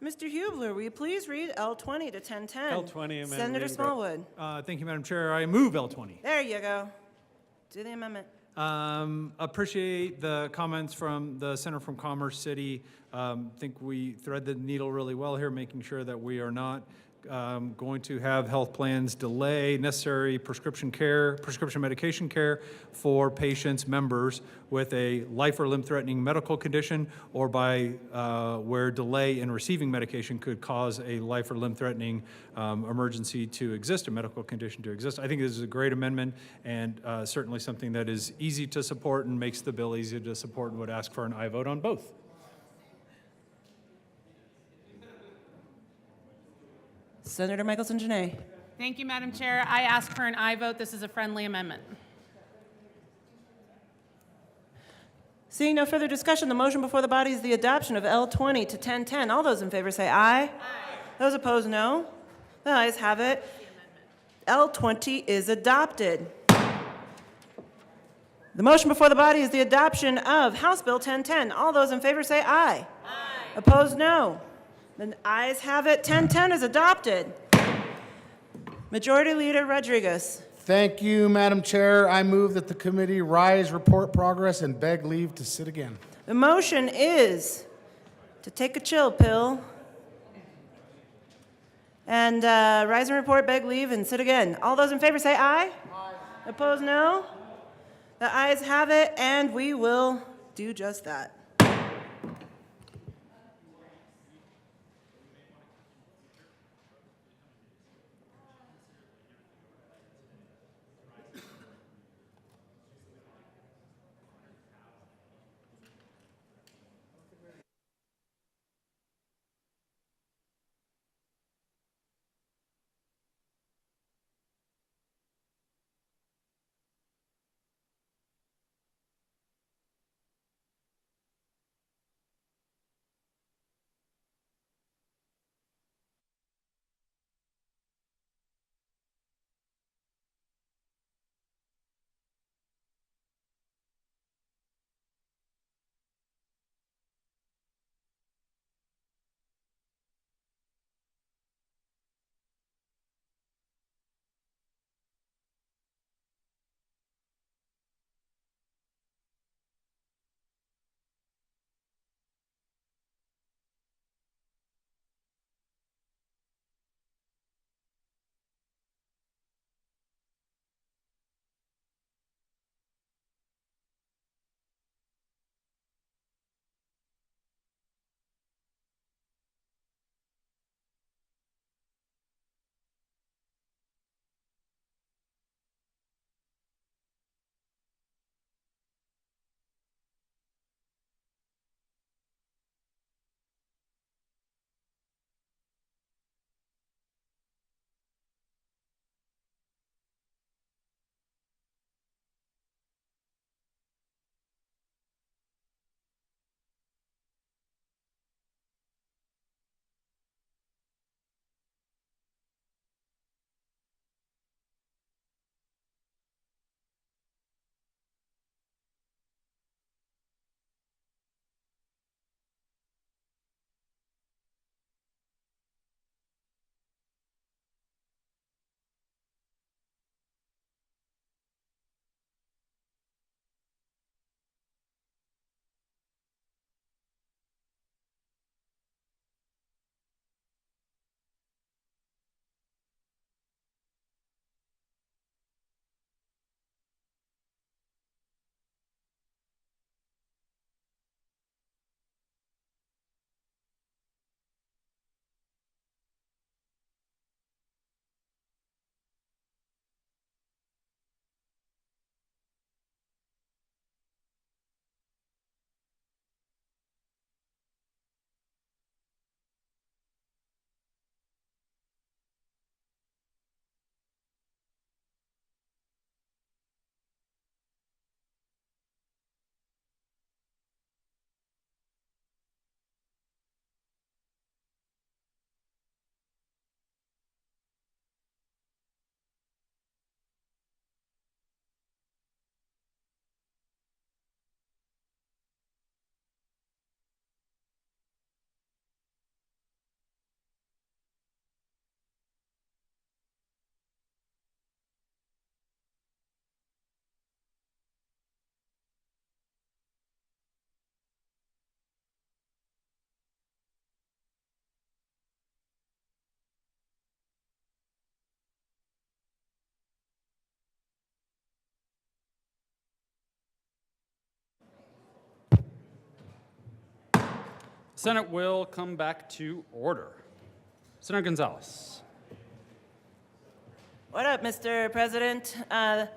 Mr. Hubler, will you please read L20 to 1010? L20 amendment. Senator Smallwood. Thank you, Madam Chair. I move L20. There you go. Do the amendment. Appreciate the comments from the Center from Commerce City. Think we thread the needle really well here, making sure that we are not going to have health plans delay necessary prescription medication care for patients, members with a life or limb-threatening medical condition, or by where delay in receiving medication could cause a life or limb-threatening emergency to exist, a medical condition to exist. I think this is a great amendment and certainly something that is easy to support and makes the bill easy to support, and would ask for an aye vote on both. Senator Michelson-Janae. Thank you, Madam Chair. I ask for an aye vote. This is a friendly amendment. Seeing no further discussion, the motion before the body is the adoption of L20 to 1010. All those in favor say aye. Aye. Those opposed, no. The ayes have it. L20 is adopted. The motion before the body is the adoption of House Bill 1010. All those in favor say aye. Aye. Opposed, no. The ayes have it. 1010 is adopted. Majority Leader Rodriguez. Thank you, Madam Chair. I move that the committee rise, report progress, and beg leave to sit again. The motion is to take a chill pill and rise and report, beg leave, and sit again. All those in favor say aye. Aye. Opposed, no. The ayes have it, and we will do just that. Senate will come back to order. Senator Gonzalez. What up, Mr. President? The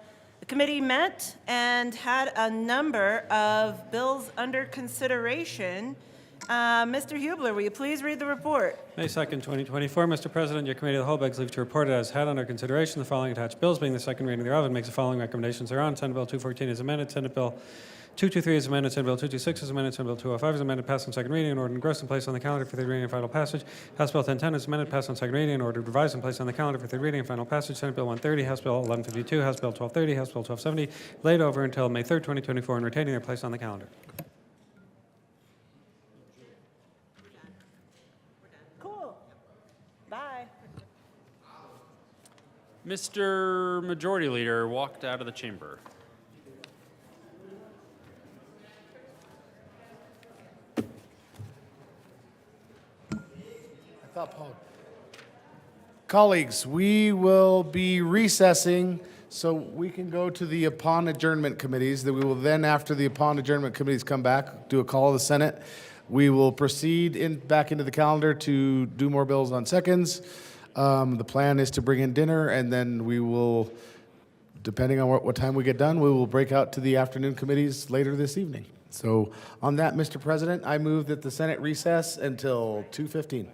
committee met and had a number of bills under consideration. Mr. Hubler, will you please read the report? May 2nd, 2024. Mr. President, your committee of the whole begs leave to report it as had under consideration the following attached bills being the second reading thereof and makes the following recommendations thereon. Senate Bill 214 is amended. Senate Bill 223 is amended. Senate Bill 226 is amended. Senate Bill 205 is amended. Passed on second reading and ordered engrossed and placed on the calendar for third reading and final passage. House Bill 1010 is amended. Passed on second reading and ordered revised and placed on the calendar for third reading and final passage. Senate Bill 130, House Bill 1152, House Bill 1230, House Bill 1270, laid over until May 3rd, 2024 and retaining their place on the calendar. Cool. Bye. Mr. Majority Leader walked out of the chamber. Colleagues, we will be recessing so we can go to the upon adjournment committees. That we will then, after the upon adjournment committees come back, do a call of the Senate. We will proceed back into the calendar to do more bills on seconds. The plan is to bring in dinner, and then we will, depending on what time we get done, we will break out to the afternoon committees later this evening. So on that, Mr. President, I move that the Senate recess until 2:15.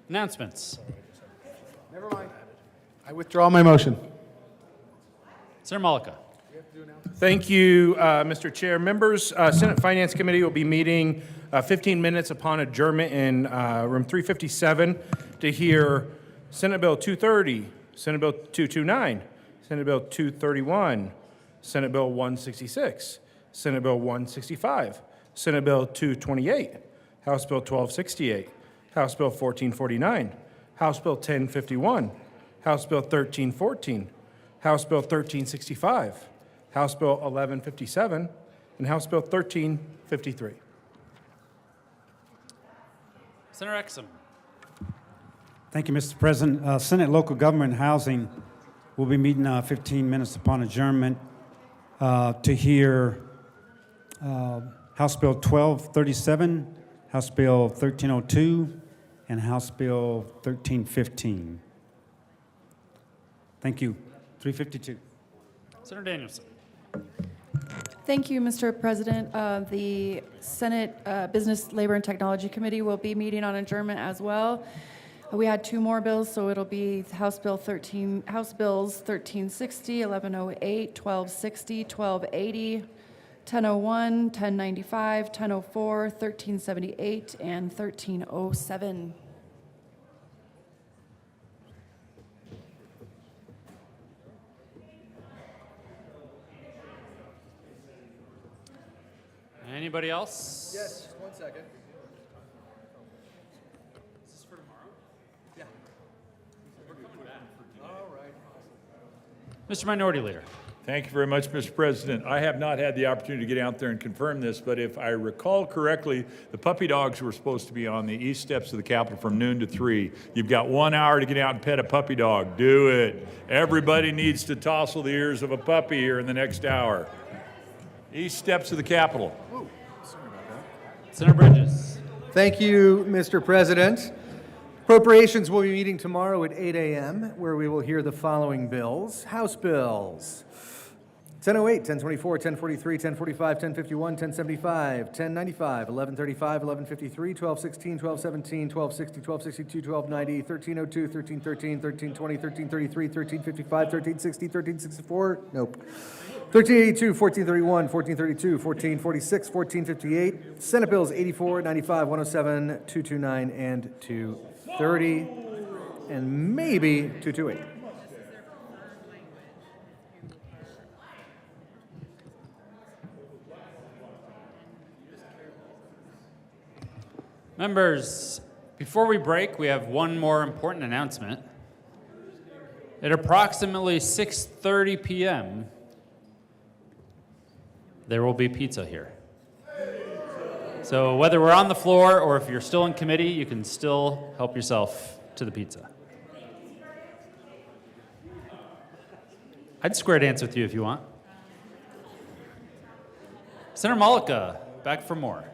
Announcements. Never mind. I withdraw my motion. Senator Malika. Thank you, Mr. Chair. Members, Senate Finance Committee will be meeting 15 minutes upon adjournment in room 357 to hear Senate Bill 230, Senate Bill 229, Senate Bill 231, Senate Bill 166, Senate Bill 165, Senate Bill 228, House Bill 1268, House Bill 1449, House Bill 1051, House Bill 1314, House Bill 1365, House Bill 1157, and House Bill 1353. Senator Exum. Thank you, Mr. President. Senate Local Government Housing will be meeting 15 minutes upon adjournment to hear House Bill 1237, House Bill 1302, and House Bill 1315. Thank you. 352. Senator Danielson. Thank you, Mr. President. The Senate Business, Labor, and Technology Committee will be meeting on adjournment as well. We had two more bills, so it'll be House Bills 1360, 1108, 1260, 1280, 1001, 1095, 1004, 1378, and 1307. Anybody else? Yes, just 1 second. Is this for tomorrow? Yeah. We're coming back. All right. Mr. Minority Leader. Thank you very much, Mr. President. I have not had the opportunity to get out there and confirm this, but if I recall correctly, the puppy dogs were supposed to be on the east steps of the Capitol from noon to 3. You've got 1 hour to get out and pet a puppy dog. Do it. Everybody needs to tousle the ears of a puppy here in the next hour. East steps of the Capitol. Senator Bridges. Thank you, Mr. President. Appropriations will be meeting tomorrow at 8 a.m., where we will hear the following bills. House bills. 1008, 1024, 1043, 1045, 1051, 1075, 1095, 1135, 1153, 1216, 1217, 1260, 1262, 1290, 1302, 1313, 1320, 1333, 1355, 1360, 1364. Nope. 1382, 1431, 1432, 1446, 1458. Senate Bills 84, 95, 107, 229, and 230, and maybe 228. Members, before we break, we have one more important announcement. At approximately 6:30 p.m., there will be pizza here. So whether we're on the floor or if you're still in committee, you can still help yourself to the pizza. I'd square dance with you if you want. Senator Malika, back for more.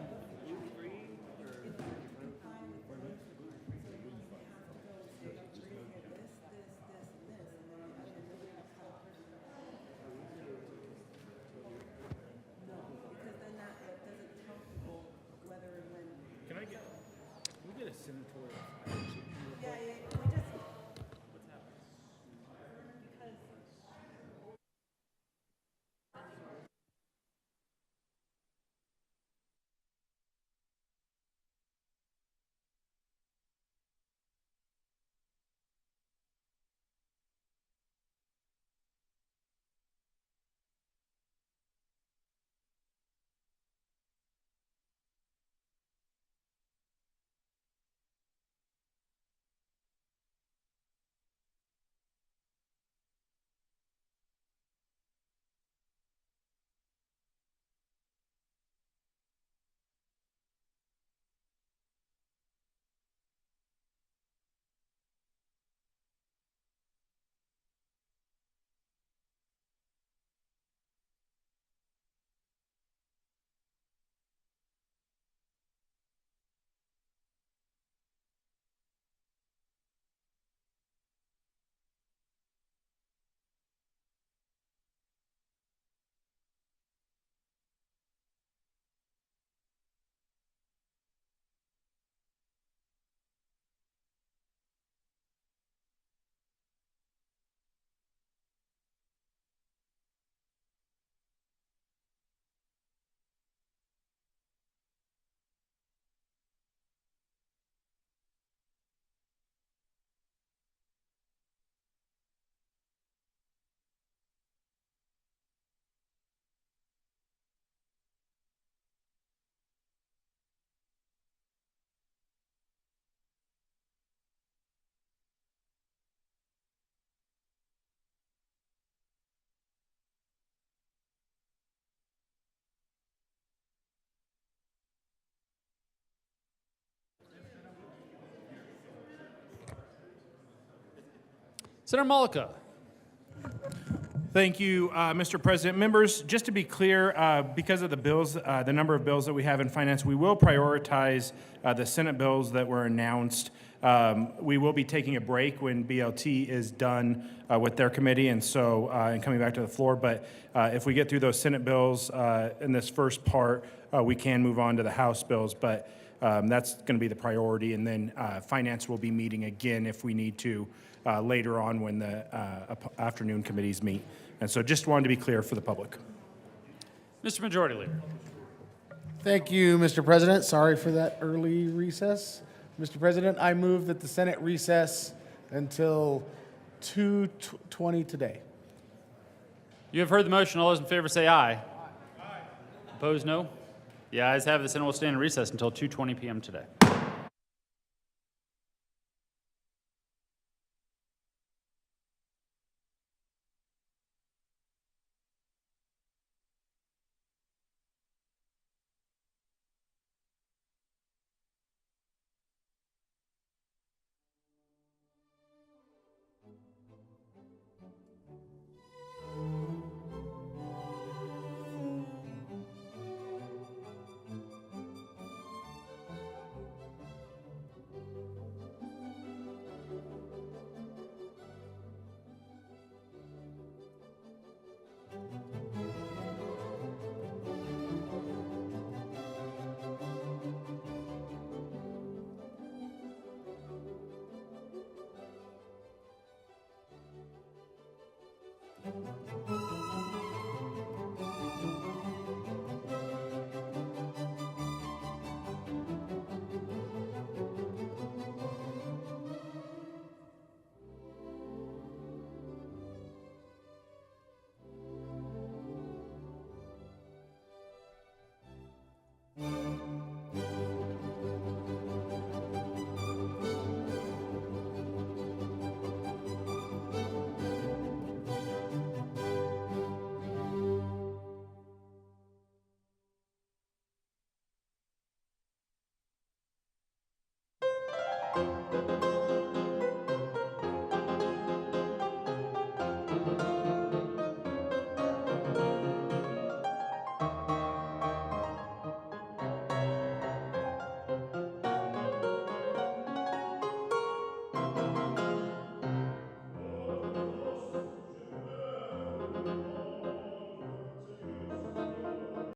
Senator Malika. Thank you, Mr. President. Members, just to be clear, because of the bills, the number of bills that we have in finance, we will prioritize the Senate bills that were announced. We will be taking a break when BLT is done with their committee and coming back to the floor. But if we get through those Senate bills in this first part, we can move on to the House bills. But that's going to be the priority. And then finance will be meeting again if we need to later on when the afternoon committees meet. And so just wanted to be clear for the public. Mr. Majority Leader. Thank you, Mr. President. Sorry for that early recess. Mr. President, I move that the Senate recess until 2:20 today. You have heard the motion. All those in favor say aye. Aye. Opposed, no? The ayes have it. The Senate will stand in recess until 2:20 p.m. today.